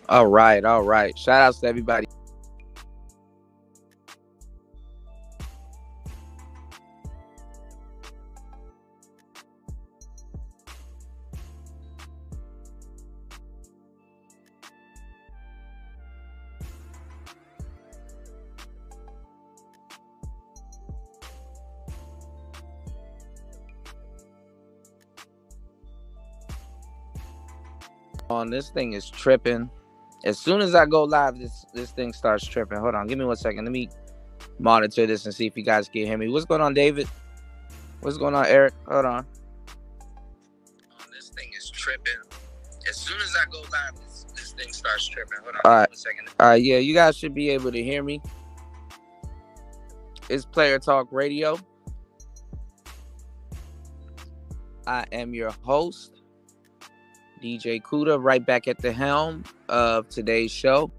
All right, all right. Shout outs to everybody on. This thing is tripping. As soon as I go live, this thing starts tripping. Hold on, give me 1 second. Let me monitor this and see if you guys can hear me. What's going on, David? What's going on, Eric? Hold on. This thing is tripping. As soon as I go live, this thing starts tripping. Hold on, all right. 1 second. All right, yeah, you guys should be able to hear me. It's Player Talk Radio. I am your host, DJ Kuda, right back at the helm of today's show.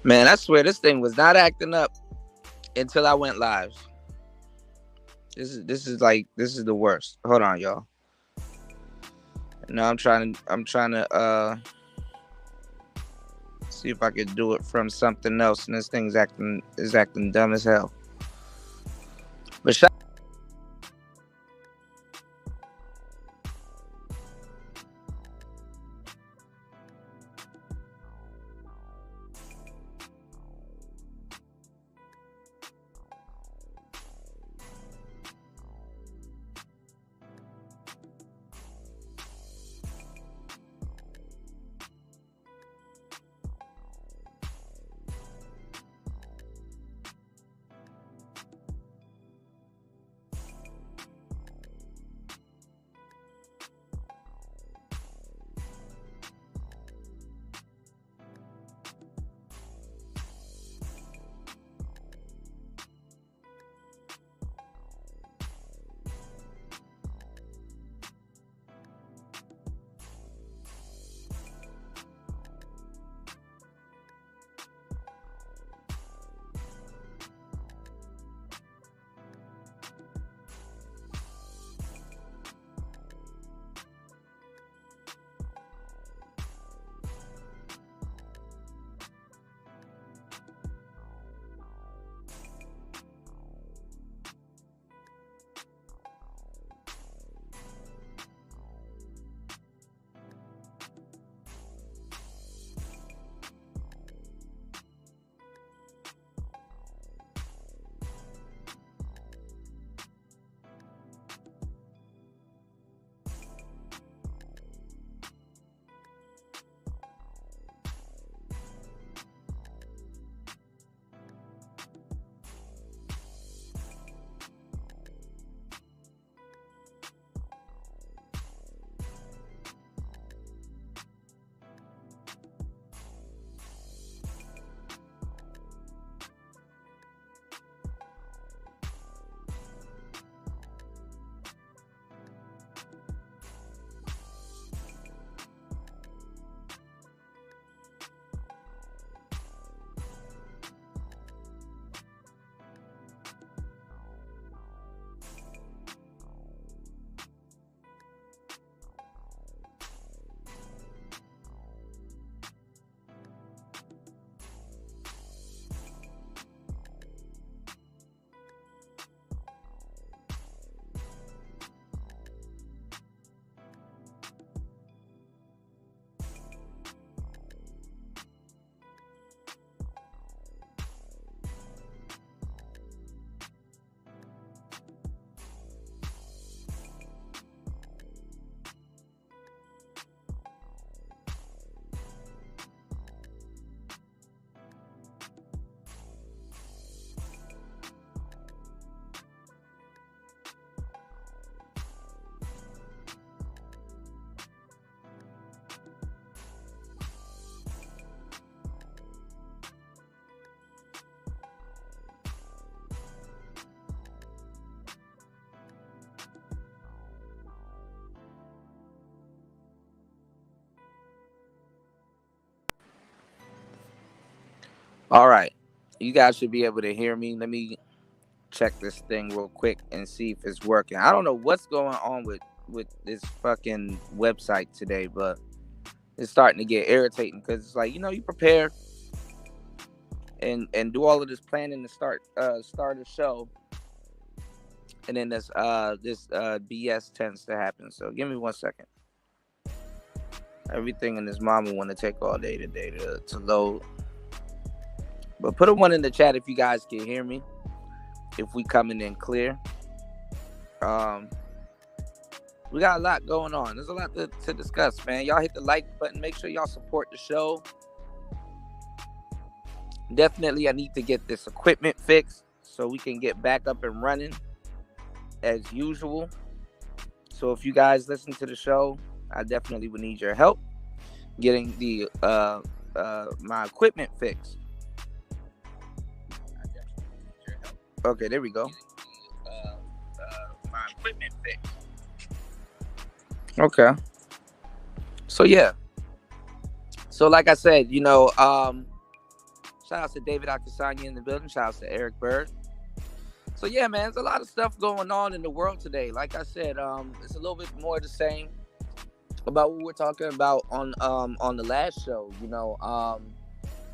Man, I swear this thing was not acting up until I went live. This is the worst. Hold on, y'all. Now I'm trying to see if I could do it from something else, and this thing's acting dumb as hell. But All right. You guys should be able to hear me. Let me check this thing real quick and see if it's working. I don't know what's going on with this fucking website today, but it's starting to get irritating because it's like, you prepare and do all of this planning to start a show, and then this BS tends to happen. So give me 1 second. Everything in this mama want to take all day today to load. But put a 1 in the chat if you guys can hear me. If we coming in clear. We got a lot going on. There's a lot to discuss, man. Y'all hit the like button. Make sure y'all support the show. Definitely, I need to get this equipment fixed so we can get back up and running as usual. So if you guys listen to the show, I definitely would need your help getting the my equipment fixed. Okay, there we go. My equipment fixed. Okay. So yeah. So like I said, shout out to David Akasanya in the building. Shout out to Eric Bird. So yeah, man, there's a lot of stuff going on in the world today. Like I said, it's a little bit more the same about what we're talking about on the last show.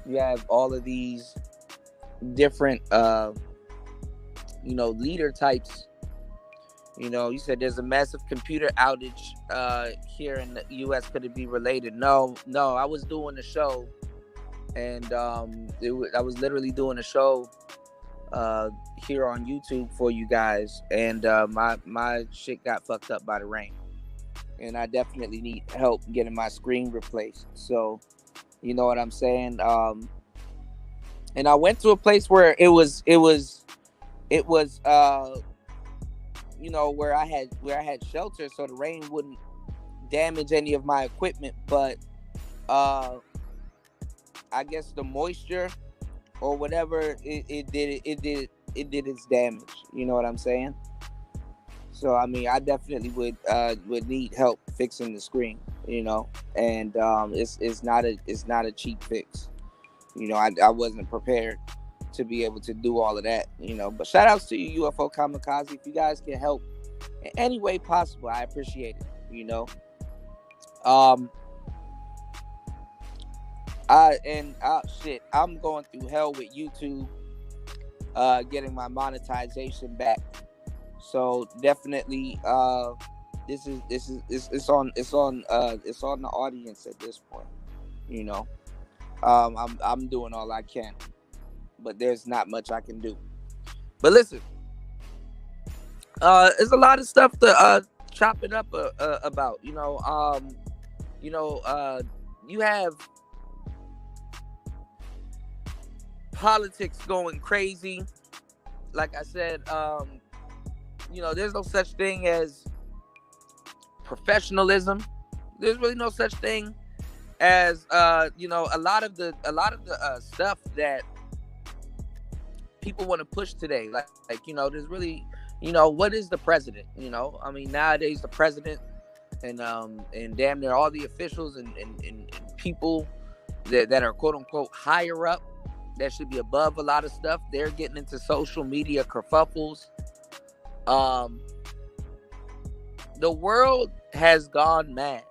You have all of these different leader types. You said there's a massive computer outage here in the U.S. Could it be related? No, I was doing a show, and I was literally doing a show here on YouTube for you guys, and my shit got fucked up by the rain, and I definitely need help getting my screen replaced. So, you know what I'm saying? And I went to a place where it was where I had shelter, so the rain wouldn't damage any of my equipment. But I guess the moisture or whatever it did its damage. You know what I'm saying? So I mean, I definitely would need help fixing the screen. And it's not a cheap fix. I wasn't prepared to be able to do all of that, but shout outs to you, UFO Kamikaze. If you guys can help in any way possible, I appreciate it. I'm going through hell with YouTube getting my monetization back. So definitely it's on the audience at this point. I'm doing all I can, but there's not much I can do. But listen, there's a lot of stuff to chop it up about. You have politics going crazy. Like I said, there's no such thing as professionalism. There's really no such thing as a lot of the stuff that people want to push today. Like there's really, what is the president? I mean, nowadays the president and damn near all the officials and people that are quote unquote higher up, that should be above a lot of stuff, they're getting into social media kerfuffles. The world has gone mad,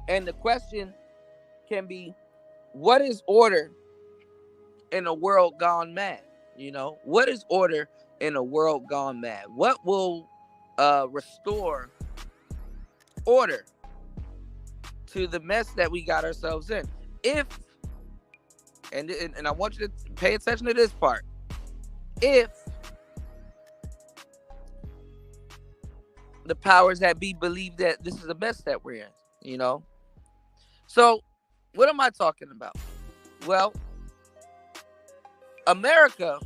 and the question can be, what is order in a world gone mad? What is order in a world gone mad? What will restore order to the mess that we got ourselves in? And I want you to pay attention to this part. If the powers that be believe that this is the mess that we're in, So what am I talking about? Well, America,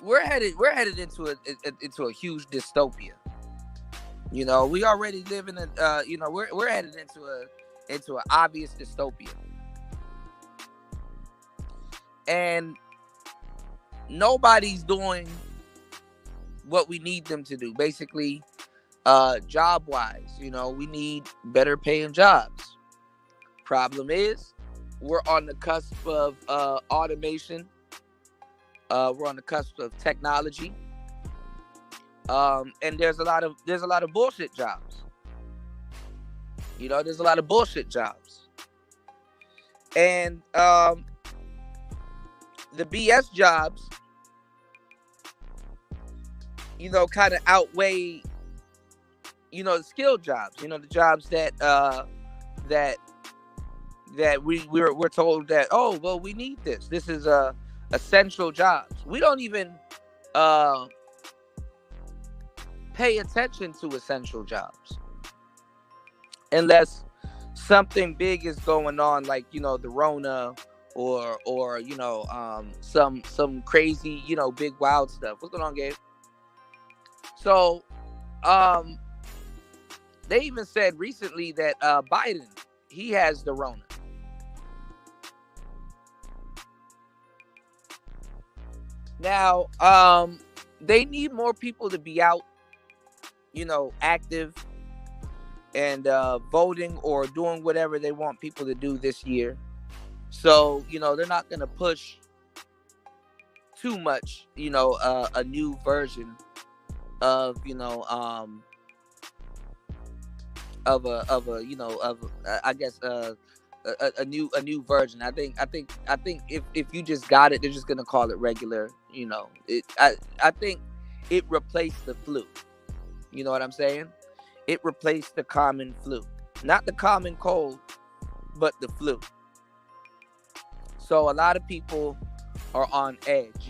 we're headed into a huge dystopia. We already live in we're headed into an obvious dystopia. And nobody's doing what we need them to do. Basically, job wise, we need better paying jobs. Problem is, we're on the cusp of automation. We're on the cusp of technology. And there's a lot of bullshit jobs. There's a lot of bullshit jobs. And the BS jobs, kind of outweigh, the skill jobs. The jobs that we're told that, oh well, we need this. This is essential jobs. We don't even pay attention to essential jobs unless something big is going on, like the Rona, or some crazy big wild stuff. What's going on, Gabe? So they even said recently that Biden, he has the Rona. Now they need more people to be out, active and voting or doing whatever they want people to do this year. So they're not going to push too much, a new version of I guess a new version. I think if you just got it, they're just gonna call it regular. I think it replaced the flu. You know what I'm saying? It replaced the common flu, not the common cold, but the flu. So a lot of people are on edge.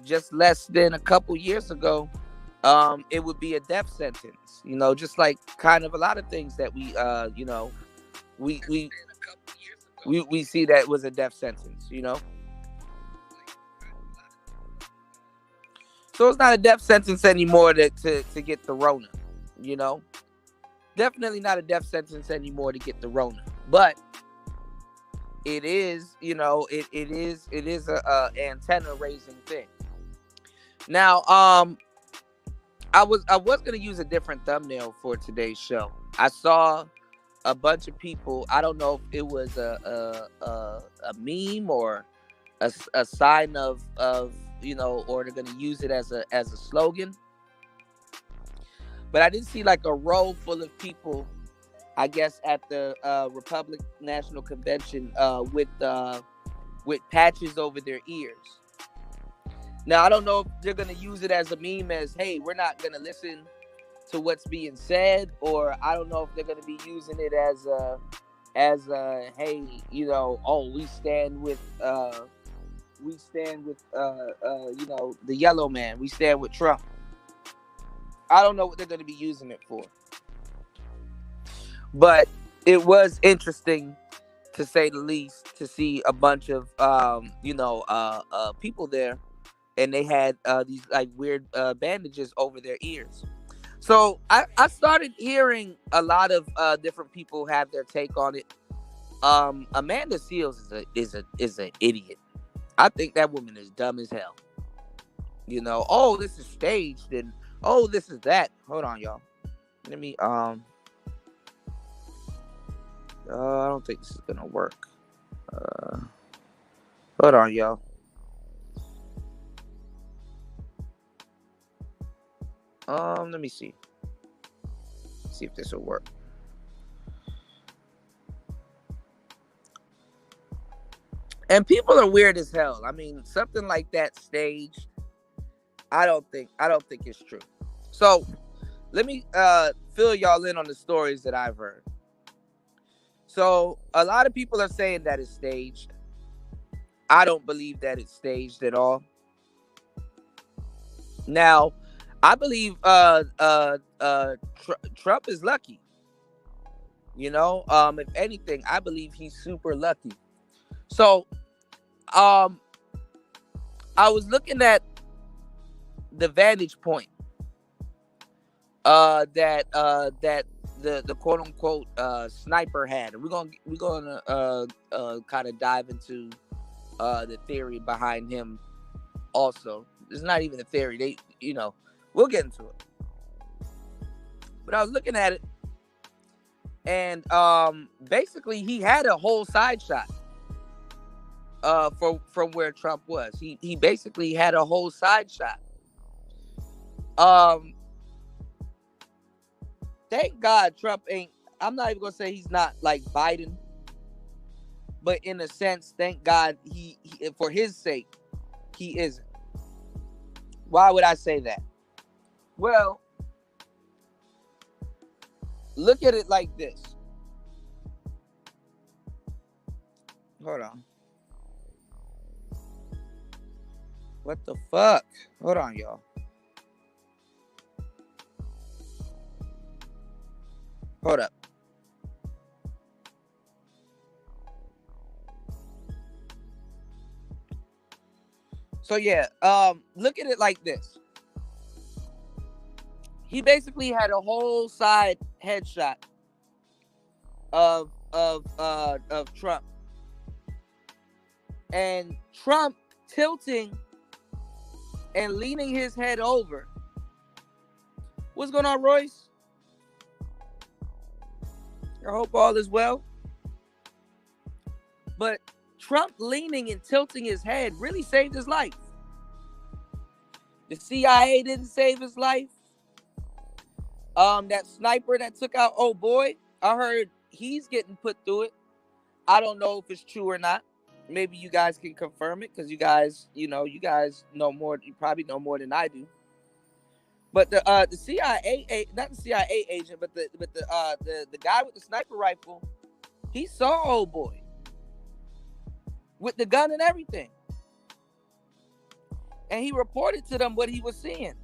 Just less than a couple years ago, it would be a death sentence. Just like kind of a lot of things that we see that was a death sentence. So it's not a death sentence anymore to get the Rona. Definitely not a death sentence anymore to get the Rona, but it is, it is a antenna raising thing. Now, I was gonna use a different thumbnail for today's show. I saw a bunch of people. I don't know if it was a meme or a sign of or they're gonna use it as a slogan. But I did see like a row full of people, I guess, at the Republic National Convention with patches over their ears. Now, I don't know if they're going to use it as a meme as, hey, we're not going to listen to what's being said, or I don't know if they're going to be using it as hey, oh, we stand with the yellow man. We stand with Trump. I don't know what they're going to be using it for. But it was interesting, to say the least, to see a bunch of people there. And they had these like weird bandages over their ears. So I started hearing a lot of different people have their take on it. Amanda Seales is an idiot. I think that woman is dumb as hell. Oh, this is staged, and oh, this is that. Hold on, y'all. Let me I don't think this is gonna work. Hold on, y'all. Let me see. See if this will work. And people are weird as hell. I mean, something like that staged, I don't think it's true. So let me fill y'all in on the stories that I've heard. So a lot of people are saying that it's staged. I don't believe that it's staged at all. Now, I believe Trump is lucky. If anything, I believe he's super lucky. So, I was looking at the vantage point that the quote unquote sniper had. And we're gonna kind of dive into the theory behind him also. It's not even a theory. We'll get into it. But I was looking at it, And basically he had a whole side shot from where Trump was. He basically had a whole side shot. Um Thank God Trump ain't, I'm not even gonna say he's not like Biden, but in a sense, thank God he for his sake, he isn't. Why would I say that? Well, look at it like this. Hold on. What the fuck? Hold on, y'all. Hold up. So yeah, look at it like this. He basically had a whole side headshot of Trump. And Trump tilting and leaning his head over. What's going on, Royce? I hope all is well. But Trump leaning and tilting his head really saved his life. The CIA didn't save his life. That sniper that took out old boy, I heard he's getting put through it. I don't know if it's true or not. Maybe you guys can confirm it, because you guys know more. You probably know more than I do. But the CIA, not the CIA agent, but the guy with the sniper rifle, he saw old boy with the gun and everything, and he reported to them what he was seeing.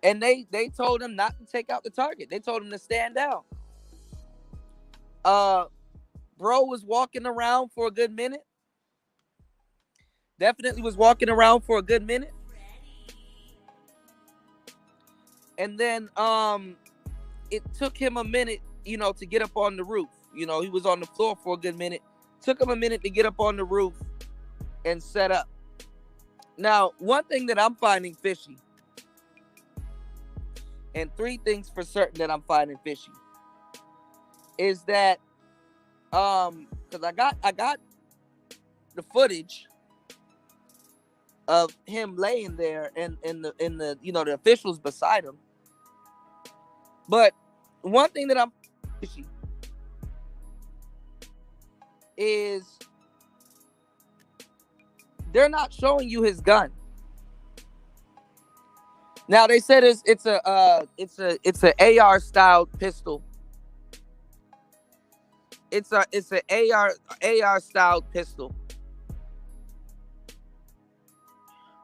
And they told him not to take out the target. They told him to stand down. Bro was walking around for a good minute. Definitely was walking around for a good minute. And then it took him a minute, to get up on the roof. He was on the floor for a good minute. Took him a minute to get up on the roof and set up. Now, one thing that I'm finding fishy, and three things for certain that I'm finding fishy, is that because I got the footage of him laying there and the the officials beside him. But one thing that I'm fishy is they're not showing you his gun. Now they said it's a AR style pistol. It's an AR style pistol,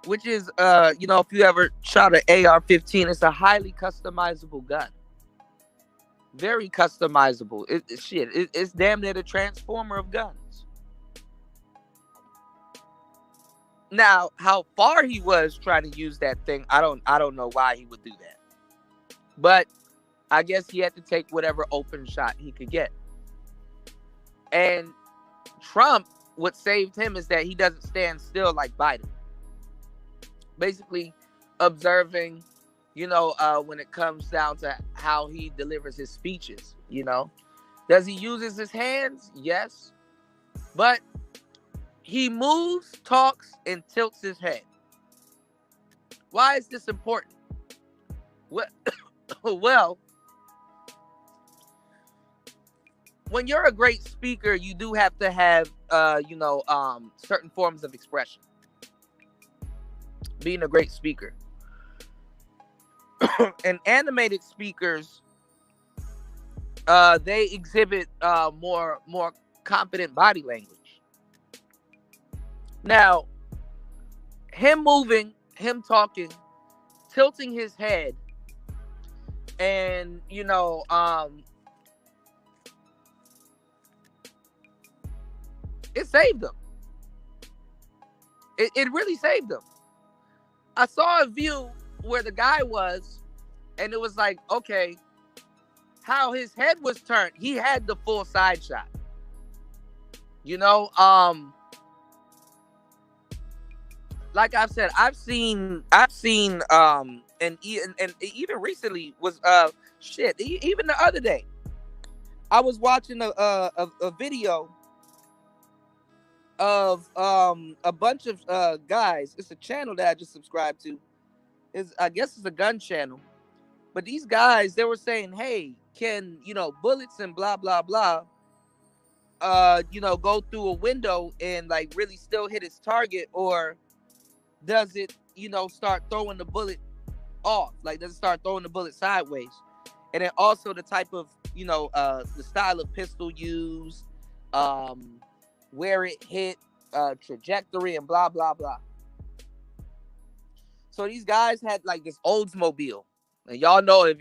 which is if you ever shot an AR-15, it's a highly customizable gun. Very customizable. It's damn near the transformer of guns. Now, how far he was trying to use that thing, I don't know why he would do that. But I guess he had to take whatever open shot he could get. And Trump, what saved him is that he doesn't stand still like Biden. Basically observing, when it comes down to how he delivers his speeches, Does he use his hands? Yes. But he moves, talks, and tilts his head. Why is this important? Well, when you're a great speaker, you do have to have, certain forms of expression. Being a great speaker. And animated speakers, they exhibit more confident body language. Now, him moving, him talking, tilting his head, and it saved him. It really saved him. I saw a view where the guy was, and it was like, okay, how his head was turned. He had the full side shot. Like I've said, I've seen, and even recently was even the other day, I was watching a video of a bunch of guys. It's a channel that I just subscribed to. I guess it's a gun channel. But these guys, they were saying, hey, can, bullets and blah blah blah go through a window and like really still hit its target, or does it, start throwing the bullet off? Like, does it start throwing the bullet sideways? And then also the type of, the style of pistol used, where it hit, trajectory, and blah blah blah. So these guys had like this Oldsmobile, and y'all know, if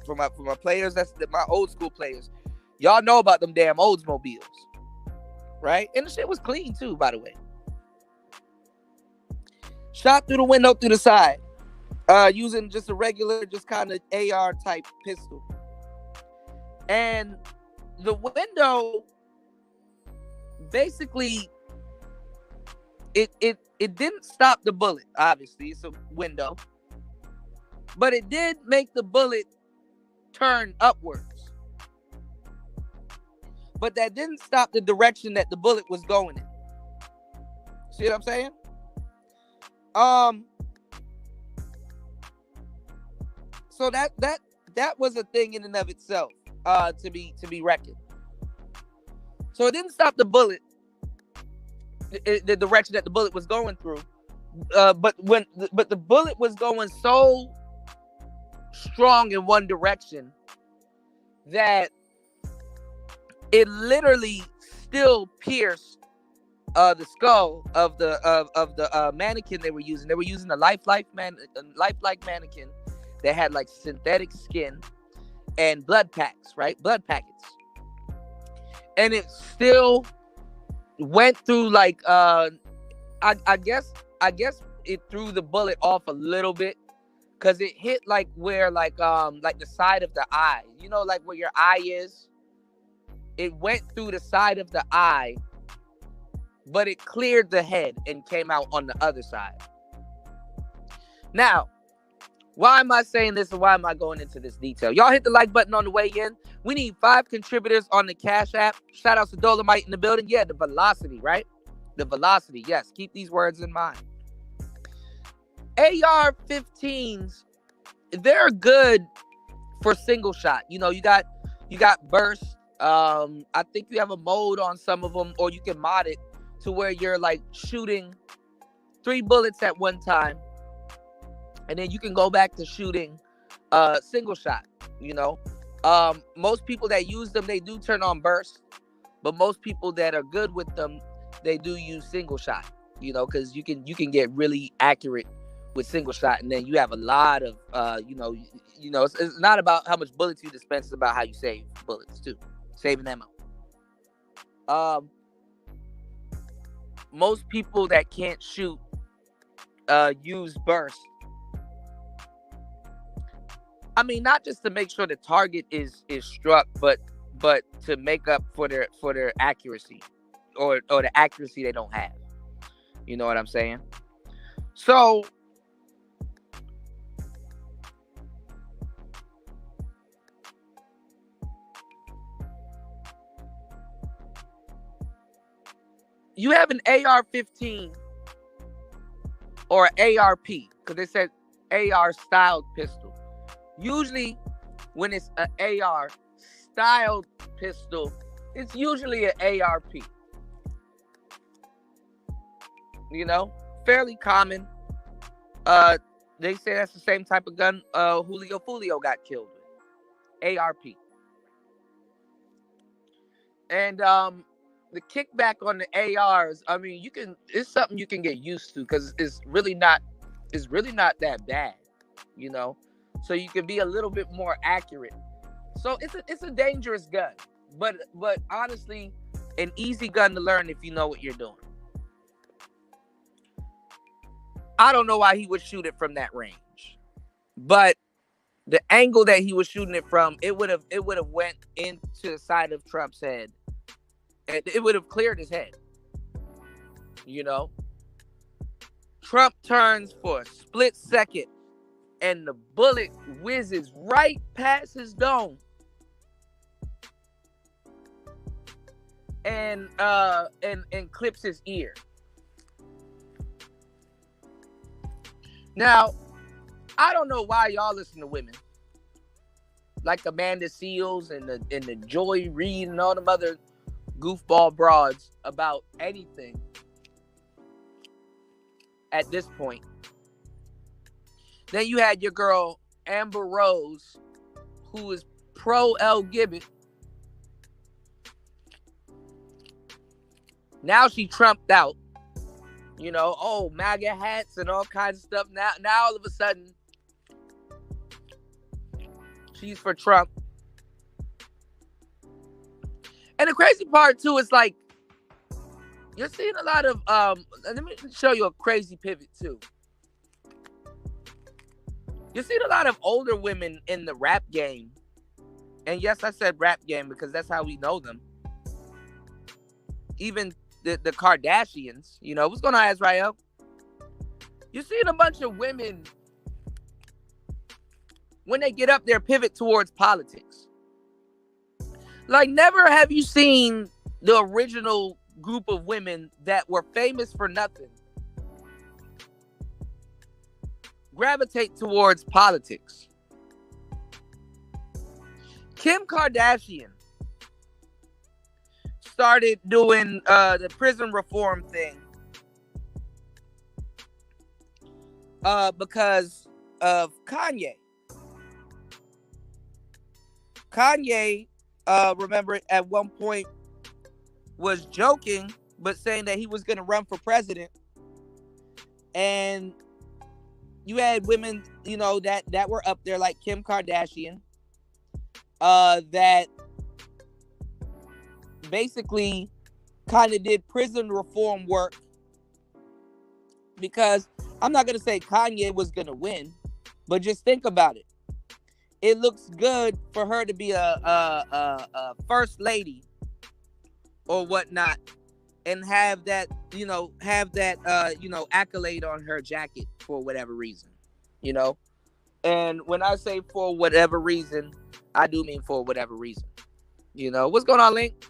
for my players, that's my old school players, y'all know about them damn Oldsmobiles, right? And the shit was clean too, by the way. Shot through the window, through the side, using just a regular, just kind of AR type pistol. And the window, basically, it didn't stop the bullet. Obviously, it's a window, but it did make the bullet turn upwards. But that didn't stop the direction that the bullet was going in. See what I'm saying? So that was a thing in and of itself, to be reckoned. So it didn't stop the bullet, the direction that the bullet was going through, but the bullet was going so strong in one direction that it literally still pierced the skull of the mannequin they were using. They were using a lifelike mannequin that had like synthetic skin and blood packs, right? Blood packets. And it still went through like I guess it threw the bullet off a little bit, because it hit like where like the side of the eye, like where your eye is. It went through the side of the eye, but it cleared the head and came out on the other side. Now, why am I saying this, and why am I going into this detail? Y'all hit the like button on the way in. We need 5 contributors on the Cash App. Shout out to Dolomite in the building. Yeah, the velocity, right? The velocity. Yes, keep these words in mind. AR-15s, they're good for single shot. You got burst. I think you have a mode on some of them, or you can mod it to where you're like shooting 3 bullets at one time, and then you can go back to shooting single shot. Most people that use them, they do turn on burst, but most people that are good with them, they do use single shot, because you can get really accurate with single shot, and then you have a lot of it's not about how much bullets you dispense, it's about how you save bullets too, saving ammo. Most people that can't shoot use burst. I mean, not just to make sure the target is struck, but to make up for their accuracy, or the accuracy they don't have. You know what I'm saying? So you have an AR-15 or an ARP, because they said AR styled pistol. Usually, when it's an AR styled pistol, it's usually an ARP. Fairly common. They say that's the same type of gun Julio Fulio got killed with. ARP. And the kickback on the ARs, I mean, it's something you can get used to, because it's really not that bad, so you can be a little bit more accurate. So it's a dangerous gun, but honestly, an easy gun to learn if you know what you're doing. I don't know why he would shoot it from that range, but the angle that he was shooting it from, it would have went into the side of Trump's head. It would have cleared his head. Trump turns for a split second, and the bullet whizzes right past his dome. and clips his ear. Now, I don't know why y'all listen to women like Amanda Seals and the Joy Reid and all them other goofball broads about anything at this point. Then you had your girl Amber Rose, who is pro LGBT. Now she trumped out, MAGA hats and all kinds of stuff. Now all of a sudden, she's for Trump. And the crazy part too is like, you're seeing a lot of, let me show you a crazy pivot too. You're seeing a lot of older women in the rap game. And yes, I said rap game because that's how we know them. Even the Kardashians, what's going on, Azrael? You're seeing a bunch of women, when they get up there, pivot towards politics. Like, never have you seen the original group of women that were famous for nothing gravitate towards politics. Kim Kardashian started doing the prison reform thing because of Kanye. Kanye, remember, at one point was joking, but saying that he was going to run for president. And you had women, that were up there, like Kim Kardashian, that basically kind of did prison reform work, because I'm not going to say Kanye was going to win, but just think about it. It looks good for her to be a first lady or whatnot and have that, accolade on her jacket for whatever reason, And when I say for whatever reason, I do mean for whatever reason. What's going on, Link?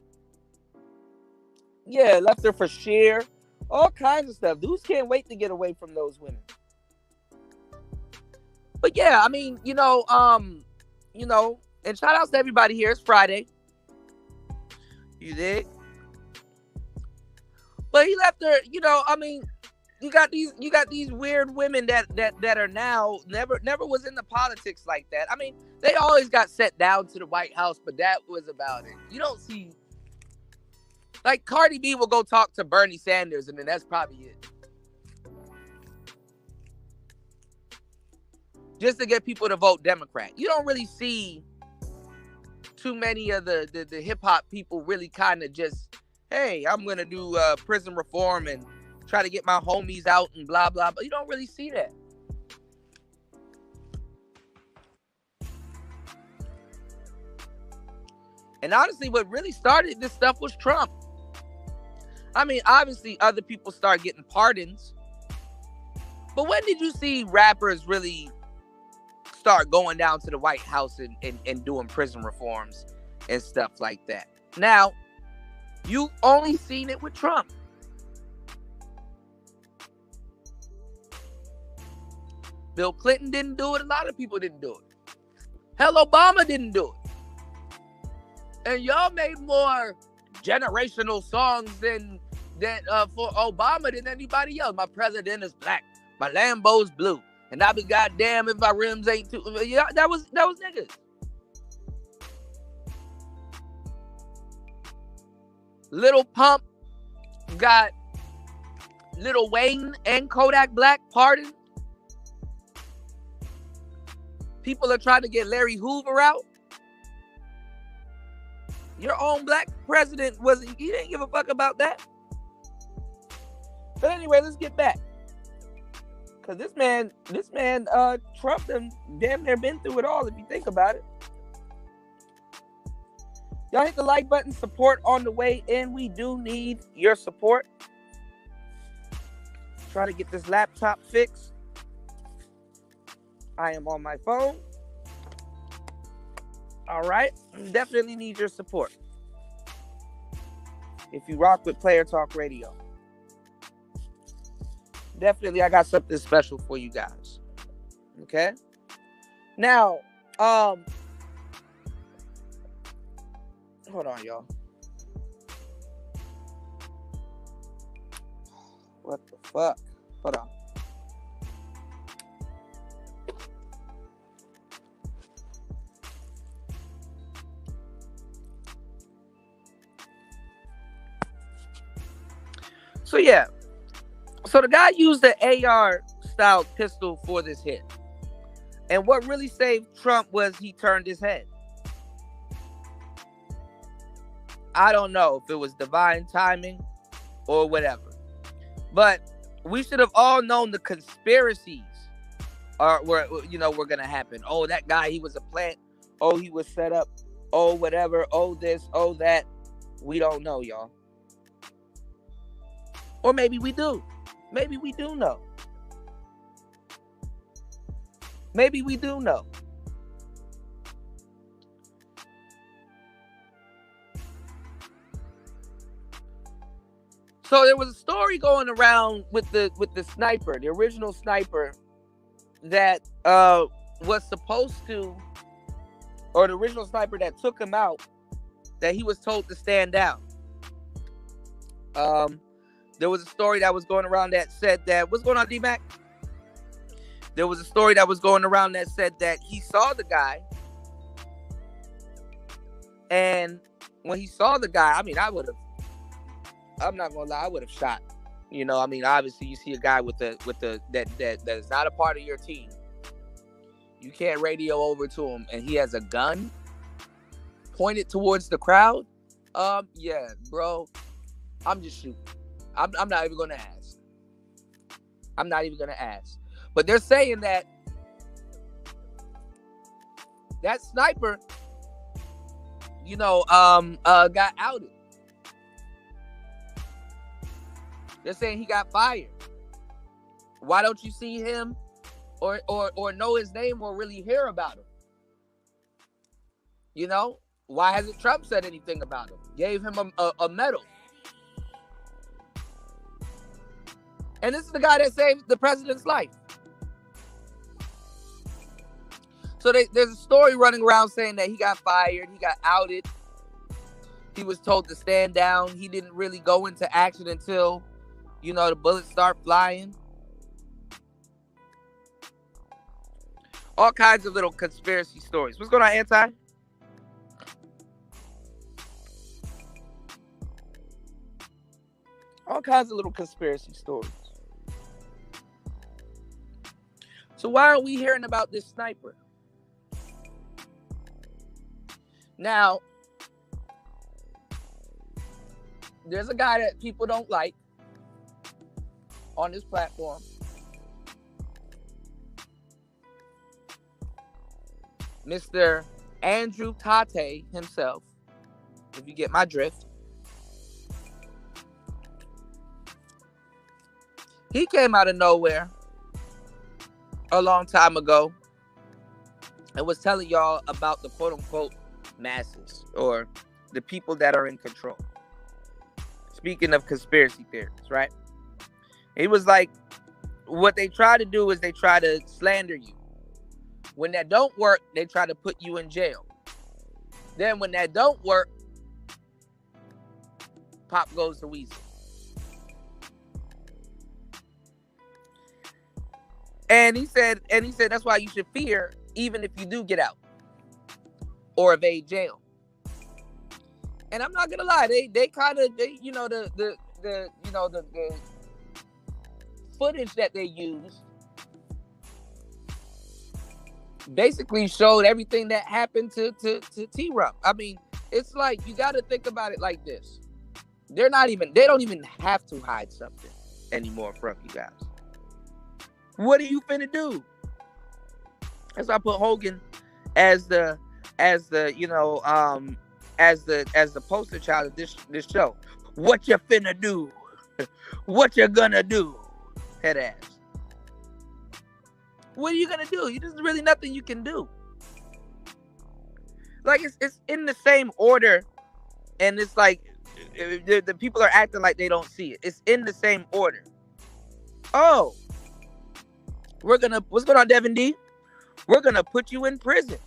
Yeah, left her for Cher. All kinds of stuff. Dudes can't wait to get away from those women. But yeah, I mean, and shout outs to everybody here. It's Friday. You dig? But he left her, you got these weird women that are now never was into politics like that. I mean, they always got set down to the White House, but that was about it. You don't see, like, Cardi B will go talk to Bernie Sanders, and then that's probably it. Just to get people to vote Democrat. You don't really see too many of the hip hop people really kind of just, hey, I'm gonna do prison reform and try to get my homies out and blah blah. But you don't really see that. And honestly, what really started this stuff was Trump. I mean, obviously, other people start getting pardons. But when did you see rappers really start going down to the White House and doing prison reforms and stuff like that? Now, you only seen it with Trump. Bill Clinton didn't do it. A lot of people didn't do it. Hell, Obama didn't do it. And y'all made more generational songs than for Obama than anybody else. My president is black. My Lambo's blue. And I be goddamn if my rims ain't too. Yeah, that was niggas. Lil Pump got Lil Wayne and Kodak Black pardoned. People are trying to get Larry Hoover out. Your own black president he didn't give a fuck about that. But anyway, let's get back. Cause this man, Trump done damn near been through it all if you think about it. Y'all hit the like button, support on the way in. We do need your support. Try to get this laptop fixed. I am on my phone. All right, definitely need your support. if you rock with Player Talk Radio. Definitely, I got something special for you guys. Okay? Now, hold on, y'all. What the fuck? Hold on. So yeah. So the guy used the AR style pistol for this hit. And what really saved Trump was he turned his head. I don't know if it was divine timing or whatever. But we should have all known the conspiracies were going to happen. Oh, that guy, he was a plant. Oh, he was set up. Oh, whatever. Oh, this. Oh, that. We don't know, y'all. Or maybe we do. Maybe we do know. Maybe we do know. So there was a story going around with the sniper, the original sniper, that was supposed to, or the original sniper that took him out, that he was told to stand down. There was a story that was going around that said that, what's going on, D-Mac? There was a story that was going around that said that he saw the guy, and when he saw the guy, I mean, I'm not gonna lie, I would have shot. You know, I mean, obviously you see a guy that is not a part of your team. You can't radio over to him and he has a gun pointed towards the crowd. Yeah, bro. I'm just shooting. I'm not even gonna ask. I'm not even gonna ask. But they're saying that sniper, got outed. They're saying he got fired. Why don't you see him or know his name or really hear about him? You know, why hasn't Trump said anything about him? Gave him a medal. And this is the guy that saved the president's life. So there's a story running around saying that he got fired, he got outed. He was told to stand down. He didn't really go into action until, the bullets start flying. All kinds of little conspiracy stories. What's going on, Anti? All kinds of little conspiracy stories. So why aren't we hearing about this sniper? Now, there's a guy that people don't like on this platform. Mr. Andrew Tate himself, if you get my drift. He came out of nowhere a long time ago and was telling y'all about the quote-unquote masses, or the people that are in control. Speaking of conspiracy theories, right? He was like, what they try to do is they try to slander you. When that don't work, they try to put you in jail. Then when that don't work, pop goes the weasel. And he said that's why you should fear even if you do get out or evade jail. And I'm not gonna lie, they kind of the footage that they used basically showed everything that happened to T-Rump. I mean, it's like, you got to think about it like this. They don't even have to hide something anymore from you guys. What are you finna do? As I put Hogan as the poster child of this show. What you finna do? What you gonna do? Head ass. What are you gonna do? There's really nothing you can do. Like, it's in the same order, and it's like The people are acting like they don't see it. It's in the same order. Oh, what's going on, Devin D? We're gonna put you in prison.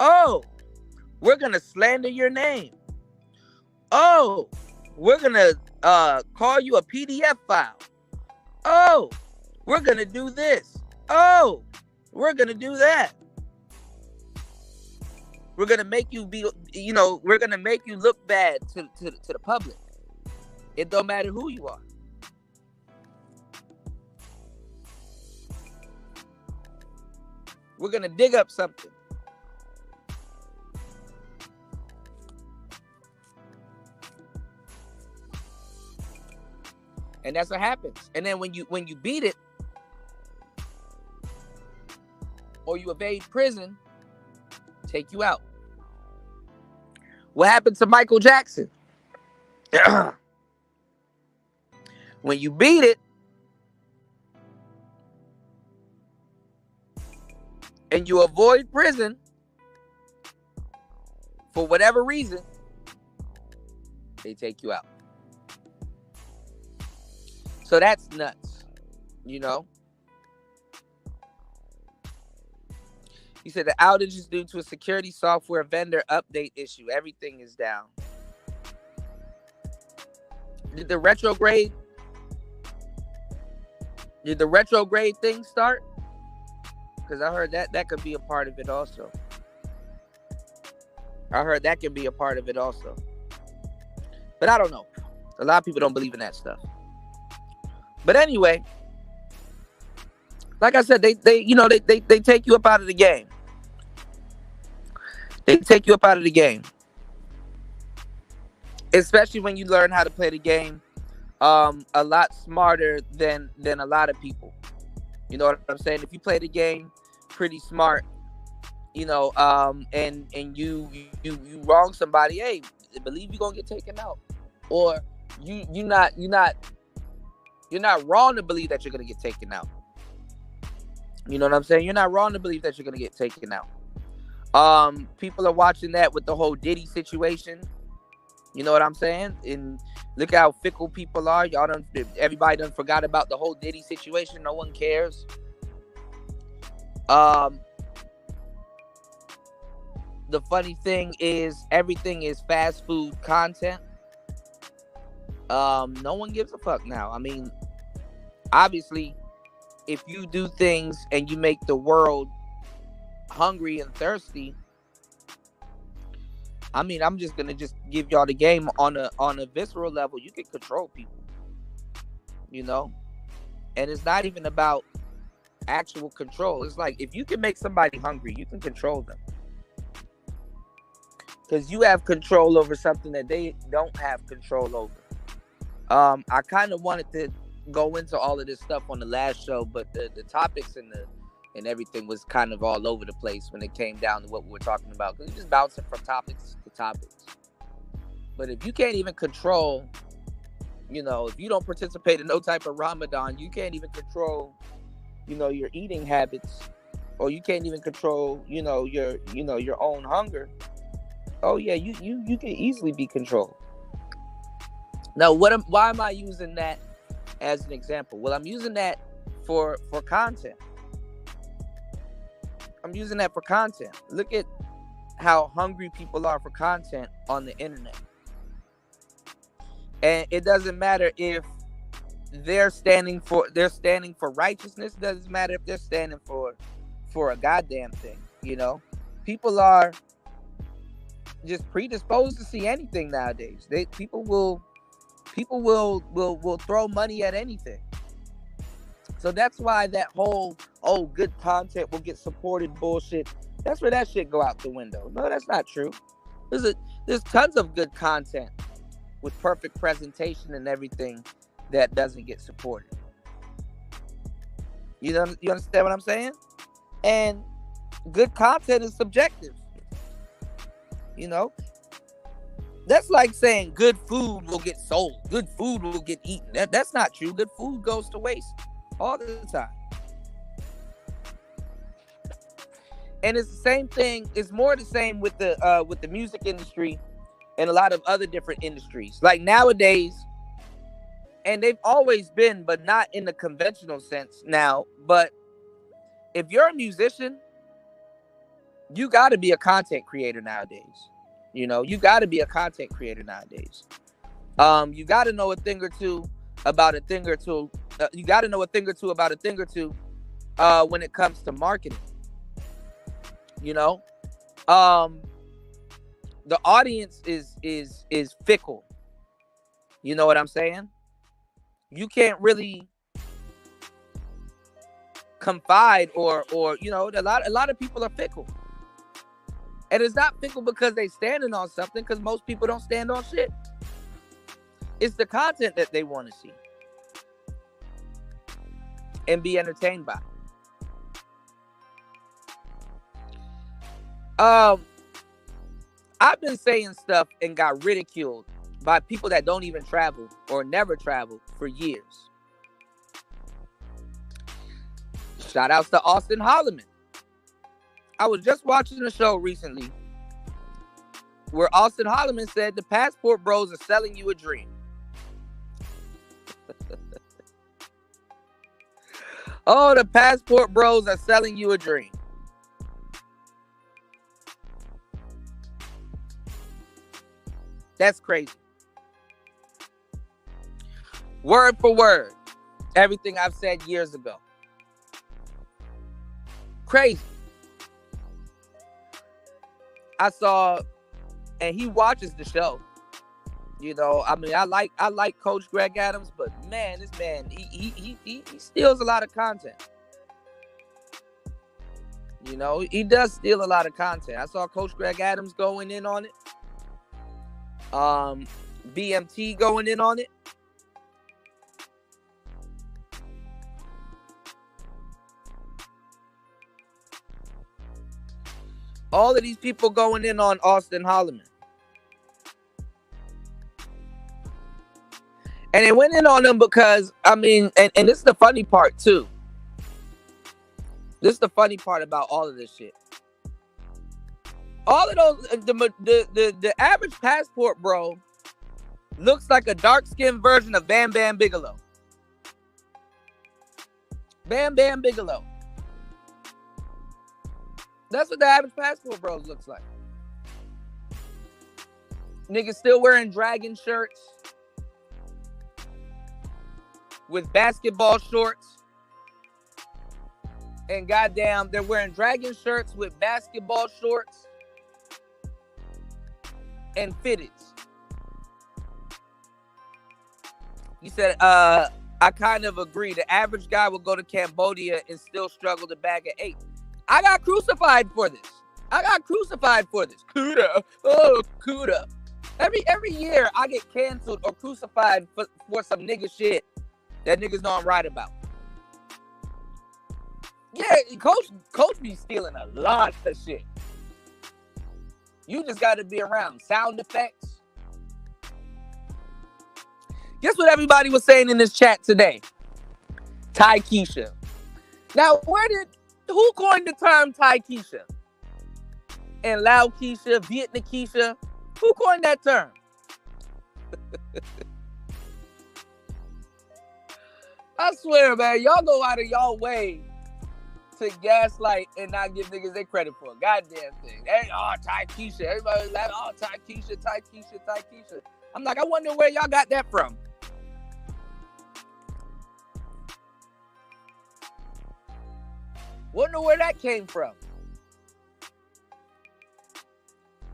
Oh, we're gonna slander your name. Oh, we're gonna call you a PDF file. Oh, we're gonna do this. Oh, we're gonna do that. We're gonna make you we're gonna make you look bad to the public. It don't matter who you are. We're gonna dig up something. And that's what happens. And then when you beat it, or you evade prison, take you out. What happened to Michael Jackson? When you beat it, and you avoid prison, for whatever reason, they take you out. So that's nuts, you know? He said the outage is due to a security software vendor update issue. Everything is down. Did the retrograde thing start? Because I heard that could be a part of it also. I heard that can be a part of it also. But I don't know. A lot of people don't believe in that stuff. But anyway, like I said, they take you up out of the game. They take you up out of the game. Especially when you learn how to play the game a lot smarter than a lot of people. You know what I'm saying? If you play the game pretty smart, and you wrong somebody, hey, believe you're gonna get taken out. Or you're not wrong to believe that you're gonna get taken out. You know what I'm saying? You're not wrong to believe that you're gonna get taken out. People are watching that with the whole Diddy situation. You know what I'm saying? And look how fickle people are. Everybody done forgot about the whole Diddy situation. No one cares. The funny thing is everything is fast food content. No one gives a fuck now. I mean, obviously, if you do things and you make the world hungry and thirsty, I mean, I'm just gonna give y'all the game on a visceral level. You can control people, and it's not even about actual control. It's like if you can make somebody hungry, you can control them because you have control over something that they don't have control over. I kind of wanted to go into all of this stuff on the last show, but the topics and everything was kind of all over the place when it came down to what we were talking about. Because you're just bouncing from topics to topics. But if you can't even control, if you don't participate in no type of Ramadan, you can't even control, your eating habits, or you can't even control, your own hunger. Oh yeah, you can easily be controlled. Now, why am I using that as an example? Well, I'm using that for content. I'm using that for content. Look at how hungry people are for content on the internet. And it doesn't matter if they're standing for righteousness. It doesn't matter if they're standing for a goddamn thing, People are just predisposed to see anything nowadays. People will throw money at anything. So that's why that whole good content will get supported bullshit. That's where that shit go out the window. No, that's not true. There's tons of good content with perfect presentation and everything that doesn't get supported. You understand what I'm saying? And good content is subjective. That's like saying good food will get sold. Good food will get eaten. That's not true. Good food goes to waste all the time. And it's the same thing. It's more the same with the music industry and a lot of other different industries. Like nowadays, and they've always been, but not in the conventional sense now. But if you're a musician, you got to be a content creator nowadays. You got to be a content creator nowadays. You got to know a thing or two about a thing or two. You got to know a thing or two about a thing or two when it comes to marketing. The audience is fickle. You know what I'm saying? You can't really confide or a lot of people are fickle. And it's not fickle because they standing on something, because most people don't stand on shit. It's the content that they want to see and be entertained by. I've been saying stuff and got ridiculed by people that don't even travel or never travel for years. Shout outs to Austin Holloman. I was just watching a show recently where Austin Holloman said the passport bros are selling you a dream. Oh, the passport bros are selling you a dream. That's crazy. Word for word. Everything I've said years ago. Crazy. I saw, and he watches the show. I like Coach Greg Adams, but man, this man, he steals a lot of content. He does steal a lot of content. I saw Coach Greg Adams going in on it. BMT going in on it. All of these people going in on Austin Holloman. And they went in on him because, and this is the funny part too. This is the funny part about all of this shit. All of those, the average passport bro looks like a dark-skinned version of Bam Bam Bigelow. Bam Bam Bigelow. That's what the average passport bros looks like. Niggas still wearing dragon shirts with basketball shorts. And goddamn, they're wearing dragon shirts with basketball shorts and fitteds. He said, I kind of agree. The average guy will go to Cambodia and still struggle to bag an 8. I got crucified for this. Kuda. Oh, Kuda. Every year I get canceled or crucified for some nigga shit that niggas know I'm right about. Yeah, Coach be stealing a lot of shit. You just got to be around. Sound effects. Guess what everybody was saying in this chat today? Ty Keisha. Now, who coined the term Ty Keisha? And Lao Keisha, Vietnam Keisha? Who coined that term? I swear, man, y'all go out of y'all way to gaslight and not give niggas their credit for a goddamn thing. Hey, Ty Keisha. Everybody laugh, Ty Keisha. I'm like, I wonder where y'all got that from. Wonder where that came from.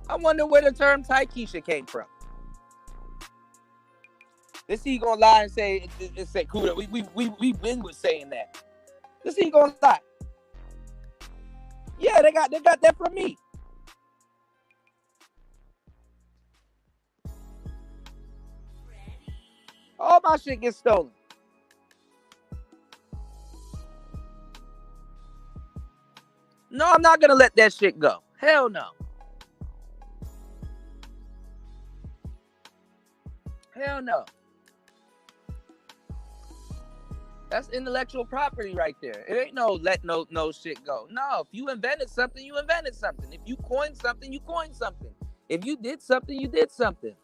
I wonder where the term Ty Keisha came from. Let's see, he gonna lie and say Kuda. We been with saying that. Let's see, he gonna lie. Yeah, they got that from me. All my shit gets stolen. No, I'm not gonna let that shit go. Hell no. Hell no. That's intellectual property right there. It ain't no let no shit go. No, if you invented something, you invented something. If you coined something, you coined something. If you did something, you did something.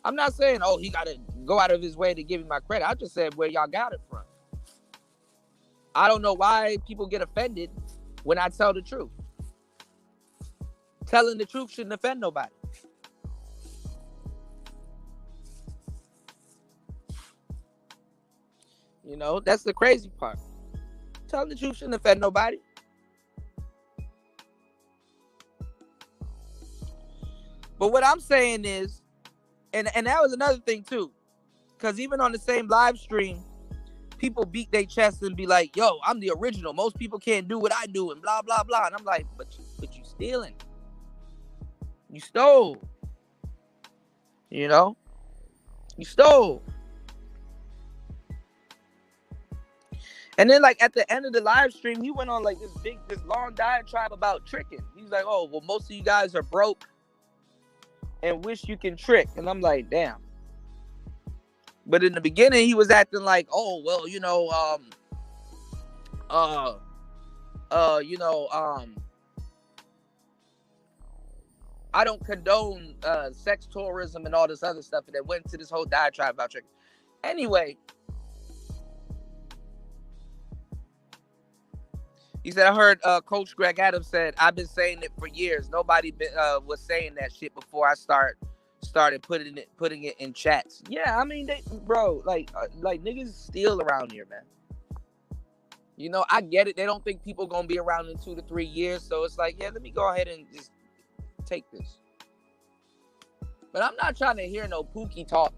I'm not saying, oh, he got to go out of his way to give me my credit. I just said where y'all got it from. I don't know why people get offended when I tell the truth. Telling the truth shouldn't offend nobody. You know, that's the crazy part. Telling the truth shouldn't offend nobody. But what I'm saying is, and that was another thing too, because even on the same live stream, people beat their chest and be like, yo, I'm the original. Most people can't do what I do and blah, blah, blah. And I'm like, but you stealing. You stole. You know? You stole. And then, like, at the end of the live stream, he went on, like, this long diatribe about tricking. He's like, oh, well, most of you guys are broke and wish you can trick. And I'm like, damn. But in the beginning, he was acting like, oh, well, you know, I don't condone sex tourism and all this other stuff. And then went to this whole diatribe about tricking. Anyway, he said, I heard Coach Greg Adams said, I've been saying it for years. Nobody was saying that shit before I started putting it in chats. Yeah, I mean, like niggas steal around here, man. You know, I get it. They don't think people gonna be around in 2 to 3 years. So it's like, yeah, let me go ahead and just take this. But I'm not trying to hear no Pookie talk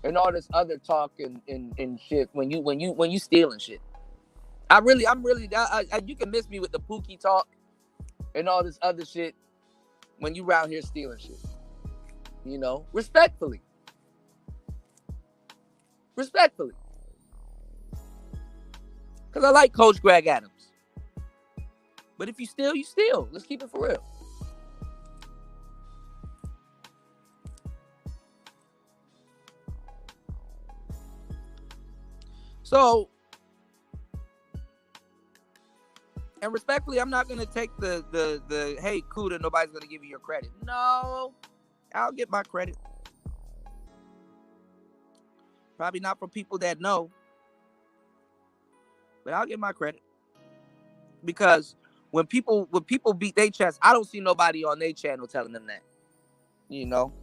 and all this other talk and shit when you stealing shit. I'm really, you can miss me with the Pookie talk and all this other shit when you around here stealing shit. You know, respectfully. Respectfully. Because I like Coach Greg Adams. But if you steal, you steal. Let's keep it for real. So, and respectfully, I'm not going to take the hey, Kuda, nobody's going to give you your credit. No, I'll get my credit. Probably not for people that know, but I'll get my credit. Because when people beat their chest, I don't see nobody on their channel telling them that. You know,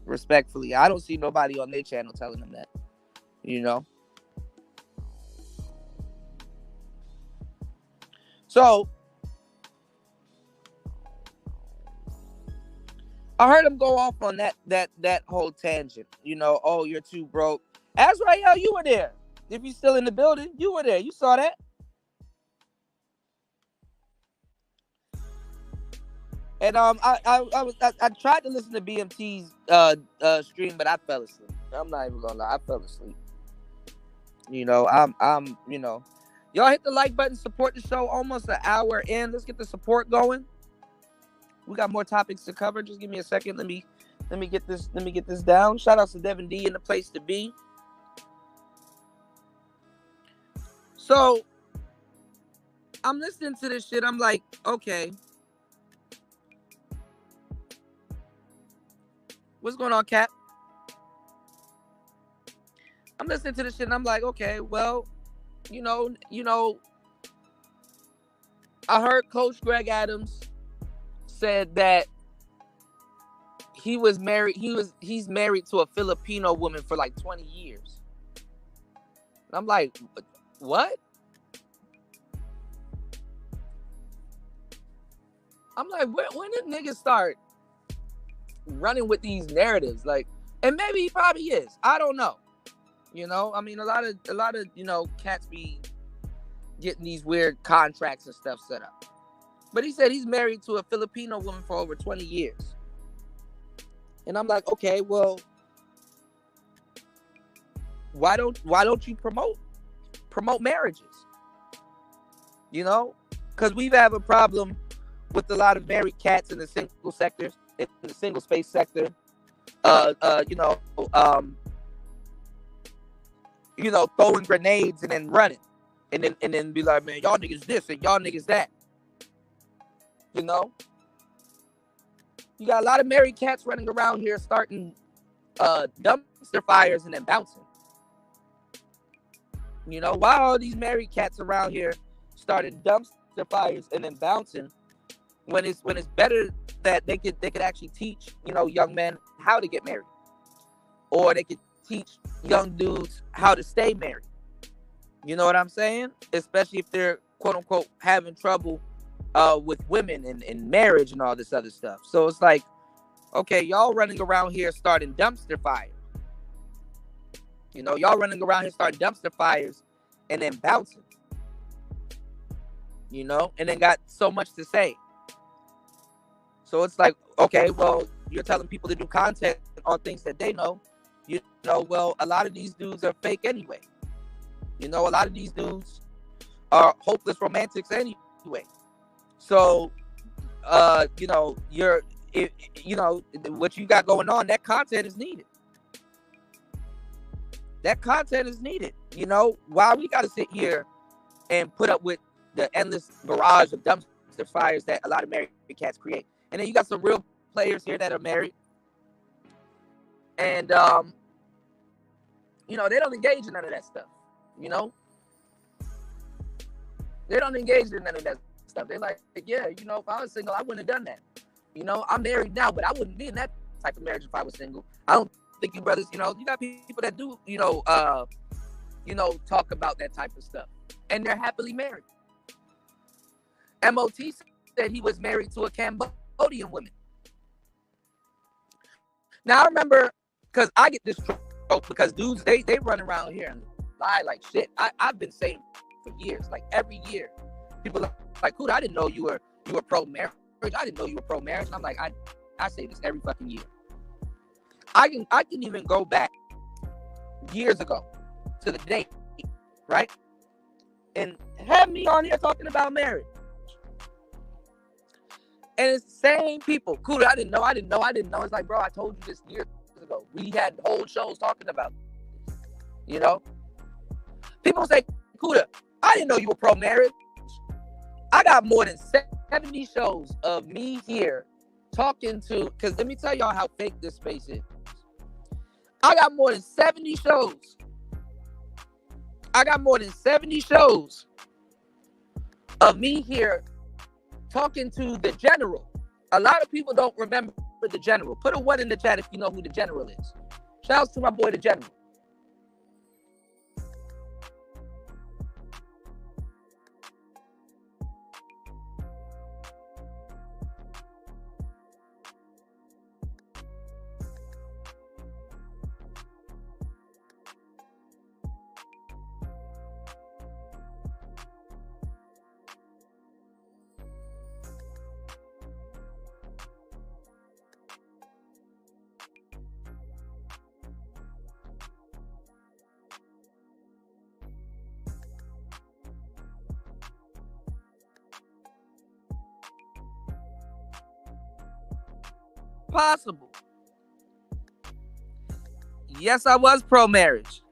respectfully, I don't see nobody on their channel telling them that. You know. So, I heard him go off on that whole tangent. You know, oh, you're too broke. That's right, yo, you were there. If you're still in the building, you were there. You saw that. And I tried to listen to BMT's stream, but I fell asleep. I'm not even gonna lie, I fell asleep. You know, I'm you know. Y'all hit the like button, support the show. Almost an hour in. Let's get the support going. We got more topics to cover. Just give me a second. Let me get this down. Shout out to Devin D in the place to be. So I'm listening to this shit. I'm like, okay. What's going on, Cap? I'm listening to this shit and I'm like, okay, well, you know, I heard Coach Greg Adams said that he was married. He's married to a Filipino woman for like 20 years. And I'm like, what? I'm like, when did niggas start running with these narratives? Like, and maybe he probably is. I don't know. You know, I mean, a lot of you know, cats be getting these weird contracts and stuff set up. But he said he's married to a Filipino woman for over 20 years. And I'm like, okay, well, why don't you promote marriages? You know, because we have a problem with a lot of married cats in the single sector, in the single space sector. You know, throwing grenades and then running, and then be like, man, y'all niggas this and y'all niggas that. You know. You got a lot of married cats running around here starting dumpster fires and then bouncing. You know, why are all these married cats around here starting dumpster fires and then bouncing when it's better that they could actually teach, you know, young men how to get married, or they could teach young dudes how to stay married. You know what I'm saying? Especially if they're quote unquote having trouble with women and marriage and all this other stuff. So it's like, okay, y'all running around here starting dumpster fires. You know, y'all running around here starting dumpster fires and then bouncing. You know, and then got so much to say. So it's like, okay, well, you're telling people to do content on things that they know. You know, well, a lot of these dudes are fake anyway. You know, a lot of these dudes are hopeless romantics anyway. So, you know, you know, what you got going on, that content is needed. That content is needed. You know, why we got to sit here and put up with the endless barrage of dumpster fires that a lot of married cats create. And then you got some real players here that are married. And, you know, they don't engage in none of that stuff. You know, they don't engage in none of that stuff. They're like, yeah, you know, if I was single, I wouldn't have done that. You know, I'm married now, but I wouldn't be in that type of marriage if I was single. I don't think you brothers, you know, you got people that do, you know, talk about that type of stuff, and they're happily married. MOT said he was married to a Cambodian woman. Now I remember, because I get this trope because dudes, they run around here and lie like shit. I've been saying for years, like every year, people are like, "Kuda, I didn't know you were pro marriage. I didn't know you were pro marriage." And I'm like, I say this every fucking year. I can even go back years ago to the date, right? And have me on here talking about marriage. And it's the same people. Kuda, I didn't know. It's like, bro, I told you this years ago. We had whole shows talking about this, you know? People say, Kuda, I didn't know you were pro-marriage. I got more than 70 shows of me here talking to, because let me tell y'all how fake this space is. I got more than 70 shows. Of me here talking to the general. A lot of people don't remember the general. Put a 1 in the chat if you know who the general is. Shouts to my boy, the general. Possible. Yes, I was pro-marriage.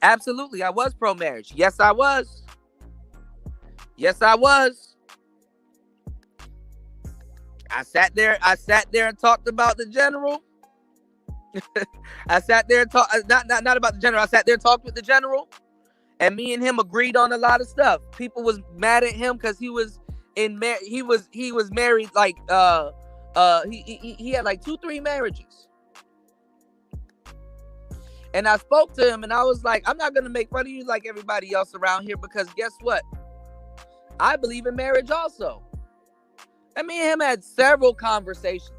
Absolutely, I was pro-marriage. Yes, I was. I sat there and talked about the general. I sat there and talked not about the general. I sat there and talked with the general, and me and him agreed on a lot of stuff. People was mad at him because he was married like he had like 2-3 marriages. And I spoke to him and I was like, I'm not going to make fun of you like everybody else around here, because guess what? I believe in marriage also. And me and him had several conversations.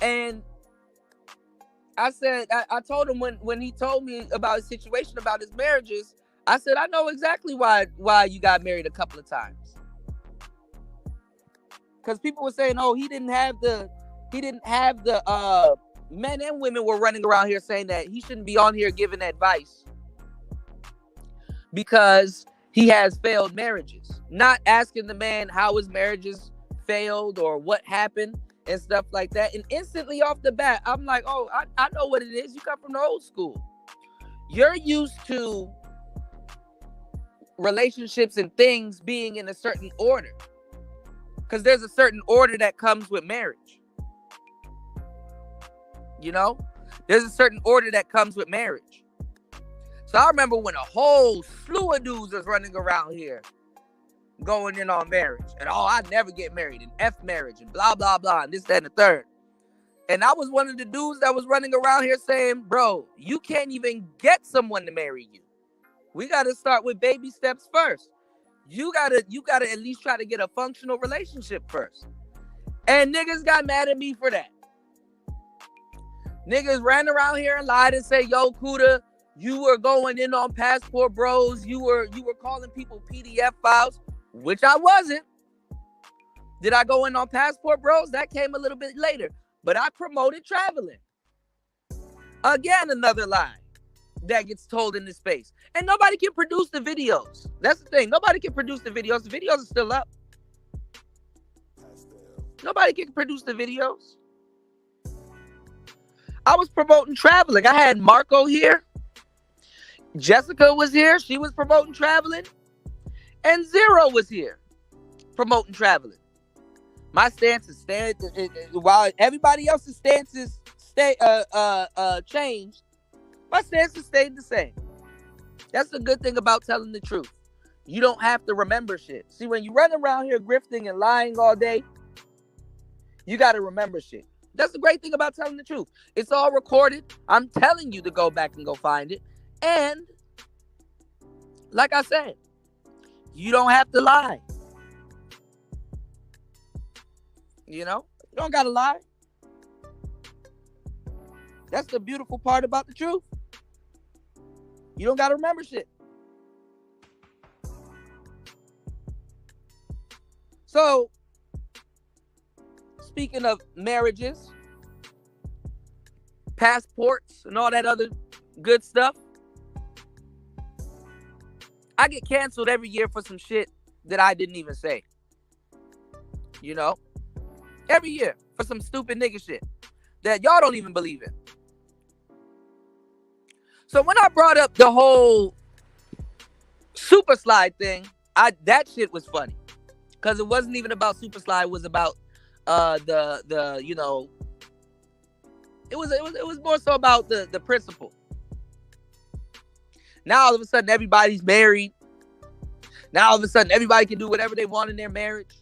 And I said, I told him when he told me about his situation, about his marriages, I said, I know exactly why you got married a couple of times. Because people were saying, oh, he didn't have the men and women were running around here saying that he shouldn't be on here giving advice because he has failed marriages. Not asking the man how his marriages failed or what happened and stuff like that. And instantly off the bat, I'm like, oh, I know what it is. You come from the old school. You're used to relationships and things being in a certain order. Because there's a certain order that comes with marriage. You know? There's a certain order that comes with marriage. So I remember when a whole slew of dudes was running around here going in on marriage. And I never get married. And F marriage. And blah, blah, blah. And this, that, and the third. And I was one of the dudes that was running around here saying, bro, you can't even get someone to marry you. We got to start with baby steps first. You gotta at least try to get a functional relationship first. And niggas got mad at me for that. Niggas ran around here and lied and say, yo, Kuda, you were going in on Passport Bros. You were calling people PDF files, which I wasn't. Did I go in on Passport Bros? That came a little bit later. But I promoted traveling. Again, another lie that gets told in this space. And nobody can produce the videos. That's the thing. Nobody can produce the videos. The videos are still up. Nobody can produce the videos. I was promoting traveling. I had Marco here. Jessica was here. She was promoting traveling. And Zero was here promoting traveling. My stance is while everybody else's stances changed, my stance has stayed the same. That's the good thing about telling the truth. You don't have to remember shit. See, when you run around here grifting and lying all day, you got to remember shit. That's the great thing about telling the truth. It's all recorded. I'm telling you to go back and go find it. And like I said, you don't have to lie. You know, you don't got to lie. That's the beautiful part about the truth. You don't got to remember shit. So, speaking of marriages, passports, and all that other good stuff, I get canceled every year for some shit that I didn't even say. You know? Every year for some stupid nigga shit that y'all don't even believe in. So when I brought up the whole Super Slide thing, that shit was funny. Because it wasn't even about Super Slide, it was about the you know, it was more so about the principle. Now all of a sudden everybody's married. Now all of a sudden everybody can do whatever they want in their marriage.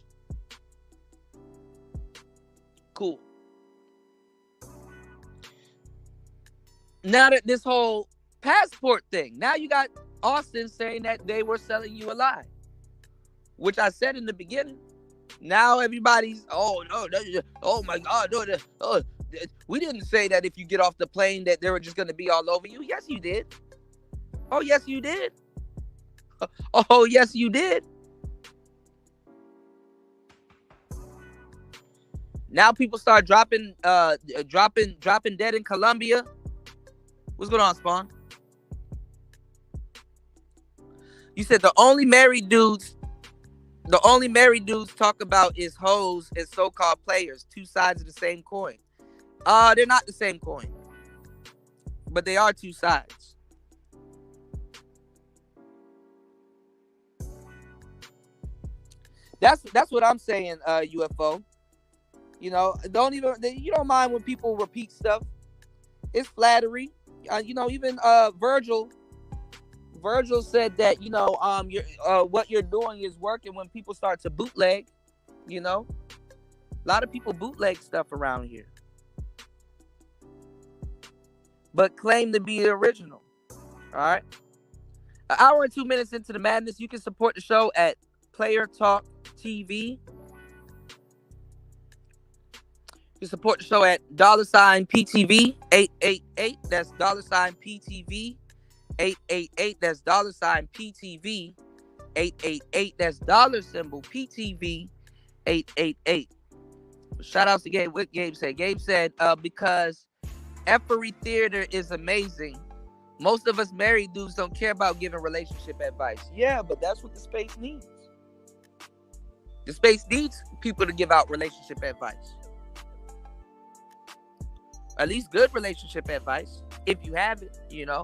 Cool. Now that this whole passport thing, now you got Austin saying that they were selling you a lie, which I said in the beginning. Now everybody's, oh my God, no, we didn't say that if you get off the plane that they were just going to be all over you. Yes, you did. Oh, yes, you did. Oh, yes, you did. Now people start dropping dead in Colombia. What's going on, Spawn? You said the only married dudes talk about is hoes and so-called players, two sides of the same coin. They're not the same coin, but they are two sides. That's what I'm saying, UFO. You know, you don't mind when people repeat stuff. It's flattery. You know, even Virgil said that, you know, what you're doing is working when people start to bootleg. You know, a lot of people bootleg stuff around here, but claim to be the original. All right, an hour and 2 minutes into the madness. You can support the show at Player Talk TV. You support the show at $PTV 888. That's $PTV 888. That's $PTV 888. That's $PTV 888. Shout outs to Gabe. What Gabe said? Gabe said, because effery theater is amazing. Most of us married dudes don't care about giving relationship advice. Yeah, but that's what the space needs. The space needs people to give out relationship advice. At least good relationship advice, if you have it, you know.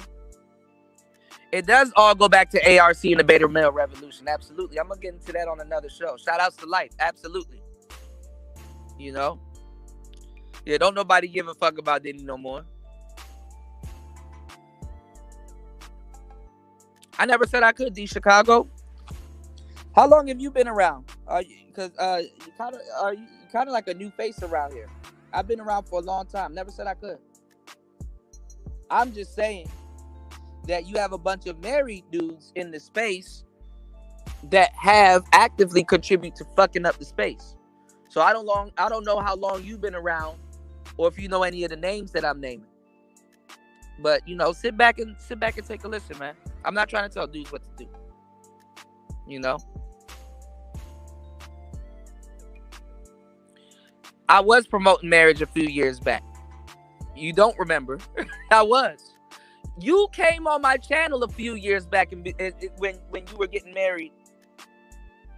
It does all go back to ARC and the beta male revolution. Absolutely. I'm going to get into that on another show. Shout outs to life. Absolutely. You know? Yeah, don't nobody give a fuck about Diddy no more. I never said I could, D Chicago. How long have you been around? Because you kind of like a new face around here. I've been around for a long time. Never said I could. I'm just saying that you have a bunch of married dudes in the space that have actively contributed to fucking up the space. So I don't know how long you've been around, or if you know any of the names that I'm naming. But you know, sit back and take a listen, man. I'm not trying to tell dudes what to do. You know, I was promoting marriage a few years back. You don't remember? I was. You came on my channel a few years back when you were getting married,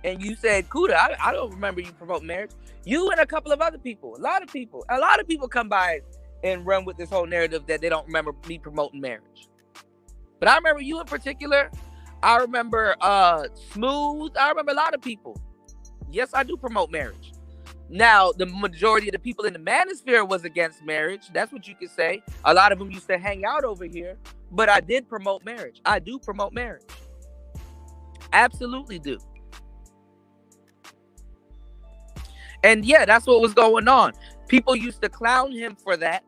and you said, "Kuda, I don't remember you promoting marriage." You and a couple of other people, a lot of people come by and run with this whole narrative that they don't remember me promoting marriage. But I remember you in particular. I remember Smooth. I remember a lot of people. Yes, I do promote marriage. Now, the majority of the people in the manosphere was against marriage. That's what you could say. A lot of them used to hang out over here. But I did promote marriage. I do promote marriage. Absolutely do. And yeah, that's what was going on. People used to clown him for that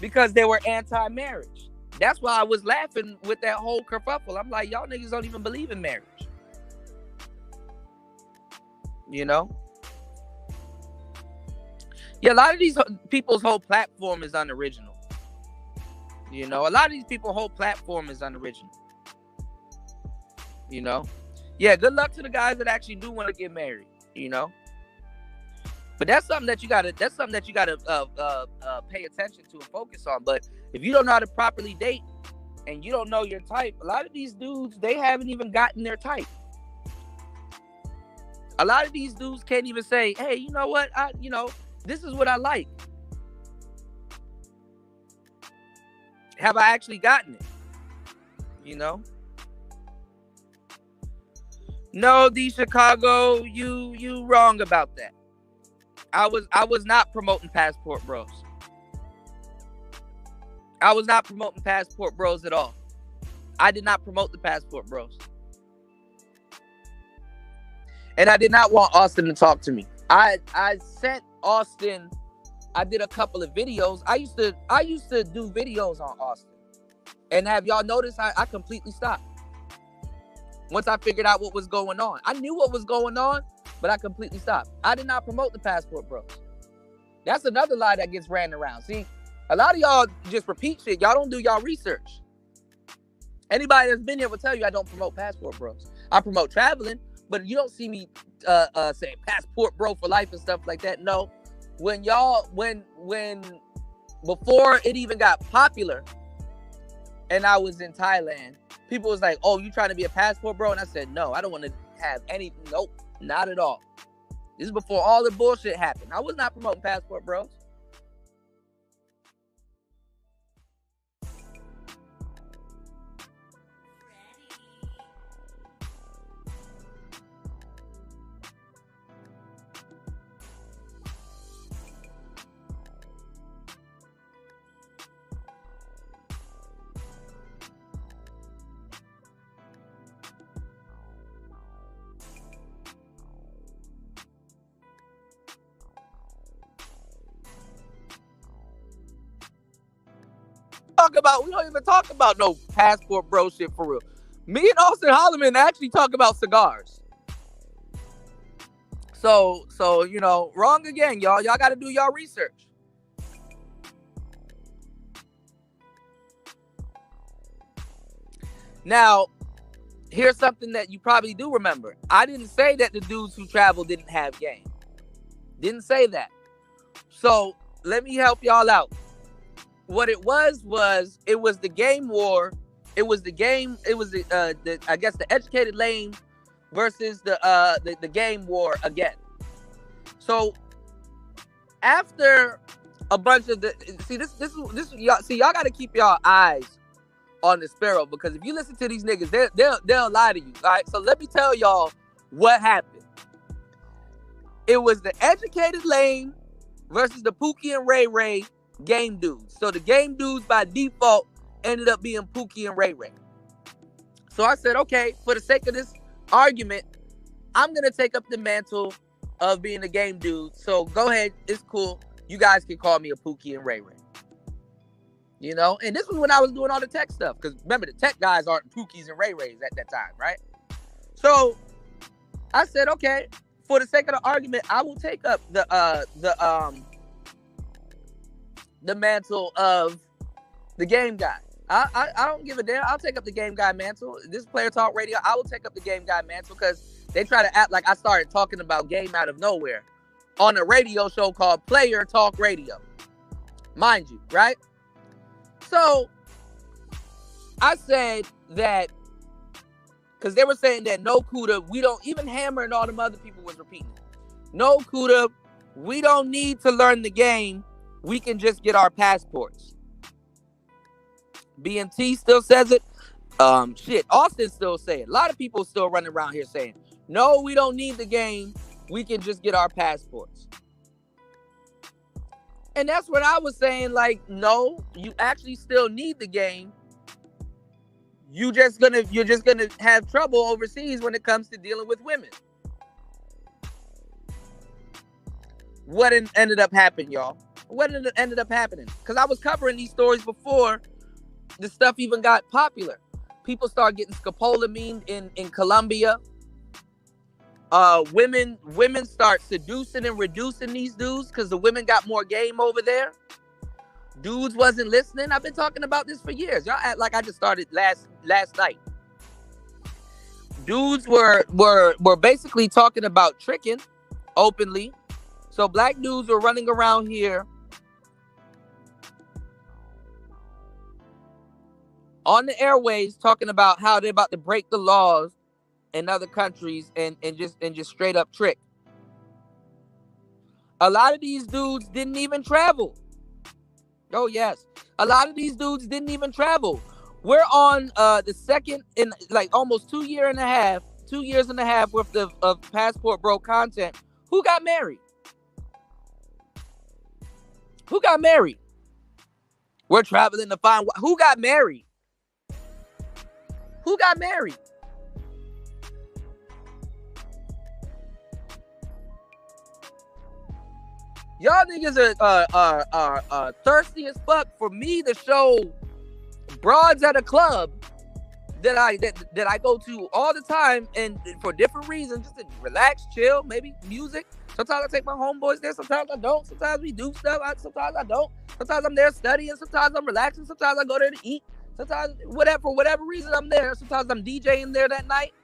because they were anti-marriage. That's why I was laughing with that whole kerfuffle. I'm like, y'all niggas don't even believe in marriage. You know? Yeah, a lot of these people's whole platform is unoriginal. You know? A lot of these people's whole platform is unoriginal. You know? Yeah, good luck to the guys that actually do want to get married. You know? But that's something that you gotta pay attention to and focus on. But if you don't know how to properly date and you don't know your type, a lot of these dudes, they haven't even gotten their type. A lot of these dudes can't even say, hey, you know what? This is what I like. Have I actually gotten it? You know? No, D Chicago, you wrong about that. I was not promoting Passport Bros. I was not promoting Passport Bros at all. I did not promote the Passport Bros. And I did not want Austin to talk to me. I sent Austin, I did a couple of videos. I used to do videos on Austin. And have y'all noticed I completely stopped. Once I figured out what was going on. I knew what was going on, but I completely stopped. I did not promote the Passport Bros. That's another lie that gets ran around. See, a lot of y'all just repeat shit. Y'all don't do y'all research. Anybody that's been here will tell you I don't promote Passport Bros. I promote traveling, but you don't see me say Passport Bro for life and stuff like that. No. When before it even got popular and I was in Thailand, people was like, oh, you trying to be a Passport Bro? And I said, no, I don't want to have any. Nope, not at all. This is before all the bullshit happened. I was not promoting Passport Bros. We don't even talk about no Passport Bro shit for real. Me and Austin Holloman actually talk about cigars. So you know, wrong again, y'all. Y'all got to do y'all research. Now, here's something that you probably do remember. I didn't say that the dudes who travel didn't have game. Didn't say that. So let me help y'all out. What it was the game war. It was the I guess the educated lane versus the game war again. So after a bunch of this y'all got to keep y'all eyes on the sparrow, because if you listen to these niggas, they'll lie to you. All right, so let me tell y'all what happened. It was the educated lane versus the Pookie and Ray Ray game dudes. So the game dudes by default ended up being Pookie and Ray Ray. So I said, okay, for the sake of this argument, I'm going to take up the mantle of being a game dude. So go ahead. It's cool. You guys can call me a Pookie and Ray Ray. You know? And this was when I was doing all the tech stuff. Because remember, the tech guys aren't Pookies and Ray Rays at that time, right? So I said, okay, for the sake of the argument, I will take up the mantle of the game guy. I don't give a damn. I'll take up the game guy mantle. This Player Talk Radio, I will take up the game guy mantle because they try to act like I started talking about game out of nowhere on a radio show called Player Talk Radio. Mind you, right? So I said that because they were saying that no Kuda, we don't, even Hammer and all them other people was repeating it. No Kuda, we don't need to learn the game. We can just get our passports. BMT still says it. Austin still say it. A lot of people still running around here saying, no, we don't need the game. We can just get our passports. And that's what I was saying. Like, no, you actually still need the game. You're just gonna have trouble overseas when it comes to dealing with women. What ended up happening, y'all? What ended up happening? Because I was covering these stories before the stuff even got popular. People start getting scopolamine in Colombia. Women start seducing and reducing these dudes because the women got more game over there. Dudes wasn't listening. I've been talking about this for years. Y'all act like I just started last night. Dudes were basically talking about tricking openly. So black dudes were running around here on the airways talking about how they're about to break the laws in other countries and just straight up trick. A lot of these dudes didn't even travel. Oh yes, a lot of these dudes didn't even travel. We're on the second in like almost 2 years and a half worth of Passport Bro content. Who got married? Who got married? We're traveling to find who got married. Who got married? Y'all niggas are thirsty as fuck for me to show broads at a club that I go to all the time and for different reasons, just to relax, chill, maybe music. Sometimes I take my homeboys there, sometimes I don't. Sometimes we do stuff, sometimes I don't. Sometimes I'm there studying, sometimes I'm relaxing, sometimes I go there to eat. Sometimes, for whatever reason, I'm there. Sometimes I'm DJing there that night.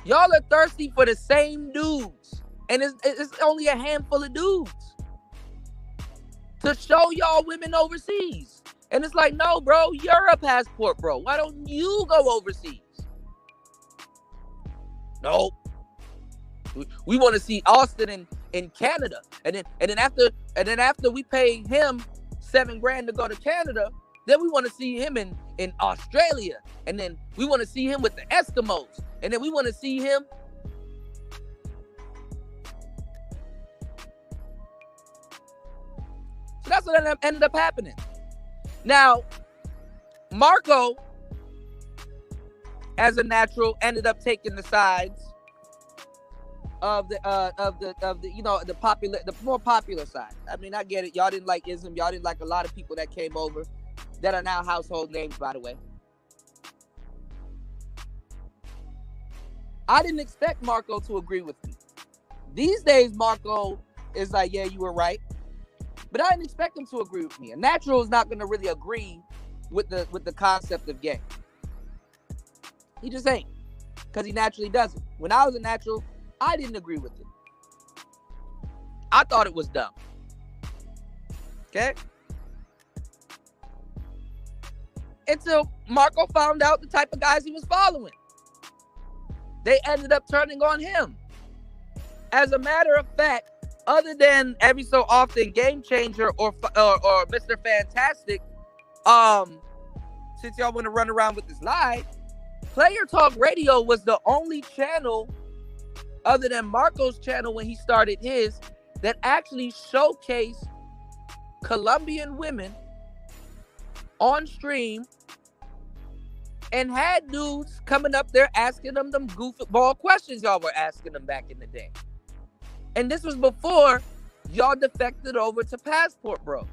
Y'all are thirsty for the same dudes. And it's only a handful of dudes to show y'all women overseas. And it's like, no, bro, you're a passport, bro. Why don't you go overseas? Nope. We want to see Austin in Canada. And then after we pay him $7,000 to go to Canada, then we want to see him in Australia. And then we want to see him with the Eskimos. And then we want to see him. So that's what ended up happening. Now, Marco, as a natural, ended up taking the sides of the more popular side. I mean, I get it. Y'all didn't like Ism. Y'all didn't like a lot of people that came over that are now household names, by the way. I didn't expect Marco to agree with me. These days, Marco is like, yeah, you were right. But I didn't expect him to agree with me. A natural is not going to really agree with the concept of gay. He just ain't. Because he naturally doesn't. When I was a natural, I didn't agree with it. I thought it was dumb. Okay? Until Marco found out the type of guys he was following. They ended up turning on him. As a matter of fact, other than every so often Game Changer or Mr. Fantastic, since y'all want to run around with this lie, Player Talk Radio was the only channel other than Marco's channel when he started his, that actually showcased Colombian women on stream and had dudes coming up there asking them goofball questions y'all were asking them back in the day. And this was before y'all defected over to Passport Bros.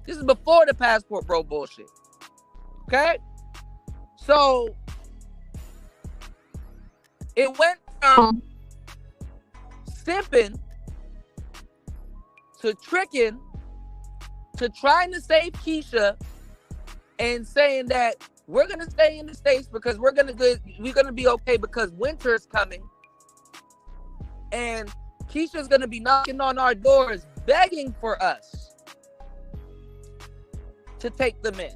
This is before the Passport Bro bullshit. Okay? So it went from simping to tricking to trying to save Keisha and saying that we're gonna stay in the States because we're gonna be okay because winter is coming and Keisha's gonna be knocking on our doors begging for us to take them in.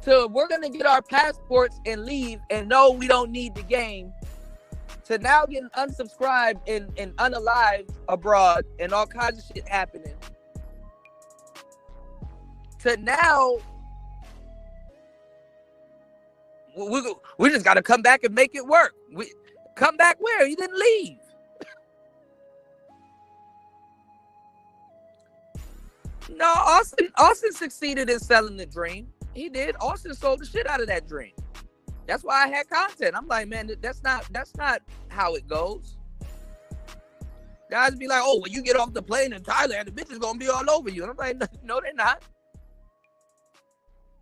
So we're gonna get our passports and leave and no, we don't need the game. To now getting unsubscribed and unalived abroad and all kinds of shit happening. To now, we just gotta come back and make it work. We come back where? You didn't leave. No, Austin succeeded in selling the dream. He did. Austin sold the shit out of that dream. That's why I had content. I'm like, man, that's not how it goes. Guys be like, oh, when you get off the plane in Thailand, the bitch is gonna be all over you. And I'm like, no, they're not.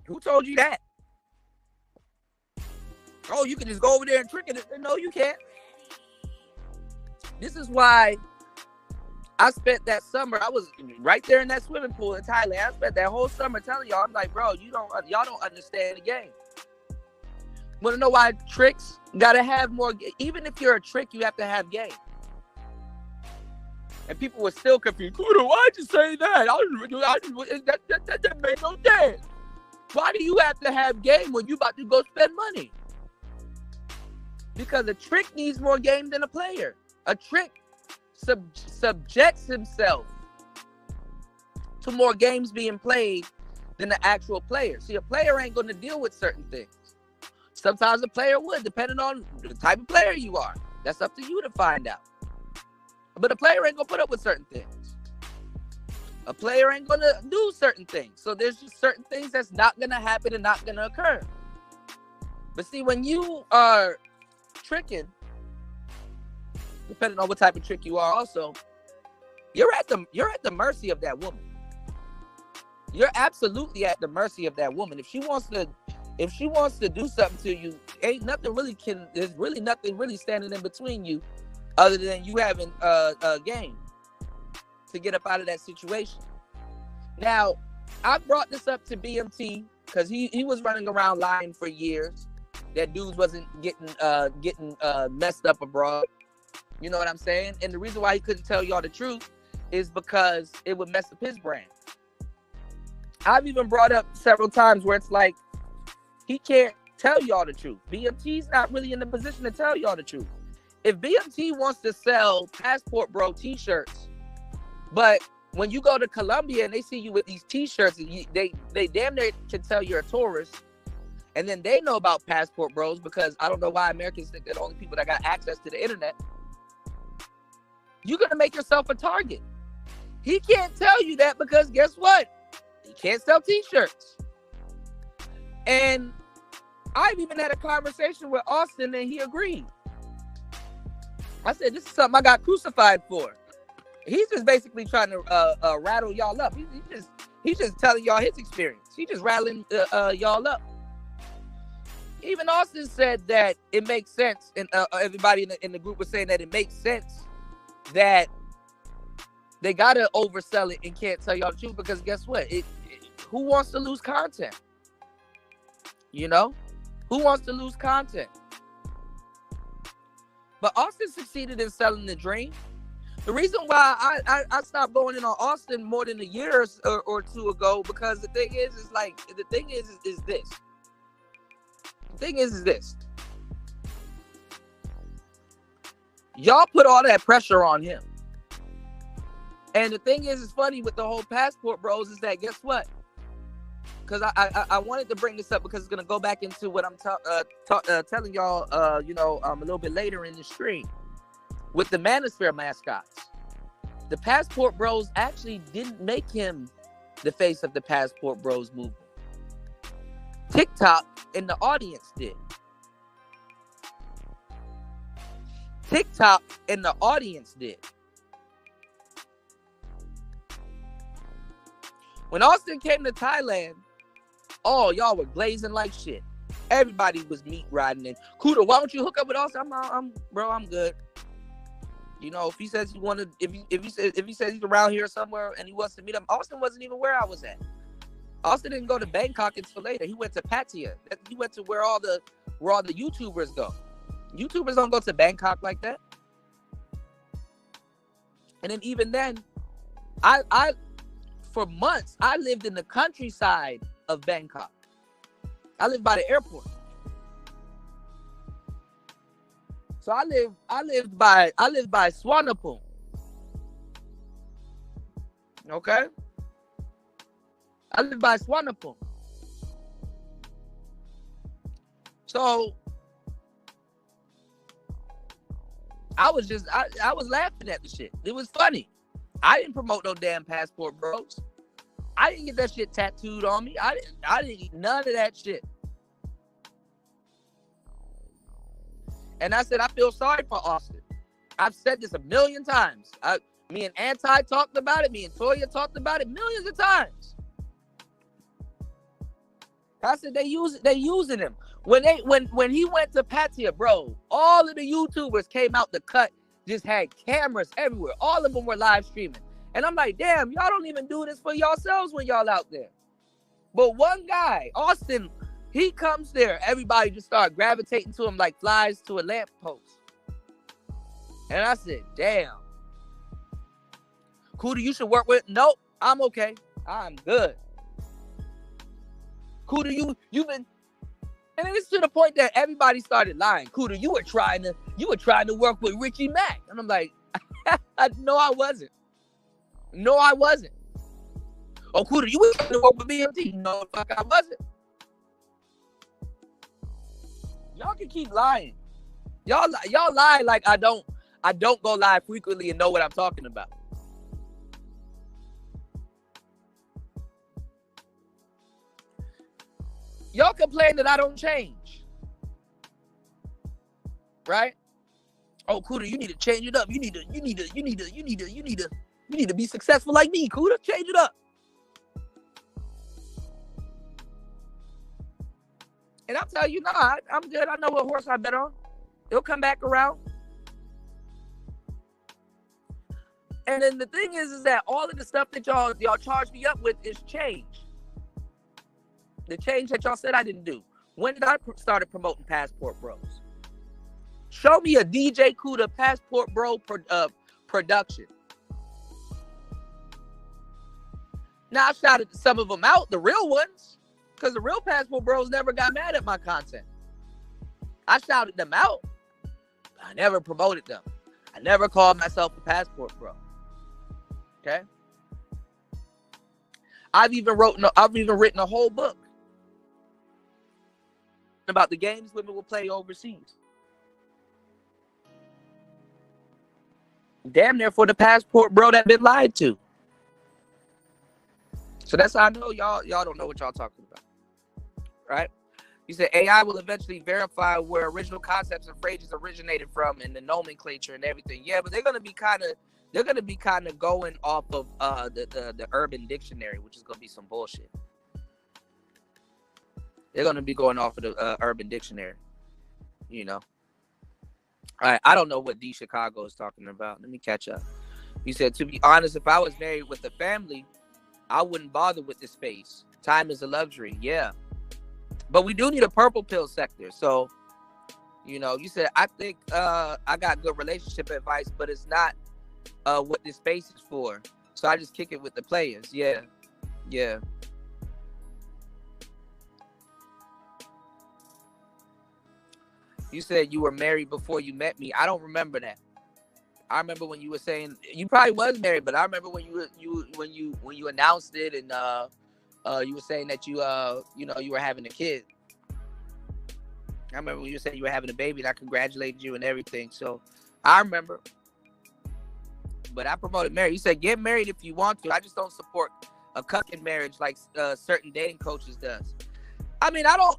Who told you that? Oh, you can just go over there and trick it. No, you can't. This is why I spent that summer. I was right there in that swimming pool in Thailand. I spent that whole summer telling y'all, I'm like, bro, y'all don't understand the game. Want to know why tricks gotta have more? Even if you're a trick, you have to have game. And people were still confused. Why'd you say that? That made no sense. Why do you have to have game when you about to go spend money? Because a trick needs more game than a player. A trick subjects himself to more games being played than the actual player. See, a player ain't going to deal with certain things. Sometimes a player would, depending on the type of player you are. That's up to you to find out. But a player ain't going to put up with certain things. A player ain't going to do certain things. So there's just certain things that's not going to happen and not going to occur. But see, when you are tricking, depending on what type of trick you are also, you're at the mercy of that woman. You're absolutely at the mercy of that woman. If she wants to do something to you, there's really nothing really standing in between you other than you having a game to get up out of that situation. Now, I brought this up to BMT because he was running around lying for years that dudes wasn't getting messed up abroad. You know what I'm saying? And the reason why he couldn't tell y'all the truth is because it would mess up his brand. I've even brought up several times where it's like, he can't tell y'all the truth. BMT's not really in the position to tell y'all the truth. If BMT wants to sell Passport Bro t-shirts, but when you go to Colombia and they see you with these t-shirts, they damn near can tell you're a tourist. And then they know about Passport Bros because I don't know why Americans think they're the only people that got access to the internet. You're going to make yourself a target. He can't tell you that because guess what? He can't sell t-shirts. And I've even had a conversation with Austin and he agreed. I said, this is something I got crucified for. He's just basically trying to rattle y'all up. He's just telling y'all his experience. He's just rattling y'all up. Even Austin said that it makes sense, and everybody in the group was saying that it makes sense that they gotta oversell it and can't tell y'all the truth because guess what? Who wants to lose content? You know? Who wants to lose content? But Austin succeeded in selling the dream. The reason why I stopped going in on Austin more than a year or two ago, because the thing is this. The thing is this. Y'all put all that pressure on him. And the thing is, it's funny with the whole Passport Bros is that guess what? because I wanted to bring this up because it's gonna go back into what I'm telling y'all, you know, a little bit later in the stream with the Manosphere mascots. The Passport Bros actually didn't make him the face of the Passport Bros movement. TikTok and the audience did. TikTok and the audience did. When Austin came to Thailand, oh, y'all were glazing like shit. Everybody was meat riding in. Kuda, why don't you hook up with Austin? I'm good. You know, if he says he wanted, if he says he's around here somewhere and he wants to meet him, Austin wasn't even where I was at. Austin didn't go to Bangkok until later. He went to Pattaya. He went to where all the YouTubers go. YouTubers don't go to Bangkok like that. And then even then, I for months I lived in the countryside of Bangkok. I lived by the airport. So I lived by Swanepoel. Okay? I lived by Swanepoel. So I was laughing at the shit. It was funny. I didn't promote no damn Passport Bros. I didn't get that shit tattooed on me. I didn't eat none of that shit. And I said, I feel sorry for Austin. I've said this a million times. Me and Anti talked about it. Me and Toya talked about it millions of times. I said they using him. When he went to Pattaya, bro, all of the YouTubers came out the cut, just had cameras everywhere. All of them were live streaming. And I'm like, damn, y'all don't even do this for yourselves when y'all out there. But one guy, Austin, he comes there. Everybody just start gravitating to him like flies to a lamppost. And I said, damn. Kuda, you should work with. Nope, I'm okay. I'm good. Kuda, you've been. And it's to the point that everybody started lying. Kuda, you were trying to work with Richie Mack. And I'm like, no, I wasn't. No, I wasn't. Oh, Kuda, you were trying to work with BMT. No, the fuck, I wasn't. Y'all can keep lying. Y'all lie like I don't go live frequently and know what I'm talking about. Y'all complain that I don't change. Right? Oh, Kuda, you need to change it up. You need to be successful like me, Kuda. Change it up. And I'll tell you, nah, I'm good. I know what horse I bet on. It'll come back around. And then the thing is that all of the stuff that y'all charged me up with is change. The change that y'all said I didn't do. When did I started promoting Passport Bros? Show me a DJ Kuda Passport Bro production. Now I shouted some of them out, the real ones, because the real Passport Bros never got mad at my content. I shouted them out. I never promoted them. I never called myself a Passport Bro. Okay. I've even written a whole book about the games women will play overseas. Damn near for the Passport Bro that been lied to. So that's how I know y'all don't know what y'all talking about. Right? You said AI will eventually verify where original concepts and phrases originated from and the nomenclature and everything. Yeah, but they're gonna be kind of going off of the Urban Dictionary, which is gonna be some bullshit. They're gonna be going off of the Urban Dictionary, you know. All right, I don't know what D Chicago is talking about. Let me catch up. You said, to be honest, if I was married with a family, I wouldn't bother with the space. Time is a luxury. Yeah. But we do need a purple pill sector. So, you know, you said, I think I got good relationship advice, but it's not what this space is for. So I just kick it with the players. Yeah. Yeah. You said you were married before you met me. I don't remember that. I remember when you were saying you probably was married, but I remember when you announced it and you were saying that you were having a kid. I remember when you said you were having a baby, and I congratulated you and everything. So I remember. But I promoted marriage. You said get married if you want to. I just don't support a cucking marriage like certain dating coaches does. I mean, I don't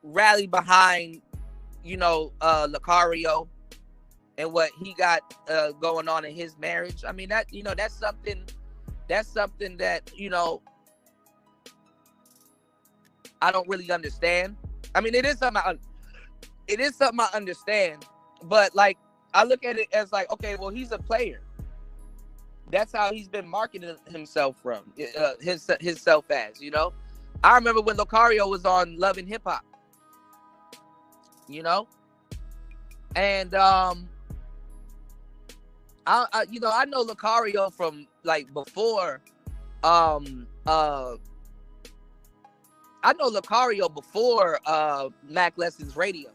rally behind, Lucario and what he got going on in his marriage. I mean, that's something that, I don't really understand. I mean, it is something I understand, but like, I look at it as like, okay, well, he's a player. That's how he's been marketing himself himself as, I remember when Lucario was on Love and Hip Hop, and I know Lucario from like before, Mac Lessons Radio,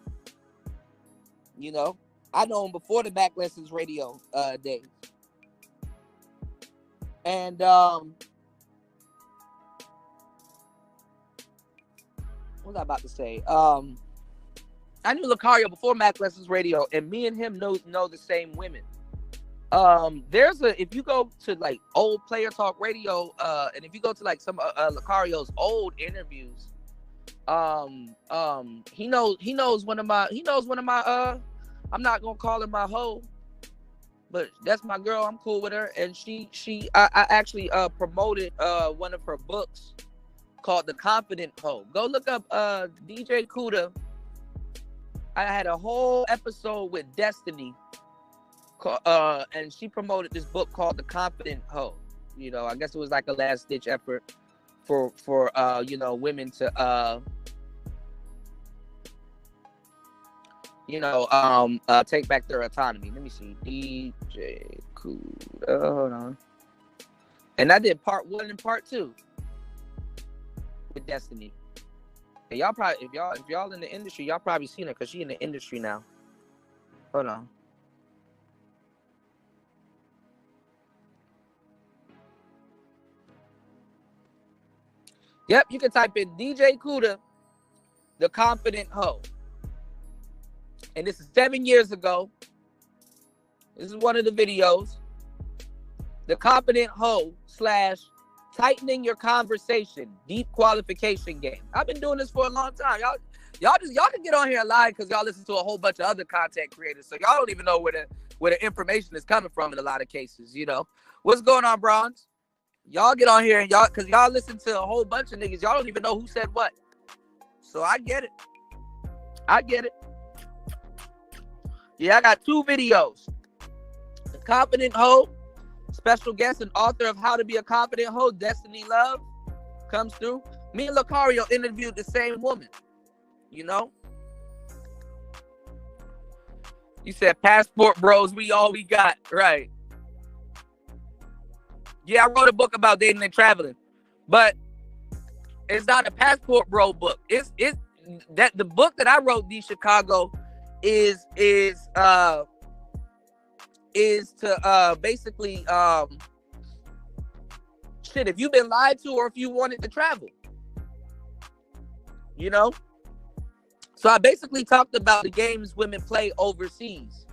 I know him before the Mac Lessons Radio days. And what was I about to say? I knew Lucario before Mac Lessons Radio, and me and him know the same women. If you go to like old Player Talk Radio, and if you go to like some Lucario's old interviews, he knows one of my I'm not gonna call her my hoe, but that's my girl. I'm cool with her, and I actually promoted one of her books called The Confident Hoe. Go look up DJ Kuda. I had a whole episode with Destiny, and she promoted this book called The Confident Hoe. I guess it was like a last ditch effort for women to take back their autonomy. Let me see. DJ Kuda. Hold on. And I did part 1 and part 2 with Destiny. And y'all probably, if y'all in the industry, y'all probably seen her because she in the industry now. Hold on. Yep, you can type in DJ Kuda, The Confident Hoe. And this is 7 years ago. This is one of the videos. The Confident Hoe / tightening your conversation, deep qualification game. I've been doing this for a long time. Y'all can get on here and lie because y'all listen to a whole bunch of other content creators. So y'all don't even know where the information is coming from in a lot of cases, What's going on, Bronze? Y'all get on here and because y'all listen to a whole bunch of niggas. Y'all don't even know who said what. So I get it. Yeah, I got 2 videos. The Confident Hoe, special guest and author of How to Be a Confident Hoe, Destiny Love, comes through. Me and Lucario interviewed the same woman. You said passport bros, we all we got. Right. Yeah, I wrote a book about dating and traveling. But it's not a passport bro book. It's that the book that I wrote, D Chicago, is to basically if you've been lied to or if you wanted to travel, so I basically talked about the games women play overseas.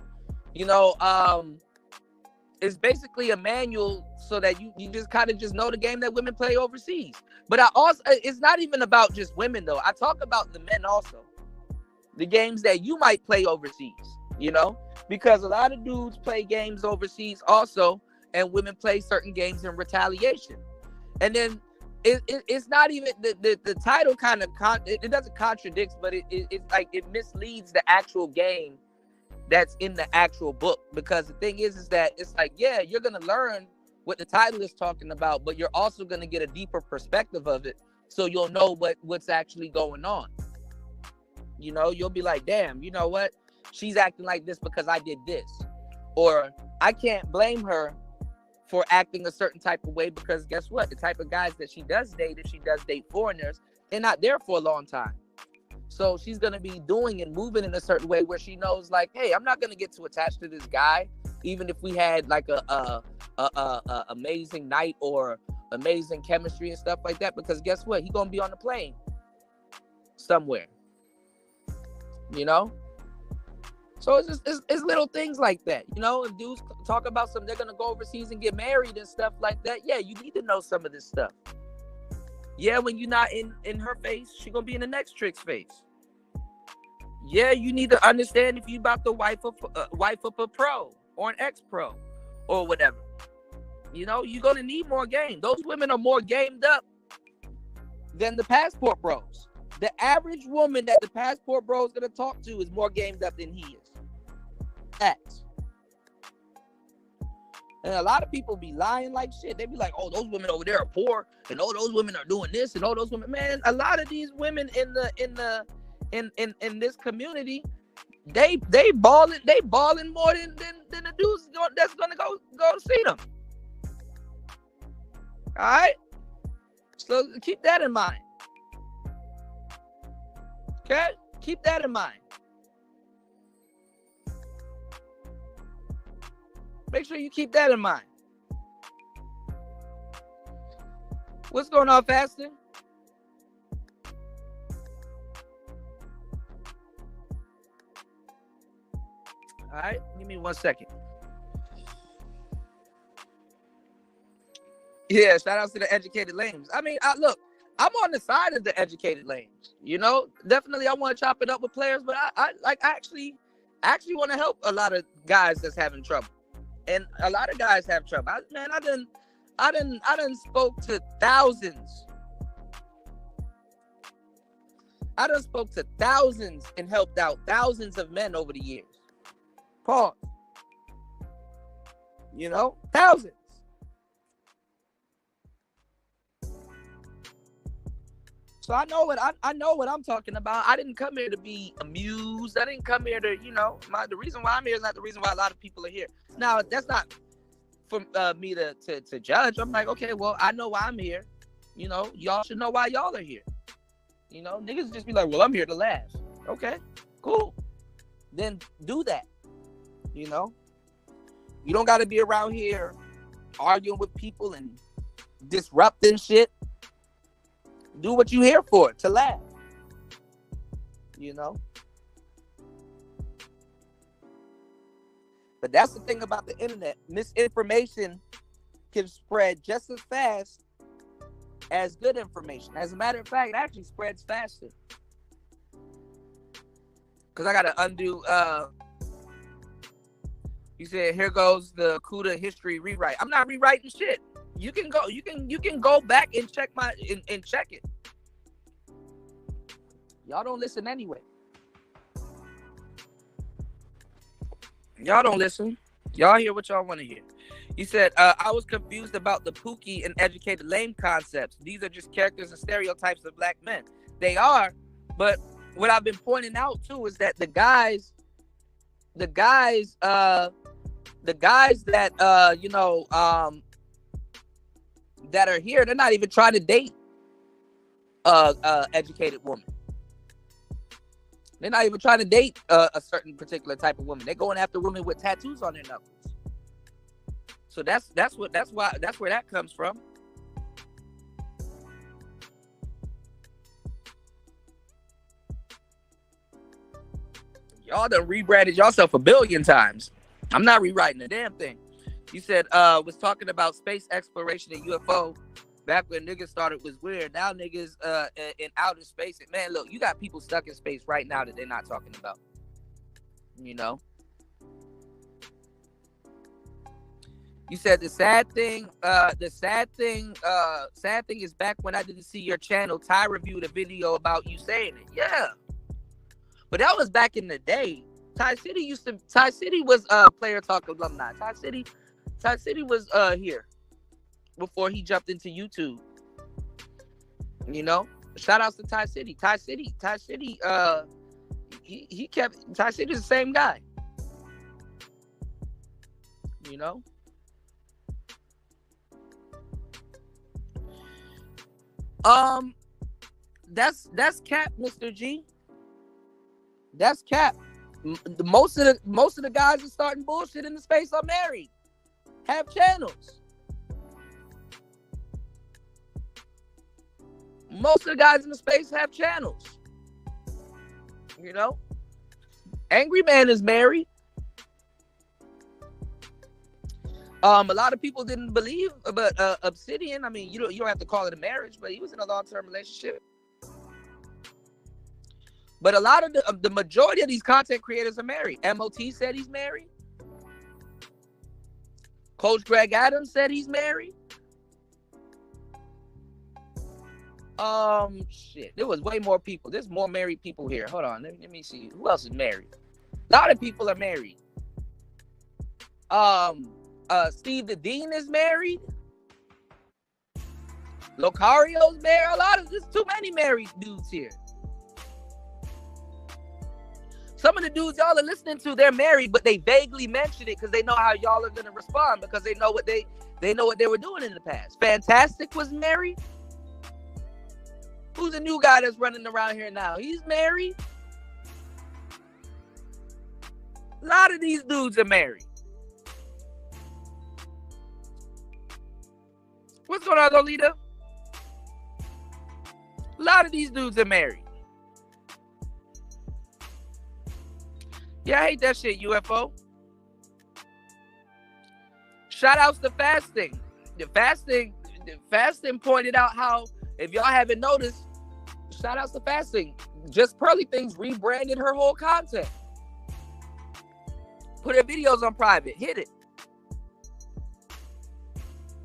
It's basically a manual so that you just kind of just know the game that women play overseas. But it's not even about just women though. I talk about the men also. The games that you might play overseas, because a lot of dudes play games overseas also, and women play certain games in retaliation. And then it's not even the title kind of it doesn't contradict, but it's like it misleads the actual game that's in the actual book. Because the thing is that it's like, yeah, you're gonna learn what the title is talking about, but you're also gonna get a deeper perspective of it, so you'll know what's actually going on. You'll be like, damn, you know what? She's acting like this because I did this. Or I can't blame her for acting a certain type of way because guess what? The type of guys that she does date, if she does date foreigners, they're not there for a long time. So she's going to be doing and moving in a certain way where she knows like, hey, I'm not going to get too attached to this guy even if we had like a amazing night or amazing chemistry and stuff like that, because guess what? He gonna be on the plane somewhere, you know. So it's just it's little things like that, you know. If dudes talk about they're gonna go overseas and get married and stuff like that, yeah, you need to know some of this stuff. Yeah, when you're not in her face, she gonna be in the next chick's face. Yeah, you need to understand if you about to wife up a pro or an ex-pro or whatever. You know, you're gonna need more game. Those women are more gamed up than the passport bros. The average woman that the passport bro is gonna talk to is more gamed up than he is. Facts. And a lot of people be lying like shit. They be like, "Oh, those women over there are poor, and oh, those women are doing this, and oh, those women." Man, a lot of these women in this community, they balling more than the dudes that's gonna go see them. All right, so keep that in mind. Okay, keep that in mind. Make sure you keep that in mind. What's going on, Faster? All right, give me 1 second. Yeah, shout out to the educated lames. I mean, look, I'm on the side of the educated lames. You know, definitely I want to chop it up with players, but I actually want to help a lot of guys that's having trouble. And a lot of guys have trouble. I done spoke to thousands. I done spoke to thousands and helped out thousands of men over the years. Pause. You know, thousands. So I know what I'm talking about. I didn't come here to be amused. I didn't come here to, you know, the reason why I'm here is not the reason why a lot of people are here. Now, that's not for me to judge. I'm like, okay, well, I know why I'm here. You know, y'all should know why y'all are here. You know, niggas just be like, well, I'm here to laugh. Okay, cool. Then do that. You know, you don't got to be around here arguing with people and disrupting shit. Do what you here for, to laugh. You know? But that's the thing about the internet. Misinformation can spread just as fast as good information. As a matter of fact, it actually spreads faster. Because I got to undo... you said, here goes the CUDA history rewrite. I'm not rewriting shit. You can go back and check and check it. Y'all don't listen anyway. Y'all don't listen. Y'all hear what y'all want to hear. You said, I was confused about the Pookie and educated lame concepts. These are just characters and stereotypes of black men. They are, but what I've been pointing out too is that the guys that that are here, they're not even trying to date educated woman. They're not even trying to date a certain particular type of woman. They're going after women with tattoos on their knuckles. So that's where that comes from. Y'all done rebranded yourself a billion times. I'm not rewriting a damn thing. You said was talking about space exploration and UFO back when niggas thought it was weird. Now niggas in outer space. Man, look, you got people stuck in space right now that they're not talking about. You know? You said the sad thing is back when I didn't see your channel, Ty reviewed a video about you saying it. Yeah. But that was back in the day. Ty City was Player Talk alumni. Ty City was here before he jumped into YouTube. You know? Shout outs to Ty City. Ty City's the same guy. You know? That's cap, Mr. G. That's cap. Most of the guys that starting bullshit in the space are married, have channels. Most of the guys in the space have channels. You know, Angry Man is married. A lot of people didn't believe, but Obsidian. I mean, you don't have to call it a marriage, but he was in a long-term relationship. But a lot of the majority of these content creators are married. MOT said he's married. Coach Greg Adams said he's married. Shit. There was way more people. There's more married people here. Hold on. Let me see. Who else is married? A lot of people are married. Steve the Dean is married. Locario's married. There's too many married dudes here. Some of the dudes y'all are listening to, they're married, but they vaguely mention it because they know how y'all are gonna respond because they know what they were doing in the past. Fantastic was married. Who's the new guy that's running around here now? He's married. A lot of these dudes are married. What's going on, Lolita? A lot of these dudes are married. Yeah, I hate that shit, UFO. Shout outs to fasting. The fasting pointed out how, if y'all haven't noticed, shout outs to fasting. Just Pearly Things rebranded her whole content. Put her videos on private. Hit it.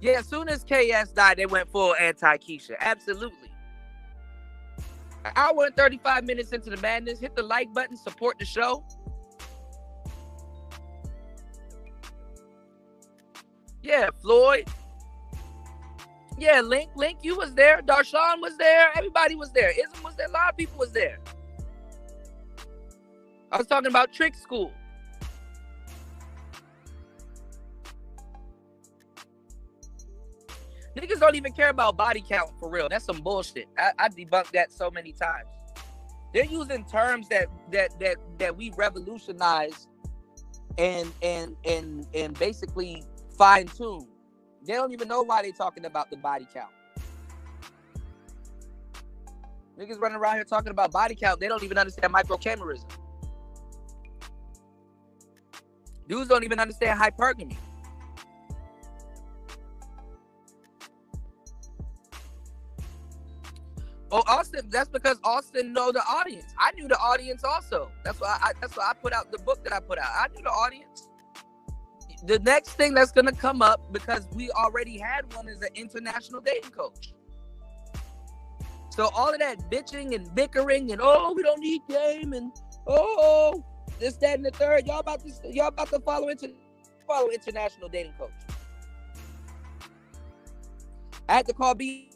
Yeah, as soon as KS died, they went full anti-Keisha. Absolutely. An hour and 35 minutes into the madness. Hit the like button. Support the show. Yeah, Floyd. Yeah, Link, you was there. Darshawn was there. Everybody was there. Ism was there. A lot of people was there. I was talking about Trick School. Niggas don't even care about body count for real. That's some bullshit. I debunked that so many times. They're using terms that we revolutionized and basically fine-tune. They don't even know why they're talking about the body count. Niggas running around here talking about body count. They don't even understand microcamerism. Dudes don't even understand hypergamy. Oh, Austin, that's because Austin know the audience. I knew the audience also. That's why I put out the book that I put out. I knew the audience. The next thing that's going to come up, because we already had one, is an international dating coach. So all of that bitching and bickering and, oh, we don't need game and, oh, this, that, and the third. Y'all about to follow international dating coach. I had to call B.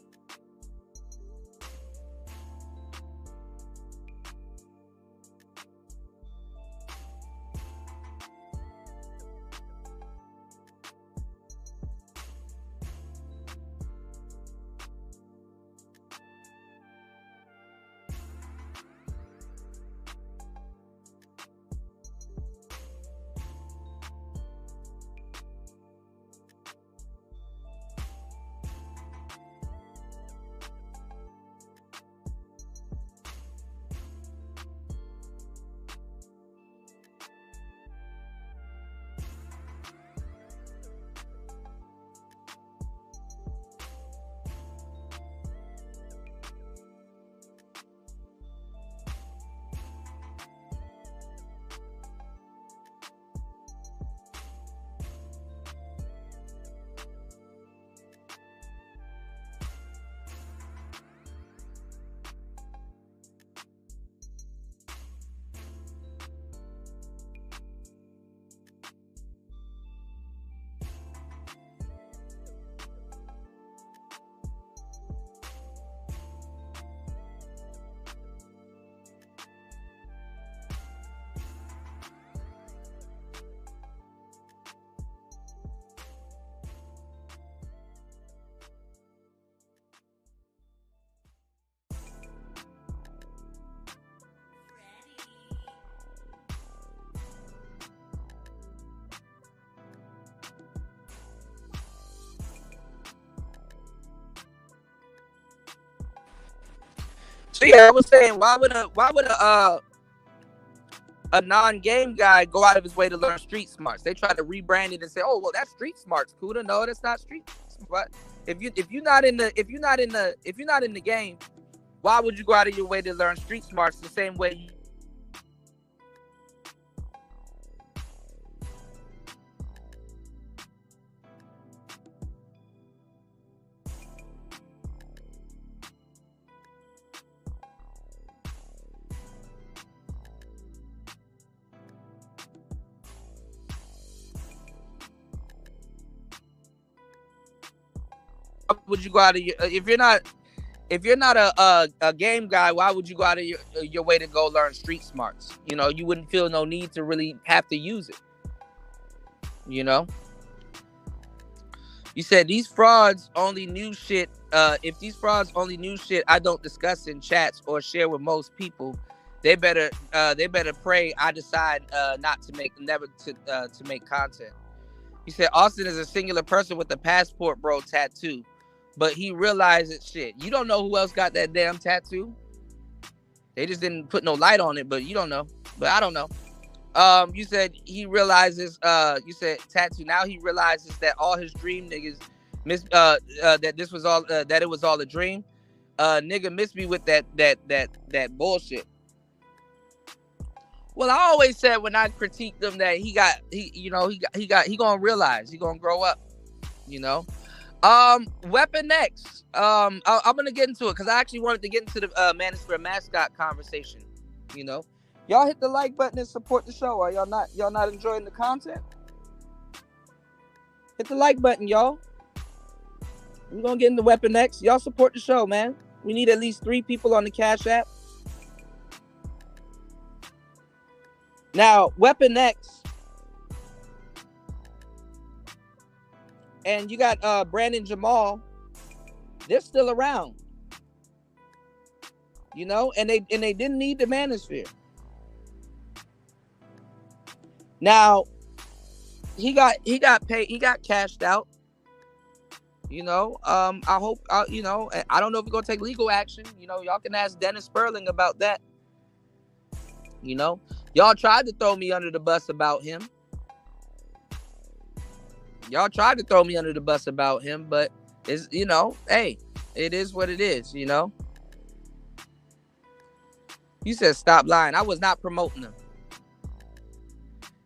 So yeah, I was saying, why would a non-game guy go out of his way to learn street smarts? They try to rebrand it and say, "Oh, well, that's street smarts, Kuda." No, that's not street smart. If you're not in the game, why would you go out of your way to learn street smarts the same way you would you go out of your if you're not a game guy, why would you go out of your way to go learn street smarts? You know, you wouldn't feel no need to really have to use it. You know, you said these frauds only knew shit. If these frauds only knew shit I don't discuss in chats or share with most people, they better pray I decide not to make never to make content. You said Austin is a singular person with a passport bro tattoo, but he realizes shit. You don't know who else got that damn tattoo. They just didn't put no light on it, but you don't know. But I don't know. You said he realizes. You said tattoo. Now he realizes that all his dream niggas that this was all that it was all a dream. Nigga missed me with that bullshit. Well, I always said when I critiqued him that he gonna realize, he gonna grow up, you know. Weapon X. I'm gonna get into it because I actually wanted to get into the Manosphere mascot conversation. You know, y'all hit the like button and support the show. Are y'all not enjoying the content? Hit the like button, y'all. We're gonna get into Weapon X. Y'all support the show, man. We need at least 3 people on the Cash App. Now, Weapon X, and you got Brandon Jamal. They're still around, you know, and they didn't need the Manosphere. Now, he got paid. He got cashed out. You know, I hope you know. I don't know if we're gonna take legal action. You know, y'all can ask Dennis Sperling about that. You know, y'all tried to throw me under the bus about him. But it's, you know, hey, it is what it is, you know. You said stop lying. I was not promoting them.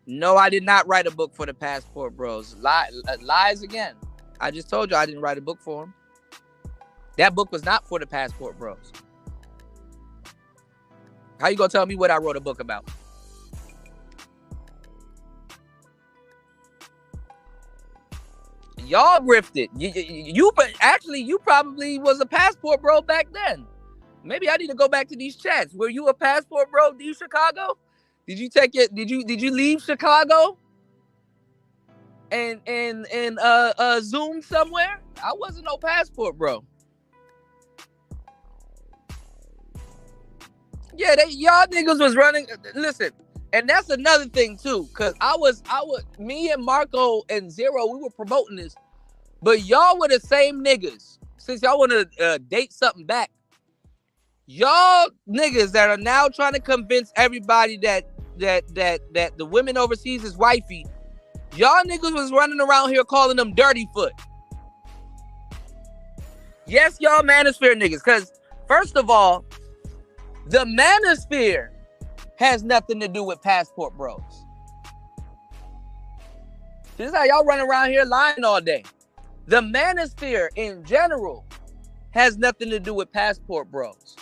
No, I did not write a book for the Passport Bros. Lies again. I just told you I didn't write a book for them. That book was not for the Passport Bros. How you gonna tell me what I wrote a book about? Y'all grifted. You probably was a Passport Bro back then. Maybe I need to go back to these chats. Were you a Passport Bro, D Chicago? Did you take it? Did you leave Chicago and Zoom somewhere? I wasn't no Passport Bro. Yeah, y'all niggas was running. Listen, and that's another thing too, cause me and Marco and Zero, we were promoting this, but y'all were the same niggas. Since y'all want to date something back, y'all niggas that are now trying to convince everybody that the women overseas is wifey, y'all niggas was running around here calling them dirty foot. Yes, y'all Manosphere niggas, cause first of all, the Manosphere has nothing to do with Passport Bros. This is how y'all run around here lying all day. The Manosphere in general has nothing to do with Passport Bros.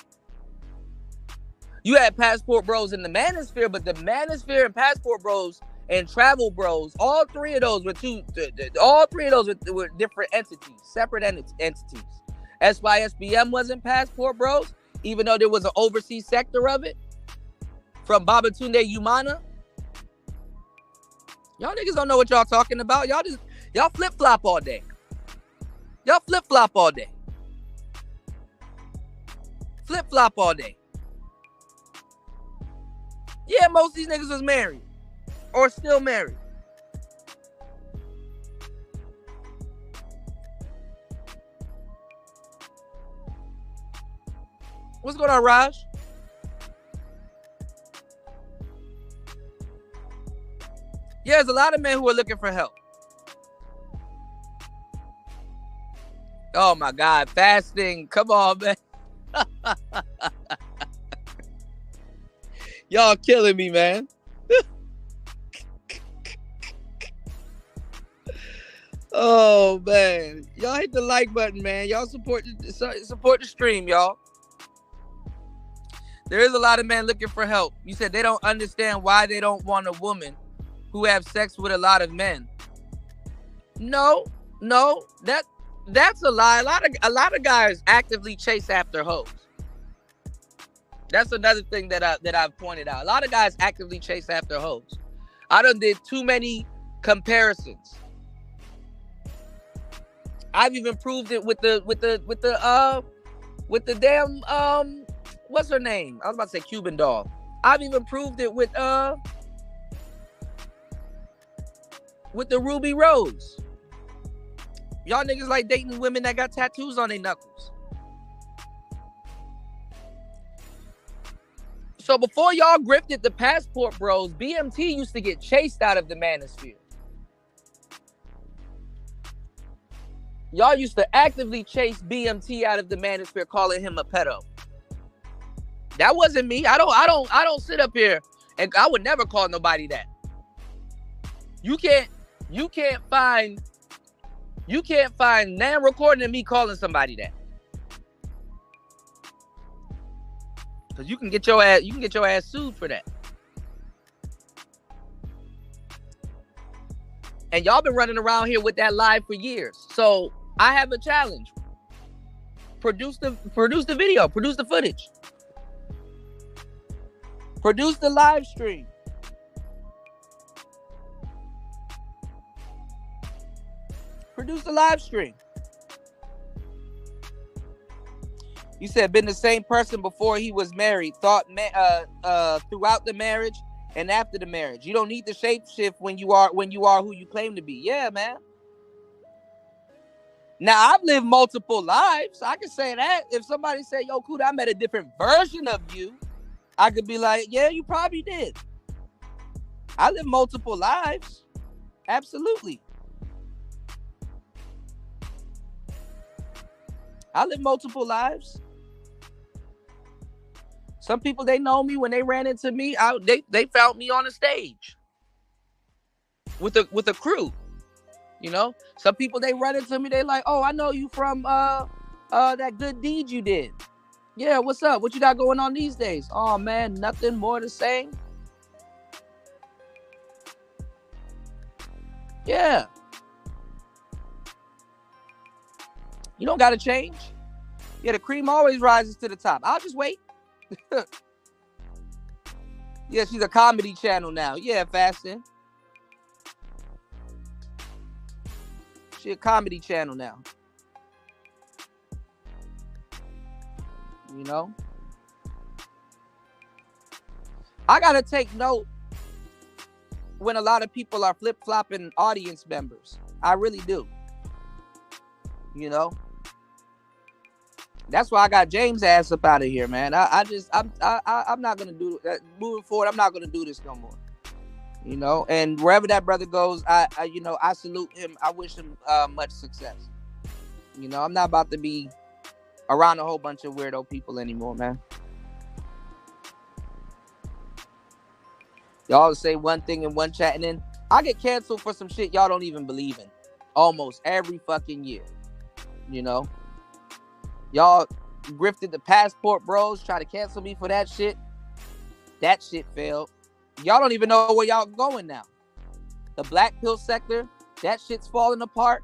You had Passport Bros in the Manosphere, but the Manosphere and Passport Bros and Travel Bros, all three of those were different entities, separate entities. SYSBM wasn't Passport Bros, even though there was an overseas sector of it from Babatunde Umana. Y'all niggas don't know what y'all talking about. Y'all flip-flop all day. Flip-flop all day. Yeah, most of these niggas was married or still married. What's going on, Raj? Yeah, there's a lot of men who are looking for help. Oh my God, fasting. Come on, man. Y'all killing me, man. Oh man, y'all hit the like button, man. Y'all support the stream, y'all. There is a lot of men looking for help. You said they don't understand why they don't want a woman who have sex with a lot of men. No, that's a lie. A lot of guys actively chase after hoes. That's another thing that I've pointed out. A lot of guys actively chase after hoes. I done did too many comparisons. I've even proved it with the damn what's her name? I was about to say Cuban doll. I've even proved it with the Ruby Rose. Y'all niggas like dating women that got tattoos on their knuckles. So before y'all grifted the passport bros, BMT used to get chased out of the manosphere. Y'all used to actively chase BMT out of the manosphere, calling him a pedo. That wasn't me. I don't sit up here and I would never call nobody that. You can't find nan recording of me calling somebody that. Cause you can get your ass sued for that. And y'all been running around here with that lie for years. So I have a challenge. Produce the video, produce the footage. Produce the live stream. Produce the live stream. You said been the same person before he was married, thought throughout the marriage and after the marriage. You don't need to shapeshift when you are who you claim to be. Yeah, man. Now I've lived multiple lives. I can say that. If somebody say, "Yo, Kuda, I met a different version of you," I could be like, "Yeah, you probably did." I live multiple lives. Absolutely. I live multiple lives. Some people, they know me. When they ran into me, they found me on a stage with a crew. You know, some people, they run into me. They like, "Oh, I know you from that good deed you did. Yeah, what's up? What you got going on these days?" "Oh man, nothing, more the same." Yeah. You don't gotta change. Yeah, the cream always rises to the top. I'll just wait. Yeah, she's a comedy channel now. Yeah, fasting. She a comedy channel now. You know? I gotta take note when a lot of people are flip-flopping audience members. I really do. You know? That's why I got James' ass up out of here, man. I'm not gonna do that. Moving forward, I'm not gonna do this no more. You know, and wherever that brother goes, I salute him. I wish him much success. You know, I'm not about to be around a whole bunch of weirdo people anymore, man. Y'all say one thing in one chat, and then I get canceled for some shit y'all don't even believe in. Almost every fucking year. You know? Y'all grifted the passport bros, try to cancel me for that shit. That shit failed. Y'all don't even know where y'all going now. The black pill sector, that shit's falling apart.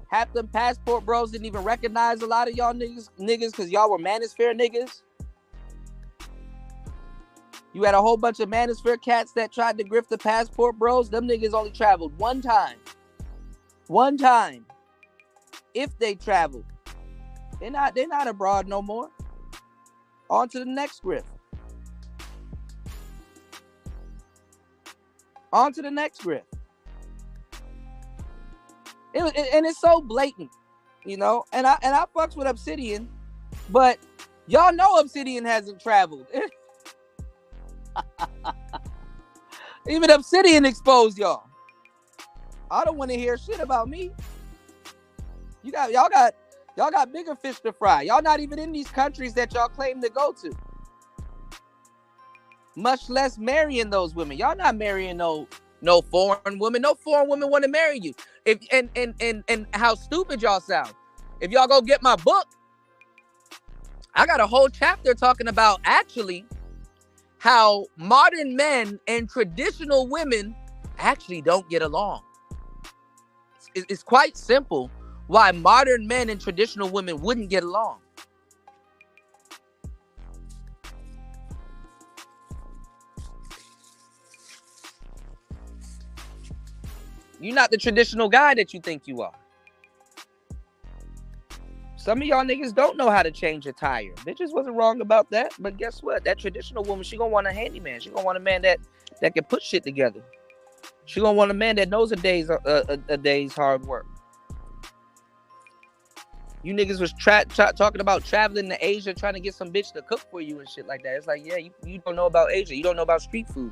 Half them passport bros didn't even recognize a lot of y'all niggas because y'all were manosphere niggas. You had a whole bunch of manosphere cats that tried to grift the passport bros. Them niggas only traveled one time. One time. If they traveled. They're not abroad no more. On to the next grift. On to the next grift. And it's so blatant, you know. And I fucks with Obsidian But y'all know Obsidian hasn't traveled. Even Obsidian exposed y'all. I don't want to hear shit about me. Y'all got bigger fish to fry. Y'all not even in these countries that y'all claim to go to. Much less marrying those women. Y'all not marrying no foreign woman. No foreign woman want to marry you. If and how stupid y'all sound. If y'all go get my book, I got a whole chapter talking about actually how modern men and traditional women actually don't get along. It's quite simple why modern men and traditional women wouldn't get along. You're not the traditional guy that you think you are. Some of y'all niggas don't know how to change a tire. Bitches wasn't wrong about that. But guess what? That traditional woman, she gonna want a handyman. She gonna want a man that can put shit together. She gonna want a man that knows a day's hard work. You niggas was talking about traveling to Asia, trying to get some bitch to cook for you and shit like that. It's like, yeah, you don't know about Asia. You don't know about street food.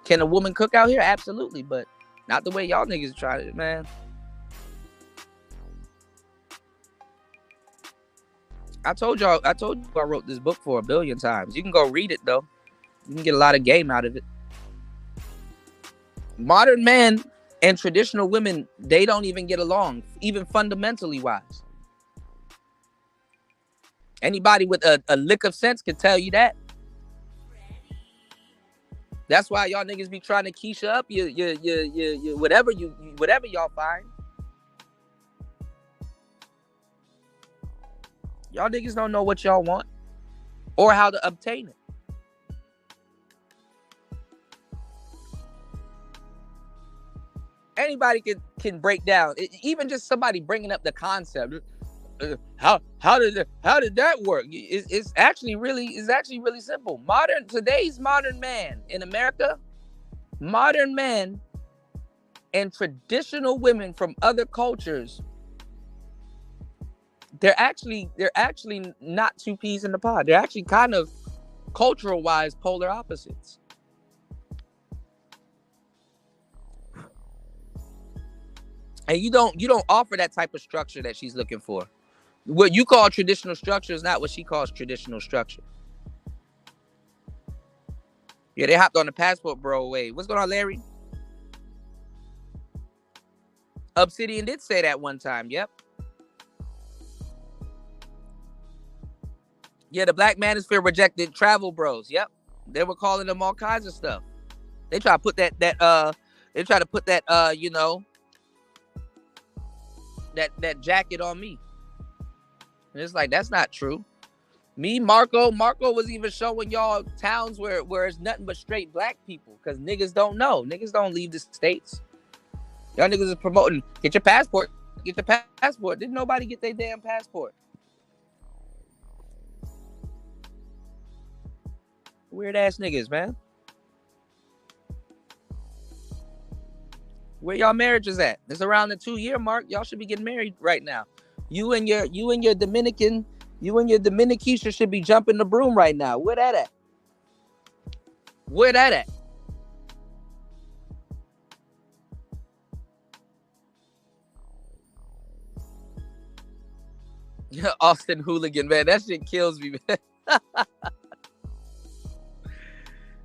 Can a woman cook out here? Absolutely, but not the way y'all niggas try it, man. I told you I wrote this book for 1 billion times. You can go read it, though. You can get a lot of game out of it. Modern men and traditional women, they don't even get along, even fundamentally wise. Anybody with a lick of sense can tell you that. That's why y'all niggas be trying to Keisha up your whatever y'all find. Y'all niggas don't know what y'all want or how to obtain it. Anybody can break down, even just somebody bringing up the concept. How did that work? It's actually really simple. Today's modern man in America, modern men and traditional women from other cultures, they're actually not two peas in the pod. They're actually kind of cultural wise polar opposites. And you don't offer that type of structure that she's looking for. What you call traditional structure is not what she calls traditional structure. Yeah, they hopped on the passport bro wave. What's going on, Larry? Obsidian did say that one time. Yep. Yeah, the Black Manosphere rejected travel bros. Yep. They were calling them all kinds of stuff. They try to put that jacket on me. And it's like, that's not true. Me, Marco was even showing y'all towns where it's nothing but straight black people, because niggas don't know. Niggas don't leave the states. Y'all niggas is promoting, get your passport. Get the passport. Didn't nobody get their damn passport? Weird ass niggas, man. Where y'all marriages at? It's around the 2-year mark. Y'all should be getting married right now. You and your Dominican should be jumping the broom right now. Where that at? Where that at? Austin hooligan, man. That shit kills me, man.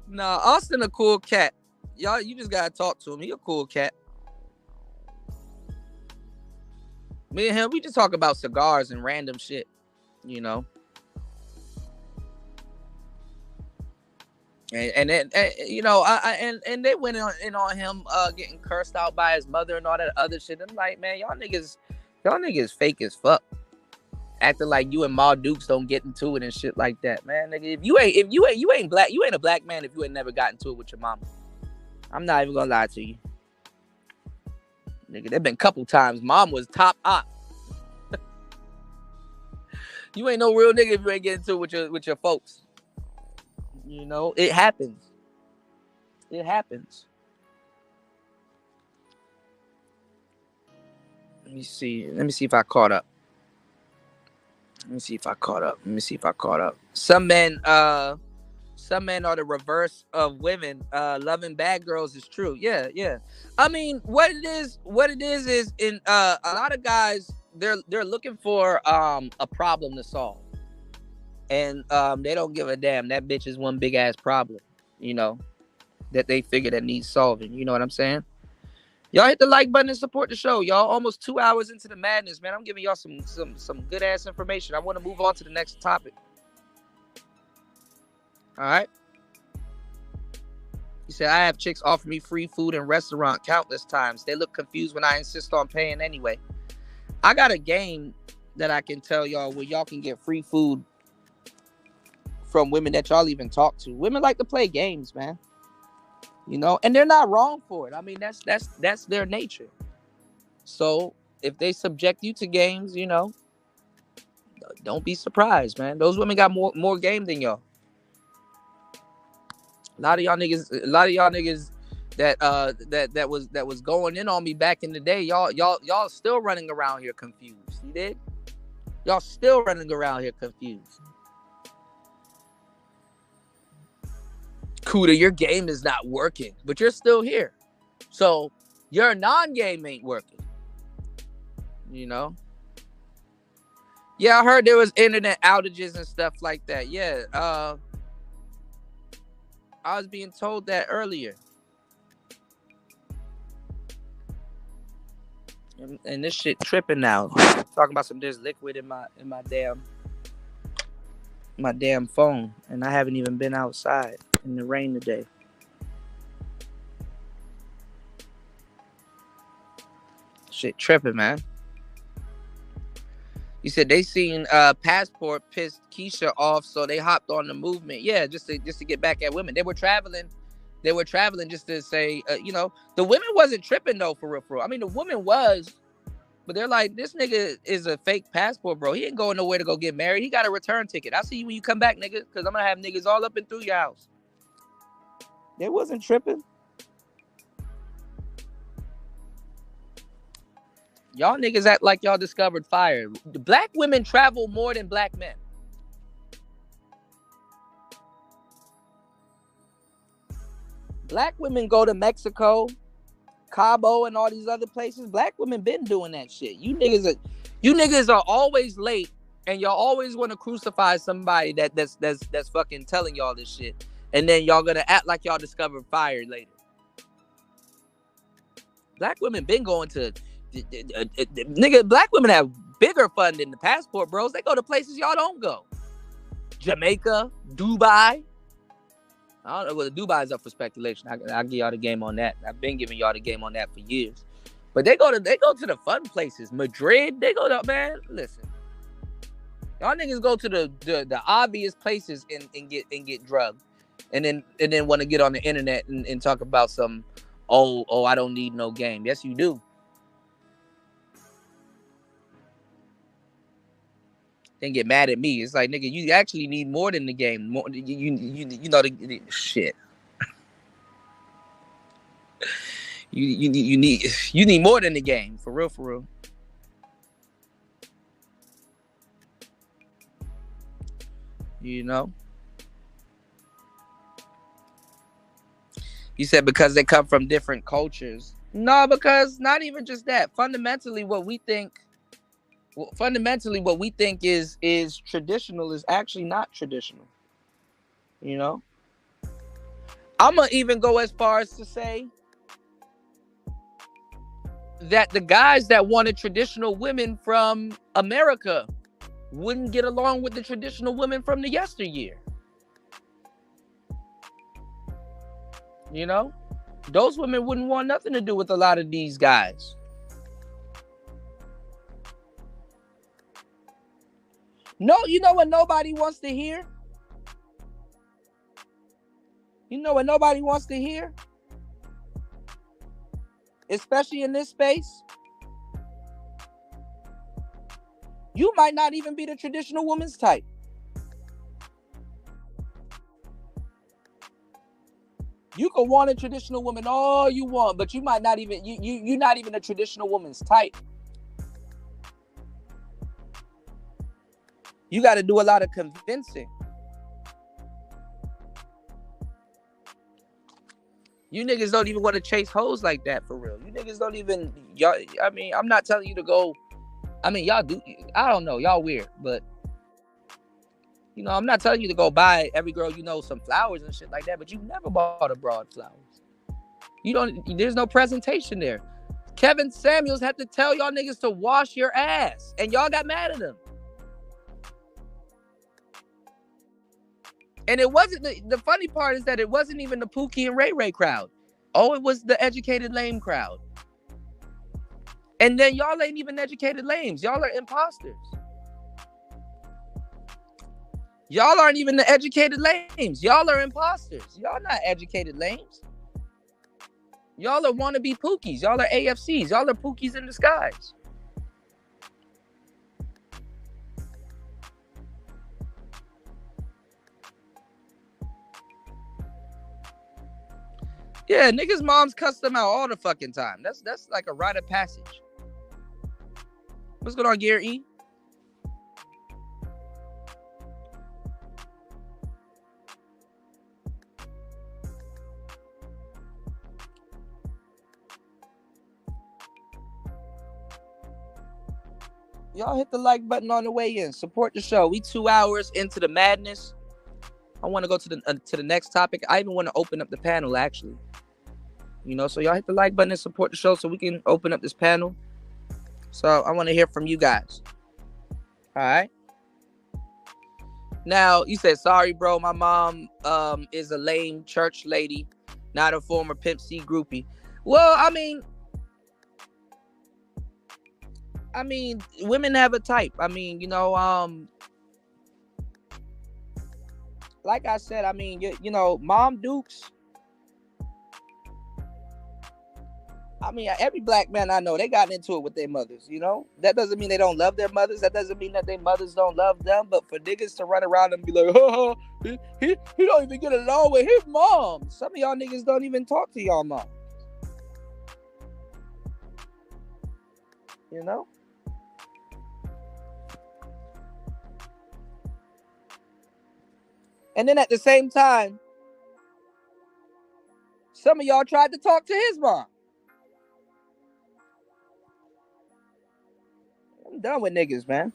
Nah, Austin a cool cat. Y'all, you just gotta talk to him. He a cool cat. Me and him, we just talk about cigars and random shit, you know. And then you know, and they went in on him getting cursed out by his mother and all that other shit. I'm like, man, y'all niggas fake as fuck. Acting like you and Ma Dukes don't get into it and shit like that, man. Nigga, if you ain't black, you ain't a black man if you ain't never got into it with your mama. I'm not even gonna lie to you. Nigga, there been a couple times mom was top op. You ain't no real nigga if you ain't getting into it with your folks. You know, it happens. It happens. Let me see if I caught up. Let me see if I caught up. Some men are the reverse of women. Loving bad girls is true. Yeah, yeah. I mean, what it is in a lot of guys, they're looking for a problem to solve. And they don't give a damn. That bitch is one big ass problem, you know, that they figure that needs solving. You know what I'm saying? Y'all hit the like button and support the show. Y'all almost 2 hours into the madness, man. I'm giving y'all some good ass information. I want to move on to the next topic. All right. He said, I have chicks offer me free food in restaurant countless times. They look confused when I insist on paying anyway. I got a game that I can tell y'all where y'all can get free food from women that y'all even talk to. Women like to play games, man. You know, and they're not wrong for it. I mean, that's their nature. So if they subject you to games, you know, don't be surprised, man. Those women got more game than y'all. A lot of y'all niggas that was going in on me back in the day. Y'all still running around here confused. You did? Y'all still running around here confused. Kuda, your game is not working, but you're still here. So your non-game ain't working. You know? Yeah, I heard there was internet outages and stuff like that. Yeah, I was being told that earlier. And this shit tripping now. Talking about there's liquid in my damn phone, and I haven't even been outside in the rain today. Shit tripping, man. You said they seen Passport pissed Keisha off, so they hopped on the movement. Yeah, just to get back at women. They were traveling just to say, you know, the women wasn't tripping though, for real. I mean, the woman was, but they're like, this nigga is a fake passport, bro. He ain't going nowhere to go get married. He got a return ticket. I'll see you when you come back, nigga, because I'm gonna have niggas all up and through your house. They wasn't tripping. Y'all niggas act like y'all discovered fire. The black women travel more than black men. Black women go to Mexico, Cabo, and all these other places. Black women been doing that shit. You niggas are always late, and y'all always want to crucify somebody that's fucking telling y'all this shit, and then y'all gonna act like y'all discovered fire later. Black women been going to. Nigga, black women have bigger fun than the passport bros. They go to places y'all don't go. Jamaica, Dubai. I don't know whether Dubai is up for speculation. I'll give y'all the game on that. I've been giving y'all the game on that for years. But they go to the fun places. Madrid, they go to, man, listen. Y'all niggas go to the obvious places and get drugged. And then want to get on the internet and talk about some, oh, I don't need no game. Yes, you do. Then get mad at me. It's like, nigga, you actually need more than the game. More, you know the shit. You need more than the game, for real. You know. You said because they come from different cultures. No, because not even just that. Fundamentally, what we think is traditional is actually not traditional. You know? I'm going to even go as far as to say that the guys that wanted traditional women from America wouldn't get along with the traditional women from the yesteryear. You know? Those women wouldn't want nothing to do with a lot of these guys. No, you know what nobody wants to hear? You know what nobody wants to hear? Especially in this space. You might not even be the traditional woman's type. You can want a traditional woman all you want, but you might not even, you're not even a traditional woman's type. You got to do a lot of convincing. You niggas don't even want to chase hoes like that for real. You niggas don't even, y'all. I mean, I'm not telling you to go. I mean, y'all do. I don't know. Y'all weird, but you know, I'm not telling you to go buy every girl you know some flowers and shit like that. But you never bought a broad flowers. You don't. There's no presentation there. Kevin Samuels had to tell y'all niggas to wash your ass, and y'all got mad at him. And it wasn't the funny part is that it wasn't even the Pookie and Ray Ray crowd. Oh, it was the educated lame crowd. And then y'all ain't even educated lames. Y'all are imposters. Y'all aren't even the educated lames. Y'all are imposters. Y'all not educated lames. Y'all are wannabe Pookies. Y'all are AFCs. Y'all are Pookies in disguise. Yeah, niggas' moms cuss them out all the fucking time. That's like a rite of passage. What's going on, Gary E? Y'all hit the like button on the way in. Support the show. We 2 hours into the madness. I want to go to the next topic. I even want to open up the panel, actually. You know, so y'all hit the like button and support the show so we can open up this panel. So I want to hear from you guys. All right. Now, you said, sorry, bro. My mom is a lame church lady, not a former Pimp C groupie. Well, I mean, women have a type. I mean, you know, like I said, I mean, you know, mom dukes. I mean, every black man I know, they got into it with their mothers, you know? That doesn't mean they don't love their mothers. That doesn't mean that their mothers don't love them. But for niggas to run around and be like, oh, he don't even get along with his mom. Some of y'all niggas don't even talk to y'all mom. You know? And then at the same time, some of y'all tried to talk to his mom. I'm done with niggas, man.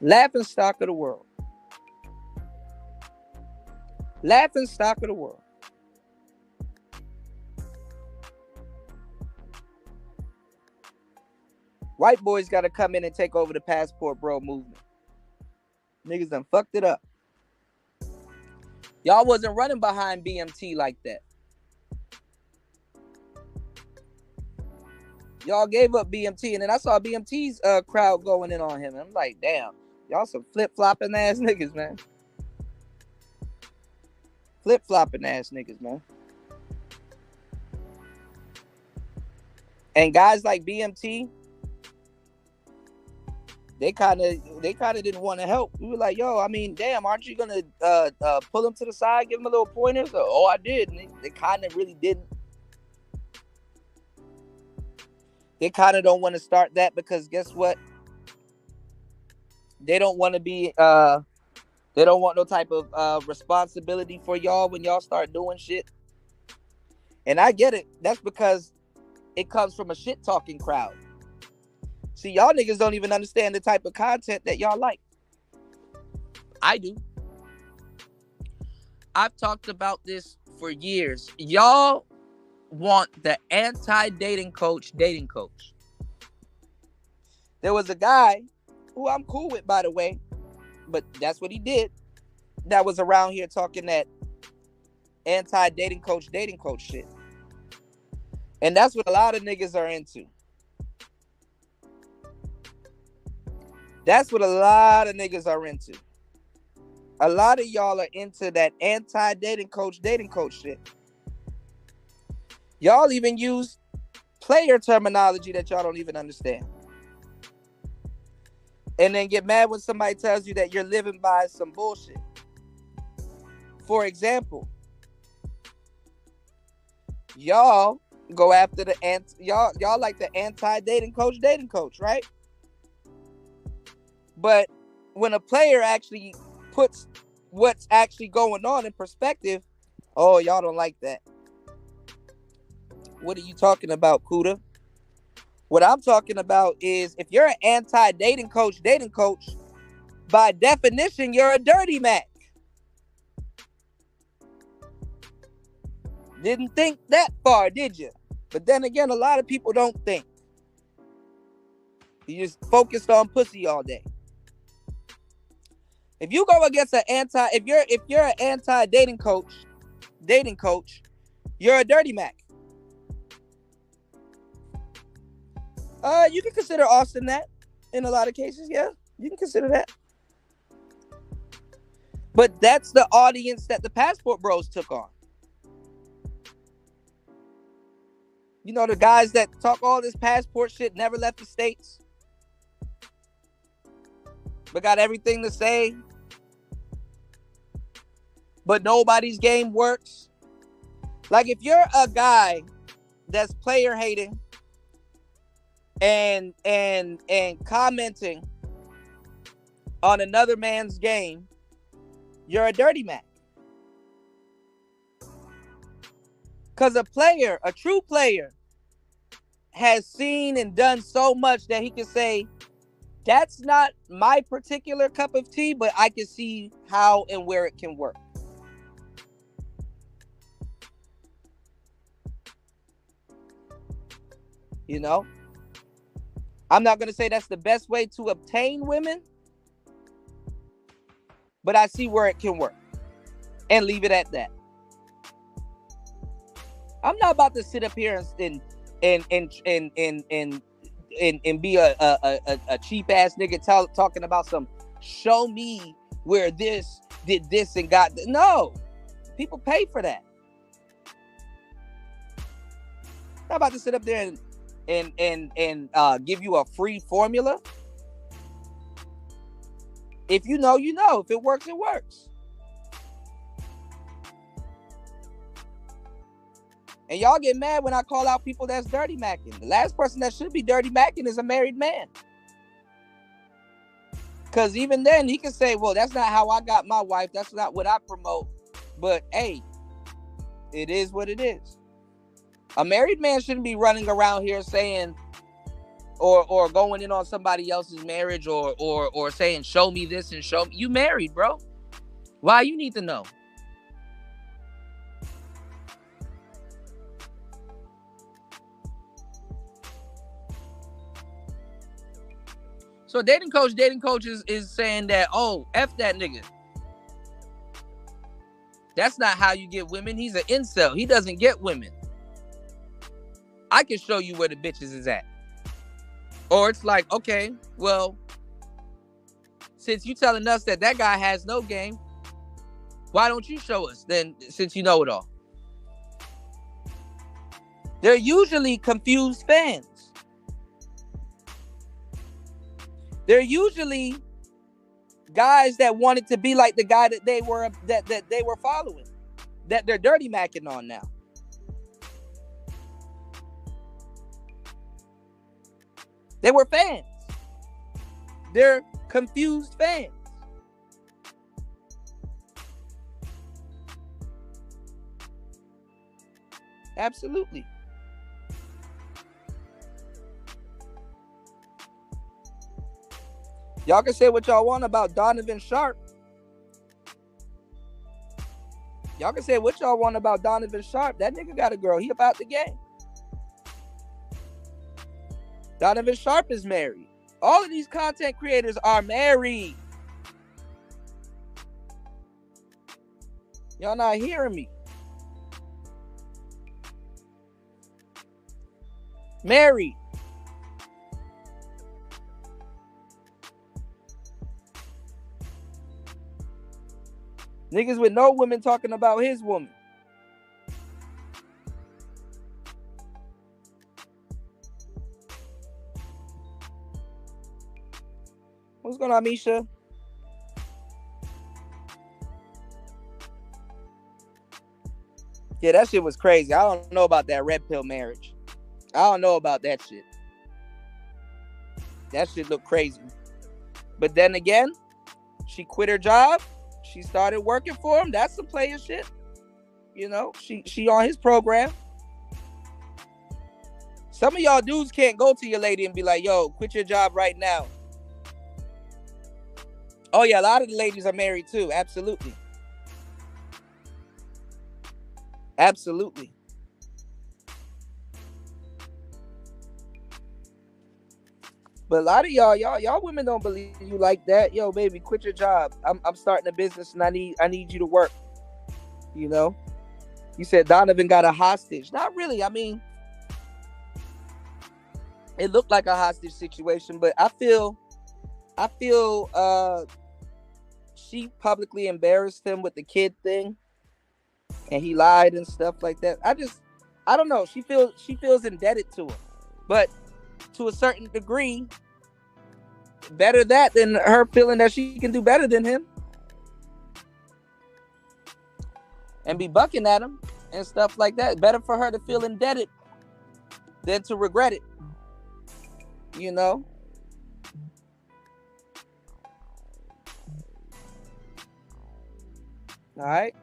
Laughing stock of the world. Laughing stock of the world. White boys got to come in and take over the passport bro movement. Niggas done fucked it up. Y'all wasn't running behind BMT like that. Y'all gave up BMT, and then I saw BMT's crowd going in on him. And I'm like, damn, y'all some flip-flopping ass niggas, man. Flip-flopping ass niggas, man. And guys like BMT, they kind of didn't want to help. We were like, yo, I mean, damn, aren't you gonna pull him to the side, give him a little pointer? So, oh, I did. And they kind of really didn't. They kind of don't want to start that because guess what? They don't want to be, they don't want no type of responsibility for y'all when y'all start doing shit. And I get it. That's because it comes from a shit talking crowd. See, y'all niggas don't even understand the type of content that y'all like. I do. I've talked about this for years. Y'all want the anti-dating coach dating coach. There was a guy who I'm cool with, by the way, but that's what he did, that was around here talking that anti-dating coach dating coach shit. And that's what a lot of niggas are into. That's what a lot of niggas are into. A lot of y'all are into that anti-dating coach shit. Y'all even use player terminology that y'all don't even understand. And then get mad when somebody tells you that you're living by some bullshit. For example, y'all go after y'all like the anti-dating coach, right? But when a player actually puts what's actually going on in perspective, oh, y'all don't like that. What are you talking about, Kuda? What I'm talking about is if you're an anti-dating coach, by definition, you're a dirty Mac. Didn't think that far, did you? But then again, a lot of people don't think. You just focused on pussy all day. If you go against if you're an anti-dating coach, you're a dirty Mac. You can consider Austin that in a lot of cases. Yeah, you can consider that. But that's the audience that the Passport Bros took on. You know, the guys that talk all this passport shit, never left the States, but got everything to say, but nobody's game works. Like, if you're a guy that's player hating and commenting on another man's game, you're a dirty Mac. Because a true player, has seen and done so much that he can say, that's not my particular cup of tea, but I can see how and where it can work. You know? I'm not going to say that's the best way to obtain women, but I see where it can work. And leave it at that. I'm not about to sit up here and be a cheap ass nigga talking about some show me where this did this and got no. People pay for that. I'm not about to sit up there and give you a free formula. If you know, you know. If it works, it works. And y'all get mad when I call out people that's dirty macking. The last person that should be dirty macking is a married man. Because even then, he can say, well, that's not how I got my wife. That's not what I promote. But, hey, it is what it is. A married man shouldn't be running around here saying or going in on somebody else's marriage or saying, show me this and show me. You married, bro. Why you need to know? So dating coach is saying that, oh, F that nigga. That's not how you get women. He's an incel. He doesn't get women. I can show you where the bitches is at. Or it's like, okay, well, since you telling us that guy has no game, why don't you show us then, since you know it all? They're usually confused fans. They're usually guys that wanted to be like the guy that they were following, that they're dirty macking on now. They were fans. They're confused fans. Absolutely. Y'all can say what y'all want about Donovan Sharp. Y'all can say what y'all want about Donovan Sharp. That nigga got a girl. He about the game. Donovan Sharp is married. All of these content creators are married. Y'all not hearing me. Married. Niggas with no women talking about his woman. What's going on, Misha? Yeah, that shit was crazy. I don't know about that red pill marriage. I don't know about that shit. That shit look crazy. But then again, she quit her job. She started working for him. That's some player shit. You know, she on his program. Some of y'all dudes can't go to your lady and be like, yo, quit your job right now. Oh, yeah, a lot of the ladies are married too. Absolutely. Absolutely. But a lot of y'all women don't believe you like that. Yo, baby, quit your job. I'm starting a business and I need you to work. You know? You said Donovan got a hostage. Not really. I mean, it looked like a hostage situation, but I feel she publicly embarrassed him with the kid thing, and he lied and stuff like that. I don't know. She feels indebted to him, but to a certain degree, better that than her feeling that she can do better than him and be bucking at him and stuff like that. Better for her to feel indebted than to regret it. You know? All right.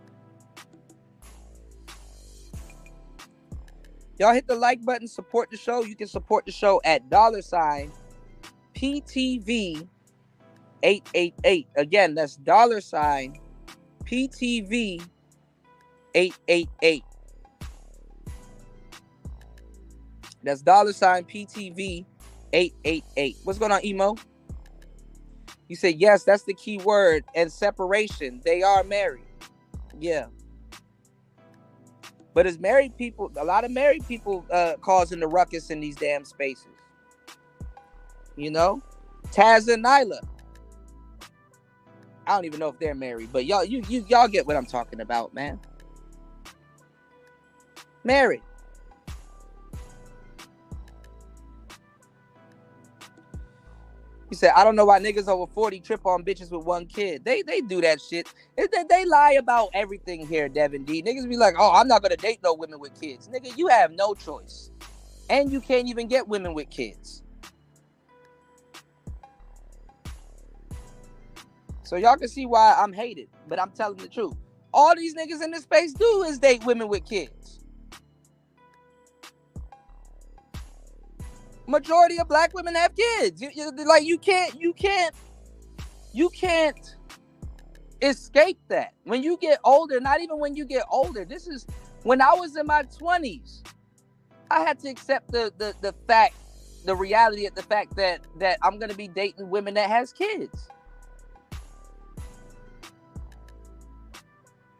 Y'all hit the like button, support the show. You can support the show at $PTV888. Again, that's $PTV888. That's $PTV888. What's going on, Emo? You said, yes, that's the key word. And separation. They are married. Yeah. But it's married people, a lot of married people causing the ruckus in these damn spaces. You know? Taz and Nyla. I don't even know if they're married, but y'all get what I'm talking about, man. Married. He said, I don't know why niggas over 40 trip on bitches with one kid. They do that shit. They lie about everything here, Devin D. Niggas be like, oh, I'm not going to date no women with kids. Nigga, you have no choice. And you can't even get women with kids. So y'all can see why I'm hated. But I'm telling the truth. All these niggas in this space do is date women with kids. Majority of black women have kids. You can't escape that. When you get older, not even when you get older. This is when I was in my 20s. I had to accept the reality of the fact that I'm gonna be dating women that has kids.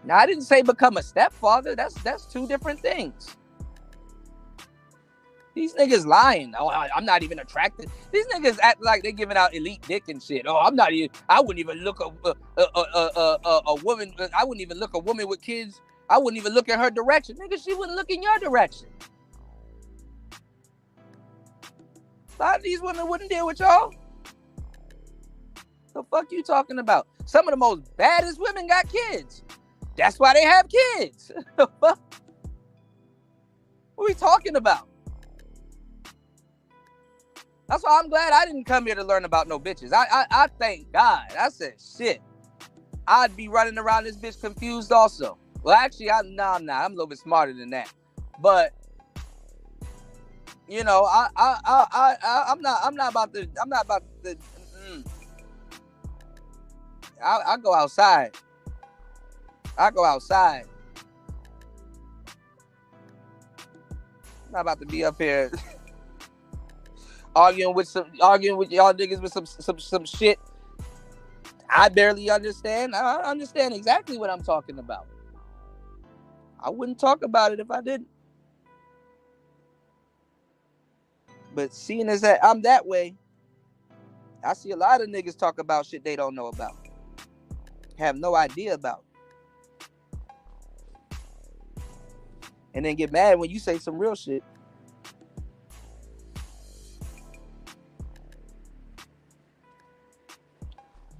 Now I didn't say become a stepfather. That's two different things. These niggas lying. Oh, I'm not even attracted. These niggas act like they giving out elite dick and shit. Oh, I'm not even. I wouldn't even look a woman. I wouldn't even look a woman with kids. I wouldn't even look in her direction. Nigga, she wouldn't look in your direction. A lot of these women wouldn't deal with y'all. The fuck you talking about? Some of the most baddest women got kids. That's why they have kids. What are we talking about? That's why I'm glad I didn't come here to learn about no bitches. I thank God. I said, shit. I'd be running around this bitch confused also. Well, actually, I'm not. I'm a little bit smarter than that. But, you know, I'm not about to. I go outside. I'm not about to be up here arguing with y'all niggas with some shit I barely understand. I understand exactly what I'm talking about. I wouldn't talk about it if I didn't. But seeing as that I'm that way, I see a lot of niggas talk about shit they don't know about. Have no idea about. And then get mad when you say some real shit.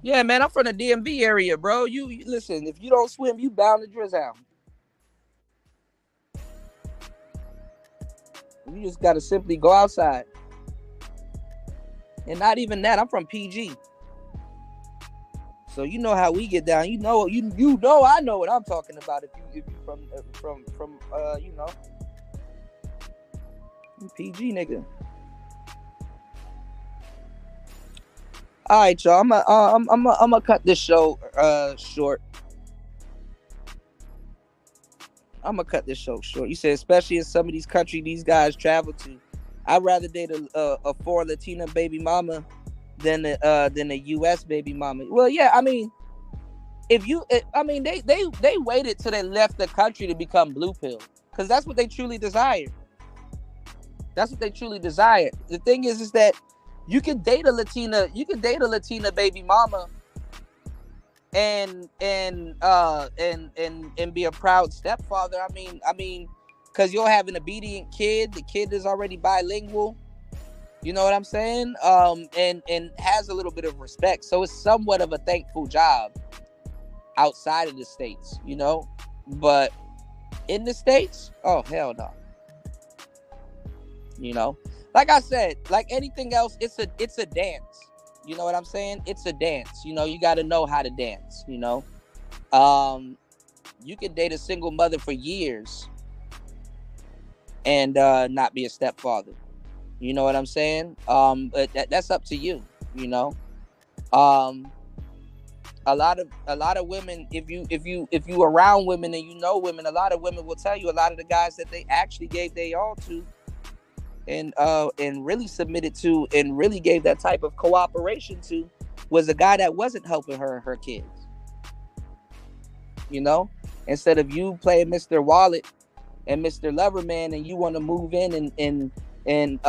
Yeah, man, I'm from the DMV area, bro. You listen, if you don't swim, you bound to drizzle. You just gotta simply go outside. And not even that, I'm from PG. So you know how we get down. You know I know what I'm talking about. If you from you know, PG nigga. All right, y'all. I'm gonna cut this show short. I'm gonna cut this show short. You said, especially in some of these countries these guys travel to, I'd rather date a foreign Latina baby mama than a U.S. baby mama. Well, yeah, I mean, they waited till they left the country to become blue pill, because that's what they truly desire. That's what they truly desire. The thing is that you can date a Latina baby mama and be a proud stepfather. I mean, because you'll have an obedient kid. The kid is already bilingual. You know what I'm saying? And has a little bit of respect. So it's somewhat of a thankful job outside of the States, you know? But in the States, oh, hell no. You know? Like I said, like anything else, it's a dance. You know what I'm saying? It's a dance. You know, you got to know how to dance, you know? You can date a single mother for years and not be a stepfather. You know what I'm saying? But that's up to you, you know? A lot of women, if you around women and you know women, a lot of women will tell you a lot of the guys that they actually gave their all to and really submitted to and really gave that type of cooperation to was a guy that wasn't helping her and her kids. You know, instead of you playing Mr. Wallet and Mr. Loverman and you want to move in and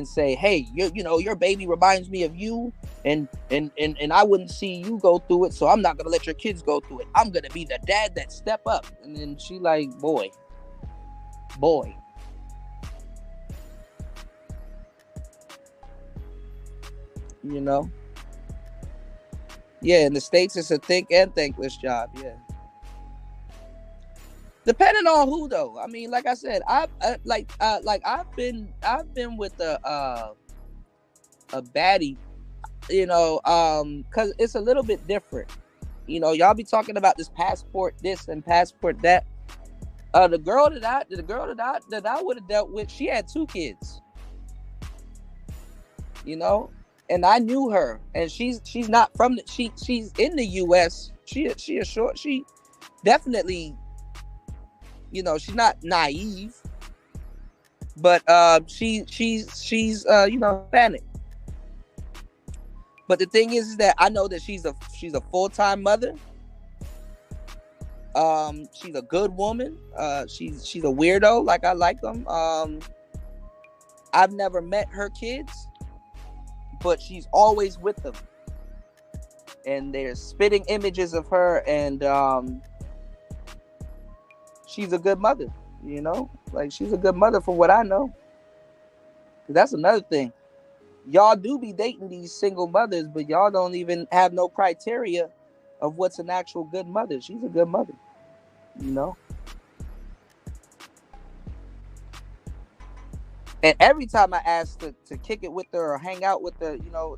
say, hey, you know, your baby reminds me of you and I wouldn't see you go through it, so I'm not gonna let your kids go through it. I'm gonna be the dad that step up. And then she like, boy. You know? Yeah, in the States it's a think and thankless job, yeah. Depending on who though. I mean, like I said, I've been with a baddie, you know, cause it's a little bit different. You know, y'all be talking about this passport this and passport that. The girl that I would have dealt with, she had 2 kids. You know, and I knew her, and she's not from the, she's in the U.S. She definitely, you know, she's not naive, but she's you know, Hispanic. But the thing is that I know that she's a full-time mother. She's a good woman. She's a weirdo, like I like them. I've never met her kids, but she's always with them. And they're spitting images of her, and she's a good mother, you know? Like, she's a good mother from what I know. That's another thing. Y'all do be dating these single mothers, but y'all don't even have no criteria of what's an actual good mother. She's a good mother, you know? And every time I asked to kick it with her or hang out with her, you know,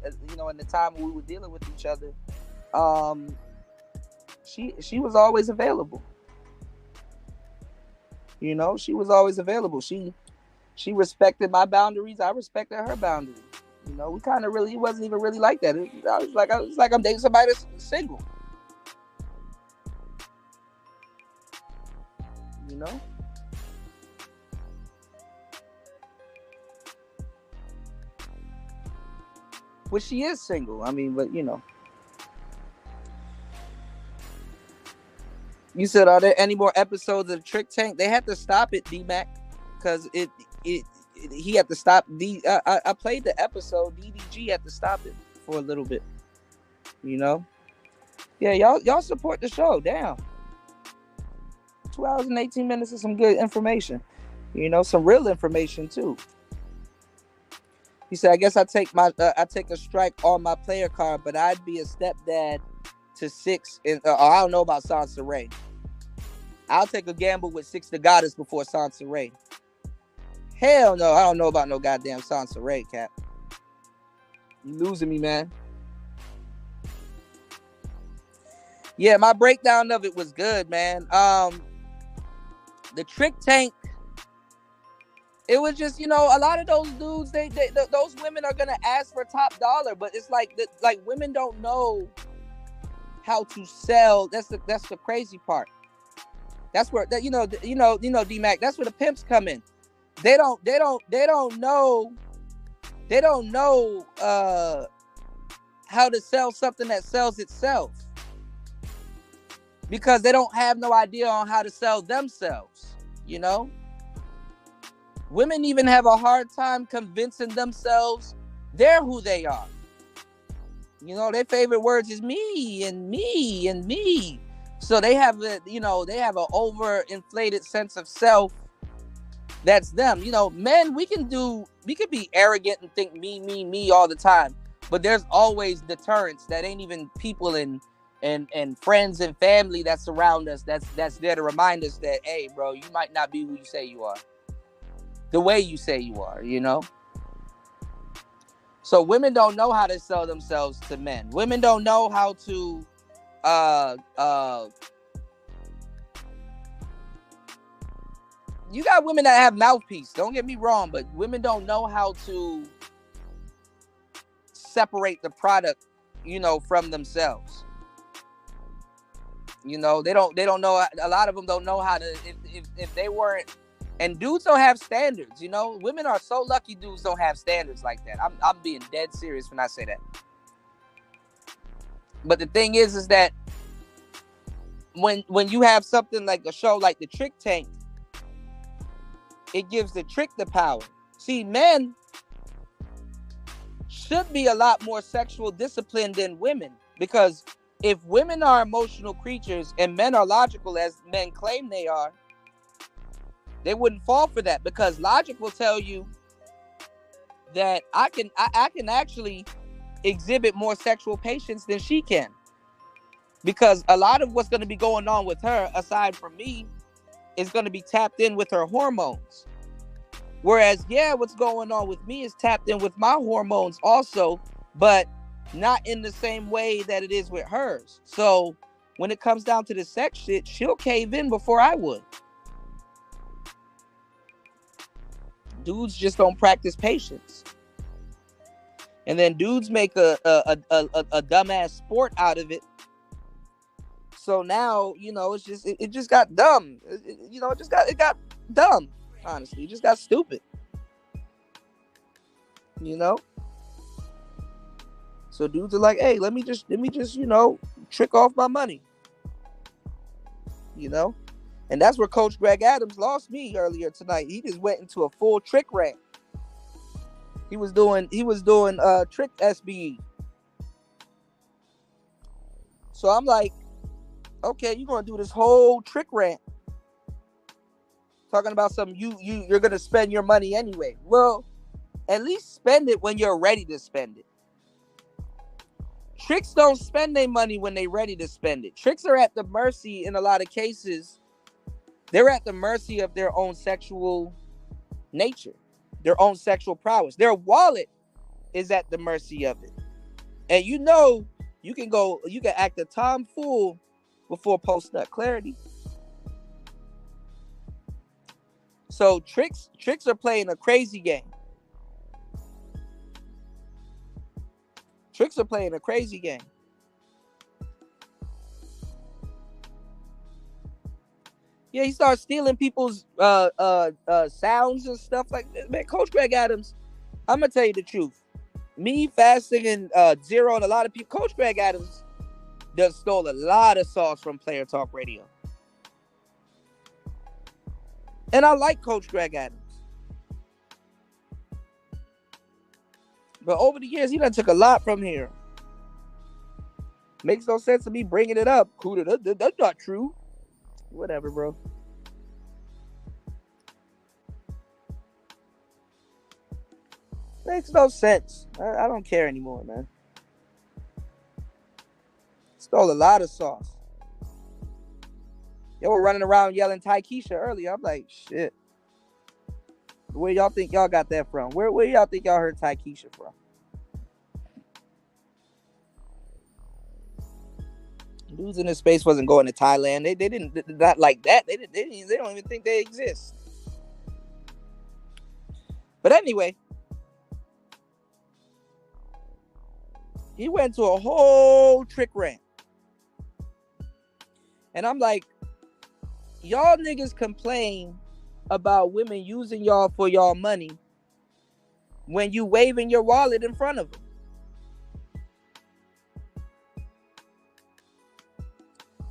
in the time we were dealing with each other, she was always available. You know, she was always available. She respected my boundaries. I respected her boundaries. You know, we kind of really, it wasn't even really like that. It was like I'm dating somebody that's single. You know? Which she is single. I mean, but you know. You said, are there any more episodes of Trick Tank? They had to stop it, D-Mac, because he had to stop. I played the episode. DDG had to stop it for a little bit. You know? Yeah, y'all support the show. Damn. 2 hours and 18 minutes of some good information. You know, some real information too. He said, I guess I take a strike on my player card, but I'd be a stepdad to 6. I don't know about Sansa Ray. I'll take a gamble with 6 the Goddess before Sansa Ray. Hell no, I don't know about no goddamn Sansa Ray, Cap. You losing me, man. Yeah, my breakdown of it was good, man. The trick tank, it was just, a lot of those dudes, those women are gonna ask for top dollar, but it's like women don't know how to sell. That's the crazy part. That's where that D-Mac, that's where the pimps come in. They don't know how to sell something that sells itself, because they don't have no idea on how to sell themselves. Women even have a hard time convincing themselves they're who they are. Their favorite words is me and me and me. So they have an overinflated sense of self. That's them. Men, we could be arrogant and think me all the time, but there's always deterrence that ain't even people and friends and family that surround us. That's there to remind us that, hey, bro, you might not be who you say you are, the way you say you are. So women don't know how to sell themselves to men. Women don't know how to you got women that have mouthpiece, don't get me wrong, but women don't know how to separate the product, from themselves. They don't know. A lot of them don't know how to, if they weren't. And dudes don't have standards, Women are so lucky dudes don't have standards like that. I'm being dead serious when I say that. But the thing is that when you have something like a show like the Trick Tank, it gives the trick the power. See, men should be a lot more sexual disciplined than women, because if women are emotional creatures and men are logical, as men claim they are, they wouldn't fall for that, because logic will tell you that I can actually exhibit more sexual patience than she can, because a lot of what's going to be going on with her, aside from me, is going to be tapped in with her hormones. Whereas, what's going on with me is tapped in with my hormones also, but not in the same way that it is with hers. So when it comes down to the sex shit, she'll cave in before I would. Dudes just don't practice patience. And then dudes make a dumbass sport out of it. So now, it just got dumb. It got dumb. Honestly, it just got stupid. So dudes are like, hey, let me just trick off my money. And that's where Coach Greg Adams lost me earlier tonight. He just went into a full trick rant. He was doing trick SBE. So I'm like, okay, you're gonna do this whole trick rant, talking about something you're gonna spend your money anyway. Well, at least spend it when you're ready to spend it. Tricks don't spend their money when they're ready to spend it. Tricks are at the mercy, in a lot of cases, they're at the mercy of their own sexual nature, their own sexual prowess. Their wallet is at the mercy of it. And you can act a tomfool before post-nut clarity. So tricks are playing a crazy game. Tricks are playing a crazy game. Yeah, he starts stealing people's sounds and stuff like that. Man, Coach Greg Adams, I'm gonna tell you the truth. Me, Fasting, and Zero, and a lot of people, Coach Greg Adams stole a lot of sauce from Player Talk Radio. And I like Coach Greg Adams. But over the years, he done took a lot from here. Makes no sense to me bringing it up. That's not true. Whatever, bro. Makes no sense. I don't care anymore, man. Stole a lot of sauce. They were running around yelling Ty Keisha earlier. I'm like, shit. Where y'all think y'all got that from? Where y'all think y'all heard Ty Keisha from? Dudes in this space wasn't going to Thailand. They didn't, not like that. They don't even think they exist. But anyway, he went to a whole trick rant. And I'm like, y'all niggas complain about women using y'all for y'all money when you waving your wallet in front of them.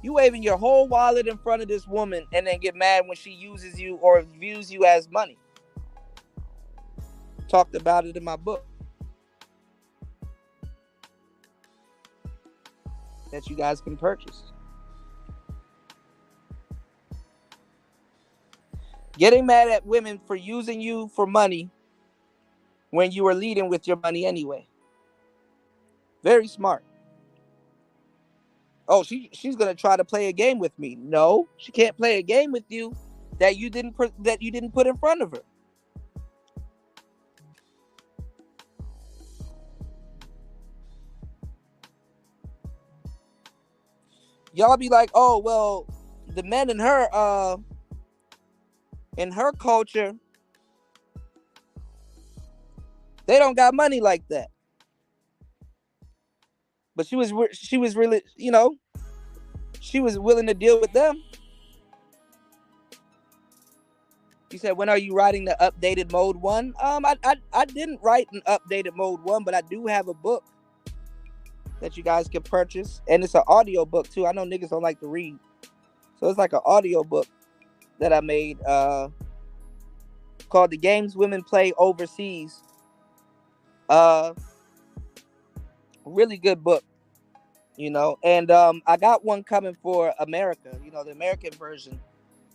You waving your whole wallet in front of this woman and then get mad when she uses you or views you as money. Talked about it in my book that you guys can purchase. Getting mad at women for using you for money when you were leading with your money anyway. Very smart. Oh, she's gonna try to play a game with me. No, she can't play a game with you that you didn't put in front of her. Y'all be like, oh well, the men in her culture, they don't got money like that. But she was really, you know, she was willing to deal with them. He said, when are you writing the updated mode 1? I didn't write an updated mode 1, but I do have a book that you guys can purchase. And it's an audio book too. I know niggas don't like to read. So it's like an audio book that I made called The Games Women Play Overseas. Really good book, you know. And I got one coming for America, you know, the American version,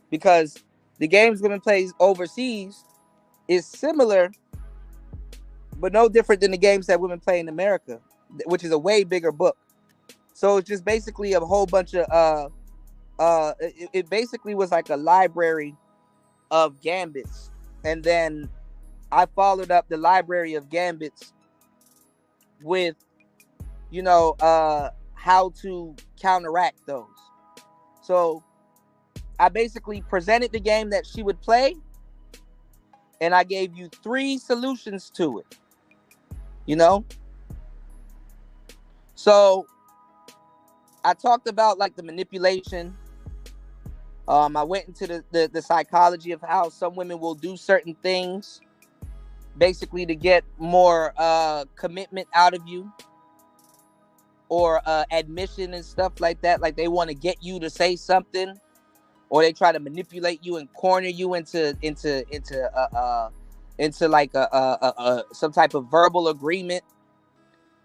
because the games women play overseas is similar, but no different than the games that women play in America, which is a way bigger book. So it's just basically a whole bunch of it basically was like a library of gambits, and then I followed up the library of gambits with, you know, how to counteract those. So I basically presented the game that she would play, and I gave you 3 solutions to it, you know. So I talked about like the manipulation. I went into the psychology of how some women will do certain things basically to get more commitment out of you, or admission and stuff like that. Like they want to get you to say something, or they try to manipulate you and corner you into like some type of verbal agreement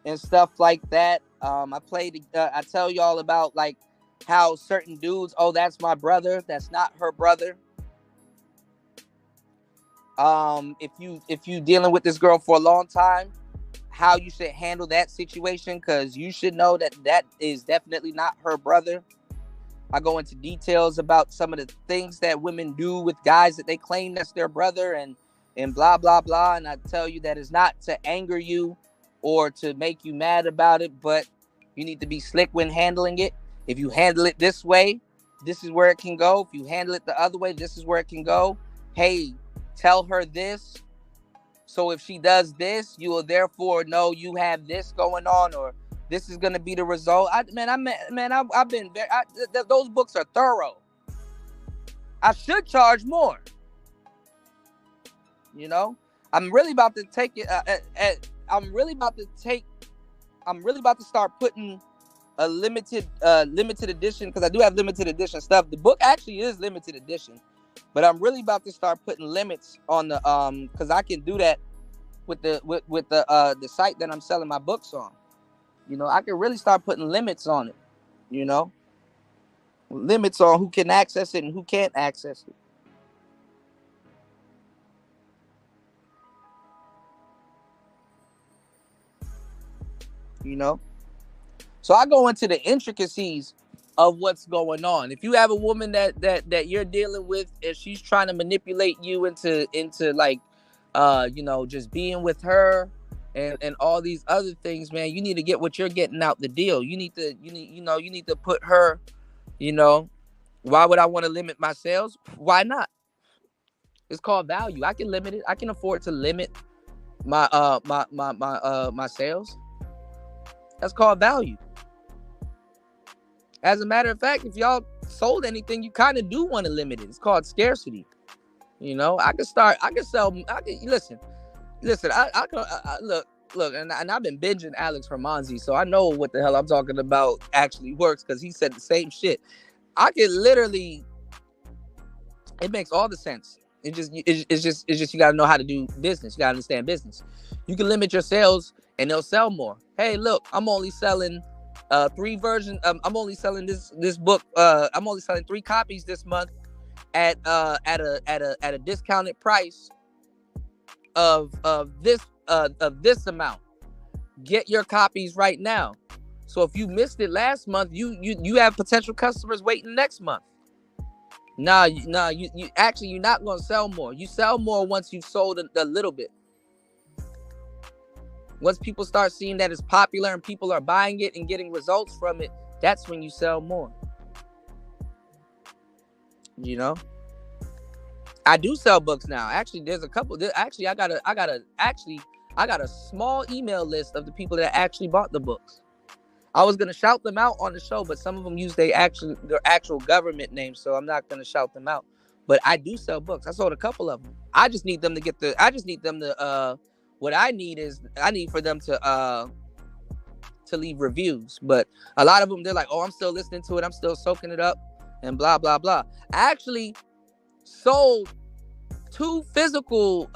and stuff like that. I tell y'all about like how certain dudes, oh, that's my brother, that's not her brother. If you dealing with this girl for a long time, how you should handle that situation, because you should know that is definitely not her brother. I go into details about some of the things that women do with guys that they claim that's their brother, and blah blah blah. And I tell you that it's not to anger you or to make you mad about it, but you need to be slick when handling it. If you handle it this way, this is where it can go. If you handle it the other way, this is where it can go. Hey, tell her this. So if she does this, you will therefore know you have this going on, or this is going to be the result. I've been very, those books are thorough. I should charge more. You know, I'm really about to take it. I'm really about to start putting a limited edition, because I do have limited edition stuff. The book actually is limited edition, but I'm really about to start putting limits on the because I can do that with the site that I'm selling my books on. You know, I can really start putting limits on it. You know, limits on who can access it and who can't access it. You know, so I go into the intricacies of what's going on. If you have a woman that you're dealing with, if she's trying to manipulate you into like, you know, just being with her, and all these other things, man. You need to get what you're getting out the deal. You need to put her, you know, why would I want to limit my sales? Why not? It's called value. I can limit it. I can afford to limit my sales. That's called value. As a matter of fact, if y'all sold anything, you kind of do want to limit it. It's called scarcity. You know, I can sell. Listen. Look, and I've been binging Alex Hermanzi, so I know what the hell I'm talking about actually works because he said the same shit. I could literally. It makes all the sense. It's just you gotta know how to do business. You gotta understand business. You can limit your sales and they'll sell more. Hey, look, I'm only selling 3 versions. I'm only selling this book. I'm only selling 3 copies this month at a discounted price of this amount. Get your copies right now. So if you missed it last month, you have potential customers waiting next month. You actually, you're not going to sell more. You sell more once you've sold a little bit. Once people start seeing that it's popular and people are buying it and getting results from it, that's when you sell more. You know, I do sell books now. Actually, there's a couple. Actually, I got a small email list of the people that actually bought the books. I was gonna shout them out on the show, but some of them use their actual government names, so I'm not gonna shout them out. But I do sell books. I sold a couple of them. I just need them to what I need for them to leave reviews. But a lot of them, they're like, oh, I'm still listening to it, I'm still soaking it up, and blah blah blah. I actually sold 2 physical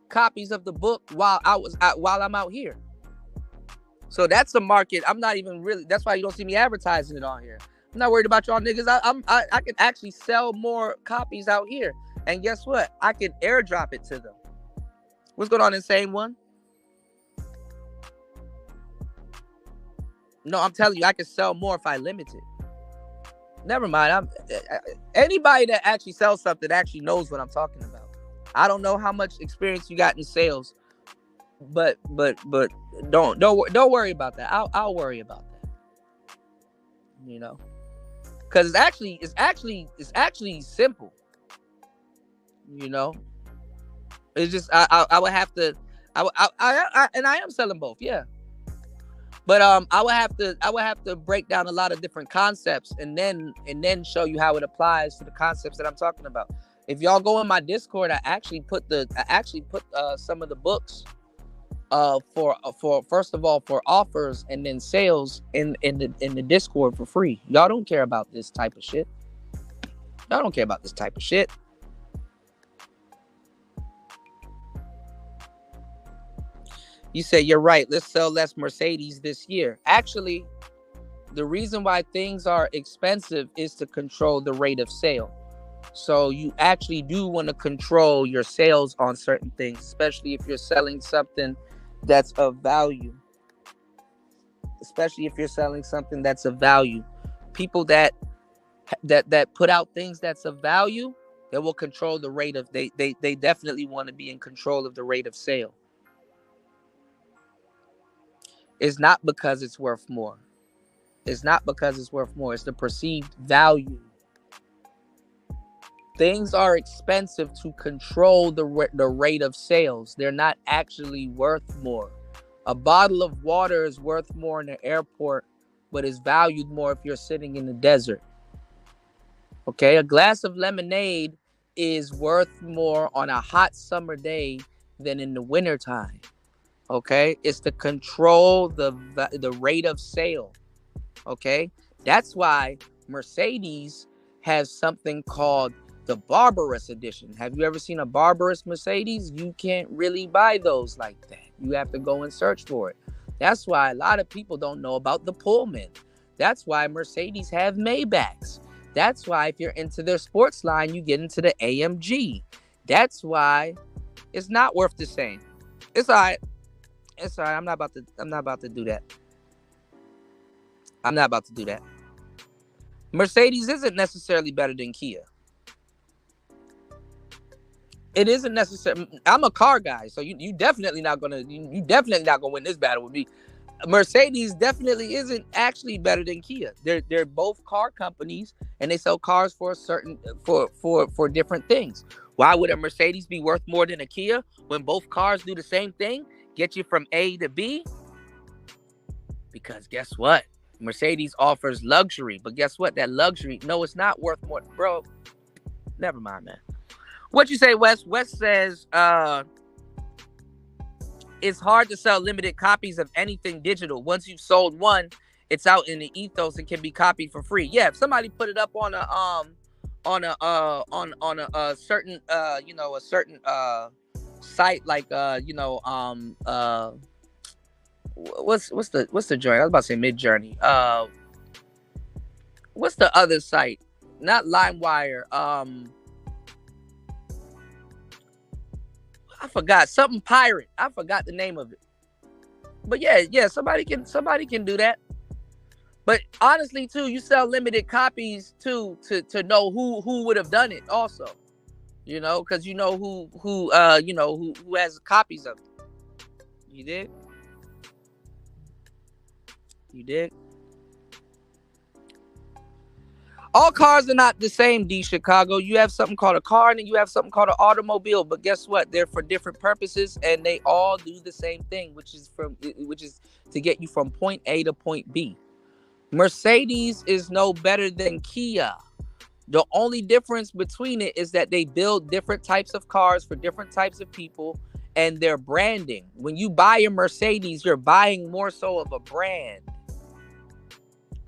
copies of the book while I'm out here. So that's the market. I'm not even really. That's why you don't see me advertising it on here. I'm not worried about y'all niggas. I can actually sell more copies out here. And guess what? I can airdrop it to them. What's going on, Insane One? No, I'm telling you, I can sell more if I limit it. Never mind. Anybody that actually sells something actually knows what I'm talking about. I don't know how much experience you got in sales. But don't worry about that. I'll worry about that. You know, because it's actually simple. You know, it's just I would have to and I am selling both, yeah. But I would have to break down a lot of different concepts and then show you how it applies to the concepts that I'm talking about. If y'all go in my Discord, I actually put some of the books. For first of all, for offers and then sales in the Discord for free. Y'all don't care about this type of shit. Y'all don't care about this type of shit. You say you're right. Let's sell less Mercedes this year. Actually, the reason why things are expensive is to control the rate of sale. So you actually do want to control your sales on certain things, especially if you're selling something that's of value. Especially if you're selling something that's of value. People that put out things that's of value, they will control the rate of they definitely want to be in control of the rate of sale. It's not because it's worth more. It's not because it's worth more. It's the perceived value. Things are expensive to control the rate of sales. They're not actually worth more. A bottle of water is worth more in the airport, but is valued more if you're sitting in the desert. Okay, a glass of lemonade is worth more on a hot summer day than in the wintertime. Okay, it's to control the rate of sale. Okay, that's why Mercedes has something called the Barbarous edition. Have you ever seen a Barbarous Mercedes? You can't really buy those like that. You have to go and search for it. That's why a lot of people don't know about the Pullman. That's why Mercedes have Maybachs. That's why if you're into their sports line, you get into the AMG. That's why it's not worth the same. It's all right. It's all right. I'm not about to do that. I'm not about to do that. Mercedes isn't necessarily better than Kia. It isn't necessary. I'm a car guy, so you definitely not gonna you definitely not gonna win this battle with me. Mercedes definitely isn't actually better than Kia. They're both car companies, and they sell cars for a certain for different things. Why would a Mercedes be worth more than a Kia when both cars do the same thing, get you from A to B? Because guess what? Mercedes offers luxury, but guess what? That luxury, no, it's not worth more, bro. Never mind, man. What you say, Wes? Wes says, it's hard to sell limited copies of anything digital. Once you've sold one, it's out in the ethos and can be copied for free. Yeah, if somebody put it up on a certain a certain site like what's the joint? I was about to say Mid-Journey. What's the other site? Not LimeWire. I forgot something pirate. I forgot the name of it. But yeah, somebody can do that. But honestly, too, you sell limited copies too to know who would have done it also. You know, because you know who has copies of it. You did? You did? All cars are not the same, D Chicago. You have something called a car and then you have something called an automobile. But guess what? They're for different purposes and they all do the same thing, which is to get you from point A to point B. Mercedes is no better than Kia. The only difference between it is that they build different types of cars for different types of people and their branding. When you buy a Mercedes, you're buying more so of a brand.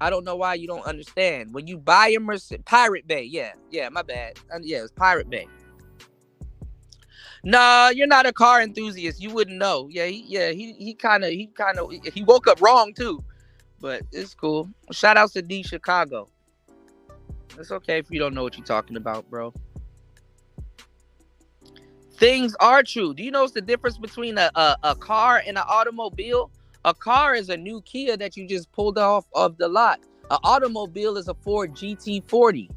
I don't know why you don't understand. When you buy a Mercedes, Pirate Bay, yeah, my bad. Yeah, it's Pirate Bay. Nah, you're not a car enthusiast. You wouldn't know. Yeah, he kind of woke up wrong too, but it's cool. Shout outs to D Chicago. It's okay if you don't know what you're talking about, bro. Things are true. Do you know what's the difference between a car and an automobile? A car is a new Kia that you just pulled off of the lot. An automobile is a Ford GT40.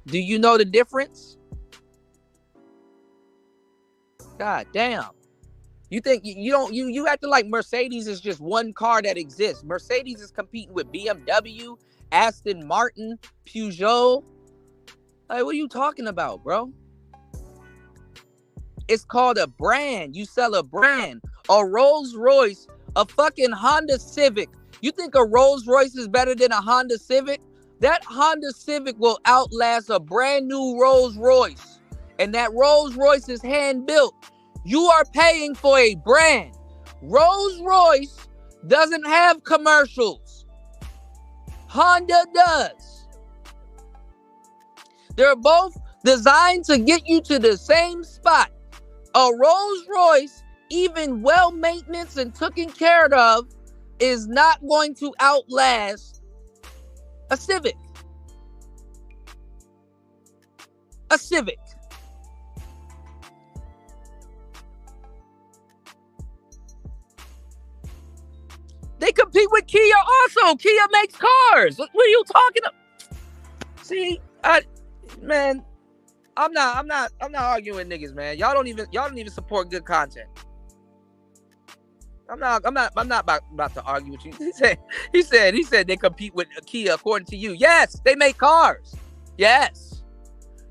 Do you know the difference? God damn. You think you acting like Mercedes is just one car that exists. Mercedes is competing with BMW, Aston Martin, Peugeot. Like, what are you talking about, bro? It's called a brand. You sell a brand. A Rolls Royce, a fucking Honda Civic. You think a Rolls Royce is better than a Honda Civic? That Honda Civic will outlast a brand new Rolls Royce. And that Rolls Royce is hand built. You are paying for a brand. Rolls Royce doesn't have commercials. Honda does. They're both designed to get you to the same spot. A Rolls Royce, even well maintained and taken care of, is not going to outlast a Civic. A Civic. They compete with Kia also. Kia makes cars. What are you talking about? See, man, I'm not arguing with niggas, man. Y'all don't even support good content. I'm not about to argue with you. He said they compete with Kia according to you. Yes, they make cars. Yes.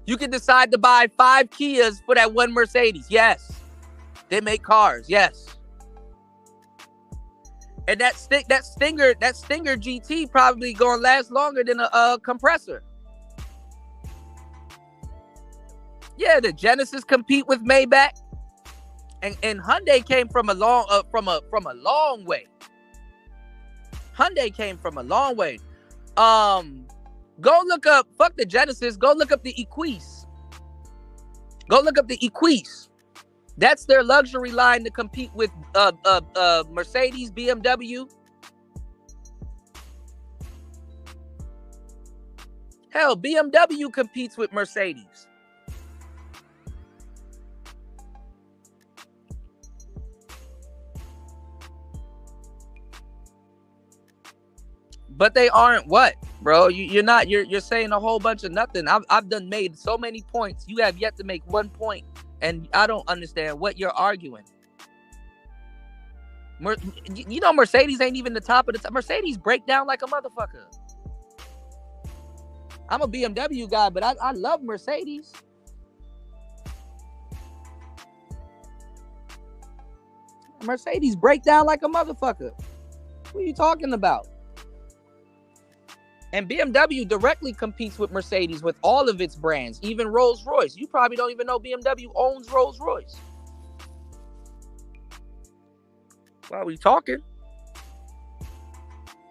You can decide to buy 5 Kias for that one Mercedes. Yes. They make cars. Yes. And that Stinger GT probably gonna last longer than a compressor. Yeah, the Genesis compete with Maybach, and Hyundai came from a long way. Hyundai came from a long way. Go look up. Fuck the Genesis. Go look up the Equus. That's their luxury line to compete with Mercedes, BMW. Hell, BMW competes with Mercedes. But they aren't what? bro. You're saying a whole bunch of nothing. I've done made so many points. You have yet to make one point, and I don't understand what you're arguing. You know Mercedes ain't even the top of the top. Mercedes break down like a motherfucker. I'm a BMW guy, but I love Mercedes. Mercedes break down like a motherfucker. What are you talking about? And BMW directly competes with Mercedes with all of its brands, even Rolls-Royce. You probably don't even know BMW owns Rolls-Royce. Why are we talking?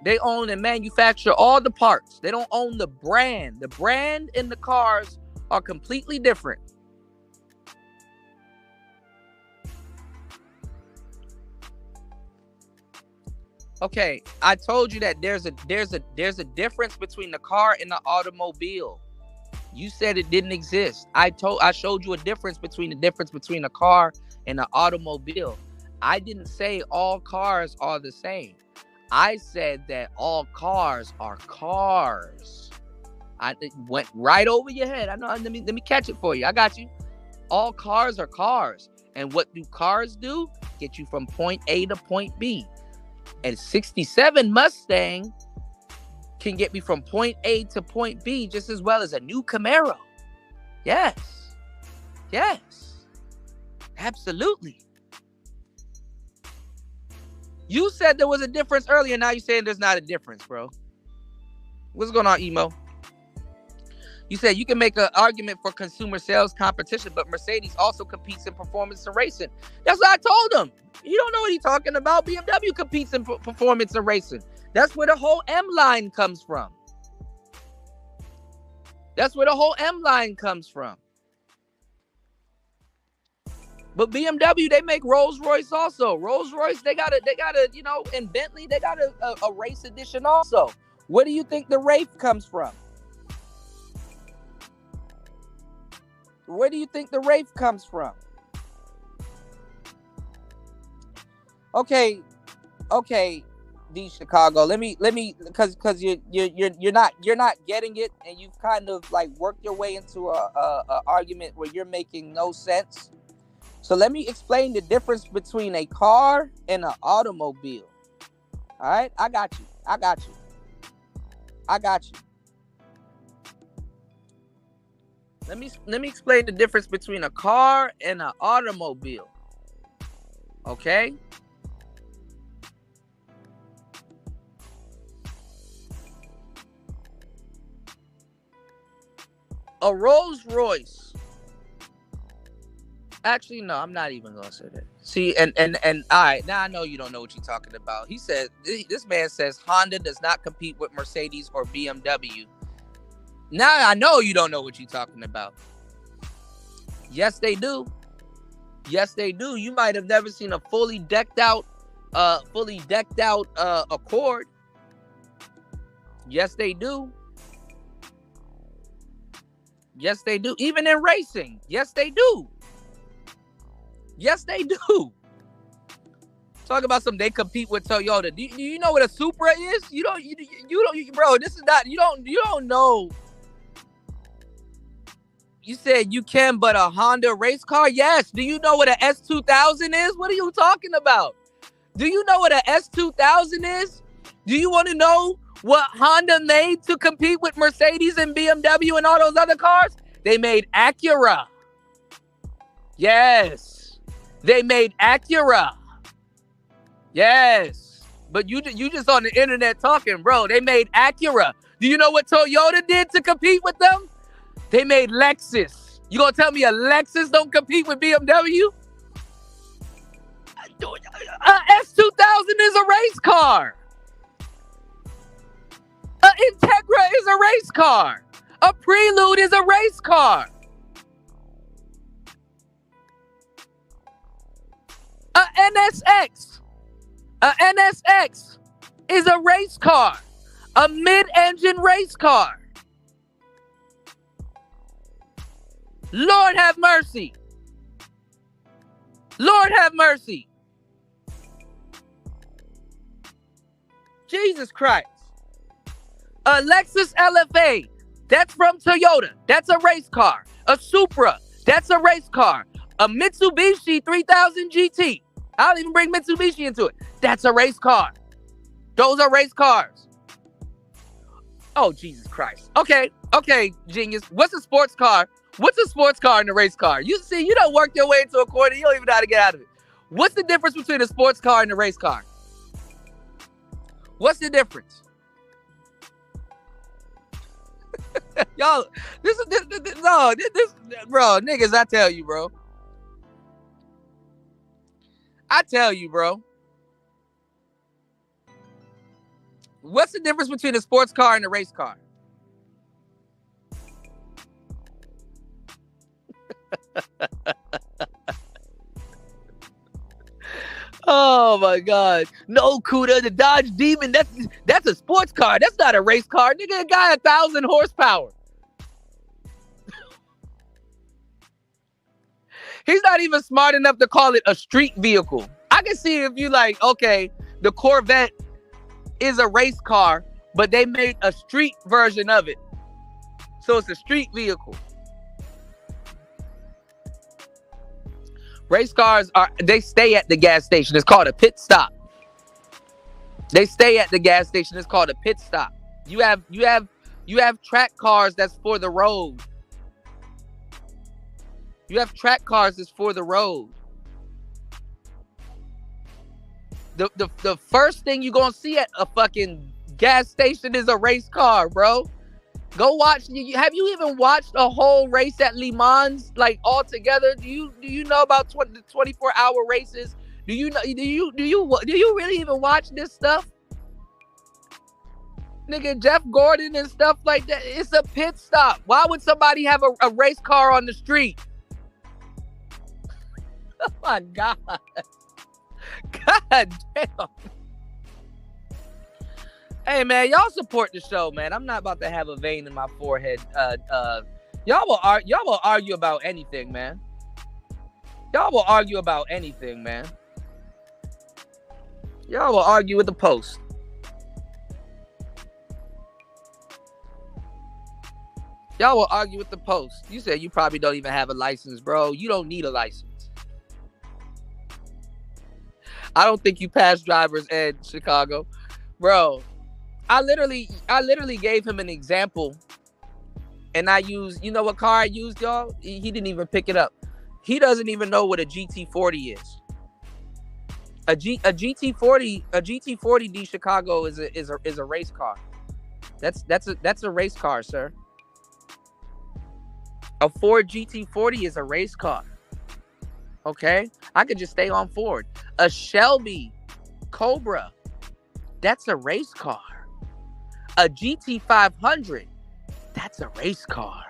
They own and manufacture all the parts. They don't own the brand. The brand and the cars are completely different. Okay, I told you that there's a difference between the car and the automobile. You said it didn't exist. I showed you a difference between a car and an automobile. I didn't say all cars are the same. I said that all cars are cars. It went right over your head. I know. Let me catch it for you. I got you. All cars are cars. And what do cars do? Get you from point A to point B. And 67 Mustang can get me from point A to point B just as well as a new Camaro. Yes. Absolutely. You said there was a difference earlier. Now you're saying there's not a difference, bro. What's going on, Emo? You said you can make an argument for consumer sales competition, but Mercedes also competes in performance and racing. That's what I told him. You don't know what he's talking about. BMW competes in performance and racing. That's where the whole M line comes from. But BMW, they make Rolls-Royce also. Rolls-Royce, they got a, and Bentley, they got a race edition also. Where do you think the Wraith comes from? Where do you think the Wraith comes from? Okay, D Chicago. Let me, because you're not getting it, and you've kind of like worked your way into a argument where you're making no sense. So let me explain the difference between a car and an automobile. All right, I got you. Let me explain the difference between a car and an automobile. Okay? A Rolls-Royce. Actually, no, I'm not even gonna say that. See, and all right, now I know you don't know what you're talking about. He said, this man says Honda does not compete with Mercedes or BMW. Now I know you don't know what you're talking about. Yes, they do. You might have never seen a fully decked out Accord. Yes, they do. Even in racing. Yes, they do. Talk about something they compete with Toyota. Do you know what a Supra is? You don't, bro. This is not. You don't know. You said you can, but a Honda race car? Yes. Do you know what an S2000 is? What are you talking about? Do you know what an S2000 is? Do you want to know what Honda made to compete with Mercedes and BMW and all those other cars? They made Acura. Yes. They made Acura. Yes. But you just on the internet talking, bro. They made Acura. Do you know what Toyota did to compete with them? They made Lexus. You gonna tell me a Lexus don't compete with BMW? S2000 is a race car. A Integra is a race car. A Prelude is a race car. A NSX is a race car. A mid-engine race car. Lord have mercy. Jesus Christ. A Lexus LFA, that's from Toyota. That's a race car. A Supra, that's a race car. A Mitsubishi 3000 GT. I don't even bring Mitsubishi into it. That's a race car. Those are race cars. Oh, Jesus Christ. Okay, genius. What's a sports car? What's a sports car and a race car? You see, you don't work your way into a corner. You don't even know how to get out of it. What's the difference between a sports car and a race car? What's the difference? Y'all, this, bro, niggas, I tell you, bro. What's the difference between a sports car and a race car? Oh my God. No, Kuda, the Dodge Demon, that's a sports car. That's not a race car. Nigga, a guy 1,000 horsepower. He's not even smart enough to call it a street vehicle. I can see if you like, okay, the Corvette is a race car, but they made a street version of it. So it's a street vehicle. Race cars they stay at the gas station. It's called a pit stop. They stay at the gas station. It's called a pit stop. You have track cars that's for the road. You have track cars that's for the road. The first thing you're gonna see at a fucking gas station is a race car, bro. Go watch. Have you even watched a whole race at Le Mans, like all together? Do you know about the 24-hour races? Do you really even watch this stuff? Nigga, Jeff Gordon and stuff like that. It's a pit stop. Why would somebody have a race car on the street? Oh my God. God damn. Hey man, y'all support the show, man. I'm not about to have a vein in my forehead. Y'all will argue about anything, man. Y'all will argue about anything, man. Y'all will argue with the post. Y'all will argue with the post. You said you probably don't even have a license, bro. You don't need a license. I don't think you passed driver's ed, Chicago. Bro, I literally gave him an example. And I used, you know what car I used, y'all? He didn't even pick it up. He doesn't even know what a GT40 is. A GT40 D Chicago is a race car. That's a race car, sir. A Ford GT40 is a race car. Okay? I could just stay on Ford. A Shelby Cobra, that's a race car. A GT500, that's a race car.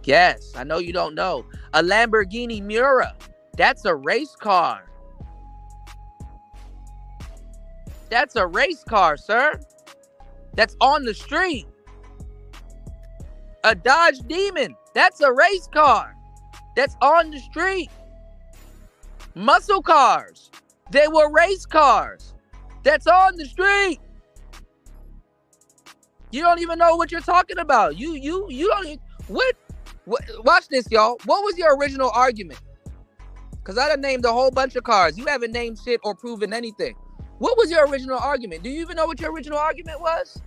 Yes, I know you don't know. A Lamborghini Miura, that's a race car. That's a race car, sir. That's on the street. A Dodge Demon, that's a race car. That's on the street. Muscle cars, they were race cars. That's on the street. You don't even know what you're talking about. You don't even, what? Watch this, y'all. What was your original argument? Because I done named a whole bunch of cars. You haven't named shit or proven anything. What was your original argument? Do you even know what your original argument was?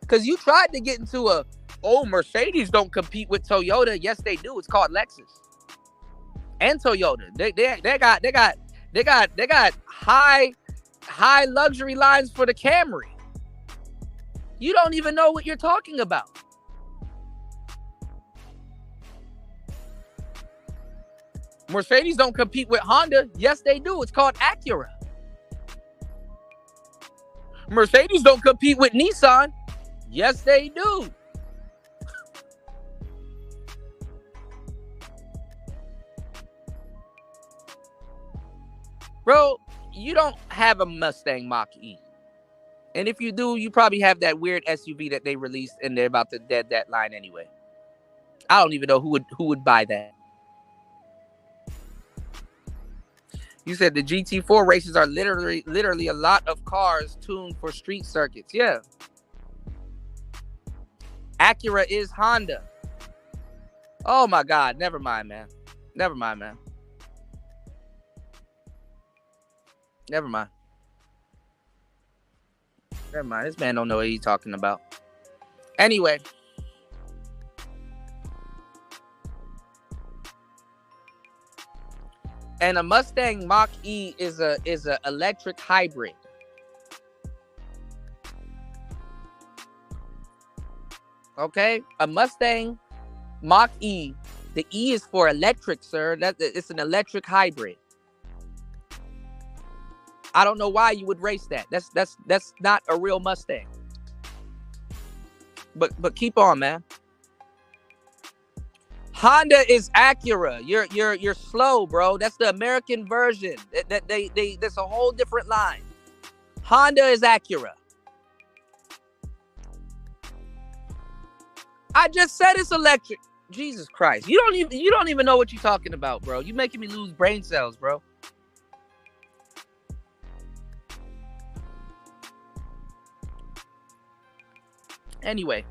Because you tried to get into Mercedes don't compete with Toyota. Yes, they do. It's called Lexus and Toyota. They got high luxury lines for the Camry. You don't even know what you're talking about. Mercedes don't compete with Honda. Yes, they do. It's called Acura. Mercedes don't compete with Nissan. Yes, they do. Bro, you don't have a Mustang Mach-E. And if you do, you probably have that weird SUV that they released and they're about to dead that line anyway. I don't even know who would buy that. You said the GT4 races are literally a lot of cars tuned for street circuits. Yeah. Acura is Honda. Oh my God. Never mind, man. Never mind, man. Never mind. Never mind. This man don't know what he's talking about. Anyway. And a Mustang Mach-E is a electric hybrid. Okay? A Mustang Mach-E. The E is for electric, sir. It's an electric hybrid. I don't know why you would race that. That's not a real Mustang. But keep on, man. Honda is Acura. You're slow, bro. That's the American version. That's a whole different line. Honda is Acura. I just said it's electric. Jesus Christ. You don't even know what you're talking about, bro. You're making me lose brain cells, bro. Anyway.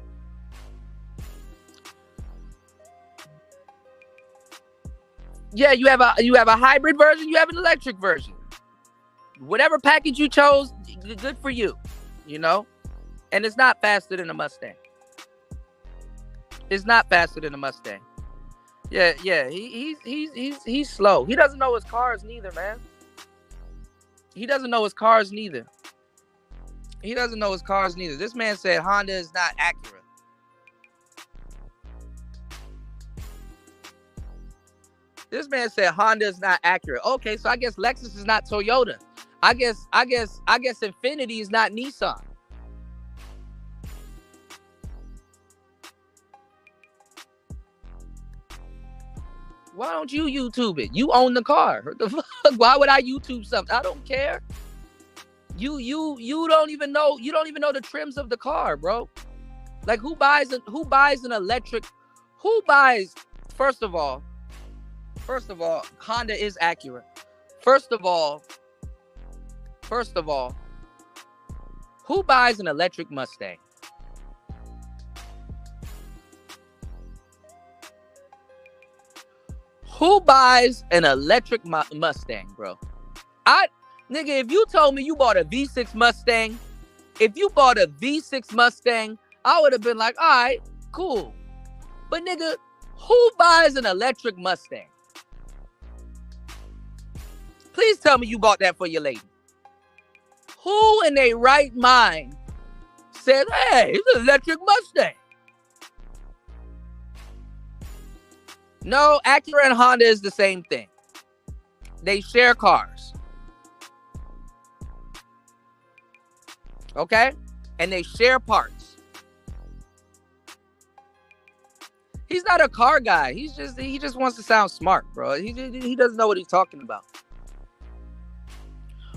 Yeah, you have a hybrid version, you have an electric version. Whatever package you chose, good for you, you know? And it's not faster than a Mustang. It's not faster than a Mustang. Yeah, he's slow. He doesn't know his cars neither, man. He doesn't know his cars neither. He doesn't know his cars neither. This man said Honda is not Acura. This man said Honda is not Acura. Okay, so I guess Lexus is not Toyota. I guess Infiniti is not Nissan. Why don't you YouTube it? You own the car. What the fuck? Why would I YouTube something? I don't care. You don't even know. You don't even know the trims of the car, bro. Like who buys an electric? Who buys? First of all, Honda is Acura. First of all, who buys an electric Mustang? Who buys an electric Mustang, bro? Nigga, if you told me you bought a V6 Mustang, I would have been like, all right, cool. But nigga, who buys an electric Mustang? Please tell me you bought that for your lady. Who in their right mind said, hey, it's an electric Mustang? No, Acura and Honda is the same thing. They share cars. Okay? And they share parts. He's not a car guy. He just wants to sound smart, bro. He doesn't know what he's talking about.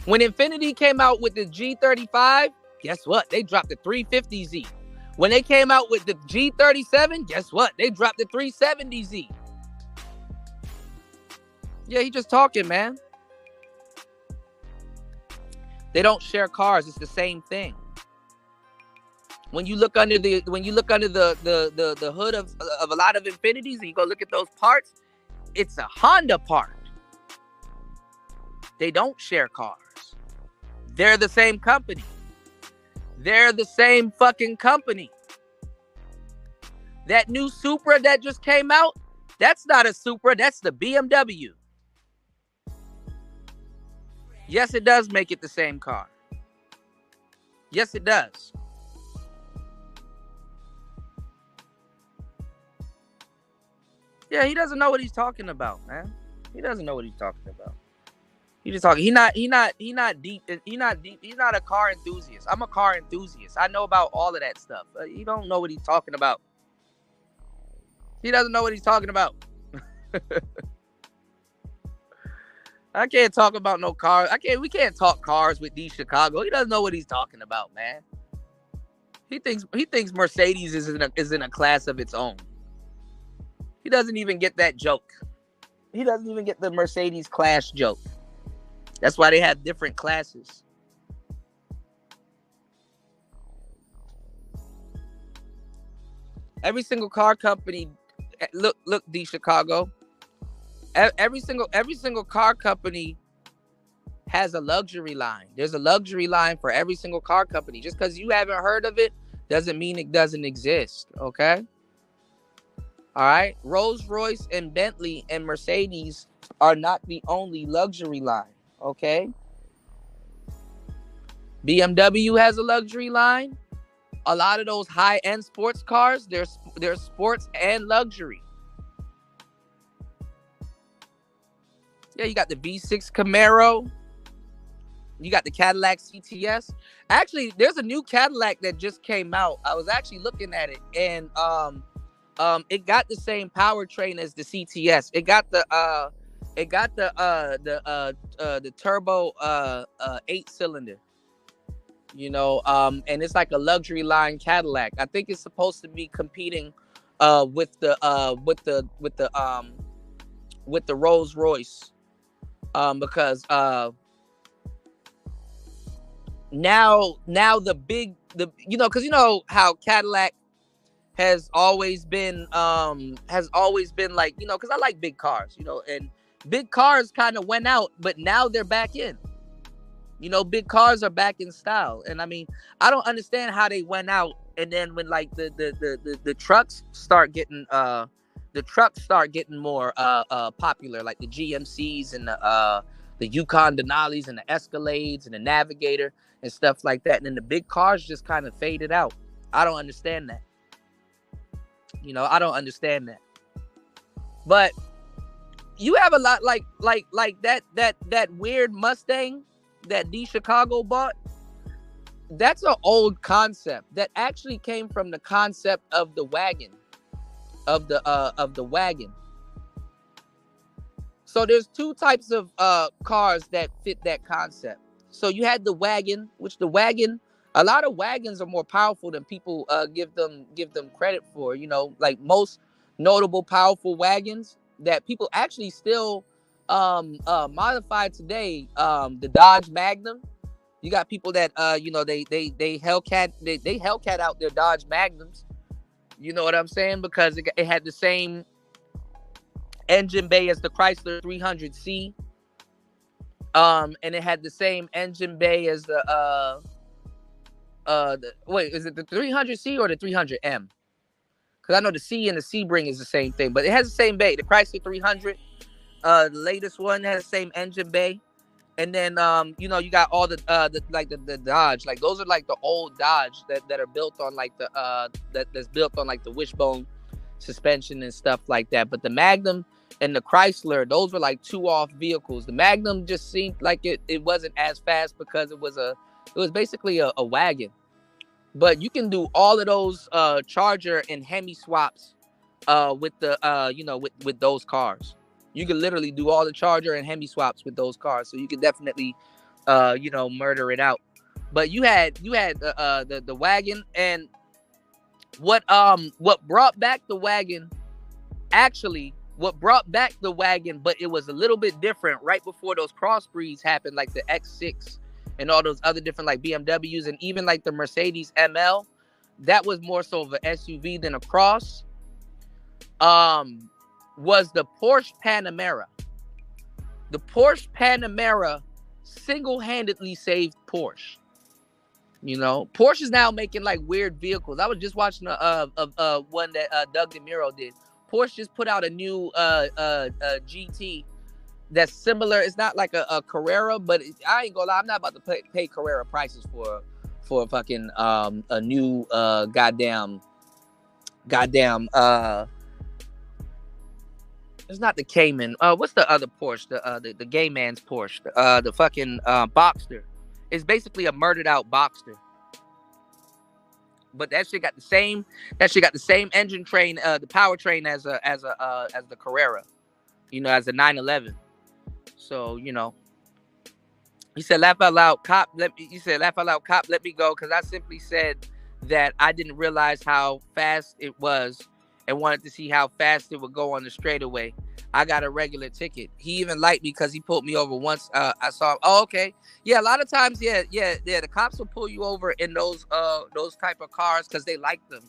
When Infiniti came out with the G35, guess what? They dropped the 350Z. When they came out with the G37, guess what? They dropped the 370Z. Yeah, he just talking, man. They don't share cars. It's the same thing. When you look under the hood of a lot of Infinitis and you go look at those parts, it's a Honda part. They don't share cars. They're the same company. They're the same fucking company. That new Supra that just came out, that's not a Supra, that's the BMW. Yes, it does make it the same car. Yes, it does. Yeah, he doesn't know what he's talking about, man. He doesn't know what he's talking about. He just talking. He's not deep. He's not a car enthusiast. I'm a car enthusiast. I know about all of that stuff. He don't know what he's talking about. He doesn't know what he's talking about. I can't talk about no cars. We can't talk cars with D Chicago. He doesn't know what he's talking about, man. He thinks Mercedes is in a class of its own. He doesn't even get that joke. He doesn't even get the Mercedes class joke. That's why they have different classes. Every single car company, look, D Chicago. Every single car company has a luxury line. There's a luxury line for every single car company. Just because you haven't heard of it doesn't mean it doesn't exist. Okay. All right. Rolls Royce and Bentley and Mercedes are not the only luxury line. Okay. BMW has a luxury line. A lot of those high-end sports cars, they're sports and luxury. Yeah, you got the V6 Camaro. You got the Cadillac CTS. Actually, there's a new Cadillac that just came out. I was actually looking at it, and it got the same powertrain as the CTS. It got the turbo 8-cylinder. And it's like a luxury line Cadillac. I think it's supposed to be competing with the Rolls Royce, because now because how Cadillac has always been like, because I like big cars, and big cars kind of went out, but now they're back in. Big cars are back in style. And I mean, I don't understand how they went out, and then when like the trucks start getting more popular, like the GMCs and the Yukon Denali's and the Escalades and the Navigator and stuff like that, and then the big cars just kind of faded out. I don't understand that. I don't understand that. But you have a lot like that weird Mustang that D Chicago bought. That's an old concept that actually came from the concept of the wagon, of the wagon. So there's two types of cars that fit that concept. So you had the wagon, which a lot of wagons are more powerful than people give them credit for. Like most notable powerful wagons that people actually still modify today. The Dodge Magnum. You got people that they Hellcat out their Dodge Magnums. You know what I'm saying? Because it had the same engine bay as the Chrysler 300C. And it had the same engine bay as the wait, is it the 300C or the 300M? Because I know the C and the Sebring is the same thing, but it has the same bay. The Chrysler 300, the latest one, has the same engine bay. And then you got all the Dodge, like those are like the old Dodge that are built on like that's built on like the wishbone suspension and stuff like that. But the Magnum and the Chrysler, those were like two off vehicles. The Magnum just seemed like it wasn't as fast because it was basically a wagon. But you can do all of those Charger and Hemi swaps with the with those cars. You can literally do all the Charger and Hemi swaps with those cars. So you can definitely murder it out. But you had the wagon, and what brought back the wagon, but it was a little bit different right before those crossbreeds happened, like the X6 and all those other different like BMWs and even like the Mercedes ML. That was more so of an SUV than a cross. Was the Porsche Panamera. The Porsche Panamera single-handedly saved Porsche. Porsche is now making like weird vehicles. I was just watching a one that Doug DeMuro did. Porsche just put out a new GT that's similar. It's not like a Carrera, but I ain't gonna lie, I'm not about to pay Carrera prices for fucking a new goddamn it's not the Cayman. What's the other Porsche? The gay man's Porsche. The fucking Boxster. It's basically a murdered out Boxster. But that shit got the same. Engine train, the powertrain as the Carrera. As a 911. So he said, "Laugh out loud, cop. Laugh out loud, cop. Let me go," because I simply said that I didn't realize how fast it was, and wanted to see how fast it would go on the straightaway. I got a regular ticket. He even liked me because he pulled me over once. I saw him. Oh, okay. Yeah, a lot of times, yeah. The cops will pull you over in those type of cars because they like them.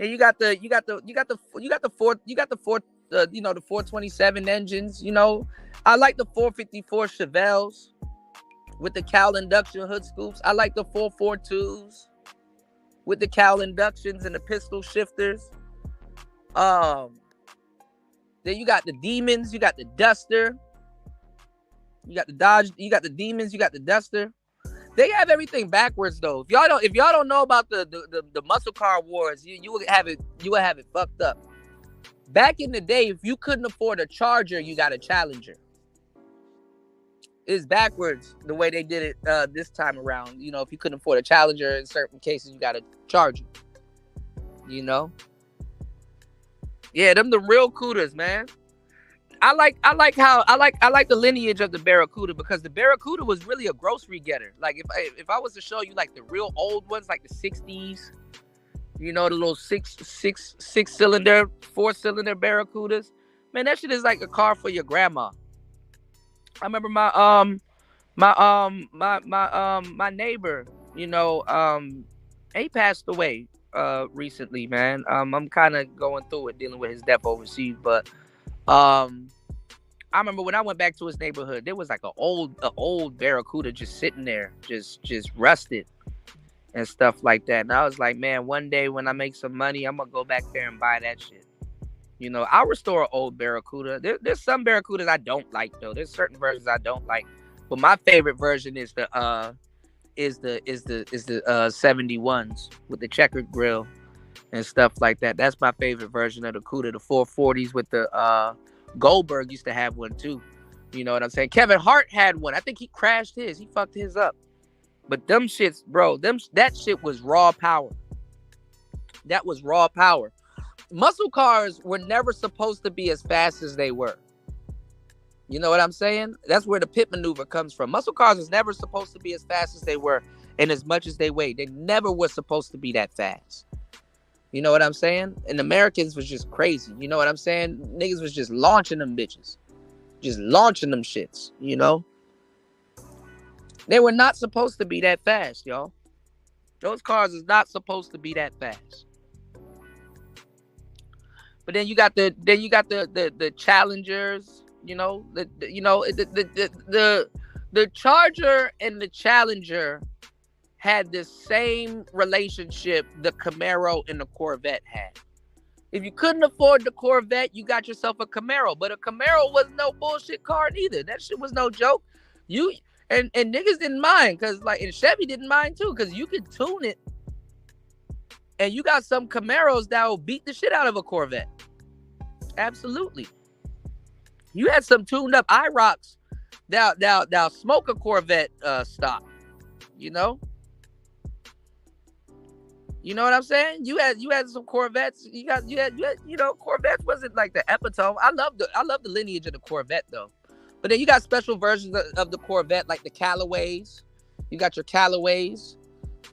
And the 427 engines. I like the 454 Chevelles with the cowl induction hood scoops. I like the 442s with the cowl inductions and the pistol shifters. Then you got the Demons, you got the Duster, you got the Dodge, you got the Demons, you got the Duster. They have everything backwards though. If y'all don't know about the muscle car wars, you would have it fucked up. Back in the day, if you couldn't afford a Charger, you got a Challenger. It's backwards the way they did it this time around. If you couldn't afford a Challenger, in certain cases you got a Charger. Yeah, them the real Cudas, man. I like the lineage of the Barracuda, because the Barracuda was really a grocery getter. Like if I was to show you like the real old ones, like the 60s, the little six cylinder, 4-cylinder Barracudas, man, that shit is like a car for your grandma. I remember my neighbor, he passed away recently, man. I'm kind of going through it, dealing with his death overseas, but I remember when I went back to his neighborhood, there was like an old Barracuda just sitting there, just rusted and stuff like that. And I was like, man, one day when I make some money, I'm gonna go back there and buy that shit. I'll restore an old Barracuda. There's some Barracudas I don't like though. There's certain versions I don't like, but my favorite version is the 71s with the checkered grill and stuff like that. That's my favorite version of the Cuda. The 440s with the Goldberg used to have one too. You know what I'm saying? Kevin Hart had one. I think he crashed his. He fucked his up. But them shits, bro, that shit was raw power. That was raw power. Muscle cars were never supposed to be as fast as they were. You know what I'm saying? That's where the pit maneuver comes from. Muscle cars was never supposed to be as fast as they were and as much as they weighed. They never were supposed to be that fast. You know what I'm saying? And Americans was just crazy. You know what I'm saying? Niggas was just launching them bitches. Just launching them shits, They were not supposed to be that fast, y'all. Those cars is not supposed to be that fast. But then you got the Challengers, the Charger and the Challenger had the same relationship the Camaro and the Corvette had. If you couldn't afford the Corvette, you got yourself a Camaro. But a Camaro was no bullshit car neither. That shit was no joke. And niggas didn't mind, and Chevy didn't mind too, because you could tune it. And you got some Camaros that will beat the shit out of a Corvette. Absolutely. You had some tuned up IROCs that'll smoke a Corvette stock. You know what I'm saying? You had some Corvettes. Corvettes wasn't like the epitome. I love the lineage of the Corvette though. But then you got special versions of the Corvette, like the Callaways. You got your Callaways.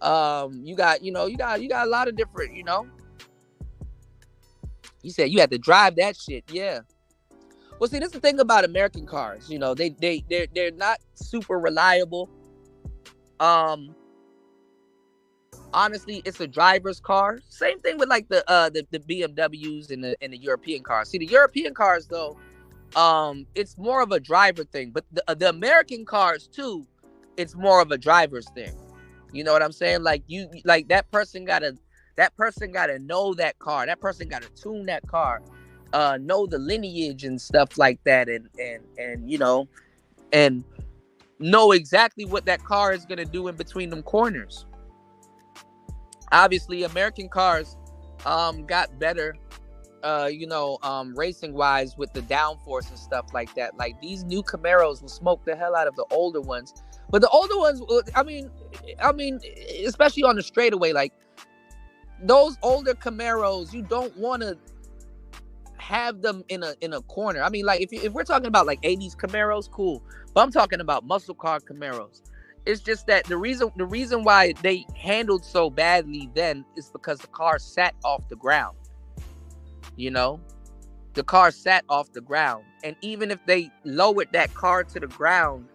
You got a lot of different, You said you had to drive that shit, yeah. Well, see, this is the thing about American cars. They're not super reliable. Honestly, it's a driver's car. Same thing with like the BMWs and the European cars. See, the European cars though, it's more of a driver thing. But the American cars too, it's more of a driver's thing. You know what I'm saying? Like that person gotta know that car. That person gotta tune that car, know the lineage and stuff like that, and know exactly what that car is gonna do in between them corners. Obviously, American cars got better, racing wise with the downforce and stuff like that. Like these new Camaros will smoke the hell out of the older ones. But the older ones, I mean, especially on the straightaway, like those older Camaros, you don't want to have them in a corner. I mean, like if we're talking about like 80s Camaros, cool. But I'm talking about muscle car Camaros. It's just that the reason why they handled so badly then is because the car sat off the ground. The car sat off the ground, and even if they lowered that car to the ground,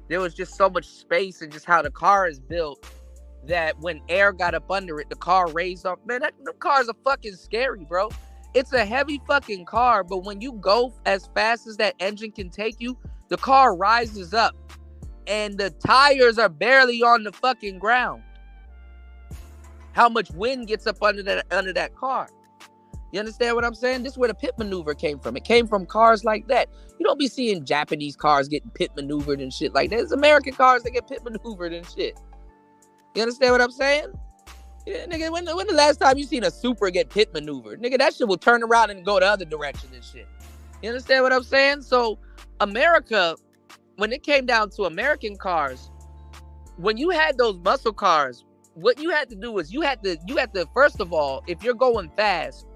there was just so much space and just how the car is built. that when air got up under it, the car raised off. Man, them cars are fucking scary, bro. It's a heavy fucking car, but when you go as fast as that engine can take you, the car rises up and the tires are barely on the fucking ground. How much wind gets up under that car? You understand what I'm saying? This is where the pit maneuver came from. It came from cars like that. You don't be seeing Japanese cars getting pit maneuvered and shit like that. It's American cars that get pit maneuvered and shit. You understand what I'm saying? Yeah, nigga, when the last time you seen a Supra get pit maneuvered? Nigga, that shit will turn around and go the other direction and shit. You understand what I'm saying? So, America, when it came down to American cars, when you had those muscle cars, what you had to do is you had to first of all, if you're going fast,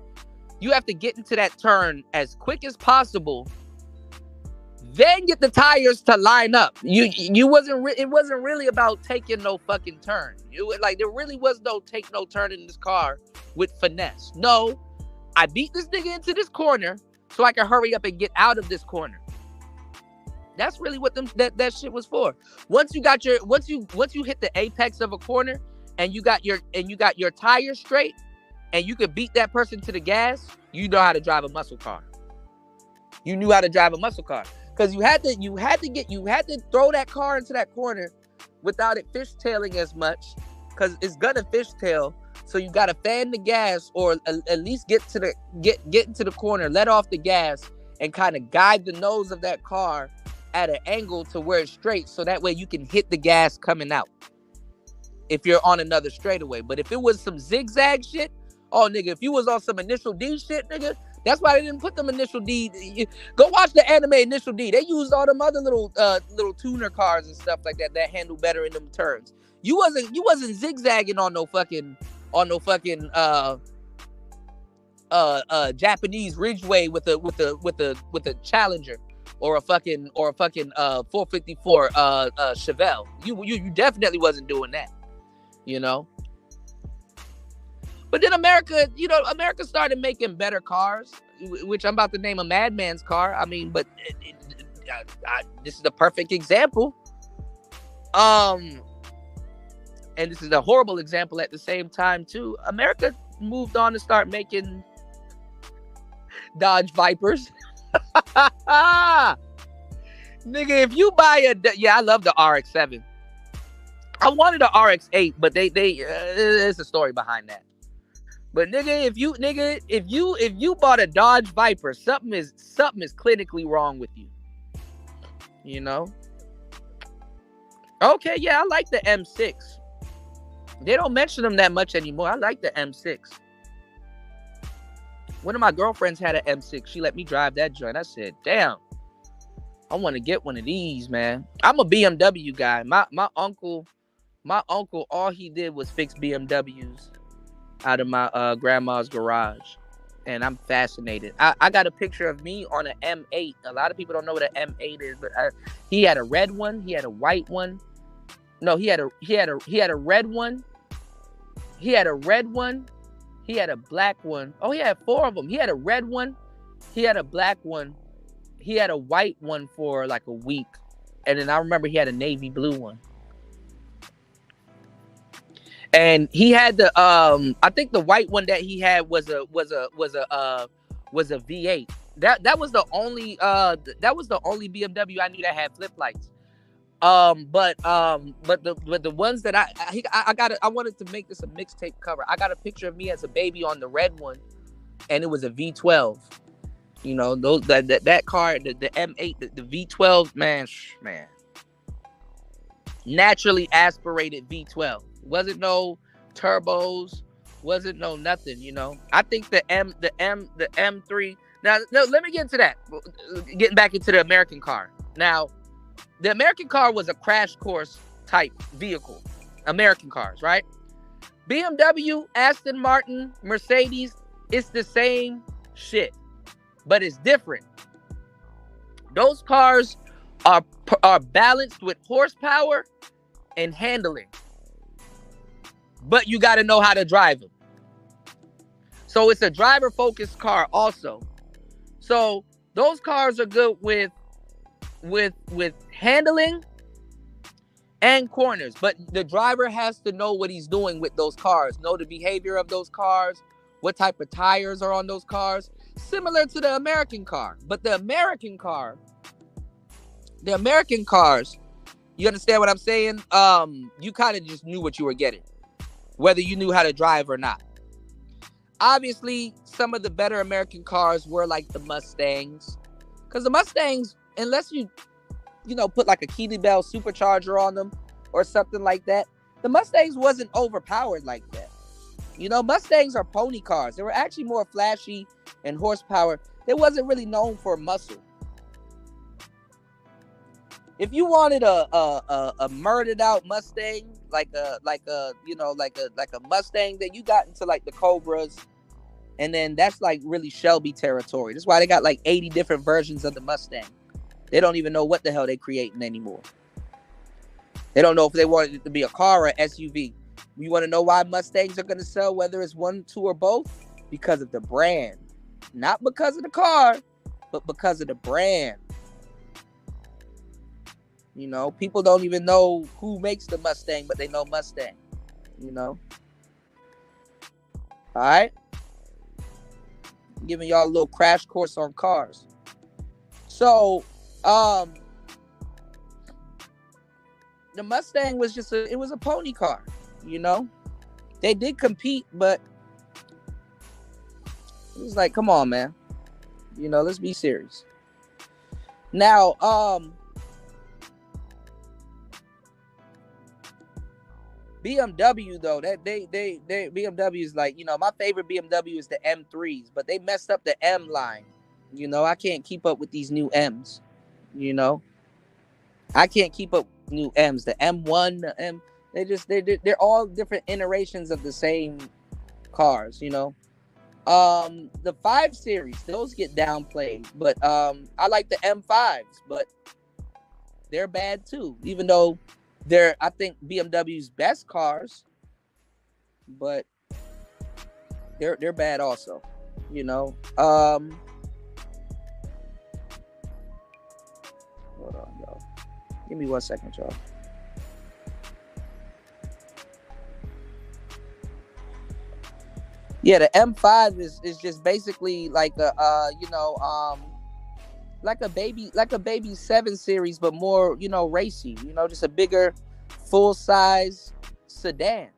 you have to get into that turn as quick as possible. Then get the tires to line up. It wasn't really about taking no fucking turn. There really was no take no turn in this car with finesse. No, I beat this nigga into this corner so I can hurry up and get out of this corner. That's really what that shit was for. Once you hit the apex of a corner and you got your tires straight and you could beat that person to the gas, you know how to drive a muscle car. You knew how to drive a muscle car. Because you had to throw that car into that corner without it fishtailing as much, because it's gonna fishtail. So you gotta fan the gas, or at least get into the corner, let off the gas, and kind of guide the nose of that car at an angle to where it's straight, so that way you can hit the gas coming out if you're on another straightaway. But if it was some zigzag shit, oh nigga, if you was on some Initial D shit, nigga. That's why they didn't put them Initial D. Go watch the anime Initial D. They used all them other little tuner cars and stuff like that handle better in them turns. You wasn't zigzagging on no fucking Japanese Ridgeway with a Challenger or a fucking 454 Chevelle. You definitely wasn't doing that, you know. But then America started making better cars, which I'm about to name a madman's car. I mean, but this is the perfect example. And this is a horrible example at the same time, too. America moved on to start making Dodge Vipers. Nigga, if you buy I love the RX-7. I wanted the RX-8, but there's a story behind that. But nigga, if you bought a Dodge Viper, something is clinically wrong with you. You know? Okay, yeah, I like the M6. They don't mention them that much anymore. I like the M6. One of my girlfriends had an M6. She let me drive that joint. I said, damn, I want to get one of these, man. I'm a BMW guy. My uncle, all he did was fix BMWs out of my grandma's garage, and I'm fascinated. I got a picture of me on an M8. A lot of people don't know what an M8 is, but he had a red one, he had a white one. No, he had a red one. He had a red one. He had a black one. Oh, he had 4 of them. He had a red one. He had a black one. He had a white one for like a week, and then I remember he had a navy blue one. And he had the I think the white one that he had was a V8. That was the only BMW I knew that had flip lights. But the ones that I wanted to make this a mixtape cover. I got a picture of me as a baby on the red one, and it was a V12. You know, that car, the M8, the V12, man. Naturally aspirated V12. Wasn't no turbos, wasn't no nothing, you know. I think the M3. Now, no, let me get into that. Getting back into the American car. Now, the American car was a crash course type vehicle. American cars, right? BMW, Aston Martin, Mercedes, it's the same shit, but it's different. Those cars are balanced with horsepower and handling, but you got to know how to drive them. So it's a driver-focused car also. So those cars are good with handling and corners. But the driver has to know what he's doing with those cars, know the behavior of those cars, what type of tires are on those cars, similar to the American car. But the American cars, you understand what I'm saying? You kind of just knew what you were getting, whether you knew how to drive or not. Obviously, some of the better American cars were like the Mustangs, because the Mustangs, unless you put like a Keeley Bell supercharger on them or something like that, the Mustangs wasn't overpowered like that. Mustangs are pony cars. They were actually more flashy and horsepower. They wasn't really known for muscle. If you wanted a murdered out Mustang, like a Mustang, that you got into like the Cobras, and then that's like really Shelby territory. That's why they got like 80 different versions of the Mustang. They don't even know what the hell they're creating anymore. They don't know if they want it to be a car or an SUV. You want to know why Mustangs are going to sell, whether it's one, two, or both? Because of the brand. Not because of the car, but because of the brand. People don't even know who makes the Mustang, but they know Mustang. All right? I'm giving y'all a little crash course on cars. So, the Mustang was it was a pony car, They did compete, but it was like, come on, man. Let's be serious. Now, BMW though, that they BMW is like, my favorite BMW is the M3s, but they messed up the M line. I can't keep up with these new M's. I can't keep up with new M's. The M1, the M, they're all different iterations of the same cars. The 5 Series, those get downplayed, but I like the M5s, but they're bad too, even though they're, I think, BMW's best cars, but they're bad also. Hold on, y'all. Give me 1 second, y'all. Yeah, the M5 is just basically like like a baby 7 Series, but more, racy, just a bigger full size sedan.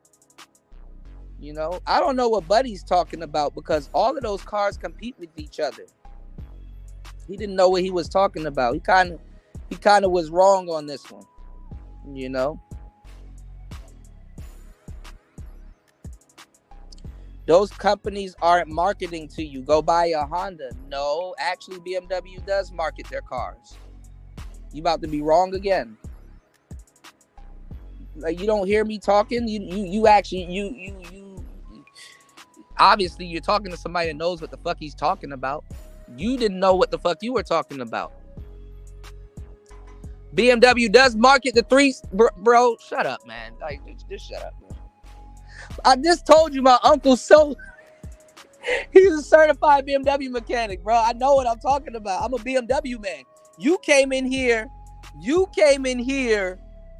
I don't know what Buddy's talking about, because all of those cars compete with each other. He didn't know what he was talking about. He kind of was wrong on this one. Those companies aren't marketing to you. Go buy a Honda. No, actually, BMW does market their cars. You about to be wrong again. Like, you don't hear me talking. You obviously you're talking to somebody that knows what the fuck he's talking about. You didn't know what the fuck you were talking about. BMW does market the 3s, bro. Shut up, man. Like, just shut up, man. I just told you my uncle he's a certified BMW mechanic, bro. I know what I'm talking about. I'm a BMW man. You came in here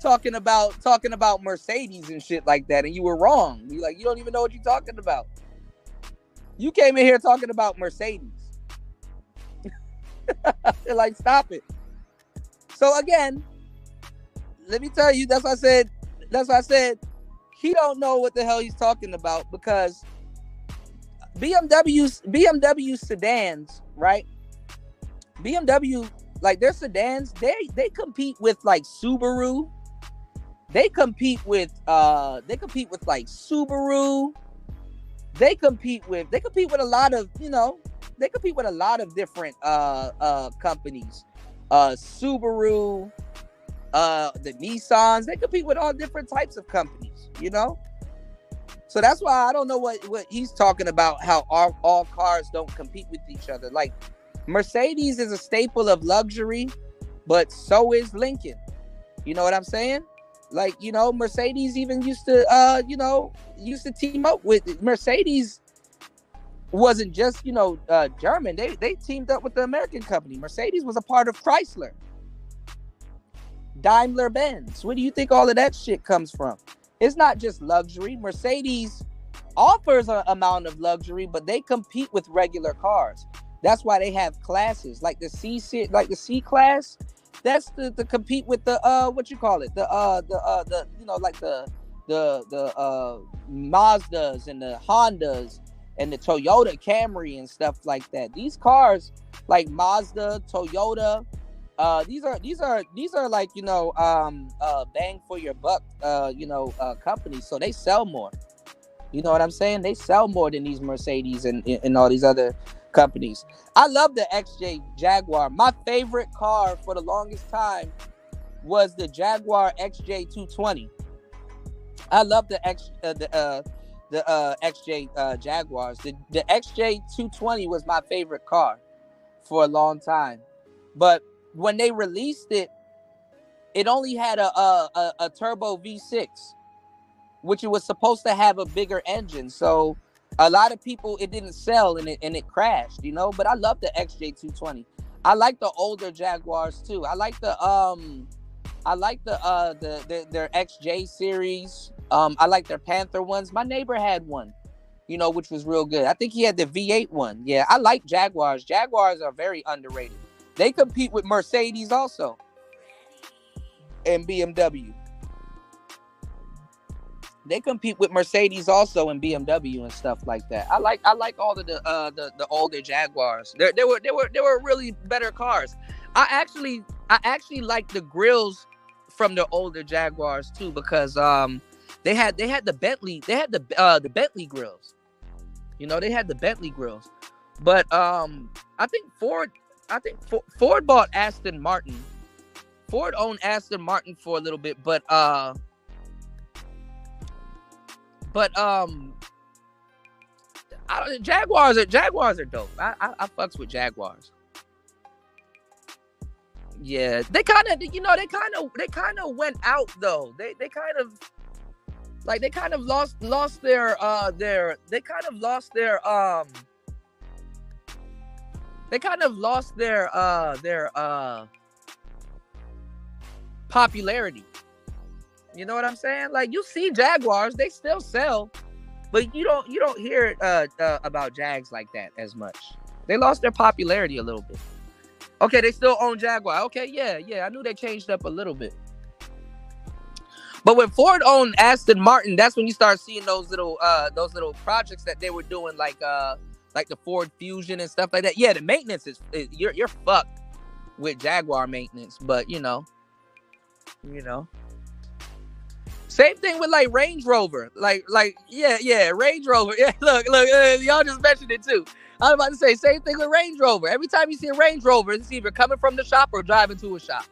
talking about Mercedes and shit like that, and you were wrong. You don't even know what you're talking about. You came in here talking about Mercedes. Like, stop it. So again, let me tell you, that's why I said he don't know what the hell he's talking about, because BMW sedans, right? BMW, like, their sedans, they compete with like Subaru. They compete with like Subaru. They compete with a lot of, they compete with a lot of different companies. Subaru, the Nissans, they compete with all different types of companies, So that's why I don't know what he's talking about, how all cars don't compete with each other. Like, Mercedes is a staple of luxury, but so is Lincoln. You know what I'm saying? Like, Mercedes even used to team up with Mercedes. Wasn't just, German. They teamed up with the American company. Mercedes was a part of Chrysler. Daimler Benz. Where do you think all of that shit comes from? It's not just luxury. Mercedes offers an amount of luxury, but they compete with regular cars. That's why they have classes like the C class. That's to compete with the what you call it, the you know, like the Mazdas and the Hondas and the Toyota Camry and stuff like that. These cars like Mazda, Toyota, these are like, you know, bang for your buck, companies. So they sell more. You know what I'm saying? They sell more than these Mercedes and all these other companies. I love the XJ Jaguar. My favorite car for the longest time was the Jaguar XJ220. I love the XJ Jaguars. The XJ220 was my favorite car for a long time. But when they released it, it only had a turbo V6, which it was supposed to have a bigger engine. So a lot of people, it didn't sell and it crashed, you know. But I love the XJ220. I like the older Jaguars too. I like their XJ series. I like their Panther ones. My neighbor had one, you know, which was real good. I think he had the V8 one. Yeah, I like Jaguars. Jaguars are very underrated. They compete with Mercedes also and BMW. They compete with Mercedes also and BMW and stuff like that. I like all of the older Jaguars. They were really better cars. I actually like the grills from the older Jaguars too, because they had the Bentley, the Bentley grills. You know, they had the Bentley grills. But I think Ford bought Aston Martin. Ford owned Aston Martin for a little bit, but Jaguars are dope. I fucks with Jaguars. Yeah, they kind of went out though. They kind of lost their popularity. You know what I'm saying? Like, you see Jaguars, they still sell, but you don't hear about Jags like that as much. They lost their popularity a little bit. Okay, they still own Jaguar. Okay, yeah. I knew they changed up a little bit. But when Ford owned Aston Martin, that's when you start seeing those little projects that they were doing, like the Ford Fusion and stuff like that. Yeah, the maintenance is you're fucked with Jaguar maintenance, but you know. Same thing with like Range Rover, like Range Rover. Yeah, look, y'all just mentioned it too. I was about to say, same thing with Range Rover. Every time you see a Range Rover, it's either coming from the shop or driving to a shop.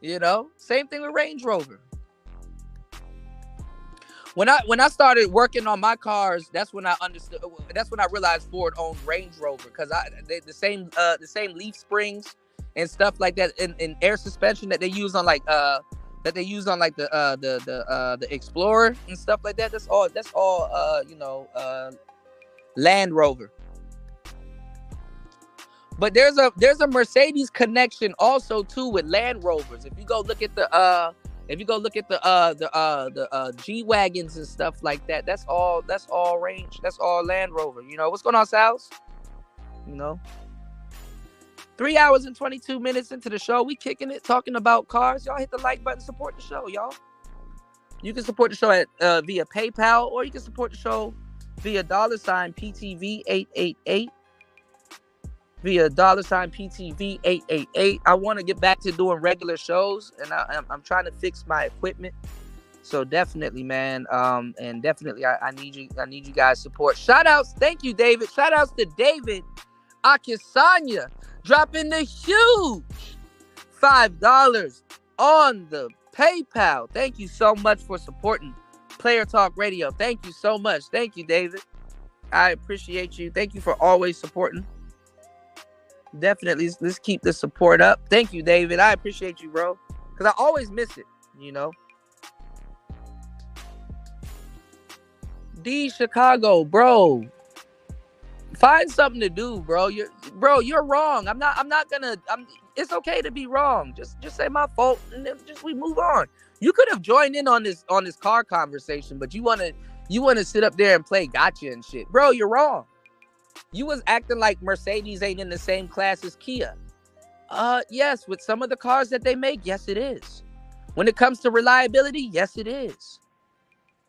You know, same thing with Range Rover. When I started working on my cars, that's when I understood. That's when I realized Ford owned Range Rover, because the same leaf springs and stuff like that, and air suspension that they use on the Explorer and stuff like that. That's all Land Rover. But there's a Mercedes connection also too with Land Rovers. If you go look at the G-Wagons and stuff like that, that's all Range. That's all Land Rover. You know, what's going on, Sal's? You know, 3 hours and 22 minutes into the show, we kicking it, talking about cars. Y'all hit the like button, support the show, y'all. You can support the show at via PayPal, or you can support the show via $PTV888. Via $PTV888. I want to get back to doing regular shows, and I'm trying to fix my equipment. So definitely, man, and definitely, I need you guys' support. Shout outs, thank you, David. Shout outs to David Akisanya dropping the huge $5 on the PayPal. Thank you so much for supporting Player Talk Radio. Thank you so much. Thank you, David. I appreciate you. Thank you for always supporting. Definitely, let's keep the support up. Thank you, David. I appreciate you, bro, because I always miss it, you know. D Chicago, bro, find something to do, bro. bro, you're wrong. It's okay to be wrong. Just say my fault, and then we move on. You could have joined in on this car conversation, but you wanna sit up there and play gotcha and shit. Bro, you're wrong. You was acting like Mercedes ain't in the same class as Kia. Yes, with some of the cars that they make, yes it is. When it comes to reliability, yes it is.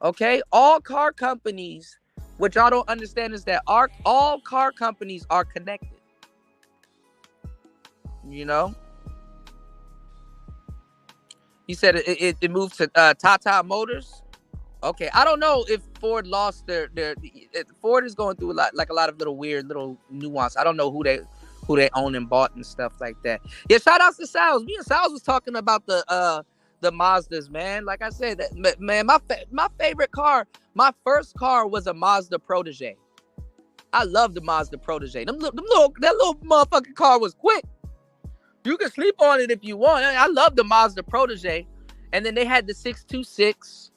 Okay? All car companies, what y'all don't understand is that all car companies are connected. You know? You said it moved to Tata Motors. Okay, I don't know if Ford lost their Ford is going through a lot of weird little nuance. I don't know who they own and bought and stuff like that. Yeah, shout outs to Sal's. Me and Sal's was talking about the Mazdas, man. Like I said, man, my favorite car, my first car was a Mazda Protege. I love the Mazda Protege. That little motherfucking car was quick. You can sleep on it if you want. I love the Mazda Protege. And then they had the 626.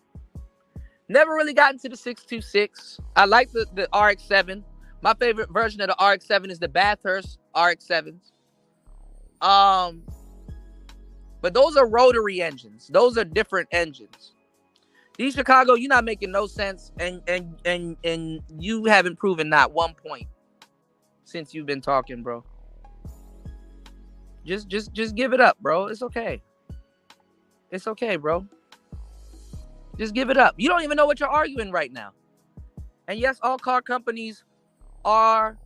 Never really got into the 626. I like the RX-7. My favorite version of the RX-7 is the Bathurst RX-7s. But those are rotary engines. Those are different engines. These Chicago, you're not making no sense, and you haven't proven not 1 point since you've been talking, bro. Just give it up, bro. It's okay. It's okay, bro. Just give it up. You don't even know what you're arguing right now. And yes, all car companies are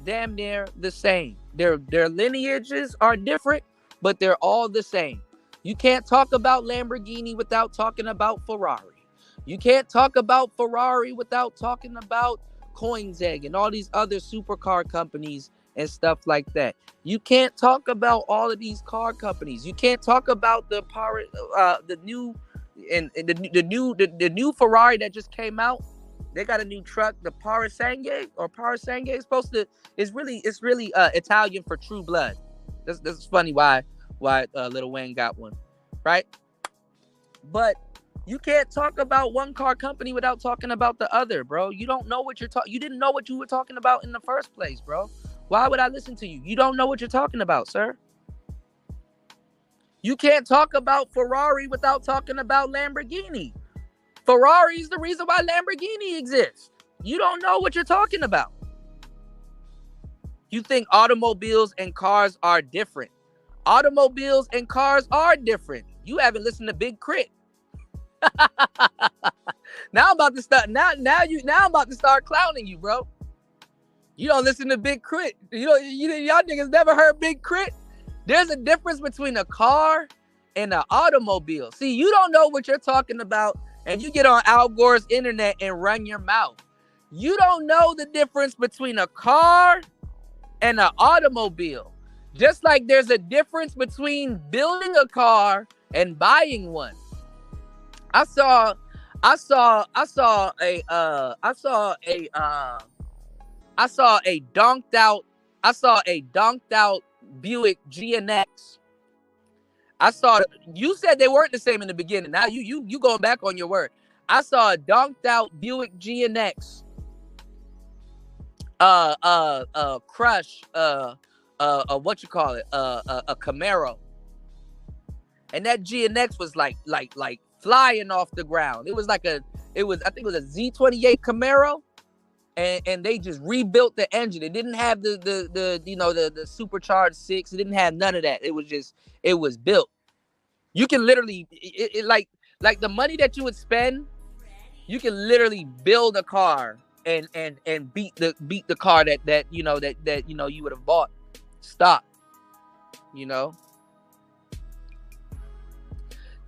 damn near the same. Their lineages are different, but they're all the same. You can't talk about Lamborghini without talking about Ferrari. You can't talk about Ferrari without talking about Koenigsegg and all these other supercar companies and stuff like that. You can't talk about all of these car companies. You can't talk about the new Ferrari that just came out. They got a new truck, the Parasangue is really Italian for true blood. This is funny why Lil Wayne got one, right? But you can't talk about one car company without talking about the other, bro. You don't know what you didn't know what you were talking about in the first place, bro. Why would I listen to you? You don't know what you're talking about, sir. You can't talk about Ferrari without talking about Lamborghini. Ferrari is the reason why Lamborghini exists. You don't know what you're talking about. You think automobiles and cars are different. Automobiles and cars are different. You haven't listened to Big Crit. Now I'm about to start. Now I'm about to start clowning you, bro. You don't listen to Big Crit. Y'all niggas never heard Big Crit. There's a difference between a car and an automobile. See, you don't know what you're talking about, and you get on Al Gore's internet and run your mouth. You don't know the difference between a car and an automobile. Just like there's a difference between building a car and buying one. I saw a donked out Buick GNX. You said they weren't the same in the beginning. Now you going back on your word. I saw a donked out Buick GNX crush what you call it, a Camaro. And that GNX was like flying off the ground. I think it was a Z28 Camaro. And they just rebuilt the engine. It didn't have the supercharged 6. It didn't have none of that. It was built. You can literally like the money that you would spend, you can literally build a car and beat the car that you would have bought. Stop. You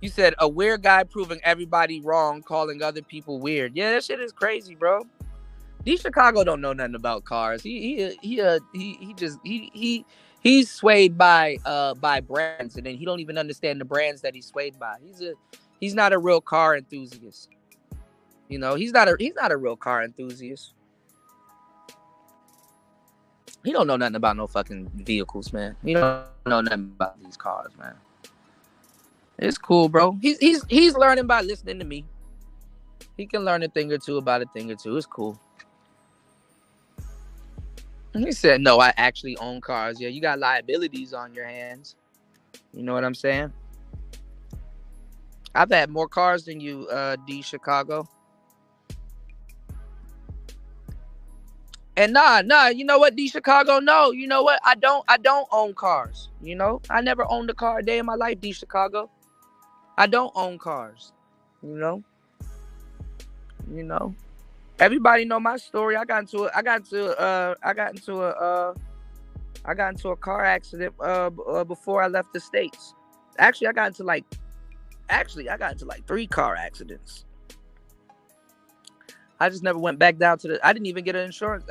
said a weird guy proving everybody wrong, calling other people weird. Yeah, that shit is crazy, bro. These Chicago don't know nothing about cars. He's swayed by brands, and then he don't even understand the brands that he's swayed by. He's not a real car enthusiast. He's not a real car enthusiast. He don't know nothing about no fucking vehicles, man. He don't know nothing about these cars, man. It's cool, bro. He's learning by listening to me. He can learn a thing or two about a thing or two. It's cool. He said, no, I actually own cars. Yeah, you got liabilities on your hands. You know what I'm saying? I've had more cars than you, D Chicago. And you know what, D Chicago? No, you know what? I don't own cars. You know, I never owned a car a day in my life, D Chicago. I don't own cars. You know, you know. Everybody know my story. I got into a car accident before I left the States. Actually, I got into like 3 car accidents. I just never went back down to I didn't even get an insurance.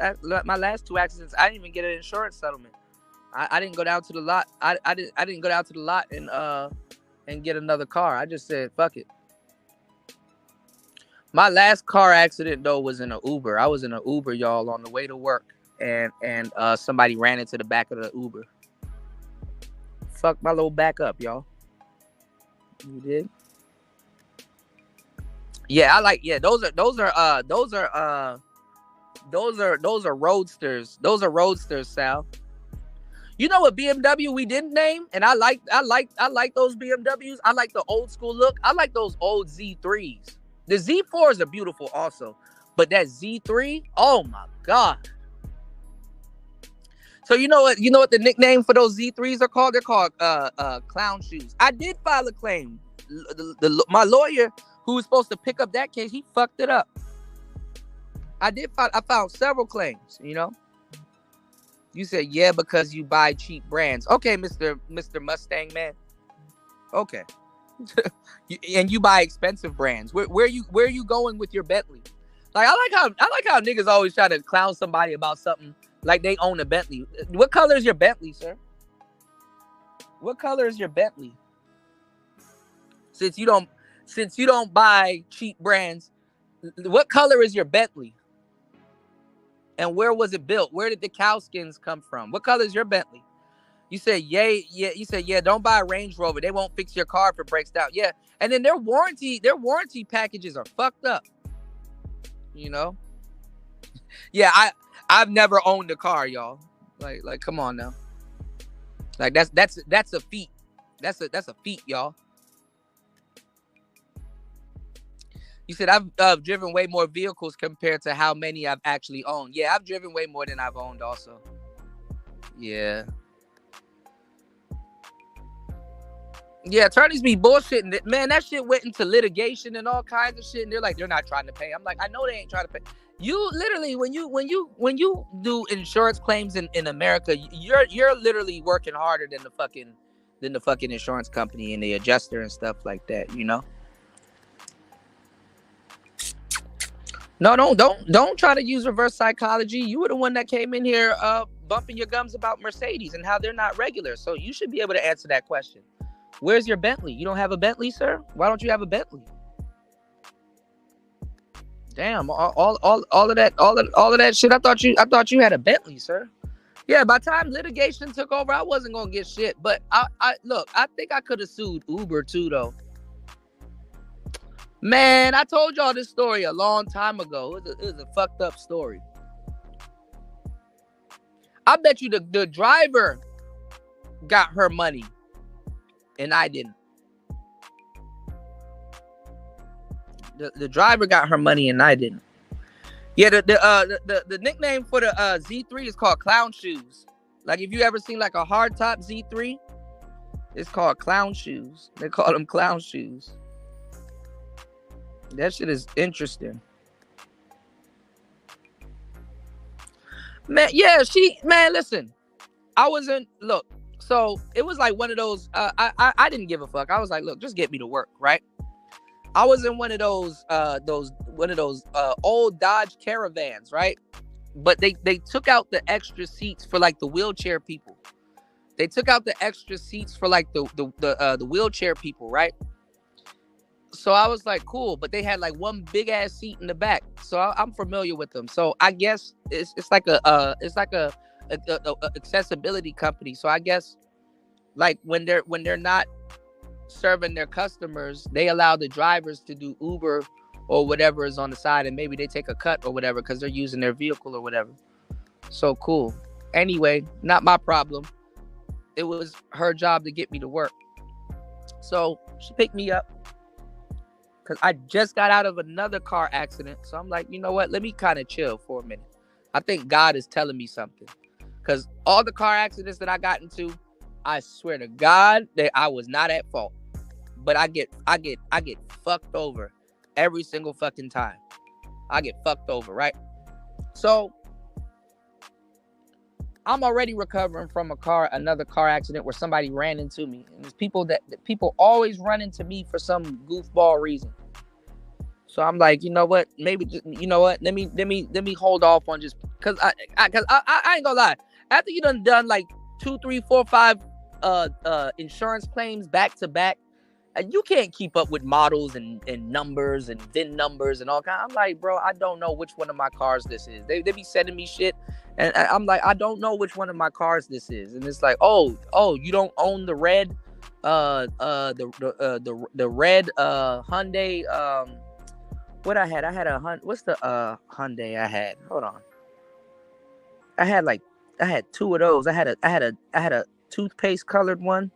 My last 2 accidents, I didn't even get an insurance settlement. I didn't go down to the lot. I didn't go down to the lot and get another car. I just said fuck it. My last car accident though was in an Uber. I was in an Uber, y'all, on the way to work, and somebody ran into the back of the Uber. Fuck my little back up, y'all. You did? Yeah, those are roadsters. Those are roadsters, Sal. You know what BMW we didn't name? And I like those BMWs. I like the old school look. I like those old Z3s. The Z4s are beautiful also, but that Z3, oh my God. So you know what the nickname for those Z3s are called? They're called clown shoes. I did file a claim. My lawyer who was supposed to pick up that case, he fucked it up. I found several claims, you know. You said, yeah, because you buy cheap brands. Okay, Mr. Mustang man. Okay. And you buy expensive brands. Where are you going with your Bentley? Like I like how niggas always try to clown somebody about something like they own a Bentley. What color is your Bentley, sir? What color is your Bentley? Since you don't buy cheap brands, what color is your Bentley? And where was it built? Where did the cow skins come from? What color is your Bentley? You said, you said, don't buy a Range Rover. They won't fix your car if it breaks down. Yeah. And then their warranty packages are fucked up. You know? Yeah, I've never owned a car, y'all. Like come on now. Like that's a feat. That's a feat, y'all. You said I've driven way more vehicles compared to how many I've actually owned. Yeah, I've driven way more than I've owned also. Yeah. Yeah, attorneys be bullshitting. Man, that shit went into litigation and all kinds of shit. And they're like, they're not trying to pay. I'm like, I know they ain't trying to pay. You literally, when you do insurance claims in America, you're literally working harder than the fucking insurance company and the adjuster and stuff like that, you know? No, don't try to use reverse psychology. You were the one that came in here bumping your gums about Mercedes and how they're not regular. So you should be able to answer that question. Where's your Bentley? You don't have a Bentley, sir? Why don't you have a Bentley? Damn, all of that shit. I thought you had a Bentley, sir. Yeah, by the time litigation took over, I wasn't gonna get shit. But I think I could have sued Uber too, though. Man, I told y'all this story a long time ago. It was a fucked up story. I bet you the driver got her money and I didn't. The driver got her money and I didn't. Yeah, the nickname for the Z3 is called clown shoes. Like if you ever seen like a hardtop Z3, it's called clown shoes. They call them clown shoes. That shit is interesting. Man, yeah, listen. So it was like one of those, I didn't give a fuck. I was like, look, just get me to work, right? I was in one of those old Dodge Caravans, right? But they took out the extra seats for like the wheelchair people. They took out the extra seats for like the wheelchair people, right? So I was like, cool, but they had like one big ass seat in the back. So I'm familiar with them. So I guess it's like a accessibility company. So I guess like when they're not serving their customers, they allow the drivers to do Uber or whatever is on the side, and maybe they take a cut or whatever because they're using their vehicle or whatever. So cool. Anyway, not my problem. It was her job to get me to work. So she picked me up because I just got out of another car accident. So I'm like, you know what? Let me kind of chill for a minute. I think God is telling me something. Because all the car accidents that I got into, I swear to God that I was not at fault. But I get fucked over every single fucking time. I get fucked over, right? So I'm already recovering from another car accident where somebody ran into me. And there's people people always run into me for some goofball reason. So I'm like, you know what? Maybe you know what? Let me hold off on just because I ain't gonna lie. After you done like 2, 3, 4, 5 insurance claims back to back, you can't keep up with models and numbers and VIN numbers and all kind. I'm like, bro, I don't know which one of my cars this is. They be sending me shit, and I'm like, I don't know which one of my cars this is. And it's like, oh, you don't own the red, the red Hyundai. What I had a what's the Hyundai I had? Hold on. I had 2 of those. I had a toothpaste colored one.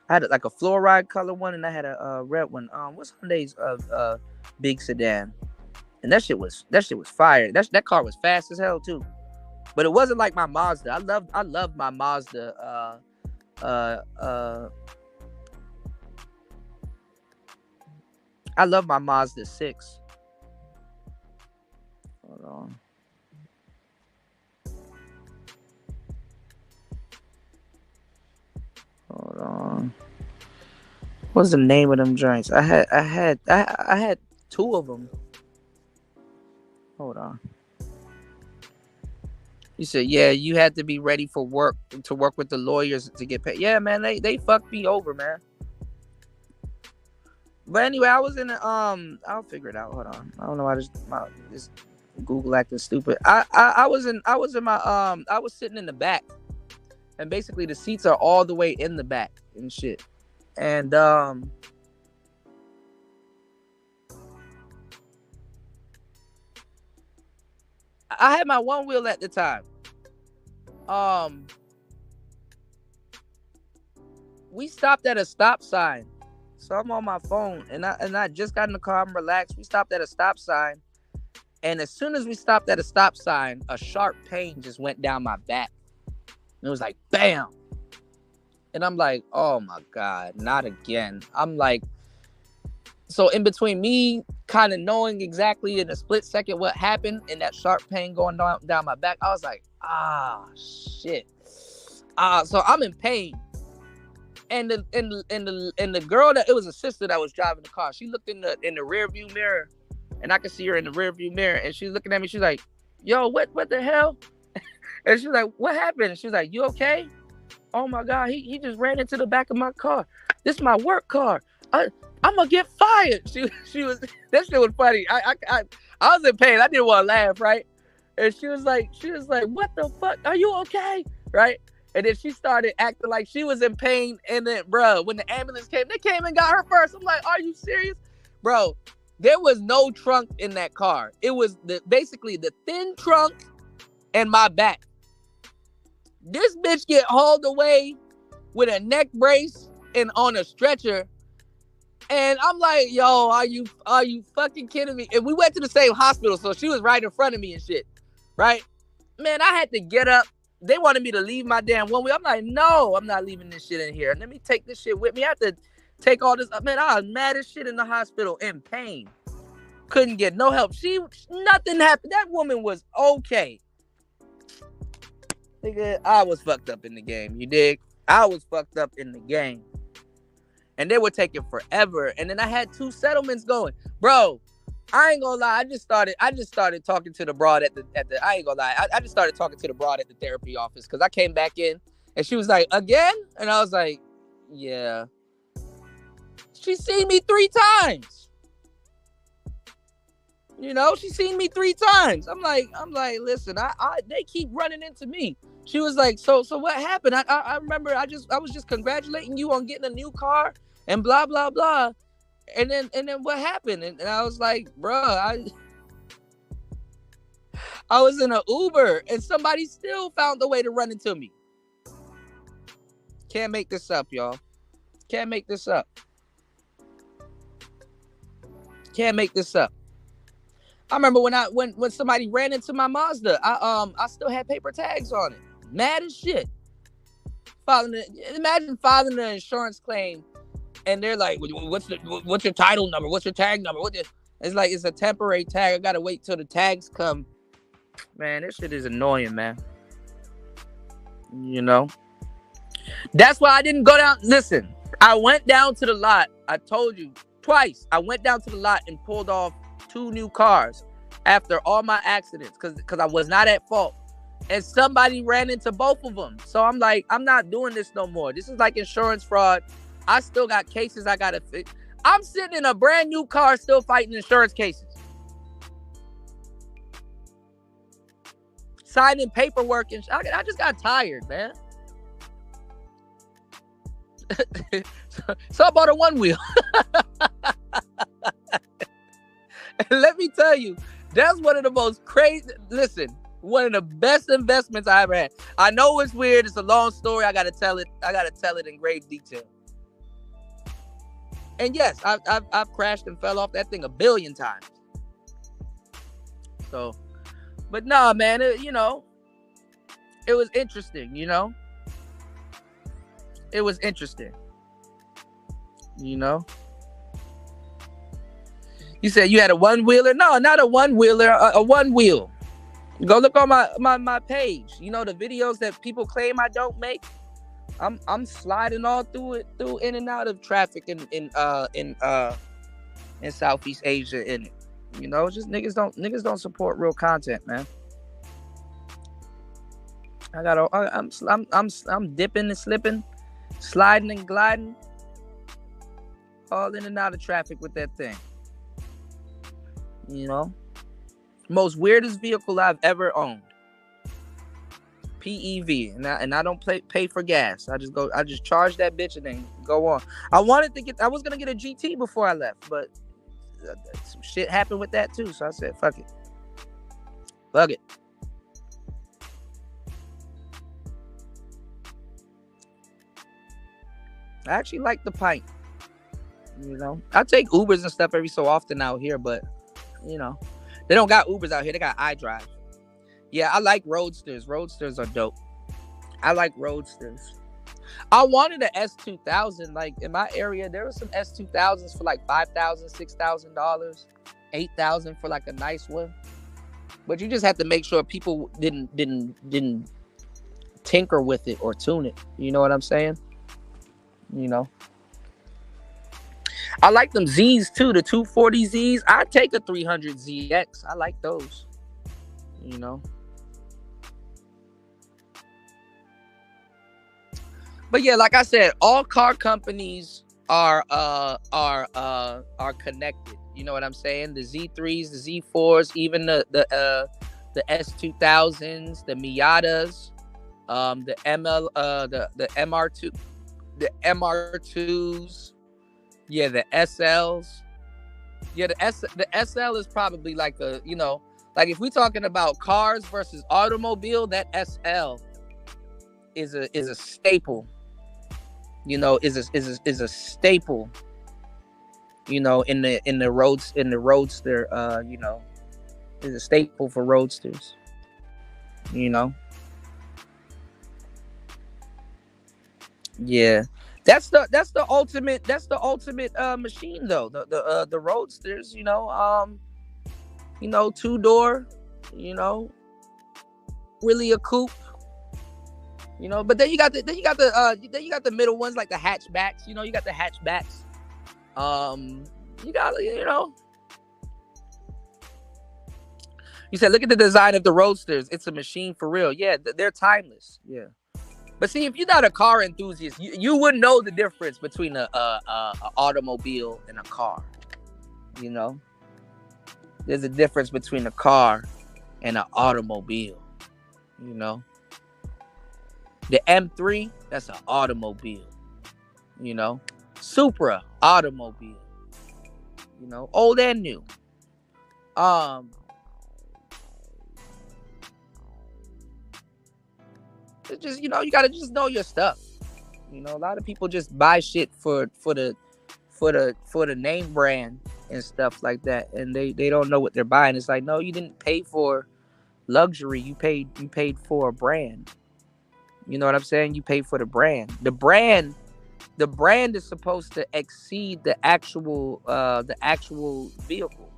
I had like a fluoride color one, and I had a red one. What's Hyundai's big sedan? And that shit was fire. That car was fast as hell too. But it wasn't like my Mazda. I loved my Mazda. I love my Mazda 6. Hold on. Hold on. What's the name of them joints? I had 2 of them. Hold on. You said, yeah, you had to be ready for work to work with the lawyers to get paid. Yeah, man, they fucked me over, man. But anyway, I was in the I'll figure it out. Hold on. I don't know why this Google acting stupid. I was sitting in the back. And basically the seats are all the way in the back and shit. And I had my one wheel at the time. We stopped at a stop sign. So I'm on my phone and I just got in the car. I'm relaxed. We stopped at a stop sign. And as soon as we stopped at a stop sign, a sharp pain just went down my back. And it was like, bam. And I'm like, oh my God, not again. I'm like, so in between me kind of knowing exactly in a split second what happened and that sharp pain going down my back, I was like, shit. So I'm in pain. And the girl it was a sister that was driving the car. She looked in the rear view mirror, and I could see her in the rear view mirror, and she's looking at me. She's like, yo, what the hell? And she's like, what happened? She's like, you okay? Oh my God, he just ran into the back of my car. This is my work car. I'm gonna get fired. She was that shit was funny. I was in pain. I didn't want to laugh, right? And she was like, what the fuck? Are you okay? Right? And then she started acting like she was in pain. And then, bro, when the ambulance came, they came and got her first. I'm like, are you serious? Bro, there was no trunk in that car. It was basically the thin trunk and my back. This bitch get hauled away with a neck brace and on a stretcher. And I'm like, yo, are you fucking kidding me? And we went to the same hospital, so she was right in front of me and shit. Right? Man, I had to get up. They wanted me to leave my damn one wheel. I'm like, no, I'm not leaving this shit in here. Let me take this shit with me. I have to take all this up. Man, I was mad as shit in the hospital in pain. Couldn't get no help. Nothing happened. That woman was okay. Nigga, I was fucked up in the game. You dig? I was fucked up in the game. And they were taking forever. And then I had 2 settlements going. Bro, I ain't gonna lie. I just started talking to the broad at the I ain't gonna lie. I just started talking to the broad at the therapy office because I came back in and she was like, again? And I was like, yeah. She's seen me 3 times. You know, she's seen me 3 times. I'm like, listen, they keep running into me. She was like, so what happened? I remember I was just congratulating you on getting a new car and blah blah blah. And then what happened? And I was like, bro, I was in an Uber and somebody still found a way to run into me. Can't make this up, y'all. Can't make this up. Can't make this up. I remember when somebody ran into my Mazda, I still had paper tags on it. Mad as shit. Imagine filing an insurance claim and they're like, what's your title number? What's your tag number? It's like it's a temporary tag. I gotta wait till the tags come. Man, this shit is annoying, man. You know? That's why I didn't go down. Listen, I went down to the lot. I told you twice. I went down to the lot and pulled off 2 new cars after all my accidents because I was not at fault. And somebody ran into both of them. So I'm like, I'm not doing this no more. This is like insurance fraud. I still got cases I got to fix. I'm sitting in a brand new car still fighting insurance cases. Signing paperwork. And I just got tired, man. So I bought a one wheel. And let me tell you, that's one of the most crazy. Listen, one of the best investments I ever had. I know it's weird. It's a long story. I gotta tell it in great detail. And yes, I've crashed and fell off that thing 1 billion times. So, but nah, man, it was interesting. It was interesting. You said you had a one-wheeler? No, not a one-wheeler, a one-wheel. Go look on my page. The videos that people claim I don't make. I'm sliding all through in and out of traffic in Southeast Asia in it. Just niggas don't support real content, man. I'm dipping and slipping, sliding and gliding, all in and out of traffic with that thing. Most weirdest vehicle I've ever owned. PEV, and I don't pay for gas. I just charge that bitch and then go on. I was gonna get a GT before I left, but some shit happened with that too. So I said, fuck it. I actually like the pint. I take Ubers and stuff every so often out here, but they don't got Ubers out here. They got iDrive. Yeah, I like Roadsters. Roadsters are dope. I like Roadsters. I wanted an S2000. Like in my area, there were some S2000s for like $5,000, $6,000, $8,000 for like a nice one. But you just have to make sure people didn't tinker with it or tune it. You know what I'm saying? I like them Zs too, the 240Zs. I take a 300ZX. I like those. But yeah, like I said, all car companies are connected. You know what I'm saying? The Z3s, the Z4s, even the S2000s, the Miatas, the MR2, the MR2s. Yeah, the SLs. Yeah, the SL is probably like like if we're talking about cars versus automobile, that SL is a staple. Is a staple. In the roadster. Is a staple for roadsters. Yeah. That's the ultimate machine though. The roadsters, 2-door, really a coupe, but then you got the middle ones like the hatchbacks, you got the hatchbacks. You said look at the design of the roadsters. It's a machine for real. Yeah, they're timeless. Yeah. But see, if you're not a car enthusiast, you wouldn't know the difference between a automobile and a car. There's a difference between a car and an automobile. The M3, that's an automobile. Supra, automobile. Old and new. just you gotta just know your stuff. A lot of people just buy shit for the name brand and stuff like that, and they don't know what they're buying. It's like, no, you didn't pay for luxury. You paid for a brand. You know what I'm saying? You paid for the brand. The brand is supposed to exceed the actual vehicle.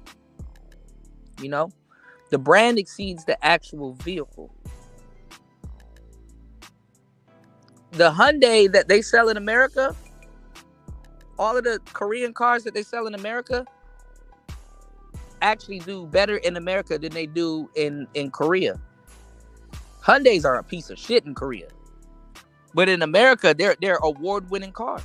The brand exceeds the actual vehicle. The Hyundai that they sell in America, all of the Korean cars that they sell in America actually do better in America than they do in Korea. Hyundais are a piece of shit in Korea. But in America, they're award-winning cars.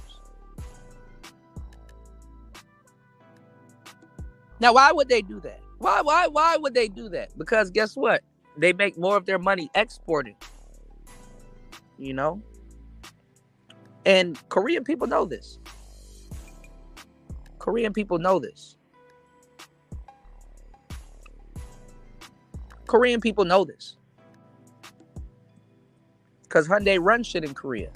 Now, why would they do that? Why would they do that? Because guess what? They make more of their money exporting. And Korean people know this. Korean people know this. Korean people know this. Because Hyundai runs shit in Korea.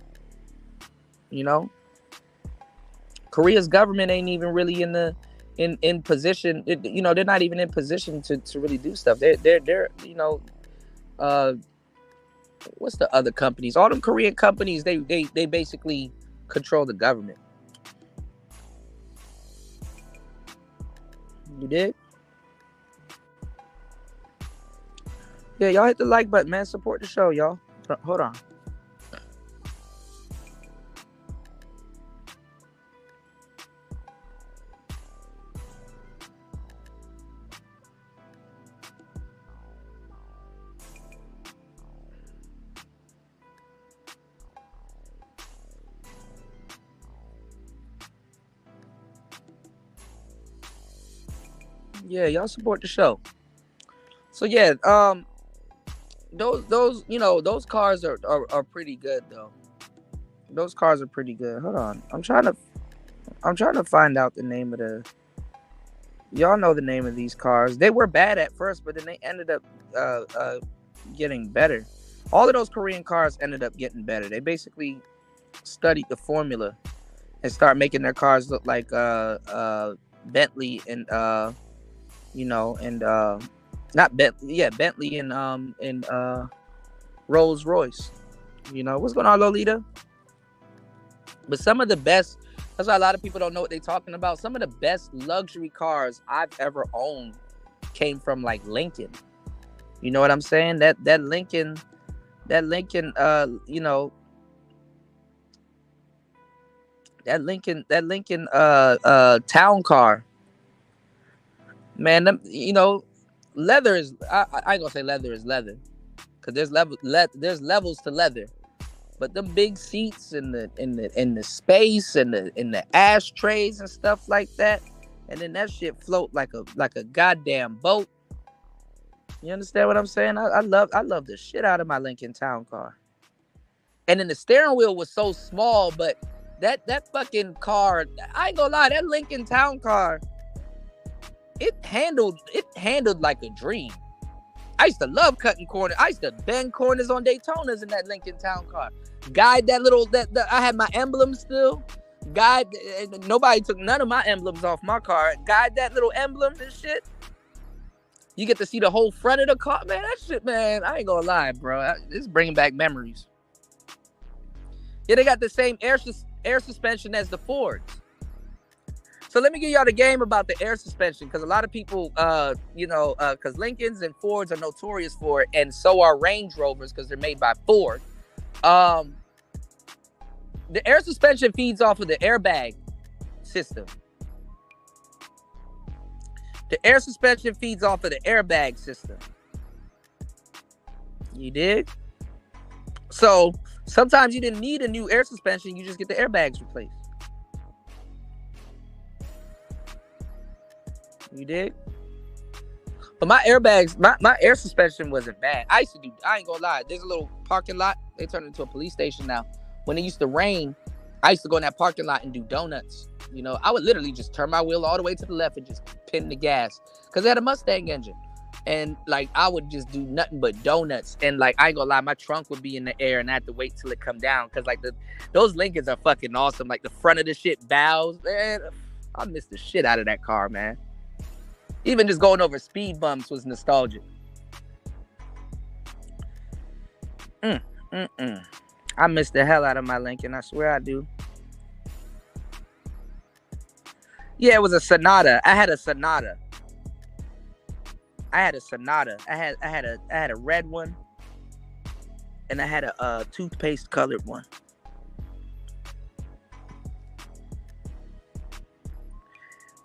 Korea's government ain't even really in position. They're not even in position to really do stuff. They're what's the other companies? All them Korean companies, they basically control the government. You did? Yeah, y'all hit the like button, man. Support the show, y'all. Hold on. Yeah, y'all support the show. So yeah, those cars are pretty good though. Those cars are pretty good. Hold on, I'm trying to find out the name of the. Y'all know the name of these cars. They were bad at first, but then they ended up getting better. All of those Korean cars ended up getting better. They basically studied the formula and start making their cars look like Bentley and not Bentley, yeah, Bentley and Rolls Royce. What's going on, Lolita? But some of the best, that's why a lot of people don't know what they're talking about. Some of the best luxury cars I've ever owned came from like Lincoln. You know what I'm saying? That Lincoln that Lincoln town car. Man, leather is I ain't gonna say leather is leather, because there's levels to leather. But them big seats and the space and the ashtrays and stuff like that, and then that shit float like a goddamn boat. You understand what I'm saying? I love the shit out of my Lincoln Town car. And then the steering wheel was so small, but that fucking car, I ain't gonna lie, that Lincoln Town car, it handled like a dream. I used to love cutting corners. I used to bend corners on Daytonas in that Lincoln Town car. Guide that I had my emblem still. Nobody took none of my emblems off my car. Guide that little emblem and shit. You get to see the whole front of the car. Man, that shit, man, I ain't gonna lie, bro. This is bringing back memories. Yeah, they got the same air suspension as the Fords. So let me give y'all the game about the air suspension, because a lot of people, because Lincolns and Fords are notorious for it, and so are Range Rovers because they're made by Ford. The air suspension feeds off of the airbag system. The air suspension feeds off of the airbag system. You dig? So sometimes you didn't need a new air suspension. You just get the airbags replaced. You dig? But my airbags, my air suspension wasn't bad. I ain't gonna lie. There's a little parking lot. They turned it into a police station now. When it used to rain, I used to go in that parking lot and do donuts. I would literally just turn my wheel all the way to the left and just pin the gas, because they had a Mustang engine. And like I would just do nothing but donuts, and like I ain't gonna lie, my trunk would be in the air, and I had to wait till it come down because like those Lincolns are fucking awesome. Like the front of the shit bows, man. I miss the shit out of that car, man. Even just going over speed bumps was nostalgic. I miss the hell out of my Lincoln. I swear I do. Yeah, it was a Sonata. I had a Sonata. I had a red one, and I had a toothpaste colored one.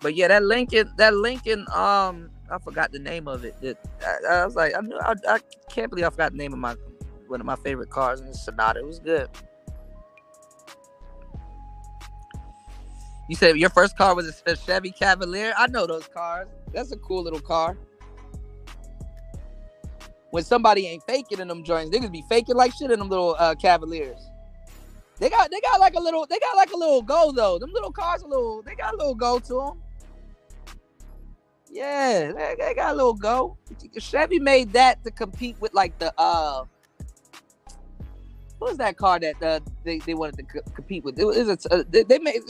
But yeah, that Lincoln, I forgot the name of it. I was like, I can't believe I forgot the name of one of my favorite cars, and it's Sonata. It was good. You said your first car was a Chevy Cavalier? I know those cars. That's a cool little car. When somebody ain't faking in them joints, niggas be faking like shit in them little Cavaliers. They got like a little go though. Them little cars they got a little go to them. Yeah, they got a little go. Chevy made that to compete with like the what was that car that they wanted to compete with?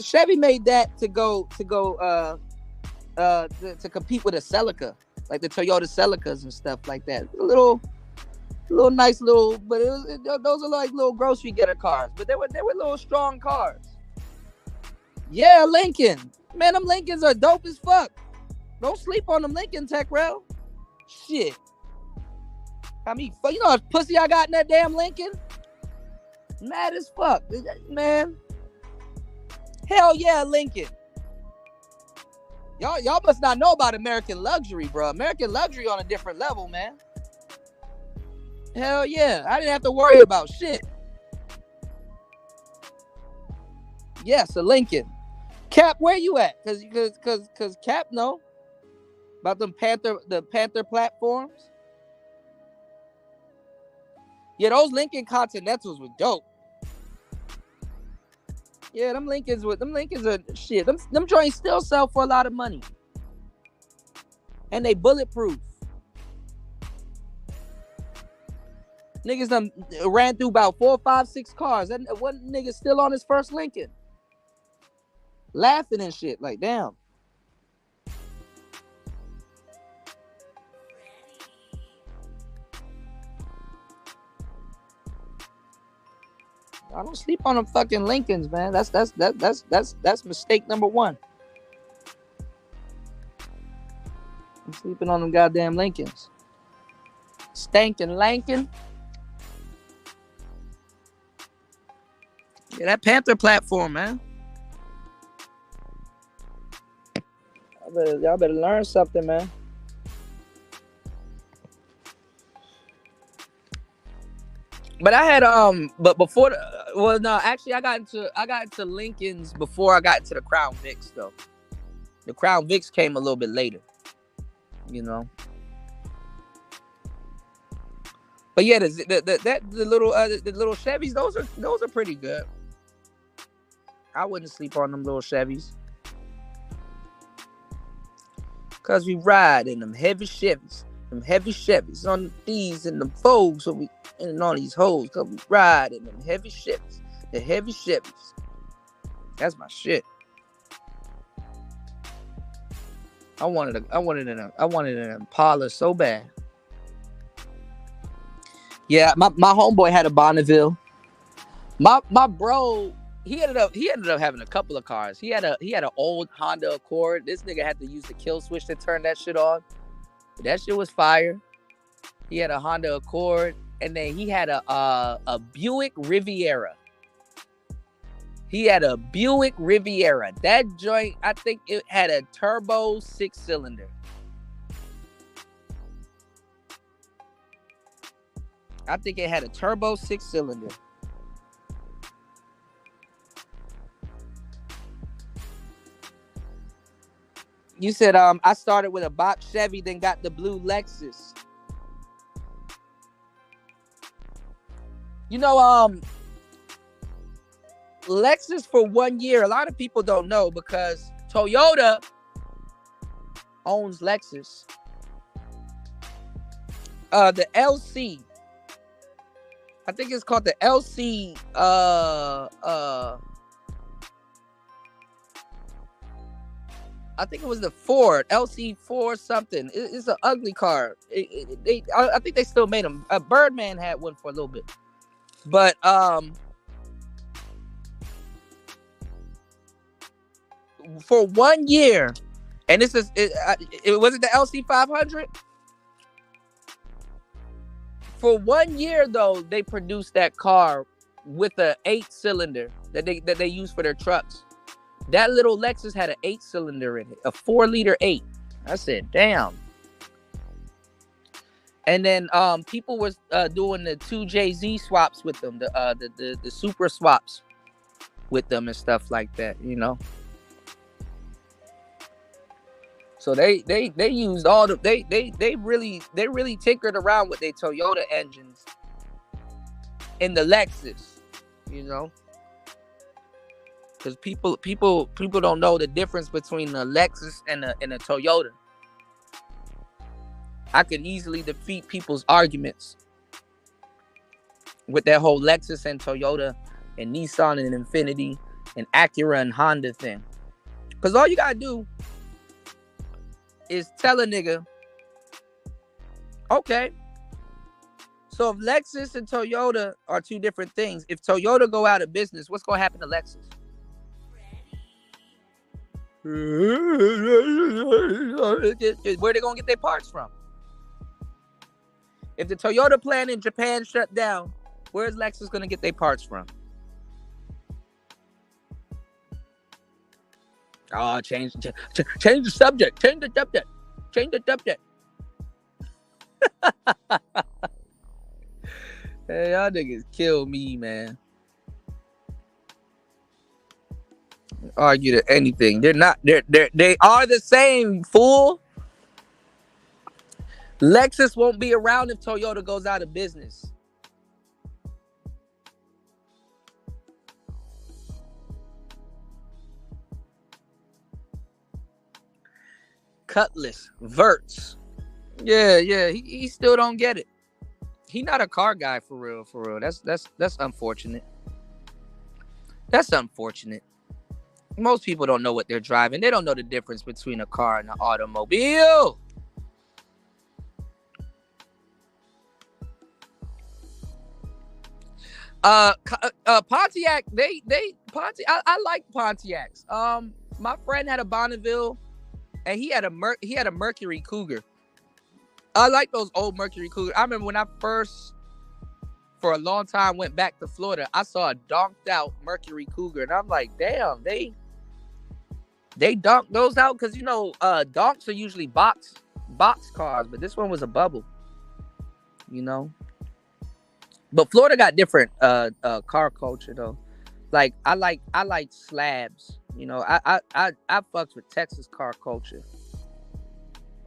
Chevy made that to compete with a Celica. Like the Toyota Celicas and stuff like that. A little nice little, but those are like little grocery getter cars. But they were little strong cars. Yeah, Lincoln. Man, them Lincolns are dope as fuck. Don't sleep on them Lincoln, Tech-Rel. Shit. I mean, you know how much pussy I got in that damn Lincoln? Mad as fuck, man. Hell yeah, Lincoln. Y'all must not know about American luxury, bro. American luxury on a different level, man. Hell yeah. I didn't have to worry about shit. Yes, a Lincoln. Cap, where you at? Cause Cap know about the Panther platforms. Yeah, those Lincoln Continentals were dope. Yeah, them Lincolns are shit. Them joints still sell for a lot of money. And they bulletproof. Niggas done ran through about 4, 5, 6 cars. That one nigga still on his first Lincoln. Laughing and shit. Like, damn. I don't sleep on them fucking Lincolns, man. That's mistake number one. I'm sleeping on them goddamn Lincolns. Stankin' Lincoln. Yeah, that Panther platform, man. Y'all better learn something, man. But I had but before actually I got into Lincolns before I got into the Crown Vics though. The Crown Vics came a little bit later, you know. But yeah, the little Chevys, those are pretty good. I wouldn't sleep on them little Chevys. Cause we ride in them heavy Chevys. Them heavy Chevys on these and them Vogues and all these hoes. Cause we ride in them heavy Chevys. The heavy Chevys. That's my shit. I wanted an Impala so bad. Yeah, my homeboy had a Bonneville. My bro, he ended up having a couple of cars. He had an old Honda Accord. This nigga had to use the kill switch to turn that shit on. That shit was fire. He had a Honda Accord, and then he had a Buick Riviera. He had a Buick Riviera. That joint, I think it had a turbo 6-cylinder. I think it had a turbo 6-cylinder. You said I started with a box Chevy, then got the blue Lexus. You know, Lexus for 1 year, a lot of people don't know because Toyota owns Lexus. The LC. I think it's called the LC. I think it was the Ford LC4 something. It's an ugly car. I think they still made them. Birdman had one for a little bit, but for 1 year, and this is it wasn't the LC500. For 1 year though, they produced that car with a 8-cylinder that they use for their trucks. That little Lexus had an 8-cylinder in it, a 4-liter 8. I said, damn. And then people was doing the 2JZ swaps with them, the super swaps with them and stuff like that, you know. So they used all the they really tinkered around with their Toyota engines in the Lexus, you know. Because people don't know the difference between a Lexus and a Toyota. I could easily defeat people's arguments with that whole Lexus and Toyota and Nissan and Infiniti and Acura and Honda thing. Because all you gotta do is tell a nigga, okay, so if Lexus and Toyota are two different things, if Toyota go out of business, what's gonna happen to Lexus? Where they gonna get their parts from? If the Toyota plant in Japan shut down, where's Lexus gonna get their parts from? Oh, change the subject. Change the subject. Change the subject. Hey, y'all niggas kill me, man. Argue to anything. They're not. They are the same, fool. Lexus won't be around if Toyota goes out of business. Cutlass, Verts. Yeah. He still don't get it. He not a car guy for real. That's unfortunate. That's unfortunate. Most people don't know what they're driving. They don't know the difference between a car and an automobile. Pontiac. I like Pontiacs. My friend had a Bonneville, and he had a Mercury Cougar. I like those old Mercury Cougars. I remember when I first, for a long time, went back to Florida, I saw a donked out Mercury Cougar, and I'm like, damn, they donked those out, because you know, donks are usually box cars, but this one was a bubble, you know. But Florida got different car culture though. Like I like slabs, you know. I fucks with Texas car culture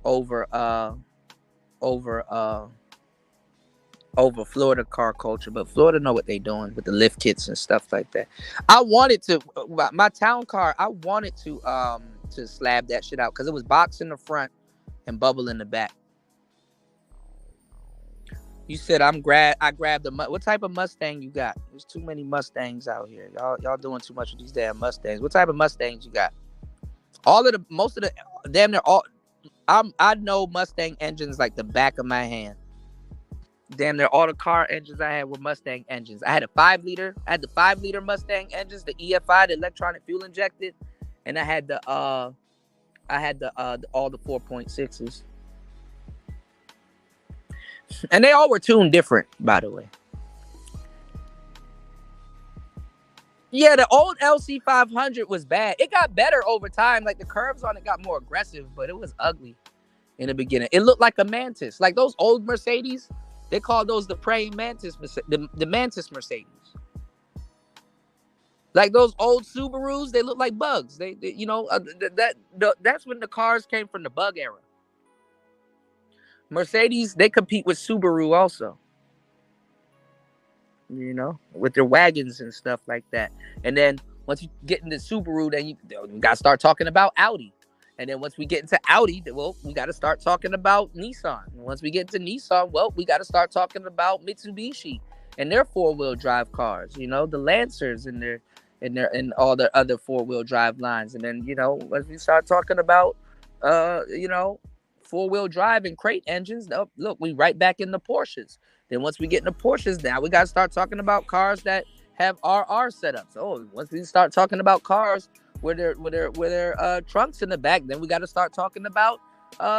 over Florida car culture, but Florida know what they doing with the lift kits and stuff like that. I wanted to my town car. I wanted to slab that shit out because it was box in the front and bubble in the back. You said I grabbed what type of Mustang you got? There's too many Mustangs out here. Y'all doing too much with these damn Mustangs. What type of Mustangs you got? Damn near all. I know Mustang engines like the back of my hand. Damn near all the car engines I had were Mustang engines. I had a 5-liter. I had the 5-liter Mustang engines, the EFI, the electronic fuel injected, and I had all the 4.6s. And they all were tuned different, by the way. Yeah, the old LC500 was bad. It got better over time. Like the curves on it got more aggressive, but it was ugly in the beginning. It looked like a Mantis. Like those old Mercedes, they call those the praying mantis, the Mantis Mercedes. Like those old Subarus, they look like bugs. They you know, that's when the cars came from the bug era. Mercedes, they compete with Subaru also. You know, with their wagons and stuff like that. And then once you get into Subaru, then you got to start talking about Audi. And then once we get into Audi, well, we got to start talking about Nissan. And once we get to Nissan, well, we got to start talking about Mitsubishi and their 4-wheel drive cars. You know, the Lancers and all their other 4-wheel drive lines. And then, you know, once we start talking about, you know, 4-wheel drive and crate engines, look, we right back in the Porsches. Then once we get into Porsches, now we got to start talking about cars that have RR setups. Oh, once we start talking about cars with their trunks in the back, then we got to start talking about,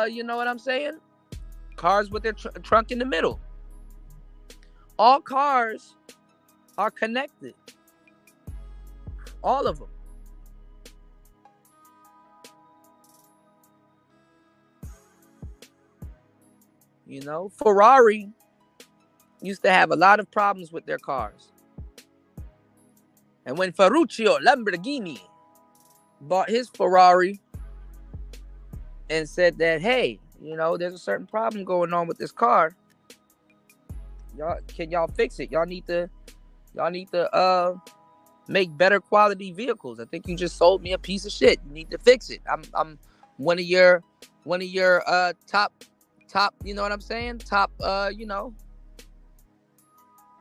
you know what I'm saying? Cars with their trunk in the middle. All cars are connected. All of them. You know, Ferrari used to have a lot of problems with their cars. And when Ferruccio Lamborghini bought his Ferrari and said that, hey, you know, there's a certain problem going on with this car. Can y'all fix it? Y'all need to make better quality vehicles. I think you just sold me a piece of shit. You need to fix it. I'm one of your top, you know what I'm saying? Top, you know,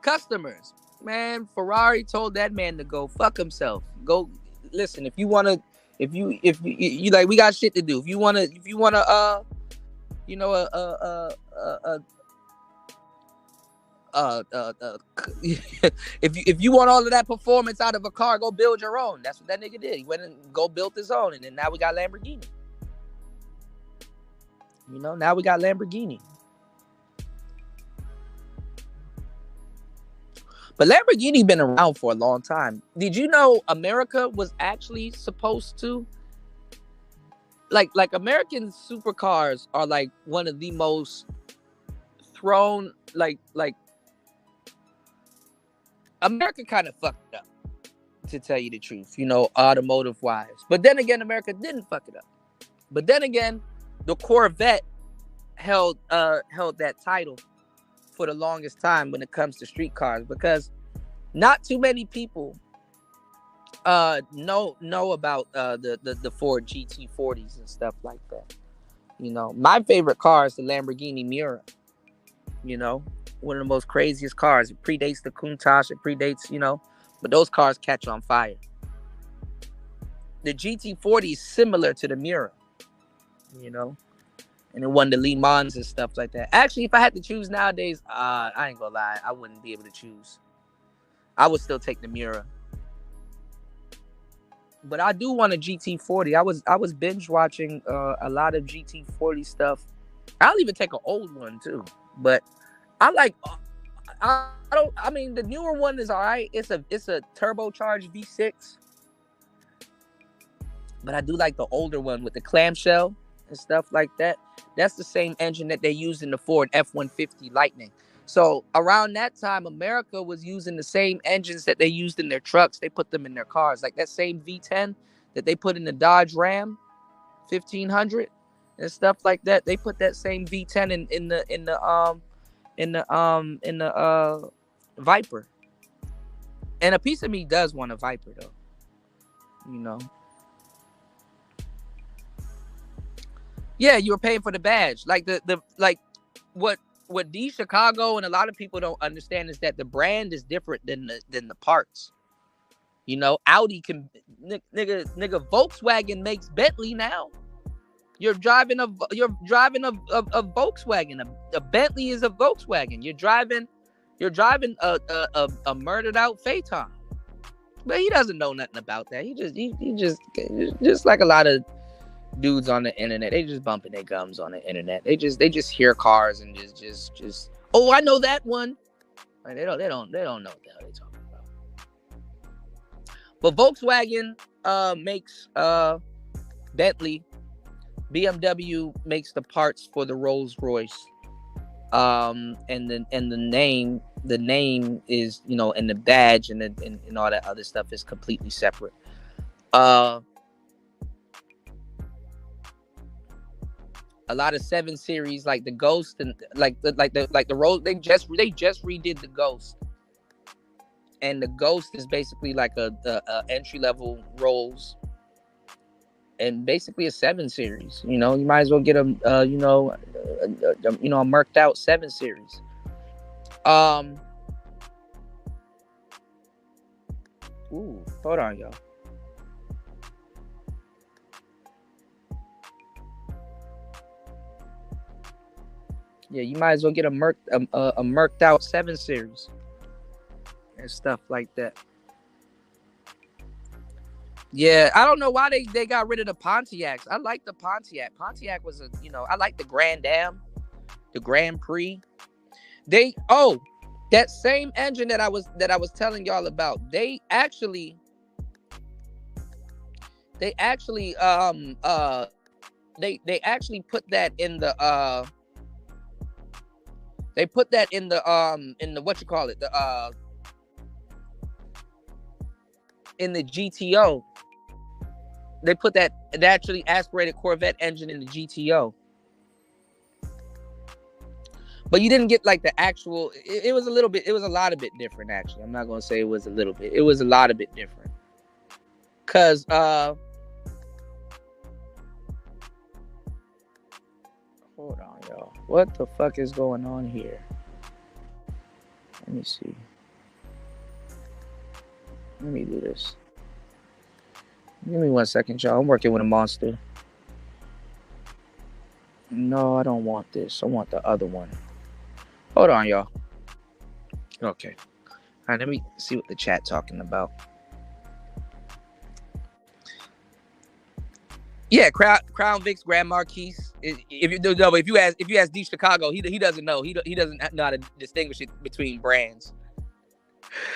customers. Man, Ferrari told that man to go fuck himself. Go listen. If you like, we got shit to do. If you wanna, you know, if you want all of that performance out of a car, go build your own. That's what that nigga did. He went and built his own, and then now we got Lamborghini. You know, now we got Lamborghini. But Lamborghini been around for a long time. Did you know America was actually supposed to, like American supercars are like one of the most thrown, like America kind of fucked up, to tell you the truth, you know, automotive wise. But then again, America didn't fuck it up. But then again, the Corvette held that title for the longest time when it comes to street cars, because not too many people know about the Ford GT40s and stuff like that. You know, my favorite car is the Lamborghini Miura. You know, one of the most craziest cars. It predates the Countach. It predates, you know, but those cars catch on fire. The GT40 is similar to the Miura, you know, and it won the Le Mans and stuff like that. Actually, if I had to choose nowadays, I ain't gonna lie, I wouldn't be able to choose. I would still take the Miura. But I do want a GT40. I was binge watching a lot of GT40 stuff. I'll even take an old one too. But I like, I mean, the newer one is all right. It's a turbocharged V6. But I do like the older one with the clamshell and stuff like that. That's the same engine that they used in the Ford F-150 Lightning. So around that time, America was using the same engines that they used in their trucks. They put them in their cars, like that same V10 that they put in the Dodge Ram 1500 and stuff like that. They put that same V10 in the Viper. And a piece of me does want a Viper though, you know. Yeah, you were paying for the badge. Like what D Chicago and a lot of people don't understand is that the brand is different than the parts. You know, Audi can nigga Volkswagen makes Bentley now. You're driving a Volkswagen. A Bentley is a Volkswagen. You're driving a murdered out Phaeton. But he doesn't know nothing about that. He just like a lot of dudes on the internet, they just bumping their gums on the internet. They just hear cars and just oh, I know that one. Like, they don't know what the hell they're talking about. But Volkswagen makes Bentley, BMW makes the parts for the Rolls Royce, and the name is, you know, and the badge and all that other stuff is completely separate. A lot of 7 Series, like the Ghost and like the Rolls, they just redid the Ghost, and the Ghost is basically like a entry level Rolls, and basically a 7 series. You know, you might as well get a a murked out 7 series. Ooh, hold on, y'all. Yeah, you might as well get a murked out 7 series and stuff like that. Yeah, I don't know why they got rid of the Pontiacs. I like the Pontiac. Pontiac was I like the Grand Am, the Grand Prix. That same engine that I was telling y'all about. They actually they actually put that in the they put that in the what you call it, the in the GTO. They put that naturally aspirated Corvette engine in the GTO. But you didn't get like the actual, it was a lot of bit different actually. I'm not going to say it was a little bit. It was a lot of bit different. Cuz hold on, y'all. What the fuck is going on here? Let me see. Let me do this. Give me 1 second, y'all. I'm working with a monster. No, I don't want this. I want the other one. Hold on, y'all. Okay. All right, let me see what the chat talking about. Yeah, Crown Vic's Grand Marquis. If you ask D Chicago, he doesn't know. He doesn't know how to distinguish it between brands.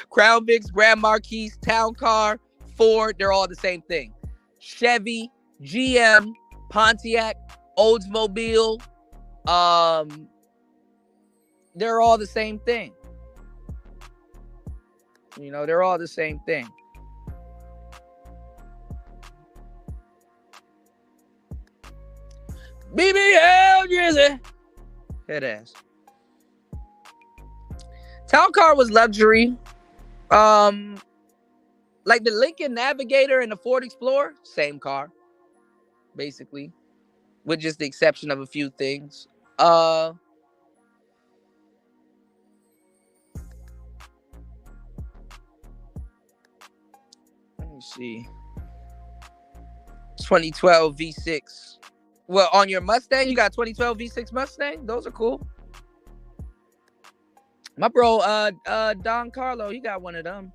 Crown Vic's Grand Marquis, Town Car, Ford, they're all the same thing. Chevy, GM, Pontiac, Oldsmobile, they're all the same thing. You know, they're all the same thing. BBL Jersey. Head ass. Town Car was luxury. Like the Lincoln Navigator and the Ford Explorer, same car, basically, with just the exception of a few things. Let me see. 2012 V6. Well, on your Mustang, you got 2012 V6 Mustang. Those are cool. My bro, Don Carlo, he got one of them.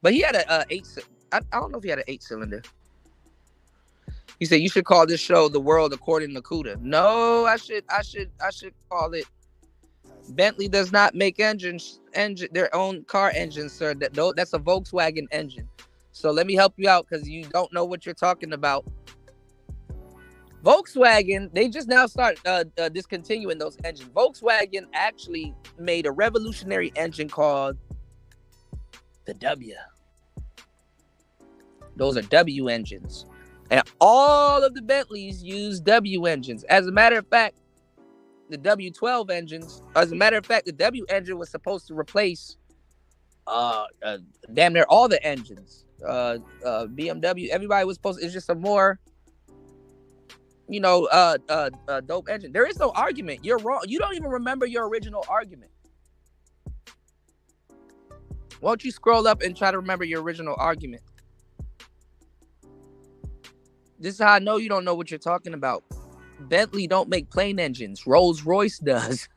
But he had a 8. I don't know if he had an 8-cylinder. He said you should call this show "The World According to Kuda." No, I should call it. Bentley does not make their own car engines, sir. That's a Volkswagen engine. So let me help you out because you don't know what you're talking about. Volkswagen, they just now start discontinuing those engines. Volkswagen actually made a revolutionary engine called the W. Those are W engines. And all of the Bentleys use W engines. As a matter of fact, the W12 engines, the W engine was supposed to replace damn near all the engines. BMW, everybody was supposed to, it's just a more, dope engine. There is no argument. You're wrong. You don't even remember your original argument. Why don't you scroll up and try to remember your original argument? This is how I know you don't know what you're talking about. Bentley don't make plane engines. Rolls-Royce does.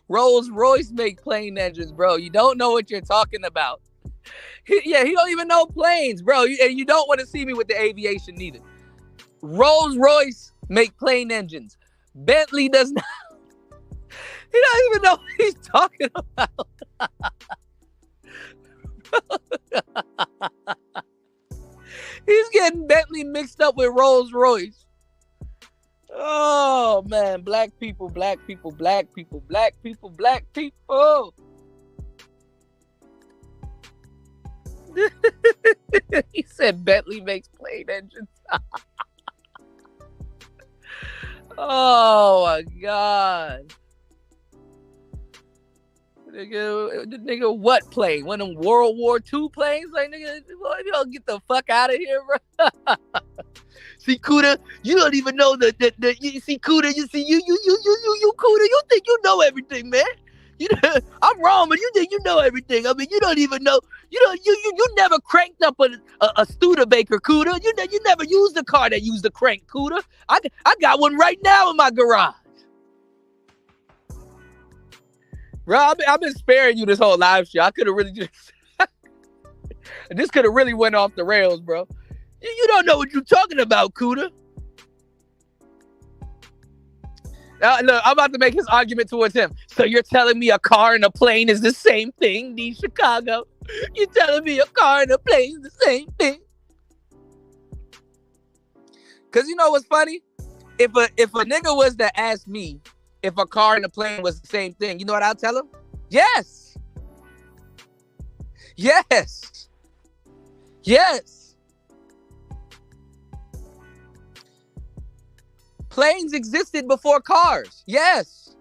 Rolls-Royce make plane engines, bro. You don't know what you're talking about. He don't even know planes, bro. And you don't want to see me with the aviation neither. Rolls-Royce make plane engines. Bentley does not. He don't even know what he's talking about. He's getting Bentley mixed up with Rolls-Royce. Oh, man. Black people. He said Bentley makes plane engines. Oh, my God. Nigga, what plane? One of them World War II planes? Like, nigga, you don't get the fuck out of here, bro. See, Kuda, you don't even know the you see, Kuda, you see, you, Kuda, you think you know everything, man. I'm wrong, but you think you know everything. I mean, you don't even know. You never cranked up a Studebaker, Kuda. You never used a car that used a crank, Kuda. I got one right now in my garage. Bro, I've been sparing you this whole live show. I could have really just... this could have really went off the rails, bro. You don't know what you're talking about, Kuda. Look, I'm about to make his argument towards him. So you're telling me a car and a plane is the same thing, D Chicago? You're telling me a car and a plane is the same thing? Because you know what's funny? If a nigga was to ask me if a car and a plane was the same thing, you know what I'll tell him? Yes. Yes. Yes. Planes existed before cars. Yes.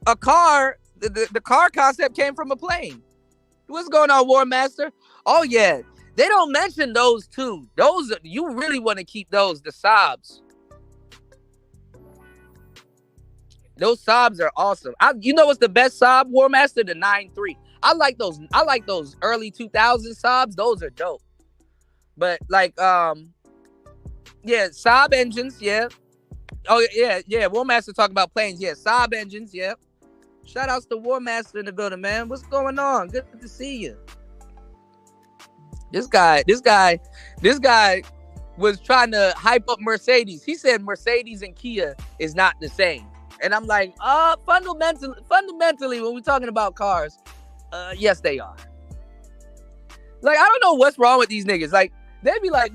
A car, the car concept came from a plane. What's going on, War Master? Oh, yeah. They don't mention those two. Those, you really want to keep those, the Saabs. Those Saabs are awesome. You know what's the best Saab, War Master? The 9.3. I like those early 2000s Saabs. Those are dope. But like, yeah, Saab engines, yeah. Oh, yeah. War Master talking about planes. Yeah, Saab engines, yeah. Shout outs to War Master in the building, man. What's going on? Good to see you. This guy was trying to hype up Mercedes. He said Mercedes and Kia is not the same. And I'm like, fundamentally, when we're talking about cars, yes, they are. Like, I don't know what's wrong with these niggas. Like, they be like,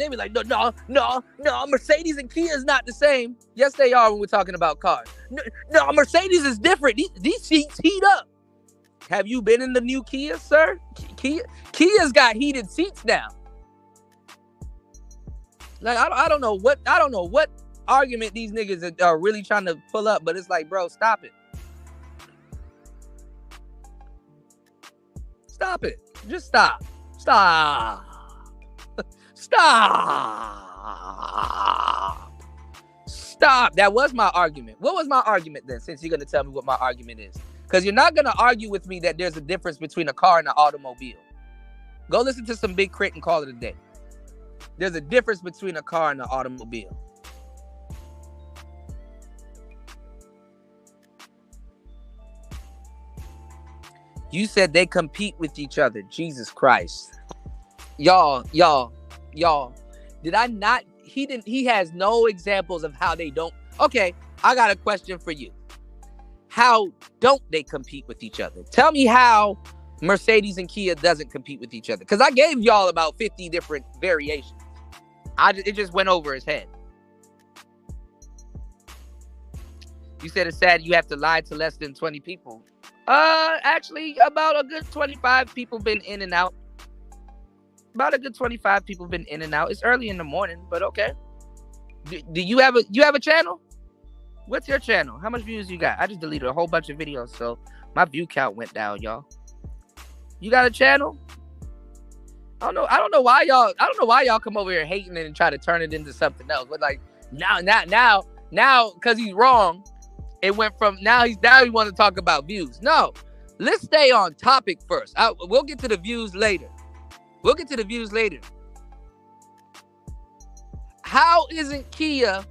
no, Mercedes and Kia is not the same. Yes, they are when we're talking about cars. No, Mercedes is different. These seats heat up. Have you been in the new Kia, sir? Kia's got heated seats now. Like, I don't know what argument these niggas are really trying to pull up, but it's like, bro, stop it. Stop it. Just stop. Stop. Stop. That was my argument. What was my argument then, since you're going to tell me what my argument is? Because you're not going to argue with me that there's a difference between a car and an automobile. Go listen to some Big Crit and call it a day. There's a difference between a car and an automobile. You said they compete with each other. Jesus Christ. Y'all. Did I not? He has no examples of how they don't. Okay, I got a question for you. How don't they compete with each other? Tell me how Mercedes and Kia doesn't compete with each other. Because I gave y'all about 50 different variations. It just went over his head. You said it's sad you have to lie to less than 20 people. Actually, about a good 25 people been in and out. About a good 25 people been in and out. It's early in the morning, but okay. Do you have a channel? What's your channel? How much views you got? I just deleted a whole bunch of videos, so my view count went down, y'all. You got a channel? I don't know why y'all come over here hating it and try to turn it into something else. But like now, because he's wrong, it went from now he wants to talk about views. No, let's stay on topic first. We'll get to the views later. How isn't Kia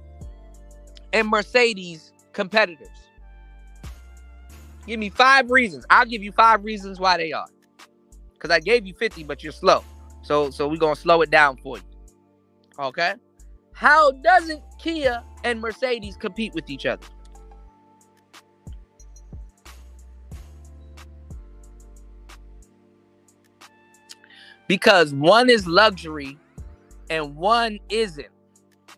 and Mercedes competitors? Give me 5 reasons. I'll give you 5 reasons why they are. Because I gave you 50, but you're slow. So we're going to slow it down for you. Okay? How doesn't Kia and Mercedes compete with each other? Because one is luxury and one isn't.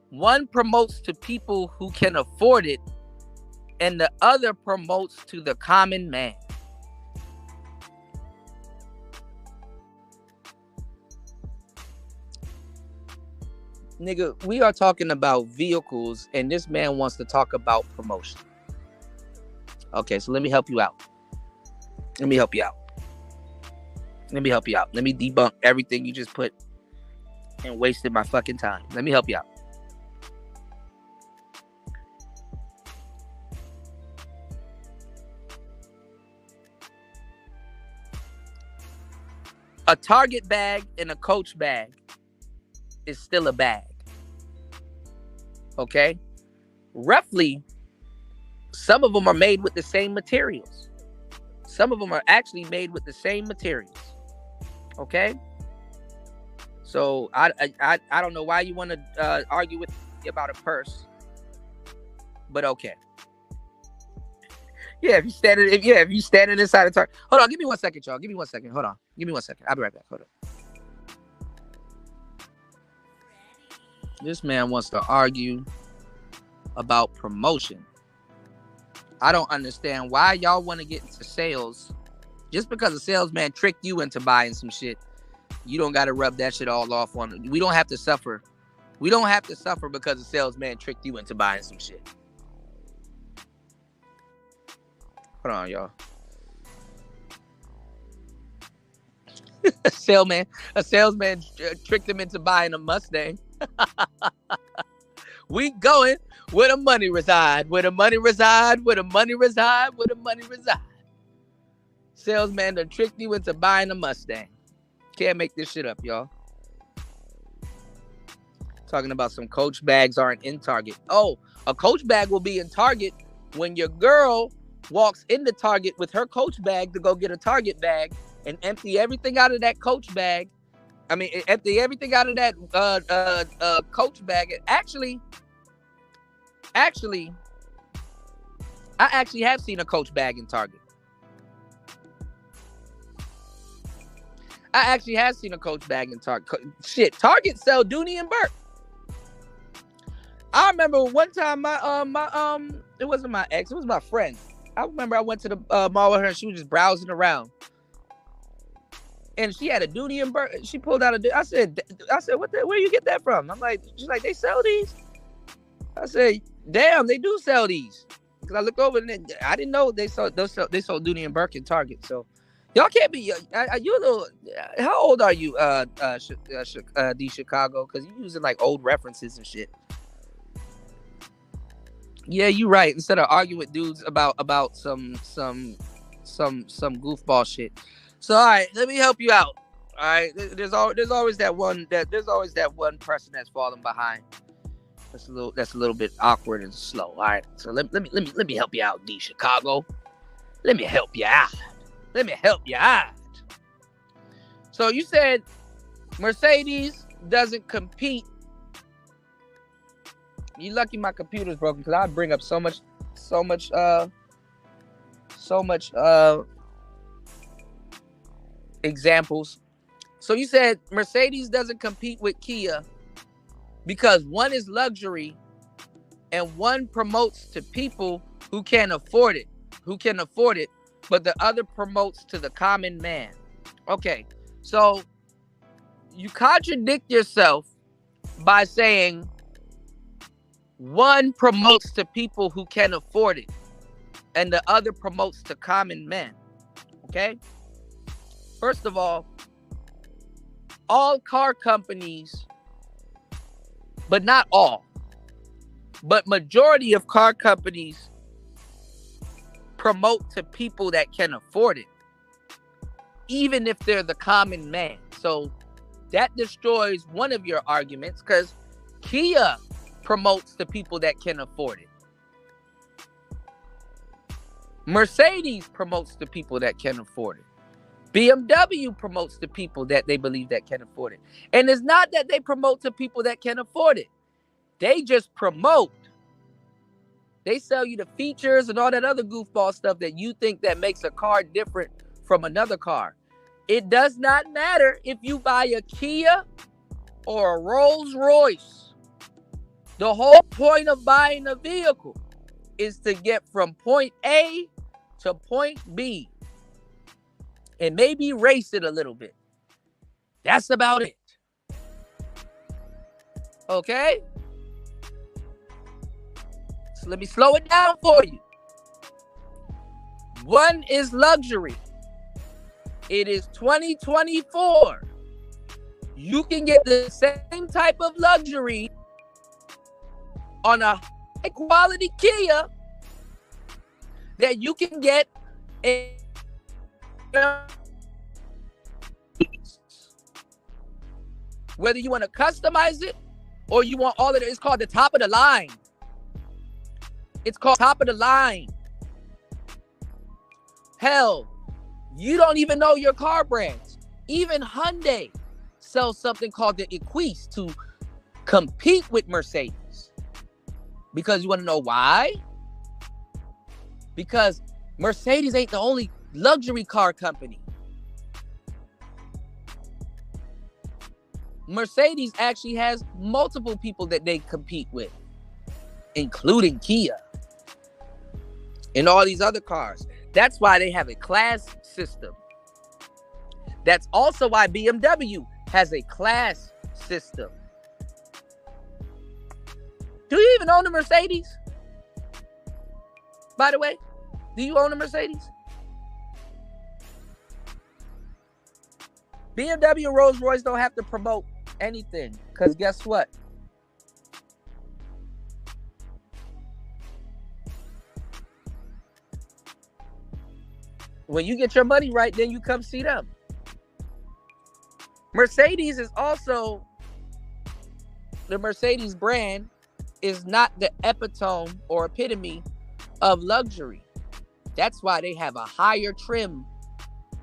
One promotes to people who can afford it, and the other promotes to the common man. Nigga, we are talking about vehicles, and this man wants to talk about promotion. Okay, so let me help you out. Let me help you out. Let me help you out. Let me debunk everything you just put and wasted my fucking time. Let me help you out. A Target bag and a Coach bag is still a bag. Okay? Roughly, some of them are made with the same materials. Some of them are actually made with the same materials. Okay? So I don't know why you want to argue with me about a purse, but okay. Yeah, if you standing inside a Target. Hold on, give me 1 second, y'all. Give me 1 second. Hold on. Give me 1 second. I'll be right back. Hold on. This man wants to argue about promotion. I don't understand why y'all want to get into sales. Just because a salesman tricked you into buying some shit, you don't got to rub that shit all off on. We don't have to suffer. We don't have to suffer because a salesman tricked you into buying some shit. Hold on, y'all. A salesman tricked him into buying a Mustang. We going where the money reside, where the money reside, where the money reside, where the money reside. Salesman done tricked you into buying a Mustang. Can't make this shit up, y'all. Talking about some Coach bags aren't in Target. Oh, a Coach bag will be in Target when your girl walks into Target with her Coach bag to go get a Target bag and empty everything out of that Coach bag. I mean, empty everything out of that Coach bag. Actually, I actually have seen a Coach bag in Target. I actually have seen a Coach bag in Target. Shit, Target sell Dooney and Burke. I remember one time it wasn't my ex, it was my friend. I remember I went to the mall with her and she was just browsing around. And she had a Dooney and Burke. She pulled out I said, where you get that from? I'm like, she's like, they sell these? I said, damn, they do sell these. Because I looked over and I didn't know they sold Dooney and Burke in Target. So y'all can't be, are you a little, how old are you, D Chicago? Because you're using like old references and shit. Yeah, you're right. Instead of arguing with dudes about some goofball shit. So all right, let me help you out. All right, there's always that one person that's falling behind. That's a little bit awkward and slow. All right, so let me help you out, D Chicago. Let me help you out. So you said Mercedes doesn't compete. You lucky my computer's broken because I bring up so much examples. So you said Mercedes doesn't compete with Kia because one is luxury and one promotes to people who can afford it, but the other promotes to the common man. Okay, so you contradict yourself by saying one promotes to people who can afford it and the other promotes to common men. Okay? First of all car companies, but not all, but majority of car companies promote to people that can afford it, even if they're the common man. So that destroys one of your arguments because Kia promotes to people that can afford it. Mercedes promotes to people that can afford it. BMW promotes to people that they believe that can afford it. And it's not that they promote to people that can afford it. They just promote. They sell you the features and all that other goofball stuff that you think that makes a car different from another car. It does not matter if you buy a Kia or a Rolls Royce. The whole point of buying a vehicle is to get from point A to point B and maybe race it a little bit. That's about it. Okay? So let me slow it down for you. One is luxury. It is 2024. You can get the same type of luxury on a high quality Kia that you can get in whether you want to customize it or you want all of it. It's called the top of the line. It's called top of the line. Hell, you don't even know your car brands. Even Hyundai sells something called the Equise to compete with Mercedes. Because you want to know why? Because Mercedes ain't the only luxury car company. Mercedes actually has multiple people that they compete with, including Kia and all these other cars. That's why they have a class system. That's also why BMW has a class system. Do you even own a Mercedes? By the way, do you own a Mercedes? BMW and Rolls-Royce don't have to promote anything, because guess what? When you get your money right, then you come see them. Mercedes is also, the Mercedes brand is not the epitome or epitome of luxury. That's why they have a higher trim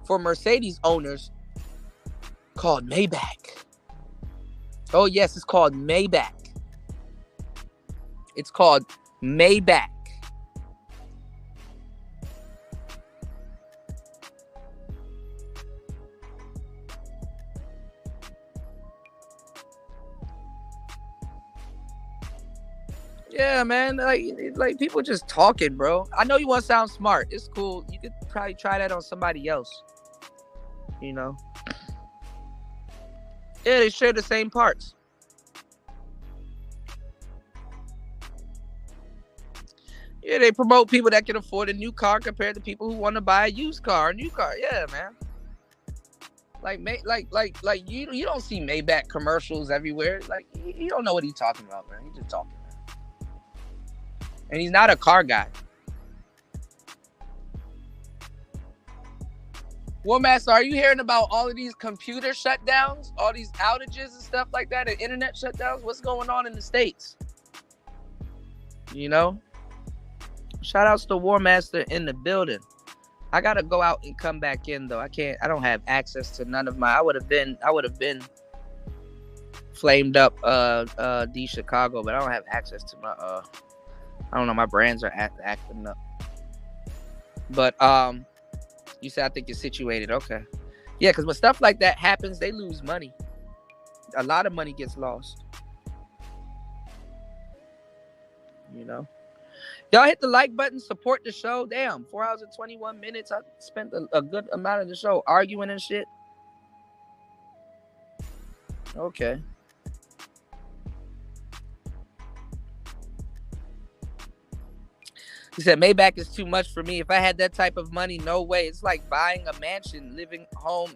for Mercedes owners called Maybach. Oh yes, it's called Maybach. It's called Maybach. Yeah, man. Like people just talking, bro. I know you want to sound smart. It's cool. You could probably try that on somebody else. You know. Yeah, they share the same parts. Yeah, they promote people that can afford a new car compared to people who want to buy a used car, a new car. Yeah, man. Like you don't see Maybach commercials everywhere. Like you don't know what he's talking about, man. He's just talking. And he's not a car guy. War Master, are you hearing about all of these computer shutdowns? All these outages and stuff like that, and internet shutdowns? What's going on in the States? You know? Shout outs to War Master in the building. I gotta go out and come back in though. I don't have access to none of my I would have been flamed up D Chicago, but I don't have access to my I don't know, my brands are acting up. But you said I think you're situated. Okay. Yeah, because when stuff like that happens, they lose money. A lot of money gets lost. You know? Y'all hit the like button, support the show. Damn, 4 hours and 21 minutes. I spent a good amount of the show arguing and shit. Okay. He said, Maybach is too much for me. If I had that type of money, no way. It's like buying a mansion, living home,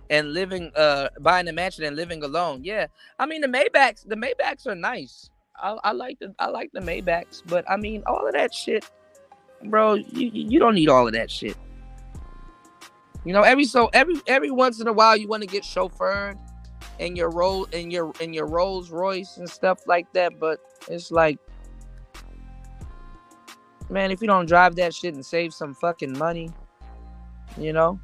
and living, buying a mansion and living alone. Yeah, I mean the Maybachs are nice. I like the Maybachs, but I mean all of that shit, bro. You don't need all of that shit. You know, every once in a while you want to get chauffeured in your Rolls Royce and stuff like that, but it's like, man, if you don't drive that shit and save some fucking money, you know?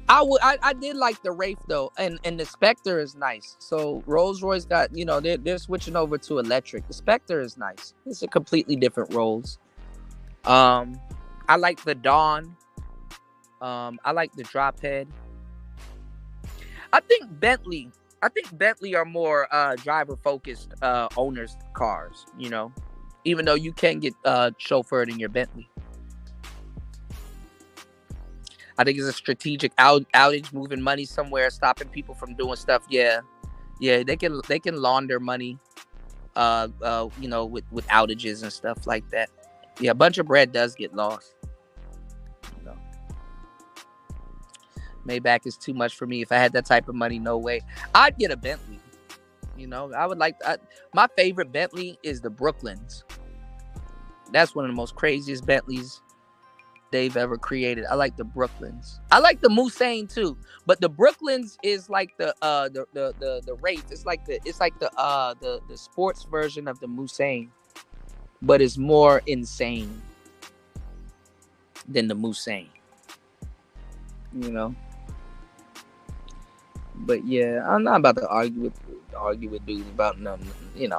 I did like the Wraith though, and the Spectre is nice. So Rolls Royce got, you know, they're switching over to electric. The Spectre is nice. It's a completely different Rolls. I like the Dawn. I like the Drophead. I think Bentley are more driver-focused owners' cars, you know, even though you can get chauffeured in your Bentley. I think it's a strategic outage, moving money somewhere, stopping people from doing stuff. Yeah, they can launder money with outages and stuff like that. Yeah, a bunch of bread does get lost. You know, Maybach is too much for me. If I had that type of money, no way. I'd get a Bentley. I would my favorite Bentley is the Brooklyns. That's one of the most craziest Bentleys they've ever created. I like the Brooklyns. I like the Moussain too, but the Brooklyns is like the Wraith. It's like the sports version of the Moussain, but it's more insane than the Moussain. But yeah, I'm not about to argue with dudes about nothing. It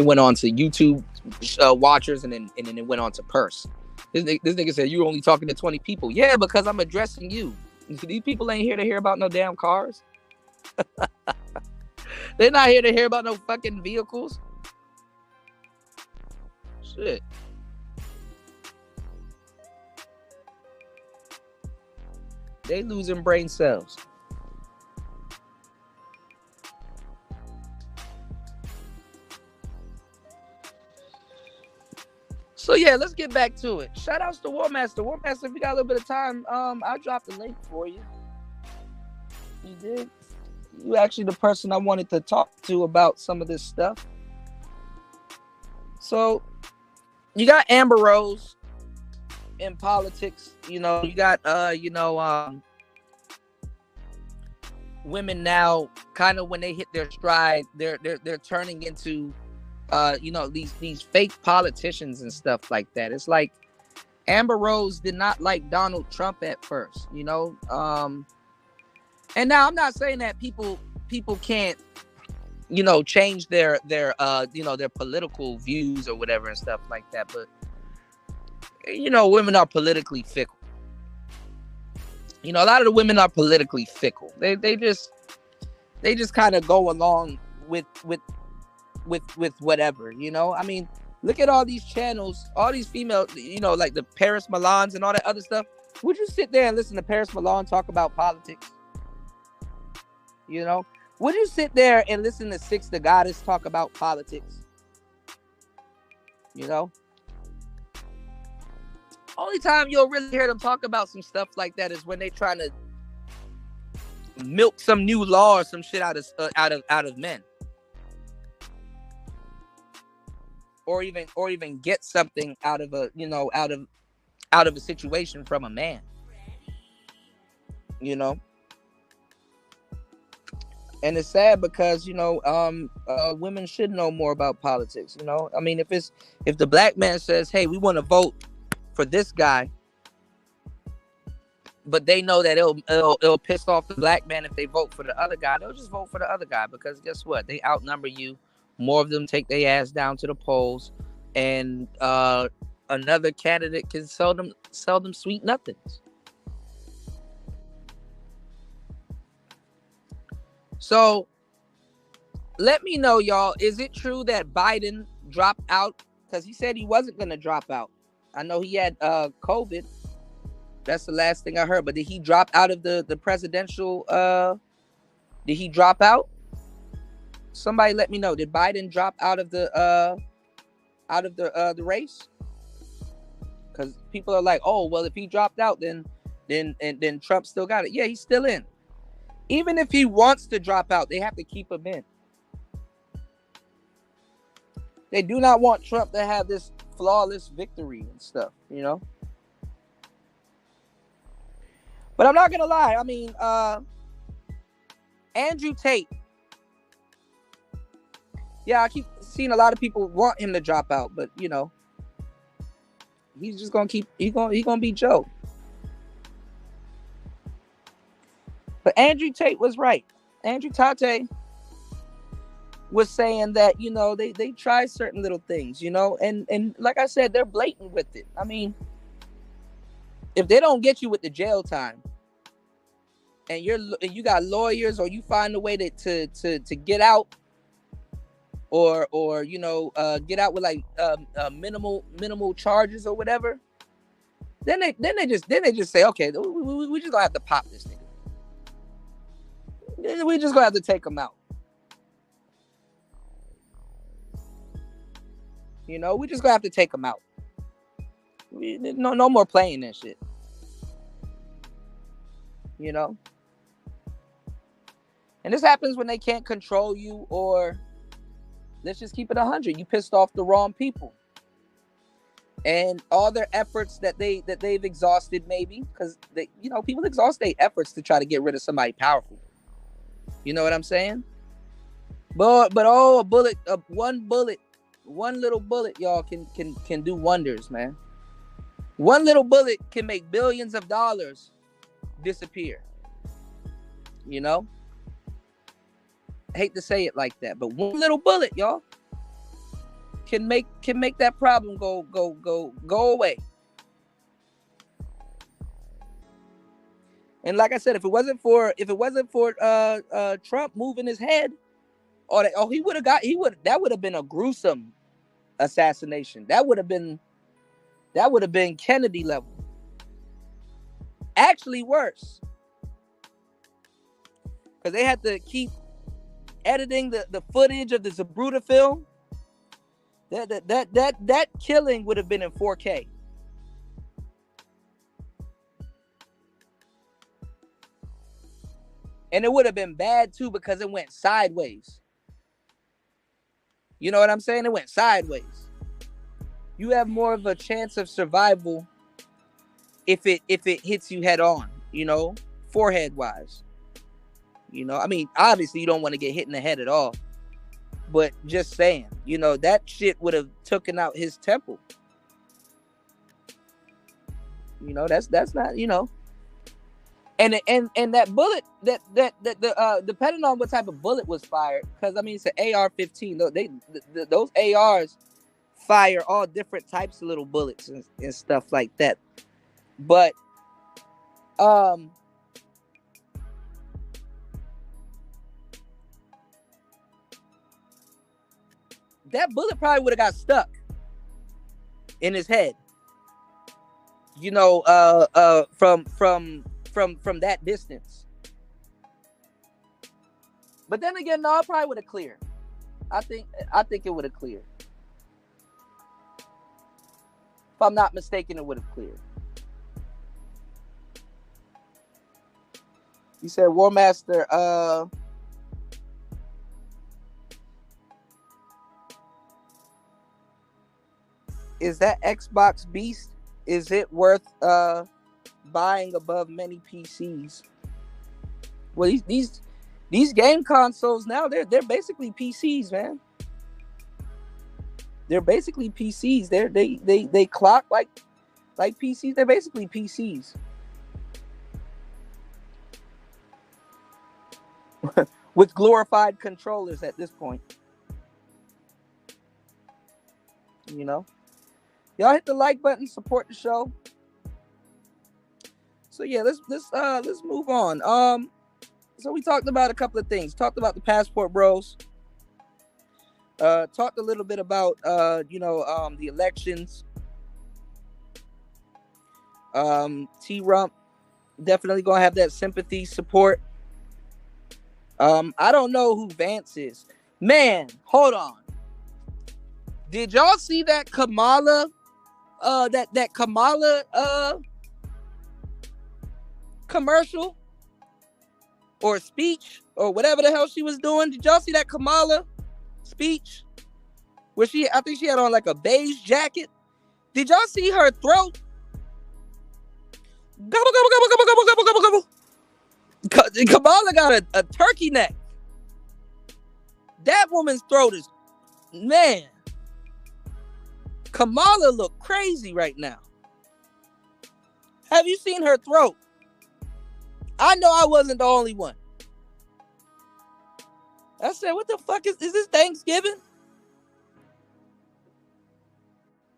went on to YouTube watchers, and then it went on to purse. This nigga said, "You only talking to 20 people." Yeah, because I'm addressing you. These people ain't here to hear about no damn cars. They're not here to hear about no fucking vehicles. Shit. They losing brain cells. So yeah, let's get back to it. Shout outs to Warmaster. Warmaster, if you got a little bit of time, I'll drop the link for you. You did? You actually the person I wanted to talk to about some of this stuff. So you got Amber Rose in politics. You got women now, kind of when they hit their stride, they're turning into these fake politicians and stuff like that. It's like Amber Rose did not like Donald Trump at first, and now I'm not saying that people can't change their political views or whatever and stuff like that, but women are politically fickle. A lot of the women are politically fickle. They just kind of go along with whatever. I mean, look at all these channels, all these female, like the Paris Milans and all that other stuff. Would you sit there and listen to Paris Milan talk about politics? Would you sit there and listen to Six the Goddess talk about politics? Only time you'll really hear them talk about some stuff like that is when they trying to milk some new law or some shit out of men, or even get something out of a situation from a man. And it's sad because women should know more about politics. I mean, if the black man says, "Hey, we want to vote for this guy," but they know that it'll piss off the black man if they vote for the other guy, they'll just vote for the other guy, because guess what? They outnumber you. More of them take their ass down to the polls, and another candidate can sell them sweet nothings. So let me know, y'all. Is it true that Biden dropped out? Because he said he wasn't going to drop out. I know he had COVID. That's the last thing I heard. But did he drop out of the presidential? Did he drop out? Somebody let me know. Did Biden drop out of the race? Because people are like, oh, well, if he dropped out, then Trump still got it. Yeah, he's still in. Even if he wants to drop out, they have to keep him in. They do not want Trump to have this flawless victory and stuff, But I'm not gonna lie. I mean, Andrew Tate. Yeah, I keep seeing a lot of people want him to drop out, but he's just gonna he's gonna be Joe. But Andrew Tate was right. Andrew Tate was saying that, they try certain little things, and like I said, they're blatant with it. I mean, if they don't get you with the jail time, and you got lawyers, or you find a way to get out, or get out with like minimal charges or whatever, then they just say, okay, we just gonna have to pop this nigga. We just gonna have to take him out. You know, we just gonna have to take them out. No more playing that shit. You know? And this happens when they can't control you, or let's just keep it 100. You pissed off the wrong people. And all their efforts that they've exhausted, maybe, because people exhaust their efforts to try to get rid of somebody powerful. You know what I'm saying? But oh, one little bullet, y'all, can do wonders, man. One little bullet can make billions of dollars disappear. You know? I hate to say it like that, but one little bullet, y'all, can make that problem go away. And like I said, if it wasn't for Trump moving his head, that would have been a gruesome assassination. That would have been Kennedy level. Actually worse. Because they had to keep editing the footage of the Zapruder film. That killing would have been in 4K. And it would have been bad too, because it went sideways. You know what I'm saying? It went sideways. You have more of a chance of survival if it hits you head on, forehead wise. I mean, obviously you don't want to get hit in the head at all. But just saying, that shit would have taken out his temple. That's not, And that bullet, that depending on what type of bullet was fired, because I mean it's an AR-15. Those ARs fire all different types of little bullets and stuff like that. But that bullet probably would have got stuck in his head. From that distance. But then again, no, it probably would have cleared. I think it would have cleared. If I'm not mistaken, it would have cleared. You said War Master, is that Xbox Beast? Is it worth buying above many PCs? Well, these game consoles now, they're basically PCs, man. They're basically PCs. They clock like PCs. They're basically PCs. With glorified controllers at this point. Y'all hit the like button, support the show. So yeah, let's move on. So we talked about a couple of things. Talked about the Passport Bros. Talked a little bit about the elections. T-Rump definitely gonna have that sympathy, support. I don't know who Vance is. Man, hold on. Did y'all see that Kamala? That Kamala commercial or speech or whatever the hell she was doing? Did y'all see that Kamala speech where I think she had on like a beige jacket? Did y'all see her throat? Gobble, gobble, gobble, gobble, gobble, gobble, gobble, gobble. Kamala got a turkey neck. That woman's throat is, man. Kamala look crazy right now. Have you seen her throat? I know I wasn't the only one. I said, what the fuck is this Thanksgiving?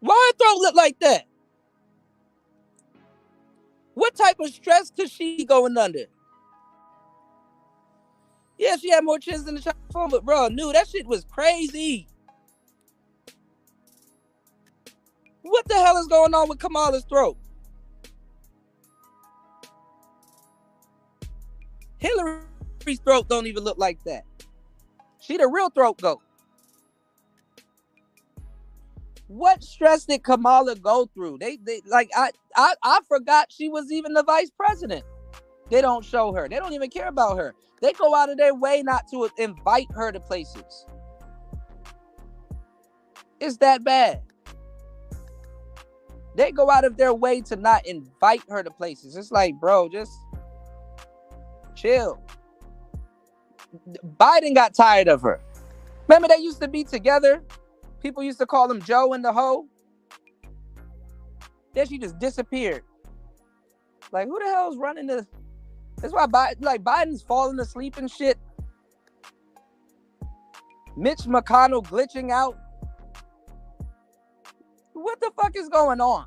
Why her throat look like that? What type of stress could she be going under? Yeah, she had more chins than the Chinese phone, but bro, that shit was crazy. What the hell is going on with Kamala's throat? Hillary's throat don't even look like that. She the real throat goat. What stress did Kamala go through? They like I forgot she was even the vice president. They don't show her. They don't even care about her. They go out of their way not to invite her to places. It's that bad. They go out of their way to not invite her to places. It's like, bro, just chill. Biden got tired of her. Remember they used to be together? People used to call him Joe and the Ho. Then she just disappeared. Like, who the hell is running the... That's why Biden's falling asleep and shit. Mitch McConnell glitching out. What the fuck is going on?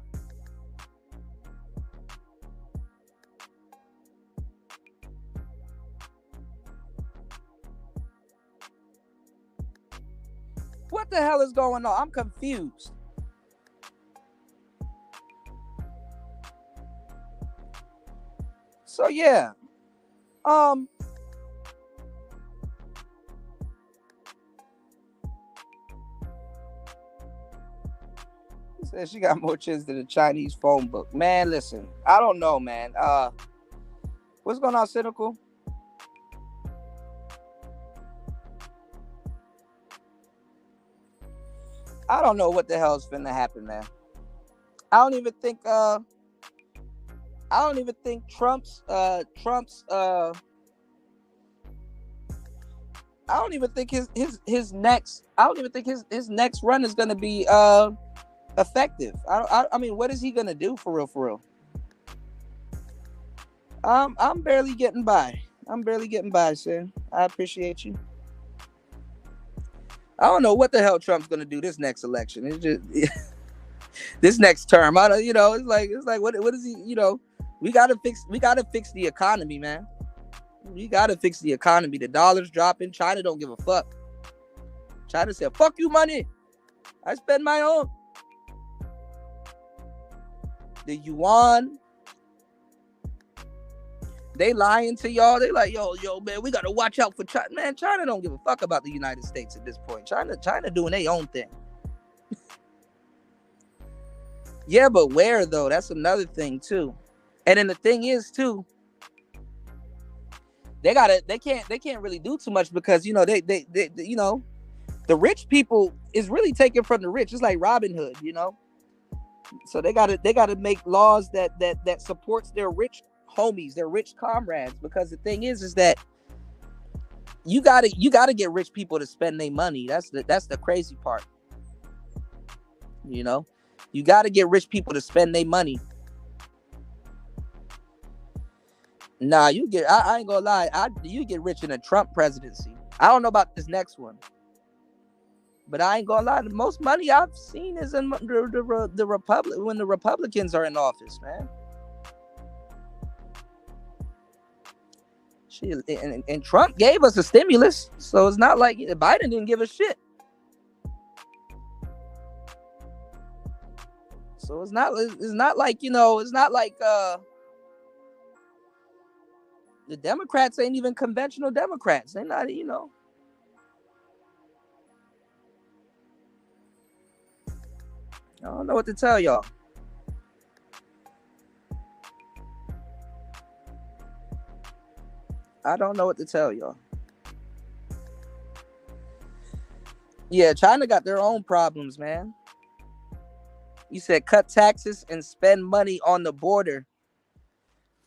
What the hell is going on? I'm confused. So yeah. He said she got more chins than the Chinese phone book. Man, listen. I don't know, man. What's going on, Cynical? I don't know what the hell is finna happen, man. I don't even think Trump's I don't even think his next run is gonna be effective. I mean, what is he gonna do for real? I'm barely getting by. Son. I appreciate you. I don't know what the hell Trump's gonna do this next election. It's just this next term. I don't, it's like what is he? We gotta fix the economy, man. We gotta fix the economy. The dollar's dropping. China don't give a fuck. China said, "Fuck you, money. I spend my own." The yuan. They lying to y'all. They like, yo, man, we gotta watch out for China. Man, China don't give a fuck about the United States at this point. China doing their own thing. Yeah, but where though? That's another thing too. And then the thing is too, they can't really do too much because they the rich people is really taken from the rich. It's like Robin Hood, So they gotta make laws that supports their rich homies, their rich comrades, because the thing is that you gotta get rich people to spend their money. That's the crazy part. You gotta get rich people to spend their money. Nah, I ain't gonna lie, you get rich in a Trump presidency. I don't know about this next one, but I ain't gonna lie, the most money I've seen is in the Republic when the Republicans are in office, man. And Trump gave us a stimulus, so it's not like Biden didn't give a shit. So it's not like the Democrats ain't even conventional Democrats. They're not, I don't know what to tell y'all. I don't know what to tell y'all. Yeah, China got their own problems, man. You said cut taxes and spend money on the border.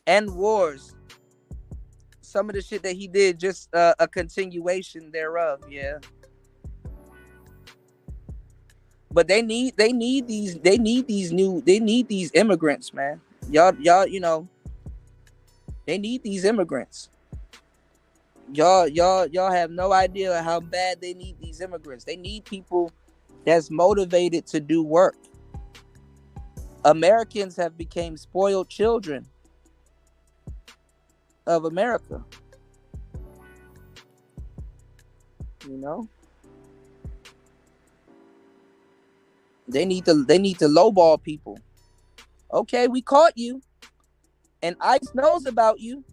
End wars. Some of the shit that he did, just a continuation thereof, yeah. But they need these immigrants, man. Y'all, they need these immigrants. Y'all have no idea how bad they need these immigrants. They need people that's motivated to do work. Americans have become spoiled children of America. They need to lowball people. Okay, we caught you, and ICE knows about you,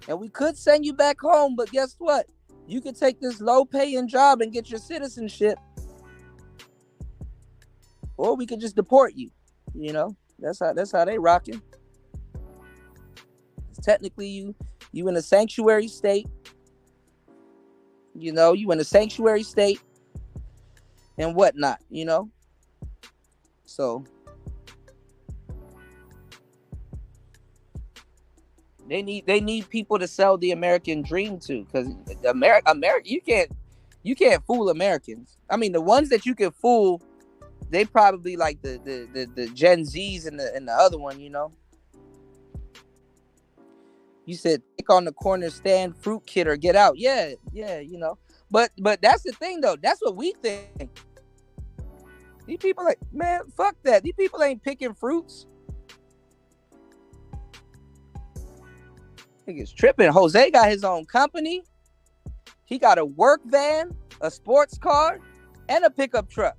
and we could send you back home, but guess what? You could take this low-paying job and get your citizenship. or we could just deport you. You know, that's how they rocking. Technically, you in a sanctuary state. You know, you in a sanctuary state and whatnot. You know, so they need people to sell the American dream to, because America you can't fool Americans. I mean, the ones that you can fool, they probably like the Gen Zs and the other one. You know, you said take on the corner stand, fruit kid, or get out. Yeah, yeah, you know. But that's the thing though. That's what we think. These people like, man, fuck that. These people ain't picking fruits. Niggas tripping. Jose got his own company. He got a work van, a sports car, and a pickup truck.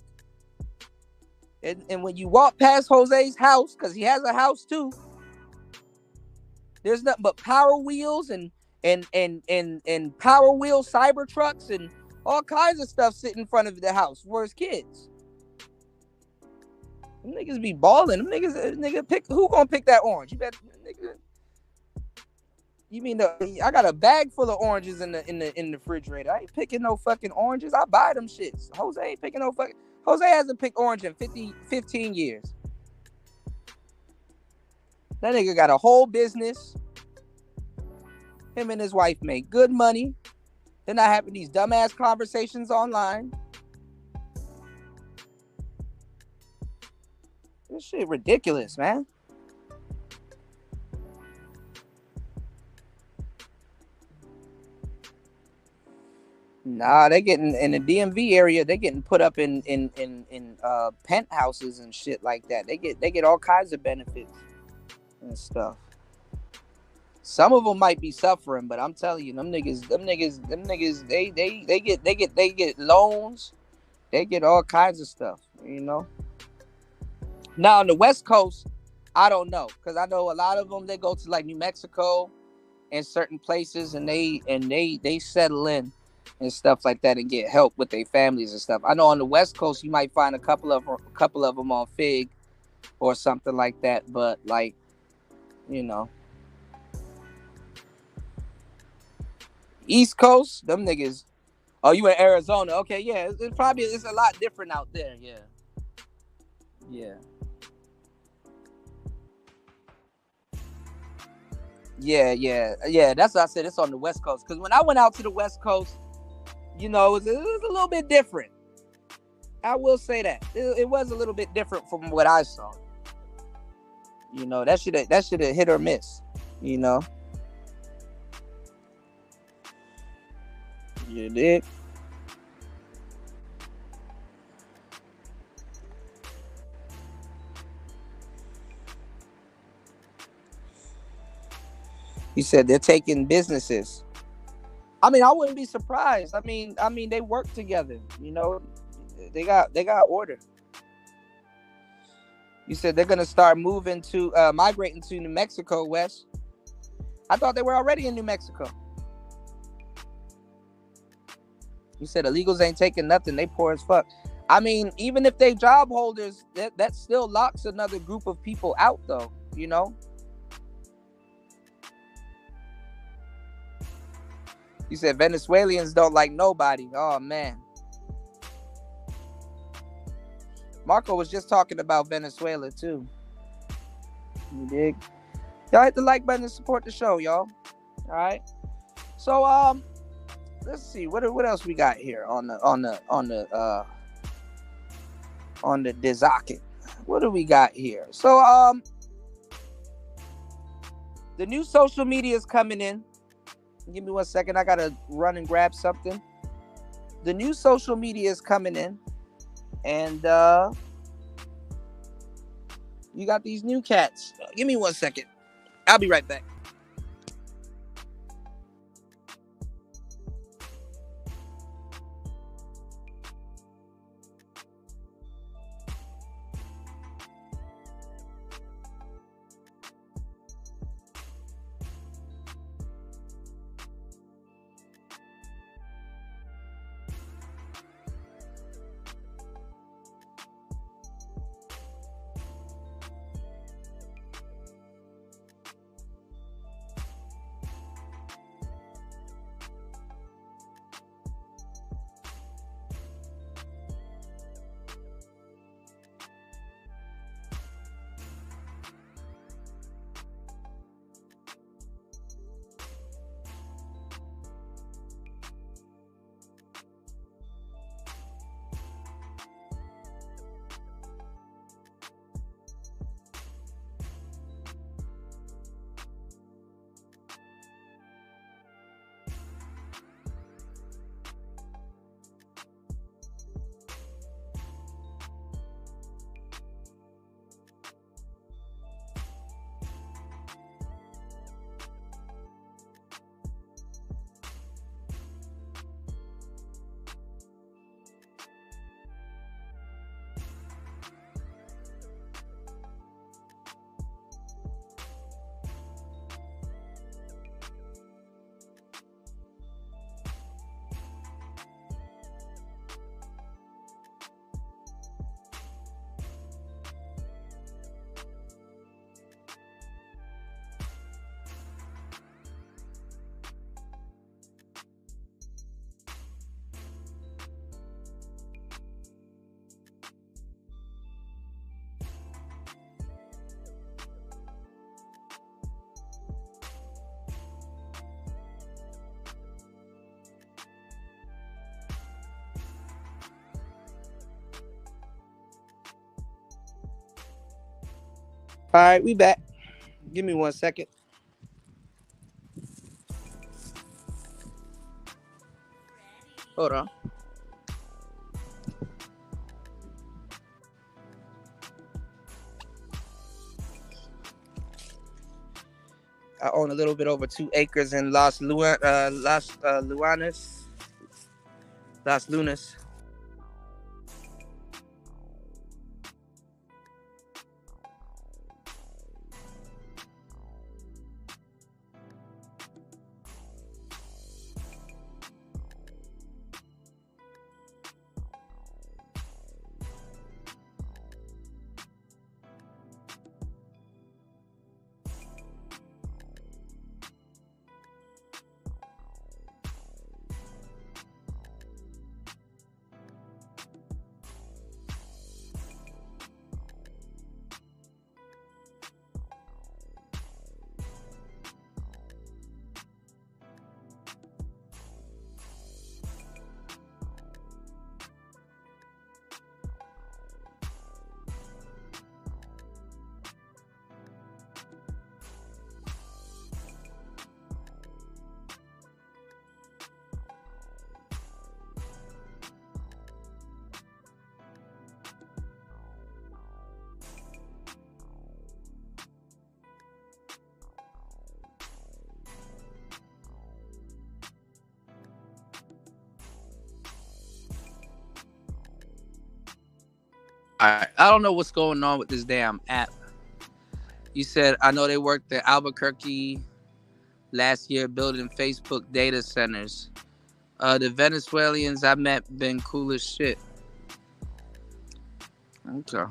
And when you walk past Jose's house, because he has a house too, there's nothing but Power Wheels and Power Wheel cyber trucks and all kinds of stuff sitting in front of the house for his kids. Them niggas be balling. Them nigga pick, who gonna pick that orange? You bet, nigga. You mean I got a bag full of oranges in the refrigerator. I ain't picking no fucking oranges. I buy them shits. Jose ain't picking no fucking. Jose hasn't picked orange in 15 years. That nigga got a whole business. Him and his wife make good money. They're not having these dumbass conversations online. This shit ridiculous, man. Nah, they getting in the DMV area. They getting put up in penthouses and shit like that. They get all kinds of benefits and stuff. Some of them might be suffering, but I'm telling you, them niggas, they get loans. They get all kinds of stuff, you know. Now on the West Coast, I don't know, because I know a lot of them, they go to like New Mexico and certain places, and they settle in and stuff like that and get help with their families and stuff. I know on the West Coast you might find a couple of them on Fig or something like that, but like, you know, East Coast, them niggas. Oh, you in Arizona? Okay, yeah, it's a lot different out there. Yeah, yeah, yeah. That's what I said. It's on the West Coast, because when I went out to the West Coast, you know, it was a little bit different. I will say that it was a little bit different from what I saw. You know, that should have hit or miss. You know, you did. He said they're taking businesses. I mean, I wouldn't be surprised. I mean, they work together. You know, they got order. You said they're gonna start moving to migrating to New Mexico, West. I thought they were already in New Mexico. You said illegals ain't taking nothing. They poor as fuck. I mean, even if they job holders, that still locks another group of people out, though. You know. You said Venezuelans don't like nobody. Oh man. Marco was just talking about Venezuela too. You dig? Y'all hit the like button and support the show, y'all. All right. So let's see what else we got here on the Dizaket. What do we got here? So the new social media is coming in. Give me 1 second. I gotta run and grab something. The new social media is coming in, and you got these new cats. Give me 1 second. I'll be right back. All right, we back. Give me 1 second. Hold on. I own a little bit over 2 acres in Las Lunas. All right. I don't know what's going on with this damn app. You said I know they worked at Albuquerque last year building Facebook data centers. The Venezuelans I met been cool as shit. Okay.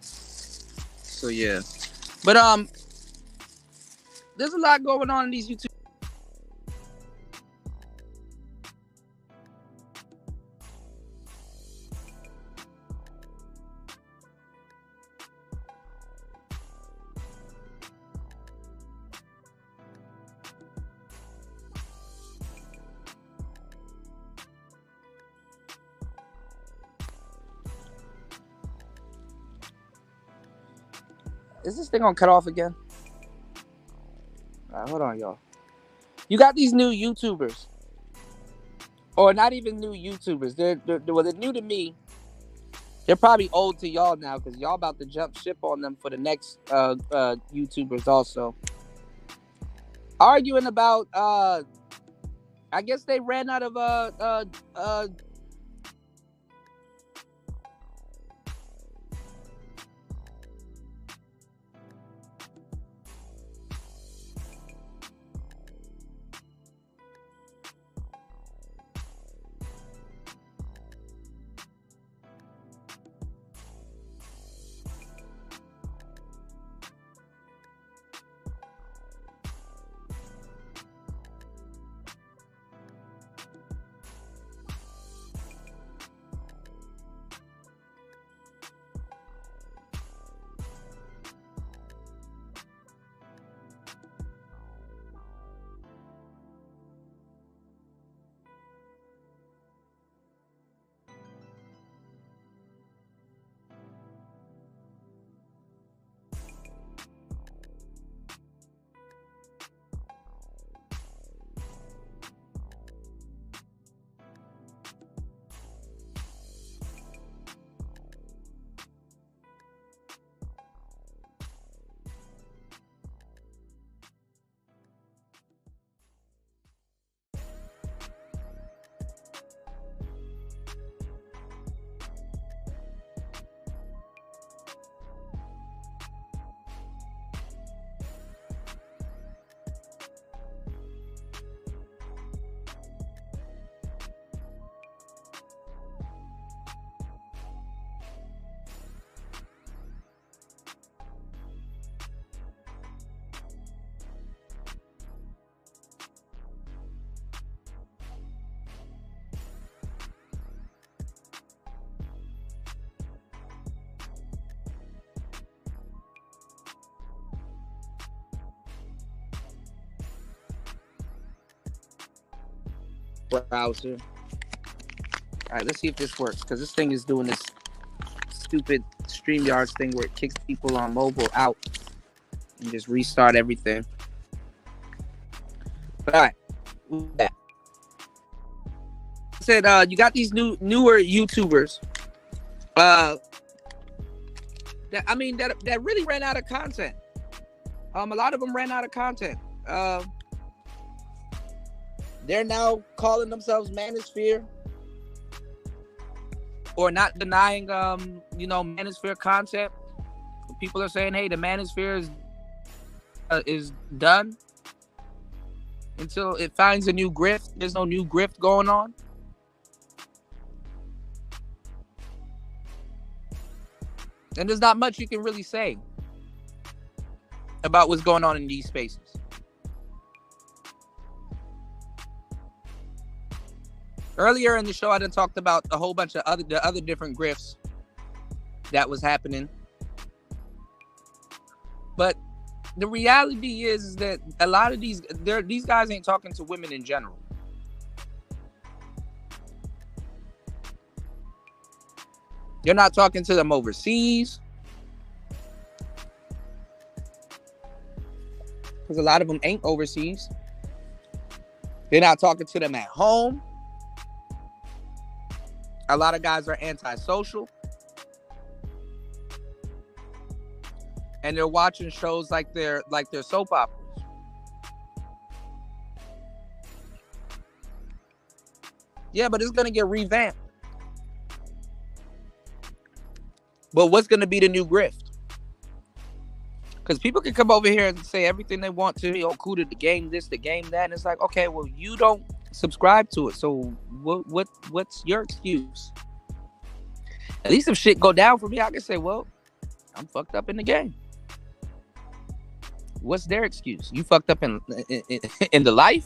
So yeah. But there's a lot going on in these YouTube. Is this thing gonna cut off again? All right, hold on, y'all. You got these new YouTubers, or not even new YouTubers. They're new to me. They're probably old to y'all now because y'all about to jump ship on them for the next YouTubers also. Arguing about I guess they ran out of browser. All right, let's see if this works because this thing is doing this stupid Streamyards thing where it kicks people on mobile out and just restart everything. But all right. Yeah. I said you got these newer YouTubers. That really ran out of content. A lot of them ran out of content. They're now calling themselves Manosphere, or not denying Manosphere content. People are saying, hey, the Manosphere is done until it finds a new grift. There's no new grift going on. And there's not much you can really say about what's going on in these spaces. Earlier in the show, I done talked about a whole bunch of other different grifts that was happening. But the reality is that a lot of these guys ain't talking to women in general. You're not talking to them overseas, because a lot of them ain't overseas. They're not talking to them at home. A lot of guys are antisocial. And they're watching shows like they're soap operas. Yeah, but it's going to get revamped. But what's going to be the new grift? Because people can come over here and say everything they want to. Oh, cool to the game this, the game that. And it's like, okay, well, you don't subscribe to it. So what's your excuse? At least if shit go down for me, I can say, well, I'm fucked up in the game. What's their excuse? You fucked up in the life?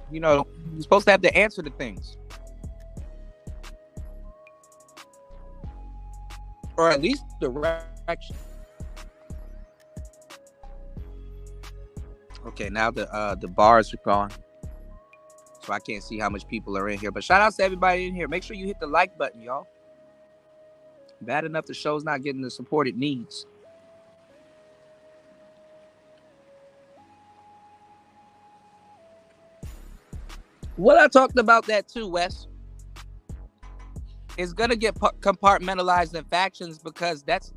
You know, you're supposed to have the answer to things. Or at least direction. Okay, now the bars are gone. So I can't see how much people are in here. But shout out to everybody in here. Make sure you hit the like button, y'all. Bad enough the show's not getting the support it needs. Well, I talked about that too, Wes. It's gonna get compartmentalized in factions because that's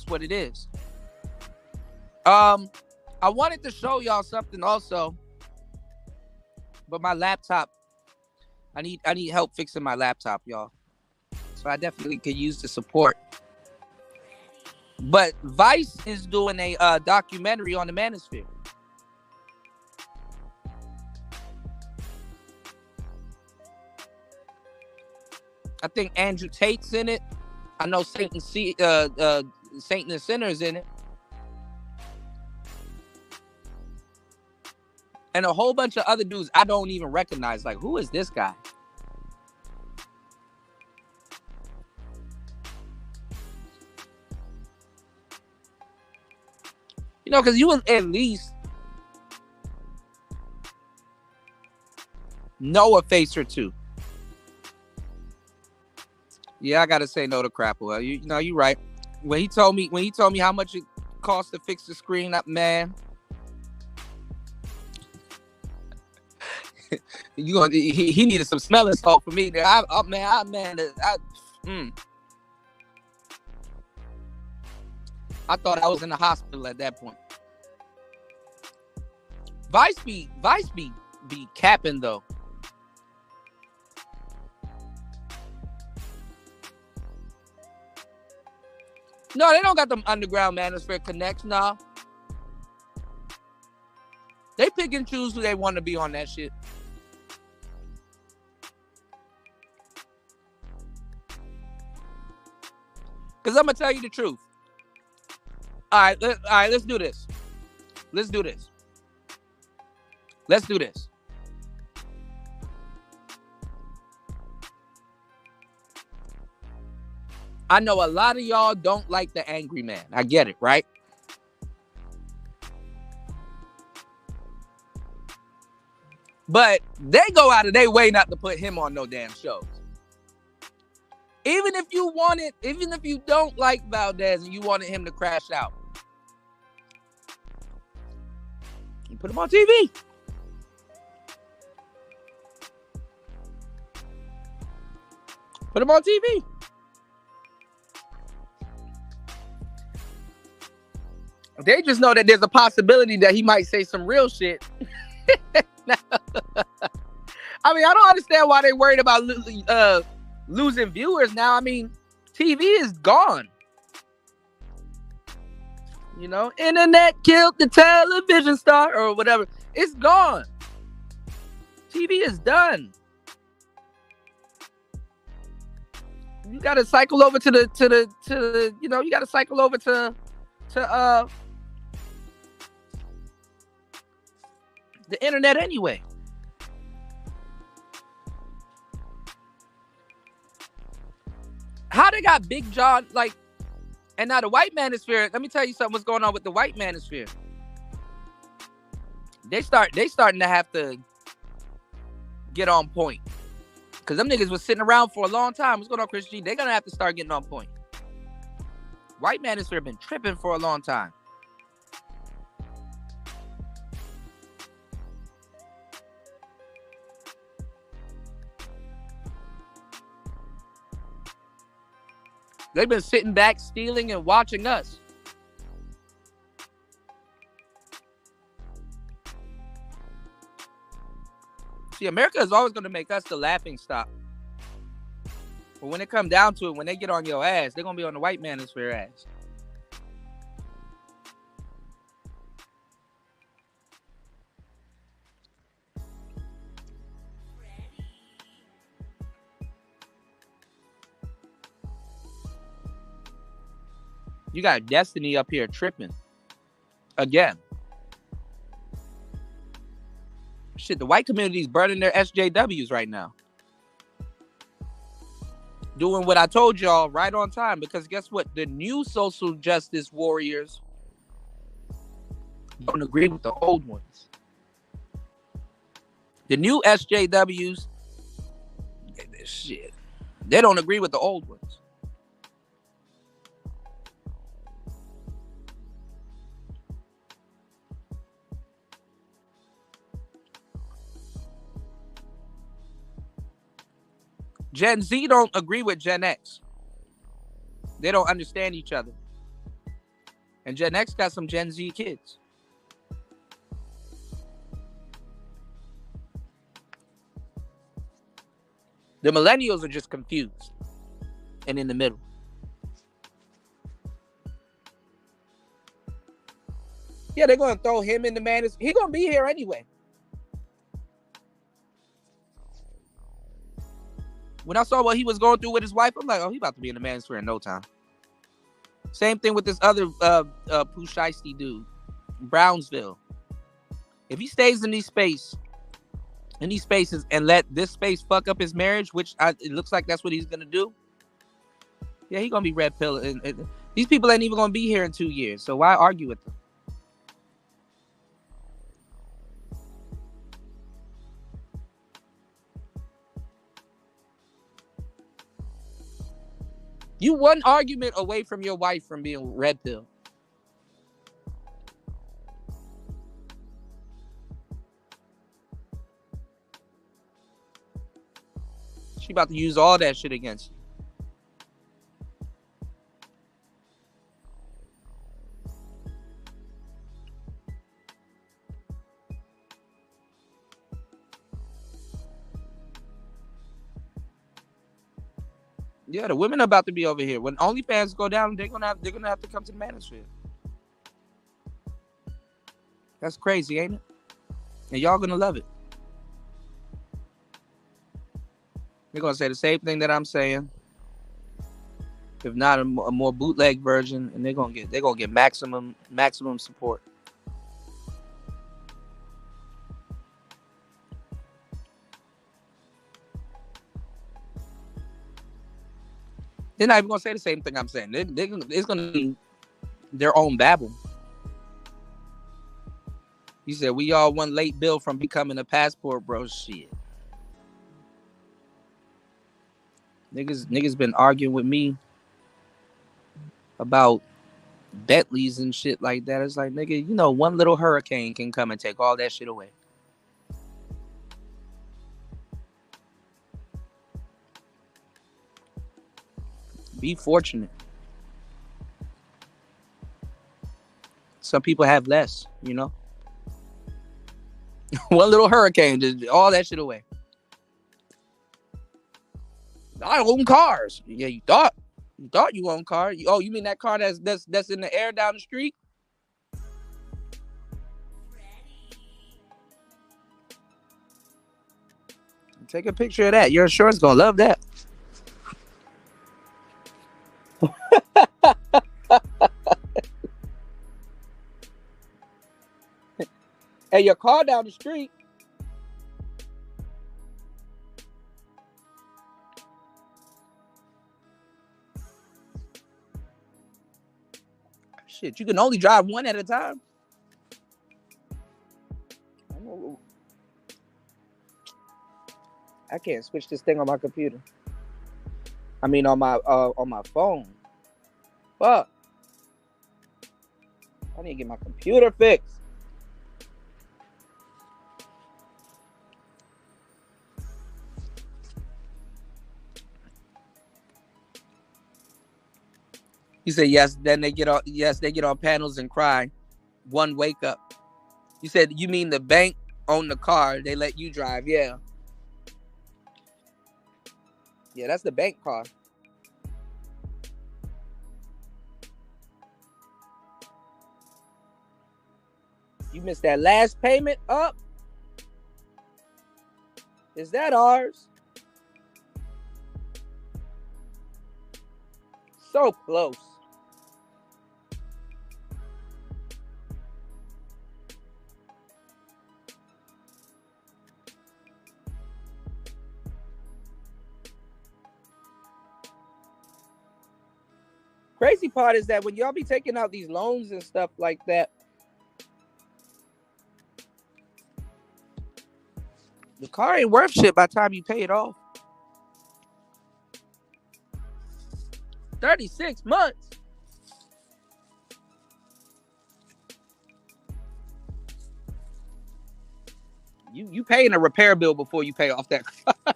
what it is. I wanted to show y'all something also, but my laptop, I need help fixing my laptop, y'all. So I definitely could use the support. But Vice is doing a documentary on the Manosphere. I think Andrew Tate's in it. I know Satan the Sinner's in it. And a whole bunch of other dudes I don't even recognize. Like, who is this guy? You know, because you would at least know a face or two. Yeah, I gotta say no to Crapple. You know, you're right. When he told me how much it cost to fix the screen up, man. He needed some smelling salt for me. I thought I was in the hospital at that point. Vice be capping though. No, they don't got them underground Manosphere connects, nah. They pick and choose who they want to be on that shit. Because I'm going to tell you the truth. All right, let's do this. Let's do this. I know a lot of y'all don't like the angry man. I get it, right? But they go out of their way not to put him on no damn shows. Even if you don't like Valdez and you wanted him to crash out, you put him on TV. Put him on TV. They just know that there's a possibility that he might say some real shit. I mean, I don't understand why they worried about losing viewers now. I mean, TV is gone. You know, internet killed the television star or whatever. It's gone. TV is done. You got to cycle over to the you know, you got to cycle over to the internet anyway. How they got Big John, like, and now the white manosphere, let me tell you something what's going on with the white manosphere. They starting to have to get on point. Because them niggas was sitting around for a long time. What's going on, Chris G? They're going to have to start getting on point. White manosphere been tripping for a long time. They've been sitting back, stealing, and watching us. See, America is always going to make us the laughing stock. But when it comes down to it, when they get on your ass, they're going to be on the white manosphere ass. You got Destiny up here tripping. Again. Shit, the white community's burning their SJWs right now. Doing what I told y'all right on time. Because guess what? The new social justice warriors don't agree with the old ones. The new SJWs, shit, they don't agree with the old ones. Gen Z don't agree with Gen X. They don't understand each other. And Gen X got some Gen Z kids. The millennials are just confused and in the middle. Yeah, they're going to throw him in the man. He's going to be here anyway. When I saw what he was going through with his wife, I'm like, oh, he about to be in the manosphere in no time. Same thing with this other Pooh Shiesty dude, Brownsville. If he stays in these spaces and let this space fuck up his marriage, which it looks like that's what he's gonna do. Yeah, he's gonna be red pill. And these people ain't even gonna be here in 2 years. So why argue with them? You one argument away from your wife from being red pill. She about to use all that shit against you. Yeah, the women are about to be over here. When OnlyFans go down, they're gonna have to come to the manosphere. That's crazy, ain't it? And y'all gonna love it. They're gonna say the same thing that I'm saying, if not a more bootleg version, and they're gonna get maximum support. They're not even gonna say the same thing I'm saying. It's gonna be their own babble. You said we all one late bill from becoming a passport, bro. Shit. Niggas been arguing with me about Bentleys and shit like that. It's like, nigga, you know, one little hurricane can come and take all that shit away. Be fortunate. Some people have less, you know. One little hurricane, just all that shit away. I own cars. Yeah, you thought you own car. You mean that car that's in the air down the street? Take a picture of that. Your insurance gonna love that. Hey, your car down the street. Shit, you can only drive one at a time. I can't switch this thing on my computer. I mean, on my phone. Fuck. I need to get my computer fixed. You say yes, then they get on panels and cry. One wake up. You said you mean the bank owned the car, they let you drive, yeah. Yeah, that's the bank car. You missed that last payment up? Is that ours? So close. Crazy part is that when y'all be taking out these loans and stuff like that, the car ain't worth shit by the time you pay it off. 36 months. You paying a repair bill before you pay off that car.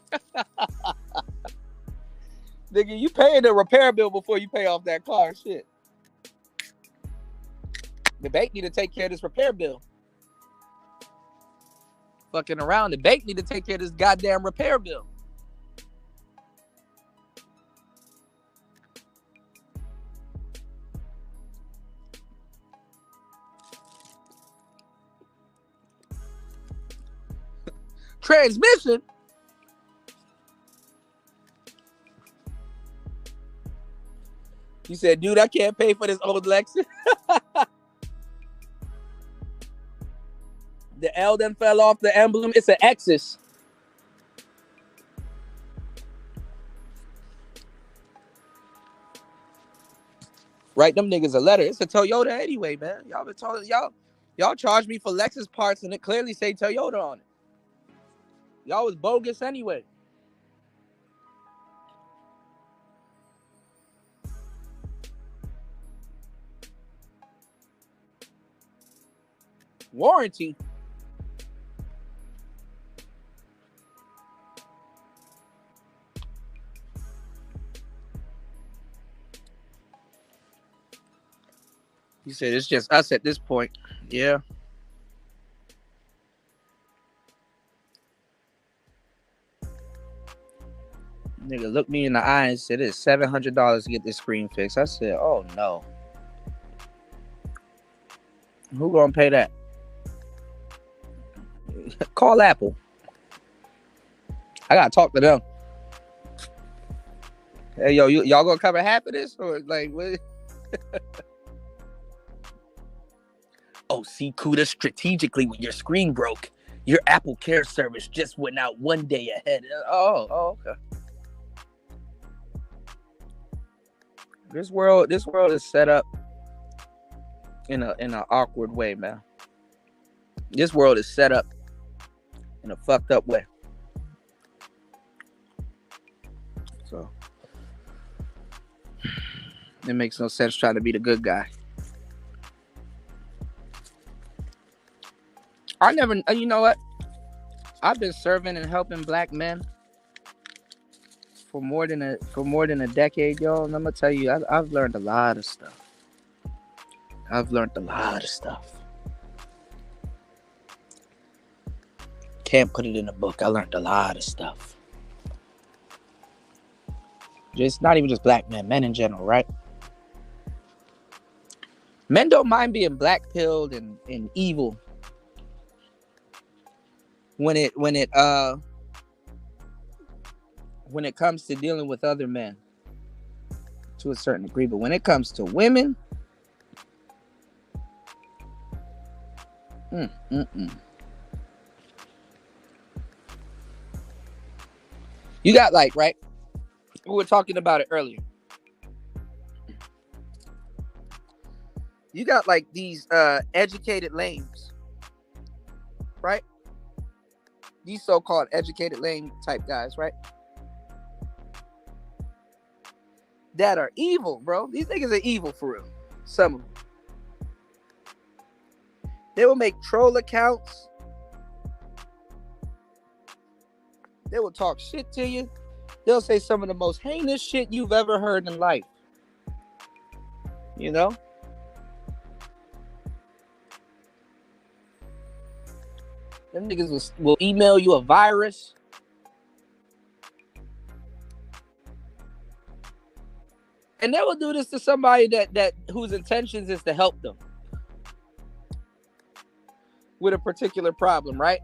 Nigga, you paying a repair bill before you pay off that car. Shit. The bank need to take care of this repair bill. Fucking around. The bank need to take care of this goddamn repair bill. Transmission. You said, dude, I can't pay for this old Lexus. The L then fell off the emblem. It's an Exus. Write them niggas a letter. It's a Toyota anyway, man. Y'all been telling y'all charge me for Lexus parts and it clearly say Toyota on it. Y'all was bogus anyway. Warranty. You said it's just us at this point. Yeah. Nigga looked me in the eye and said it's $700 to get this screen fixed. I said, oh no. Who gonna pay that? Call Apple. I gotta talk to them. Hey, yo, y'all gonna cover half of this? Or like what? Oh, see, Kuda, strategically when your screen broke, your Apple Care service just went out one day ahead. Oh, okay. This world is set up in an awkward way, man. This world is set up in a fucked up way. So it makes no sense trying to be the good guy. I never, you know what? I've been serving and helping black men for more than a decade, yo. And I'm gonna tell you, I've learned a lot of stuff. Can't put it in a book. I learned a lot of stuff. Just not even just black men, men in general, right? Men don't mind being black pilled and evil when it comes to dealing with other men to a certain degree. But when it comes to women, you got like, right? We were talking about it earlier. You got like these educated lames, right? These so-called educated lame type guys, right? That are evil, bro. These niggas are evil for real. Some of them. They will make troll accounts. They will talk shit to you. They'll say some of the most heinous shit you've ever heard in life. You know? Them niggas will email you a virus. And they will do this to somebody that whose intentions is to help them with a particular problem, right?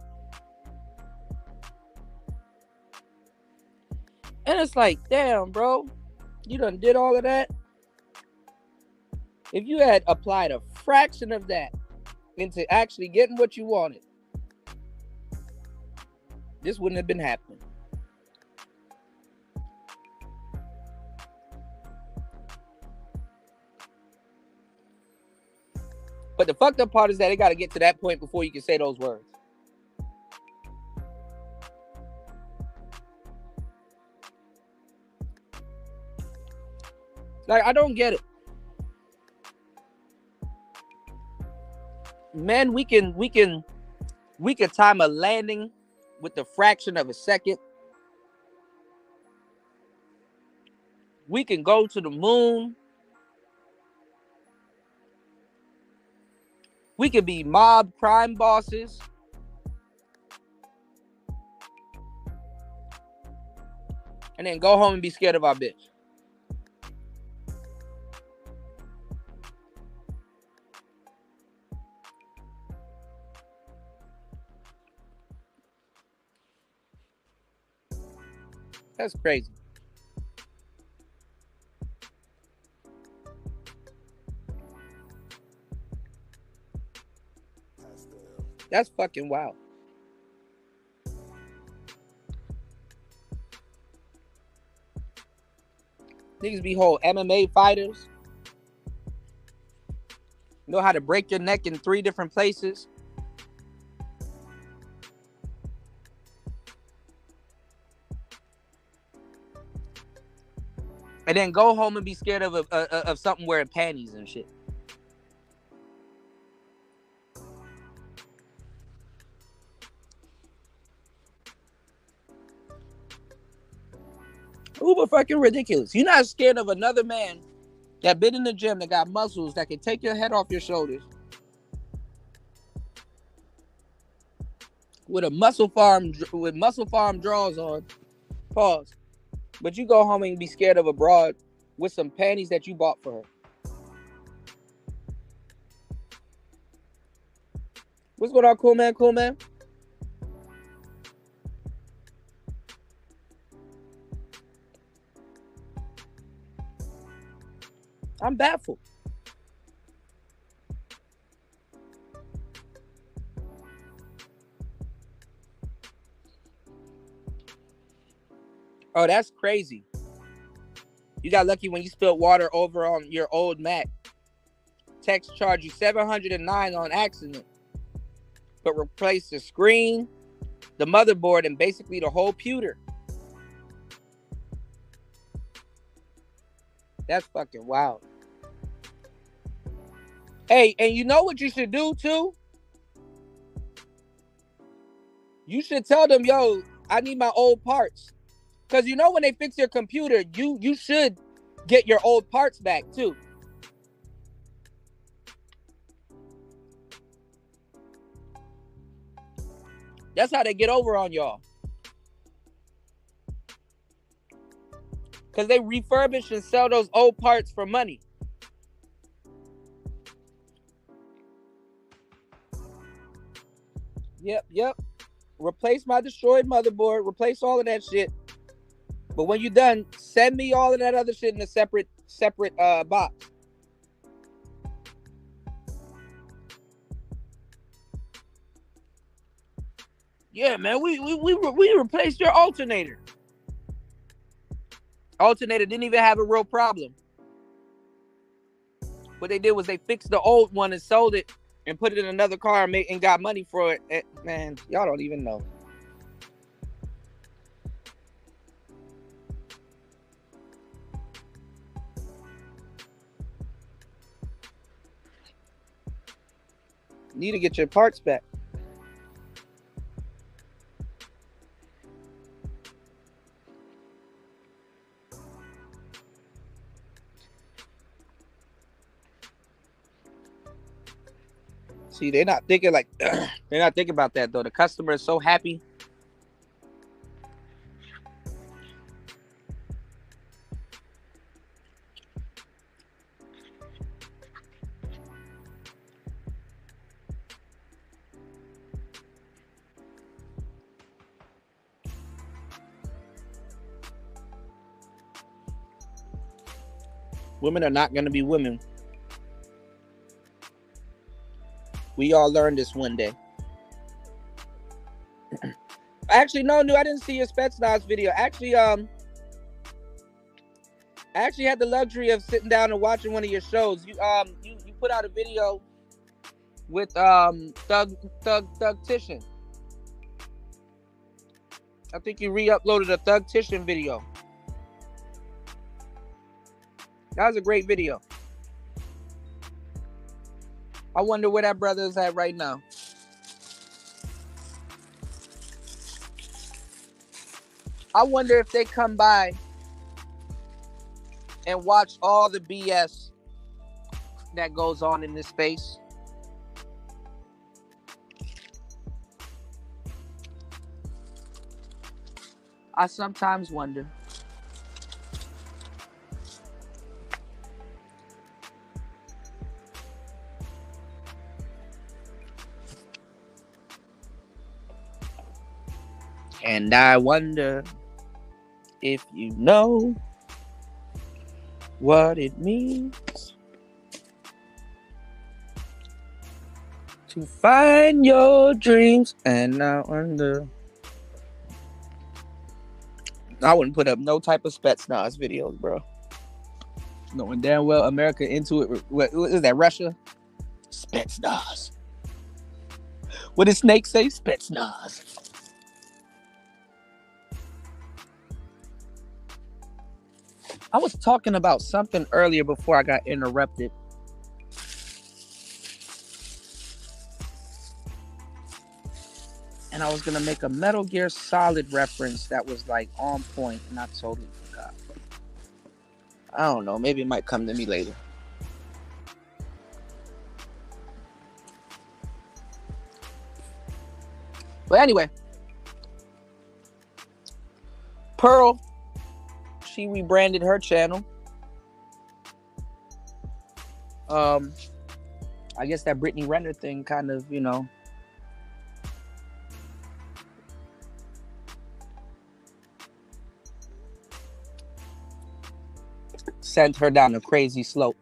And it's like, damn, bro, you done did all of that. If you had applied a fraction of that into actually getting what you wanted, this wouldn't have been happening. But the fucked up part is that it got to get to that point before you can say those words. Like, I don't get it. Men, we can time a landing with the fraction of a second. We can go to the moon. We can be mob crime bosses. And then go home and be scared of our bitch. That's crazy. That's fucking wild. Niggas be whole MMA fighters. Know how to break your neck in 3 different places. And then go home and be scared of something wearing panties and shit. Uber fucking ridiculous. You're not scared of another man that been in the gym that got muscles that can take your head off your shoulders with muscle farm drawers on. Pause. But you go home and be scared of a broad with some panties that you bought for her. What's going on, cool man? Cool man? I'm baffled. Oh, that's crazy. You got lucky when you spilled water over on your old Mac. Techs charge you $709 on accident, but replace the screen, the motherboard, and basically the whole pewter. That's fucking wild. Hey, and you know what you should do too? You should tell them, yo, I need my old parts. Because you know when they fix your computer, you should get your old parts back too. That's how they get over on y'all. Because they refurbish and sell those old parts for money. Yep. Replace my destroyed motherboard. Replace all of that shit. But when you're done, send me all of that other shit in a separate box. Yeah, man, we replaced your alternator. Alternator didn't even have a real problem. What they did was they fixed the old one and sold it and put it in another car and got money for it. Man, y'all don't even know. Need to get your parts back. See, they're not thinking about that though. The customer is so happy. Women are not going to be women. We all learned this one day. Actually, no, I didn't see your Spetsnaz video. Actually, I actually had the luxury of sitting down and watching one of your shows. You put out a video with Thug Titian. I think you re-uploaded a Thug Titian video. That was a great video. I wonder where that brother is at right now. I wonder if they come by and watch all the BS that goes on in this space. I sometimes wonder. And I wonder if you know what it means to find your dreams. And I wonder. I wouldn't put up no type of Spetsnaz videos, bro. Knowing damn well America into it. What is that, Russia? Spetsnaz. What did Snake say? Spetsnaz. I was talking about something earlier before I got interrupted. And I was going to make a Metal Gear Solid reference that was like on point, and I totally forgot. I don't know. Maybe it might come to me later. But anyway, Pearl, she rebranded her channel. I guess that Brittany Renner thing kind of, sent her down a crazy slope.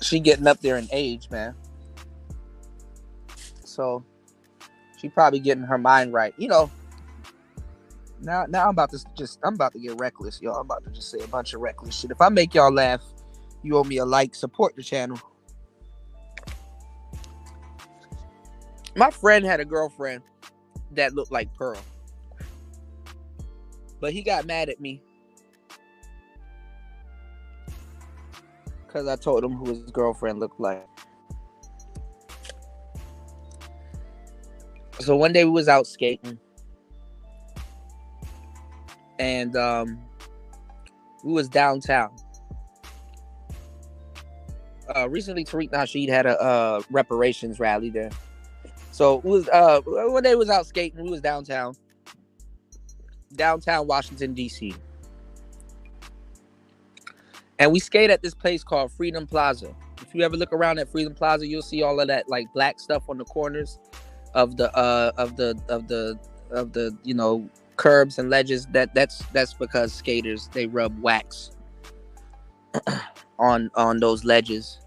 She getting up there in age, man. So she probably getting her mind right. Now I'm about to get reckless, y'all. I'm about to just say a bunch of reckless shit. If I make y'all laugh, you owe me a like. Support the channel. My friend had a girlfriend that looked like Pearl, but he got mad at me because I told him who his girlfriend looked like. So one day we was out skating, and we was downtown. Recently, Tariq Nasheed had a reparations rally there. So it was one day we was out skating. We was downtown Washington D.C. And we skate at this place called Freedom Plaza. If you ever look around at Freedom Plaza, you'll see all of that like black stuff on the corners of the curbs and ledges. That's because skaters, they rub wax on those ledges,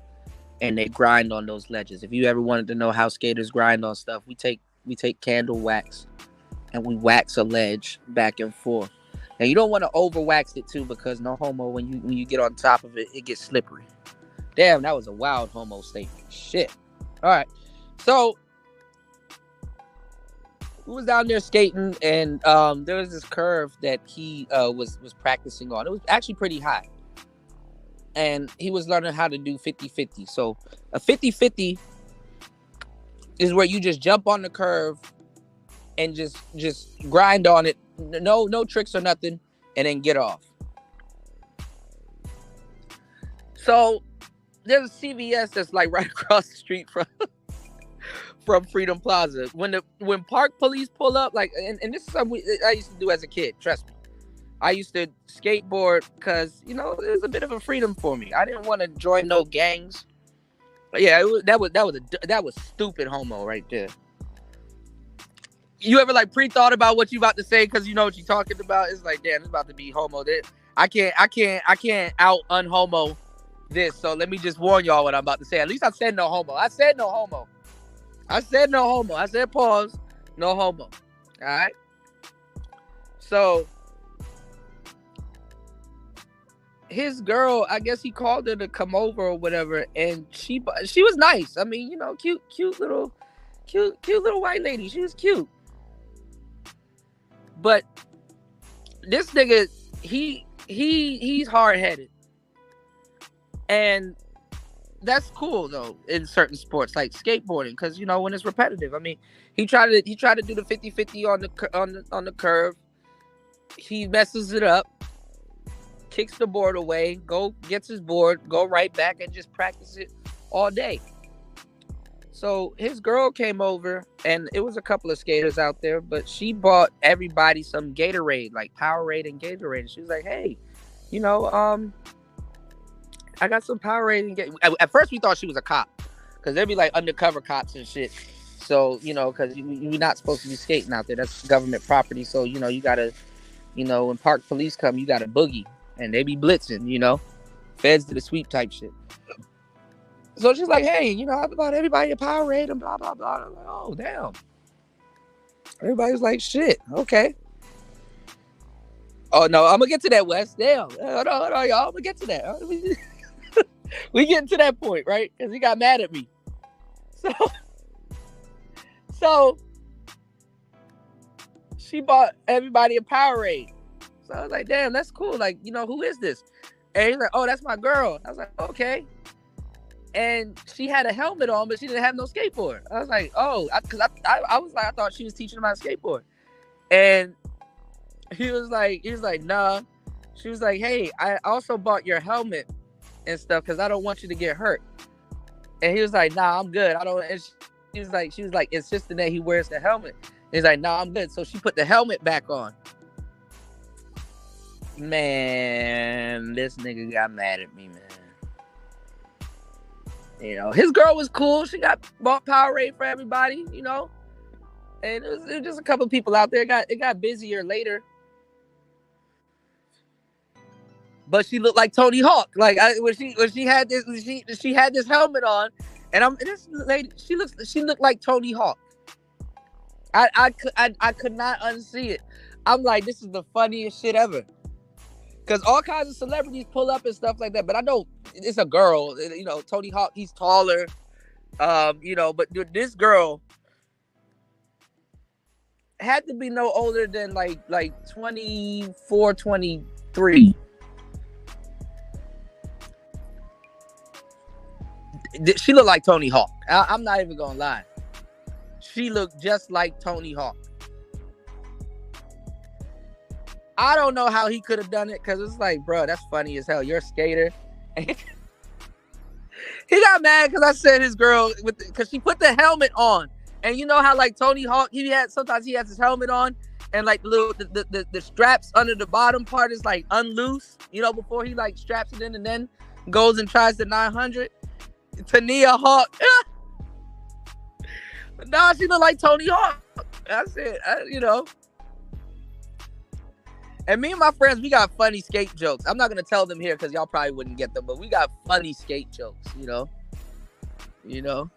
and they grind on those ledges. If you ever wanted to know how skaters grind on stuff, we take candle wax and we wax a ledge back and forth. And you don't want to over wax it too, because no homo, when you get on top of it, it gets slippery. Damn, that was a wild homo statement. Shit. All right. So we was down there skating, and there was this curve that he was practicing on. It was actually pretty high. And he was learning how to do 50-50. So a 50-50 is where you just jump on the curve and just grind on it. No tricks or nothing, and then get off. So there's a CVS that's like right across the street from Freedom Plaza. When park police pull up, like, and this is something I used to do as a kid, trust me. I used to skateboard because, it was a bit of a freedom for me. I didn't want to join no gangs. But yeah, that was stupid homo right there. You ever like pre-thought about what you about to say because you know what you're talking about? It's like, damn, it's about to be homo. I can't out unhomo this. So let me just warn y'all what I'm about to say. At least I said no homo. I said no homo. I said pause. No homo. All right. So his girl, I guess he called her to come over or whatever, and she was nice. I mean, cute little white lady. She was cute. But this nigga, he's hard-headed. And that's cool though in certain sports like skateboarding, because when it's repetitive. I mean, he tried to do the 50-50 on the curve. He messes it up, kicks the board away, gets his board, go right back and just practice it all day. So his girl came over, and it was a couple of skaters out there, but she bought everybody some Gatorade, like Powerade and Gatorade. And she was like, hey, I got some Powerade and Gatorade. At first we thought she was a cop, because there'd be like undercover cops and shit. So, because you're not supposed to be skating out there. That's government property. So, you gotta, when park police come, you gotta boogie, and they be blitzing, feds to the sweep type shit. So she's like, hey, I bought everybody a Powerade and blah, blah, blah. I'm like, oh, damn. Everybody's like, shit, okay. Oh, no, I'm going to get to that, Wes. Damn. Hold on, y'all. I'm going to get to that. We getting to that point, right? Because he got mad at me. So she bought everybody a Powerade. So I was like, damn, that's cool. Like, who is this? And he's like, oh, that's my girl. I was like, okay. And she had a helmet on, but she didn't have no skateboard. I was like, oh, because I was like, I thought she was teaching him how to skateboard. And he was like, nah. She was like, hey, I also bought your helmet and stuff because I don't want you to get hurt. And he was like, nah, I'm good. I don't. And she was like insisting that he wears the helmet. And he's like, nah, I'm good. So she put the helmet back on. Man, this nigga got mad at me, man. His girl was cool. She bought Powerade for everybody, and it was just a couple people out there. It got busier later, but she looked like Tony Hawk. Like when she had this helmet on, and this lady, she looked like Tony Hawk. I could not unsee it. I'm like, this is the funniest shit ever. Because all kinds of celebrities pull up and stuff like that. But I know it's a girl. You know, Tony Hawk, he's taller. You know, but this girl had to be no older than like 24, 23. She looked like Tony Hawk. I'm not even gonna lie. She looked just like Tony Hawk. I don't know how he could have done it, because it's like, bro, that's funny as hell. You're a skater. He got mad because I said his girl, because she put the helmet on. And you know how like Tony Hawk, sometimes he has his helmet on, and like the straps under the bottom part is like unloose, you know, before he like straps it in and then goes and tries the 900. Tania Hawk. Nah, she look like Tony Hawk. That's it. You know. And me and my friends, we got funny skate jokes. I'm not going to tell them here because y'all probably wouldn't get them, but we got funny skate jokes, you know? You know?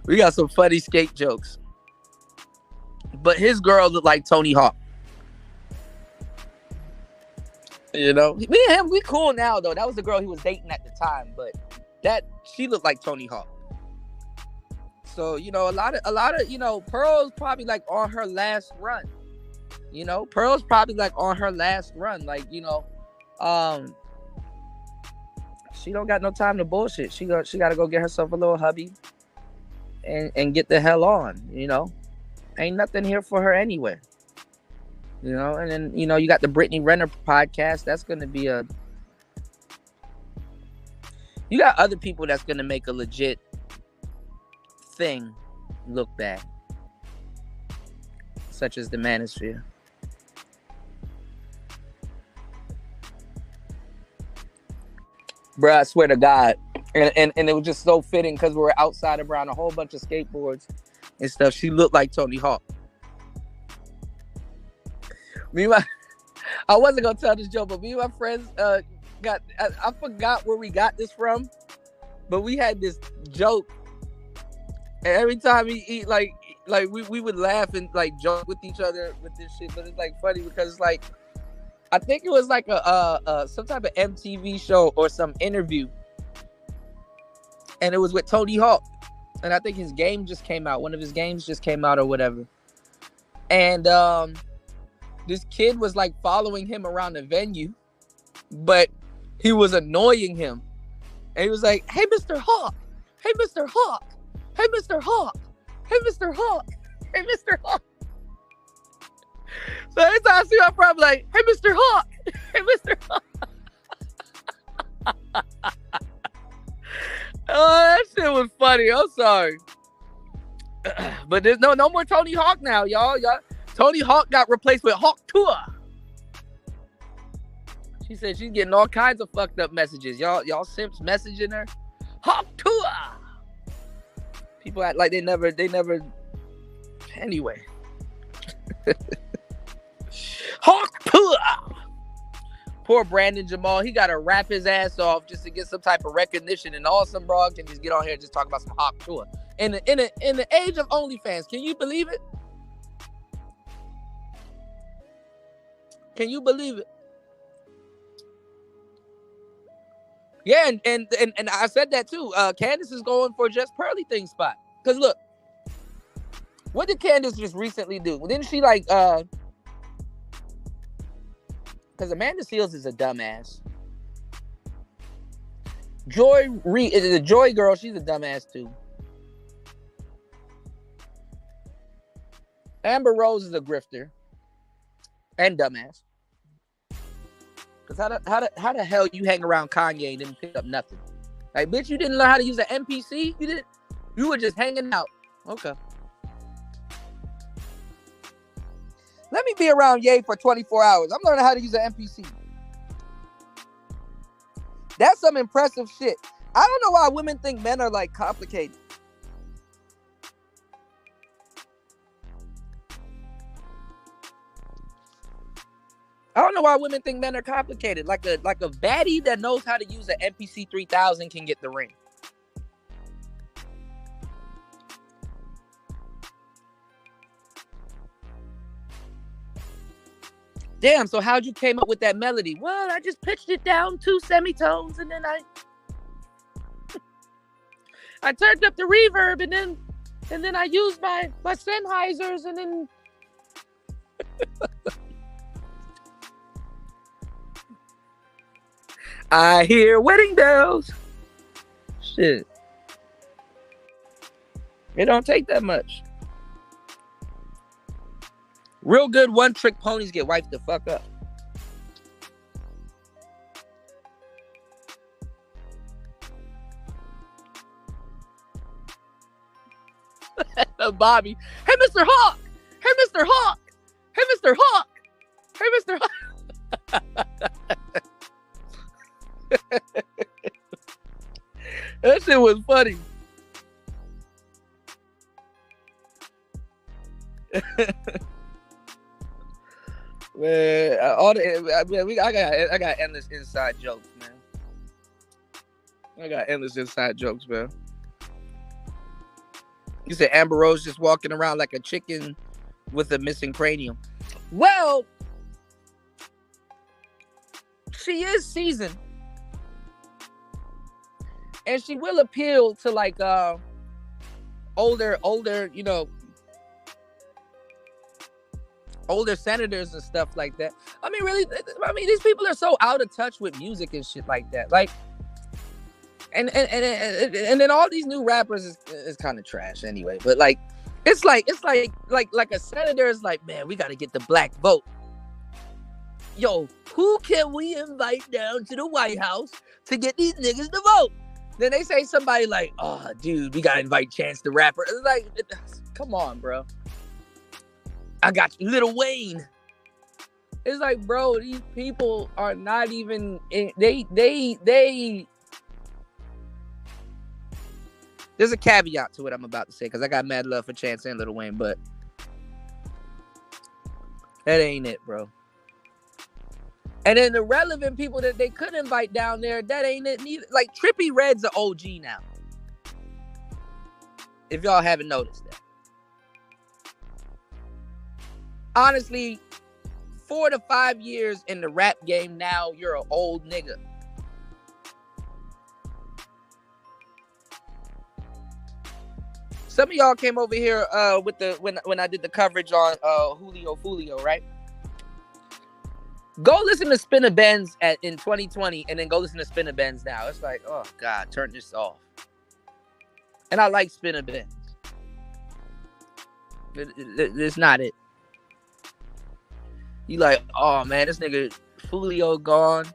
We got some funny skate jokes. But his girl looked like Tony Hawk. You know? Me and him, we cool now, though. That was the girl he was dating at the time, but she looked like Tony Hawk. So, you know, a lot of, you know, Pearl's probably like on her last run. You know, Pearl's probably like on her last run. Like, you know, she don't got no time to bullshit. She got to go get herself a little hubby and get the hell on, you know. Ain't nothing here for her anyway. You know, and then, you know, you got the Brittany Renner podcast. That's going to be you got other people that's going to make a legit thing look bad, such as the Manosphere. Bruh, I swear to God. And it was just so fitting because we were outside around a whole bunch of skateboards and stuff. She looked like Tony Hawk. I wasn't gonna tell this joke, but me and my friends I forgot where we got this from, but we had this joke. And every time we eat, like we would laugh and like joke with each other with this shit. But it's like funny because it's like, I think it was like a some type of MTV show or some interview, and it was with Tony Hawk, and I think his game just came out. One of his games just came out or whatever, and this kid was like following him around the venue, but he was annoying him, and he was like, "Hey, Mr. Hawk! Hey, Mr. Hawk! Hey, Mr. Hawk! Hey, Mr. Hawk! Hey, Mr. Hawk!" So every time I see my friend, I'm like, "Hey, Mr. Hawk! Hey, Mr. Hawk!" Oh, that shit was funny. I'm sorry. But there's no more Tony Hawk now, y'all. Tony Hawk got replaced with Hawk Tour. She said she's getting all kinds of fucked up messages. Y'all simps messaging her. Hawk Tour. People act like they never. Anyway. Hawk Tour. Poor Brandon Jamal. He got to rap his ass off just to get some type of recognition, and all some broad can just get on here and just talk about some Hawk Tour. In the age of OnlyFans, can you believe it? Can you believe it? Yeah, and I said that too. Candace is going for just Pearly Thing spot. Cause look, what did Candace just recently do? Didn't she like cause Amanda Seales is a dumbass. The Joy girl, she's a dumbass too. Amber Rose is a grifter and dumbass. Cause how the hell you hang around Kanye and didn't pick up nothing? Like, bitch, you didn't learn how to use an NPC? You were just hanging out. Okay. Let me be around Ye for 24 hours. I'm learning how to use an NPC. That's some impressive shit. I don't know why women think men are like complicated. I don't know why women think men are complicated. Like a baddie that knows how to use an NPC 3000 can get the ring. Damn, so how'd you came up with that melody? Well, I just pitched it down 2 semitones, and then I turned up the reverb, and then I used my Sennheisers, and then I hear wedding bells. Shit. It don't take that much. Real good one-trick ponies get wiped the fuck up. Bobby. Hey, Mr. Hawk. Hey, Mr. Hawk. Hey, Mr. Hawk. Hey, Mr. Hawk. That shit was funny. Man, I got endless inside jokes, man. I got endless inside jokes, man. You said Amber Rose just walking around like a chicken with a missing cranium. Well, she is seasoned, and she will appeal to like older, you know, older senators and stuff like that. I mean, really, these people are so out of touch with music and shit like that. Like, and then all these new rappers is kind of trash anyway. But like, it's like a senator is like, man, we got to get the black vote. Yo, who can we invite down to the White House to get these niggas to vote? Then they say somebody like, oh, dude, we got to invite Chance the Rapper. It's like, come on, bro. I got you, Lil Wayne. It's like, bro, these people are not even they. There's a caveat to what I'm about to say because I got mad love for Chance and Lil Wayne, but that ain't it, bro. And then the relevant people that they could invite down there, that ain't it neither. Like Trippie Redd's an OG now. If y'all haven't noticed that. Honestly, 4 to 5 years in the rap game now, you're an old nigga. Some of y'all came over here with the when I did the coverage on Julio Fulio, right? Go listen to Spinner Benz in 2020 and then go listen to Spinner Benz now. It's like, oh God, turn this off. And I like Spinner Benz. It's not it. You like, oh man, this nigga Fulio gone.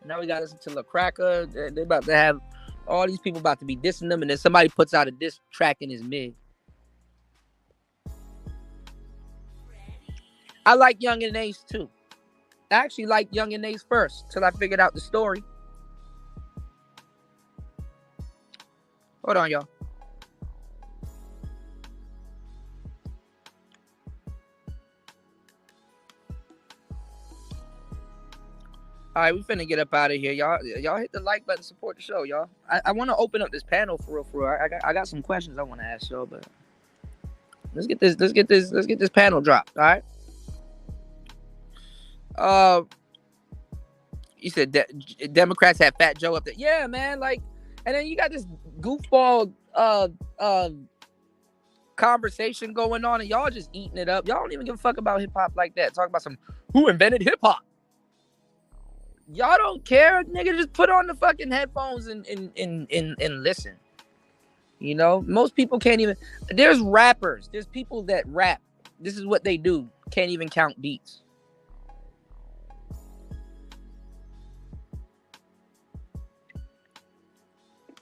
Now we got to listen to La Cracker. They're about to have all these people about to be dissing them, and then somebody puts out a diss track in his mid. I like Young and Ace too. I actually liked Young and Ace first till I figured out the story. Hold on, y'all. All right, we finna get up out of here, y'all. Y'all hit the like button, support the show, y'all. I want to open up this panel for real. I got some questions I want to ask y'all, but let's get this panel dropped. All right. You said Democrats had Fat Joe up there. Yeah, man. Like, and then you got this goofball conversation going on, and y'all just eating it up. Y'all don't even give a fuck about hip hop like that. Talk about some who invented hip hop. Y'all don't care, nigga. Just put on the fucking headphones and listen. You know, most people can't even. There's rappers. There's people that rap. This is what they do. Can't even count beats.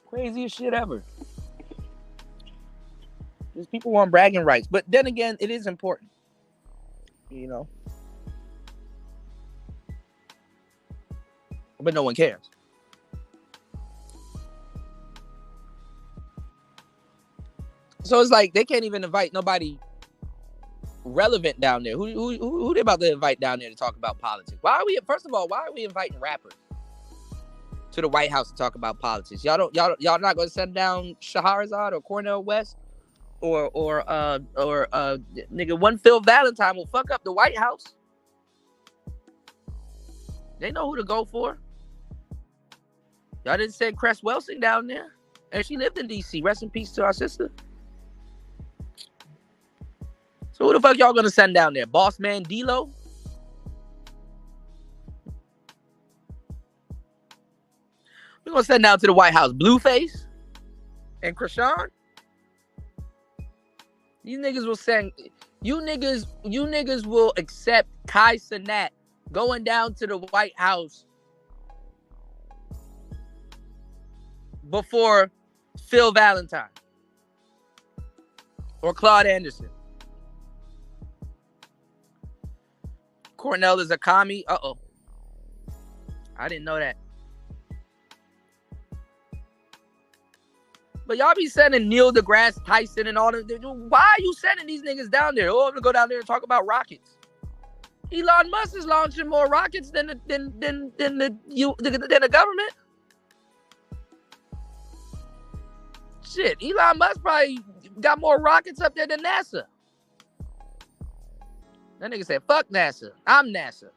Craziest shit ever. There's people want bragging rights, but then again, it is important. You know. But no one cares. So it's like they can't even invite nobody relevant down there. Who they about to invite down there to talk about politics? Why are we inviting rappers to the White House to talk about politics? Y'all not gonna send down Shahrazad or Cornel West or nigga one Phil Valentine will fuck up the White House. They know who to go for. Y'all didn't send Cress Welsing down there. And she lived in D.C. Rest in peace to our sister. So who the fuck y'all gonna send down there? Boss man D-Lo? We're gonna send down to the White House Blueface and Krishan. You niggas will send. You niggas will accept Kai Cenat going down to the White House before Phil Valentine or Claude Anderson. Cornell is a commie. Uh-oh. I didn't know that. But y'all be sending Neil deGrasse Tyson and all that. Why are you sending these niggas down there? Oh, I'm gonna go down there and talk about rockets. Elon Musk is launching more rockets than the government. Shit, Elon Musk probably got more rockets up there than NASA. That nigga said, fuck NASA. I'm NASA.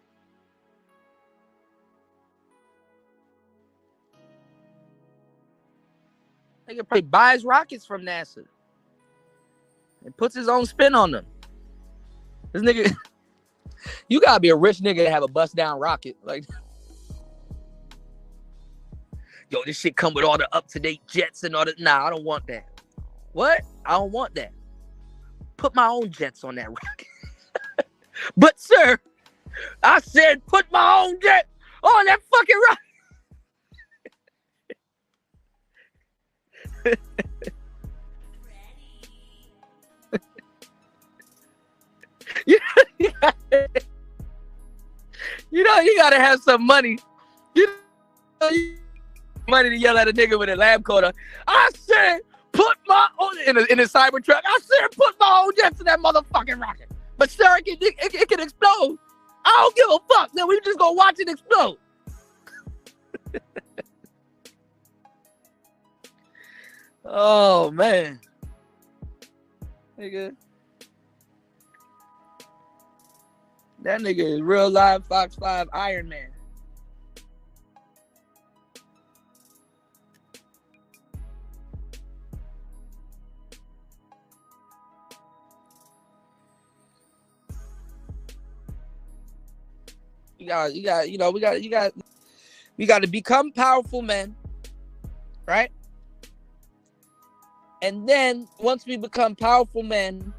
Nigga probably buys rockets from NASA and puts his own spin on them. This nigga, you gotta be a rich nigga to have a bust down rocket. Like, yo, this shit come with all the up-to-date jets and all that. Nah, I don't want that. What? I don't want that. Put my own jets on that rocket. But, sir, I said put my own jet on that fucking rocket. You know, you gotta have some money. You know, money to yell at a nigga with a lab coat on. I said, put my own in a Cybertruck. I said, put my own jets in that motherfucking rocket. But sir, it can explode. I don't give a fuck. Then we just gonna watch it explode. Oh man, nigga, that nigga is real live Fox 5 Iron Man. We got to become powerful men, right? And then once we become powerful men,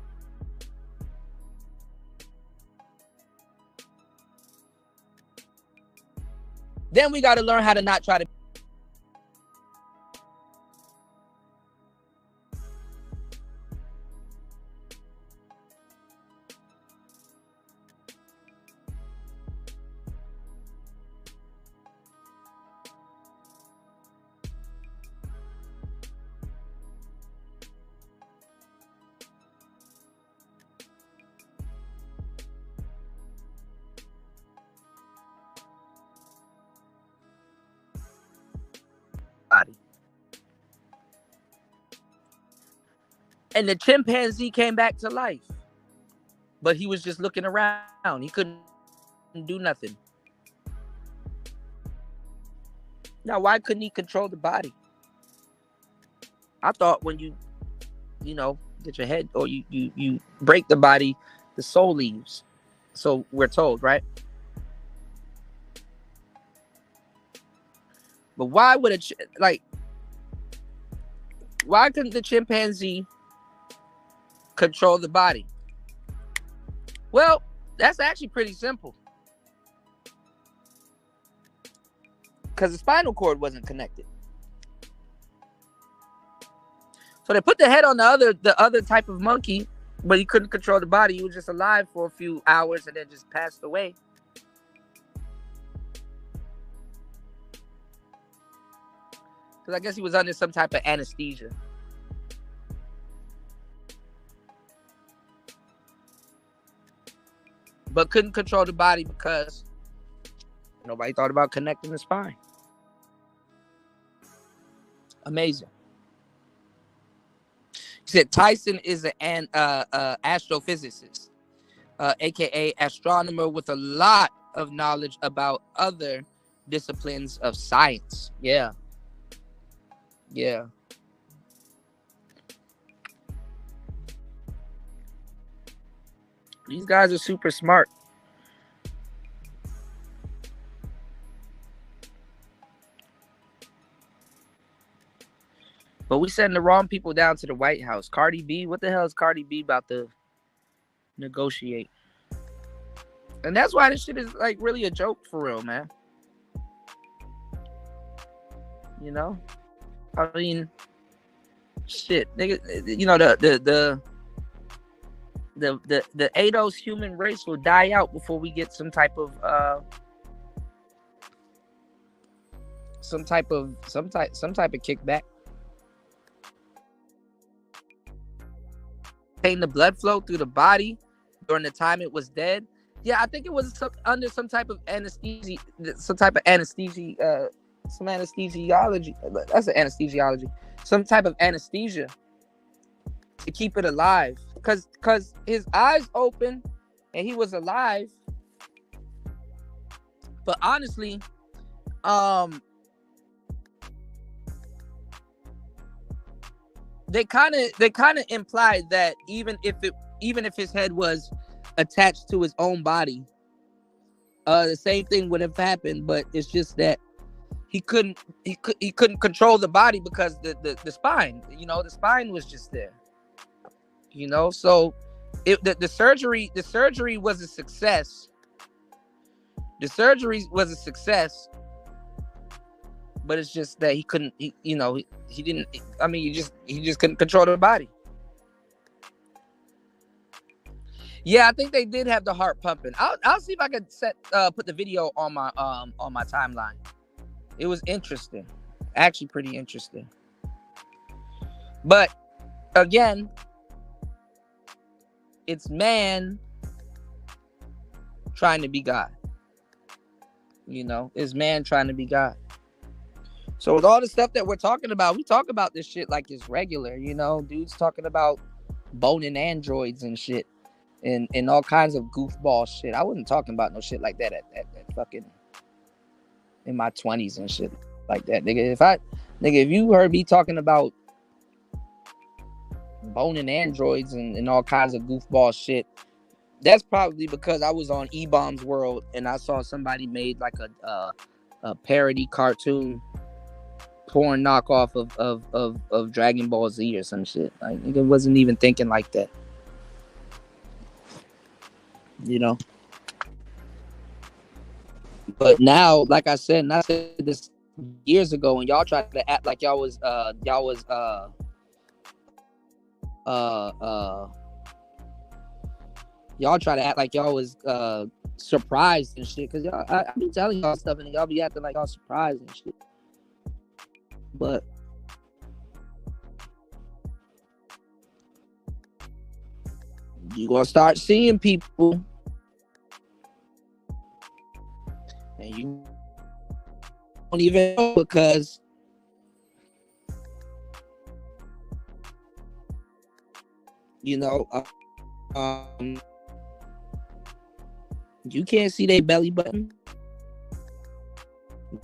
then we got to learn how to not try to. Body. And the chimpanzee came back to life, but he was just looking around. He couldn't do nothing. Now, why couldn't he control the body? I thought when you get your head or you break the body, the soul leaves. So we're told, right? But why would why couldn't the chimpanzee control the body? Well, that's actually pretty simple. Because the spinal cord wasn't connected. So they put the head on the other type of monkey, but he couldn't control the body. He was just alive for a few hours and then just passed away. I guess he was under some type of anesthesia. But couldn't control the body because nobody thought about connecting the spine. Amazing. He said Tyson is an astrophysicist, aka astronomer with a lot of knowledge about other disciplines of science. Yeah. Yeah. These guys are super smart. But we sending the wrong people down to the White House. Cardi B, what the hell is Cardi B about to negotiate? And that's why this shit is like really a joke for real, man. You know? I mean, shit, nigga, you know, the ADOS human race will die out before we get some type of kickback. Maintain the blood flow through the body during the time it was dead. Yeah, I think it was under some type of anesthesia, some anesthesiology. That's an anesthesiology. Some type of anesthesia to keep it alive, because his eyes open and he was alive. But honestly, they kind of implied that even if his head was attached to his own body, the same thing would have happened. But it's just that he couldn't control the body because the spine, you know, the spine was just there, you know. So the surgery was a success. The surgery was a success, but it's just that he couldn't, he didn't. I mean, he just couldn't control the body. Yeah, I think they did have the heart pumping. I'll see if I could put the video on my timeline. It was interesting, actually pretty interesting. But again, it's man trying to be God. You know, it's man trying to be God. So with all the stuff that we're talking about, we talk about this shit like it's regular, you know. Dudes talking about boning androids and shit, and all kinds of goofball shit. I wasn't talking about no shit like that at fucking in my 20s and shit like that, nigga. If you heard me talking about boning androids and all kinds of goofball shit, that's probably because I was on E-Bomb's World and I saw somebody made like a parody cartoon porn knockoff of Dragon Ball Z or some shit. Like, nigga wasn't even thinking like that, you know. But now, like I said, and I said this years ago, when y'all tried to act like y'all was y'all try to act like y'all was surprised and shit, because y'all, I be telling y'all stuff and y'all be acting like y'all surprised and shit. But you gonna start seeing people, and you don't even know, because you know, you can't see their belly button.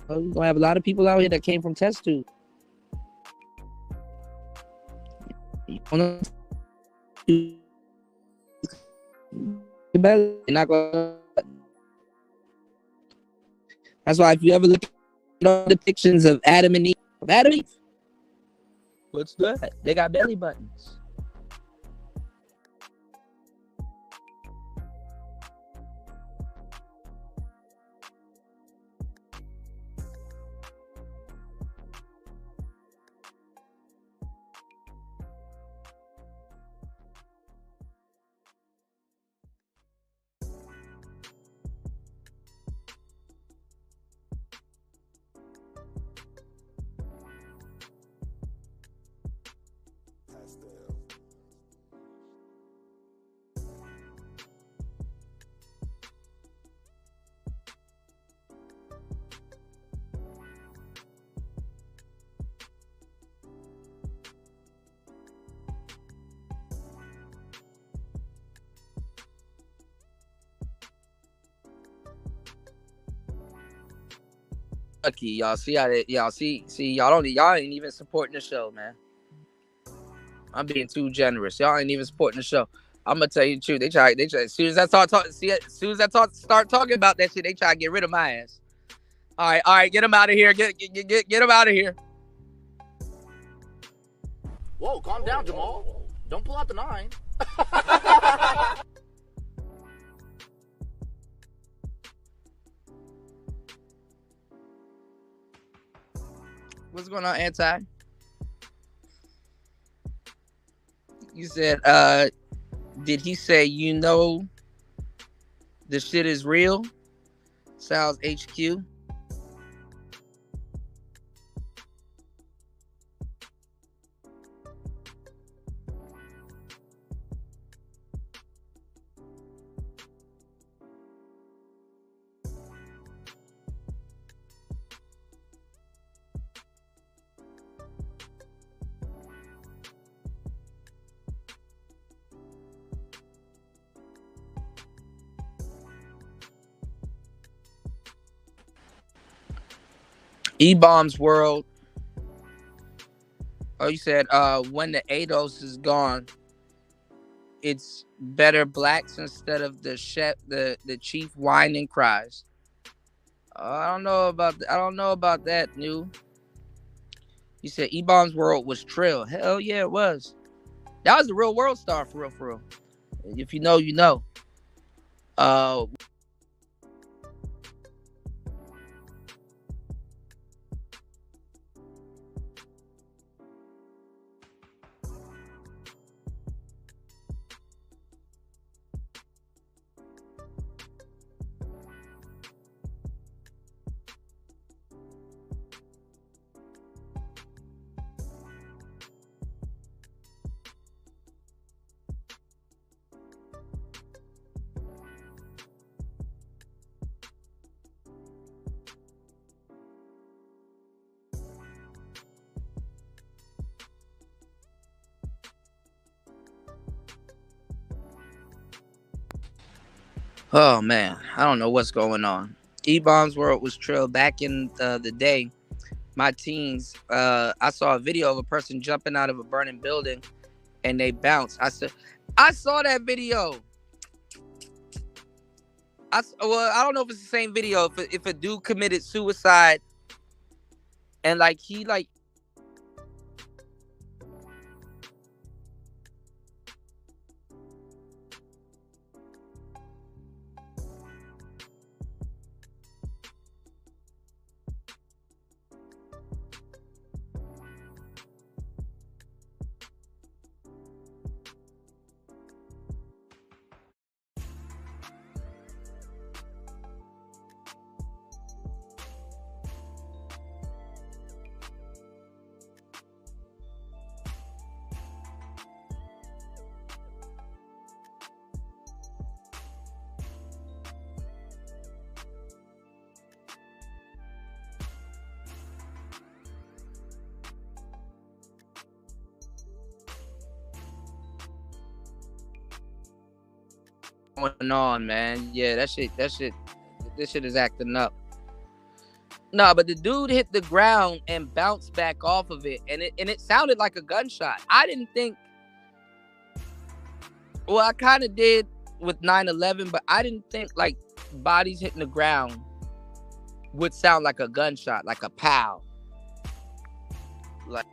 You're gonna have a lot of people out here that came from test tube. You're not gonna. That's why if you ever look at all depictions of Adam and Eve, what's that? They got belly buttons. Pastel. Lucky y'all see how they, y'all ain't even supporting the show, man. I'm being too generous. Y'all ain't even supporting the show. I'm gonna tell you the truth. They try. As soon as I start talking, start talking about that shit, they try to get rid of my ass. All right, get them out of here. Get them out of here. Whoa, calm down, Jamal. Don't pull out the 9. What's going on, Anti? You said, did he say the shit is real? Sounds HQ. E-Bombs World. Oh, you said when the ADOS is gone, it's better blacks instead of the chief whining cries. I don't know about that, new. You said E-Bombs World was Trill. Hell yeah, it was. That was the real world star for real, for real. If you know, you know. Oh man, I don't know what's going on. E-Bombs World was Trill back in the day. My teens, I saw a video of a person jumping out of a burning building and they bounced. I saw that video. I don't know if it's the same video. If a dude committed suicide and like he like. Going on, man. Yeah, this shit is acting up. No, but the dude hit the ground and bounced back off of it, and it sounded like a gunshot. I didn't think. Well, I kind of did with 9/11, but I didn't think like bodies hitting the ground would sound like a gunshot, like a pow. Like.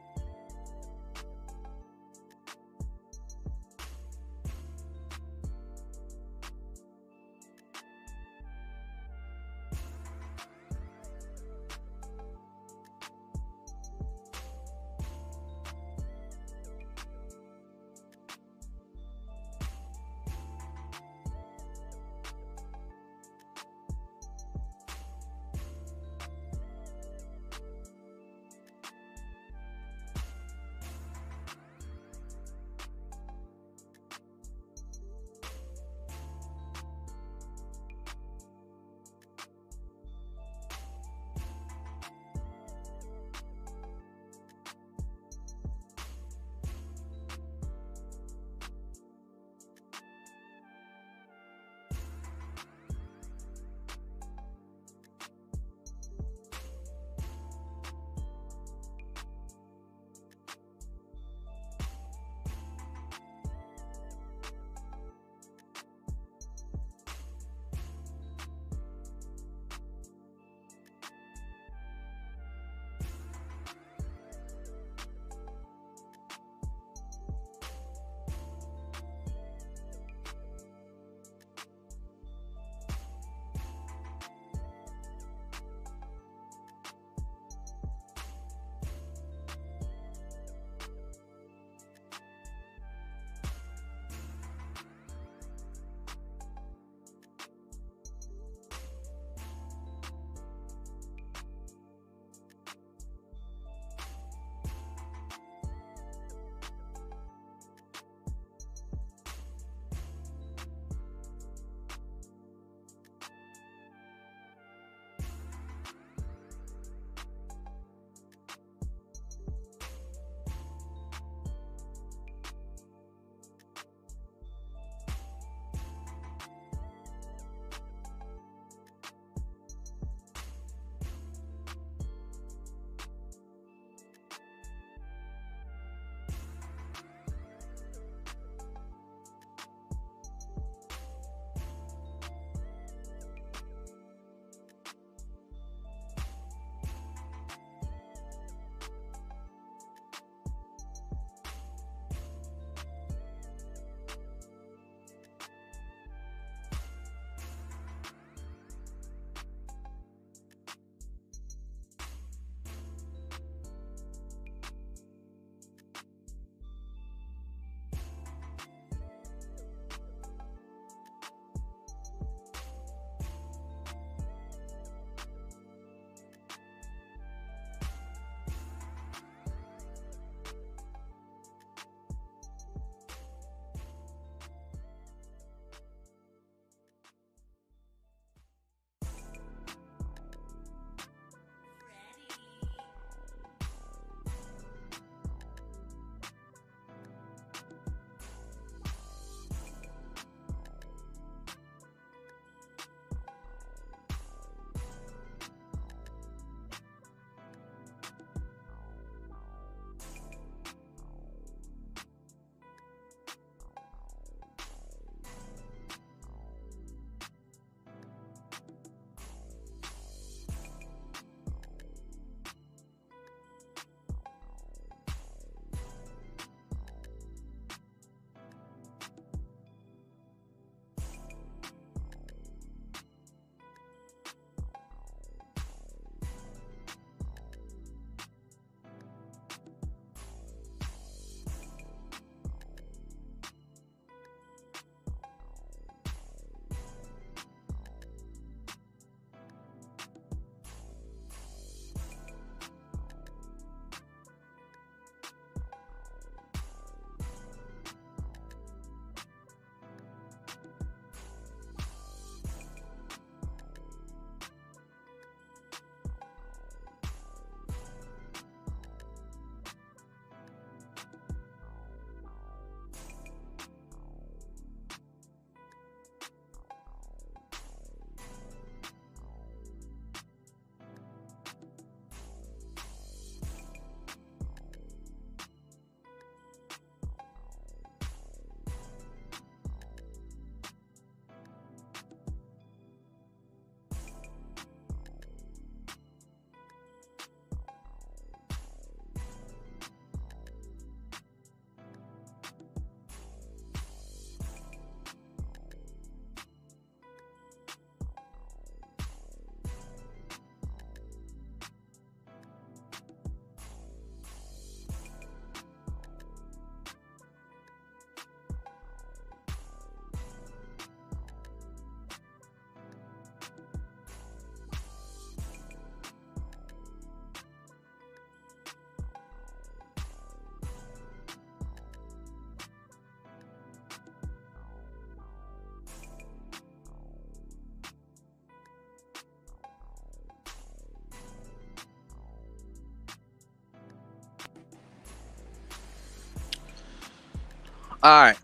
All right.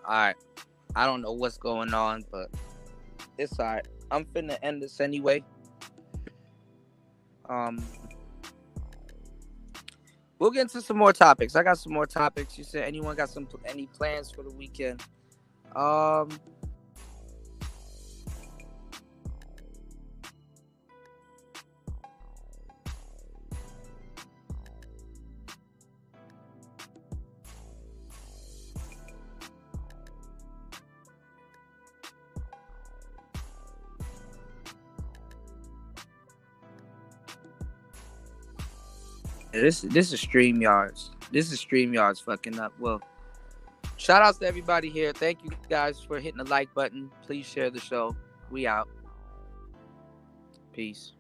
All right. I don't know what's going on, but it's all right. I'm finna end this anyway. Um, we'll get into some more topics. I got some more topics. You said anyone got any plans for the weekend? Um, this is Streamyards. This is Streamyards fucking up. Well, shout outs to everybody here. Thank you guys for hitting the like button. Please share the show. We out. Peace.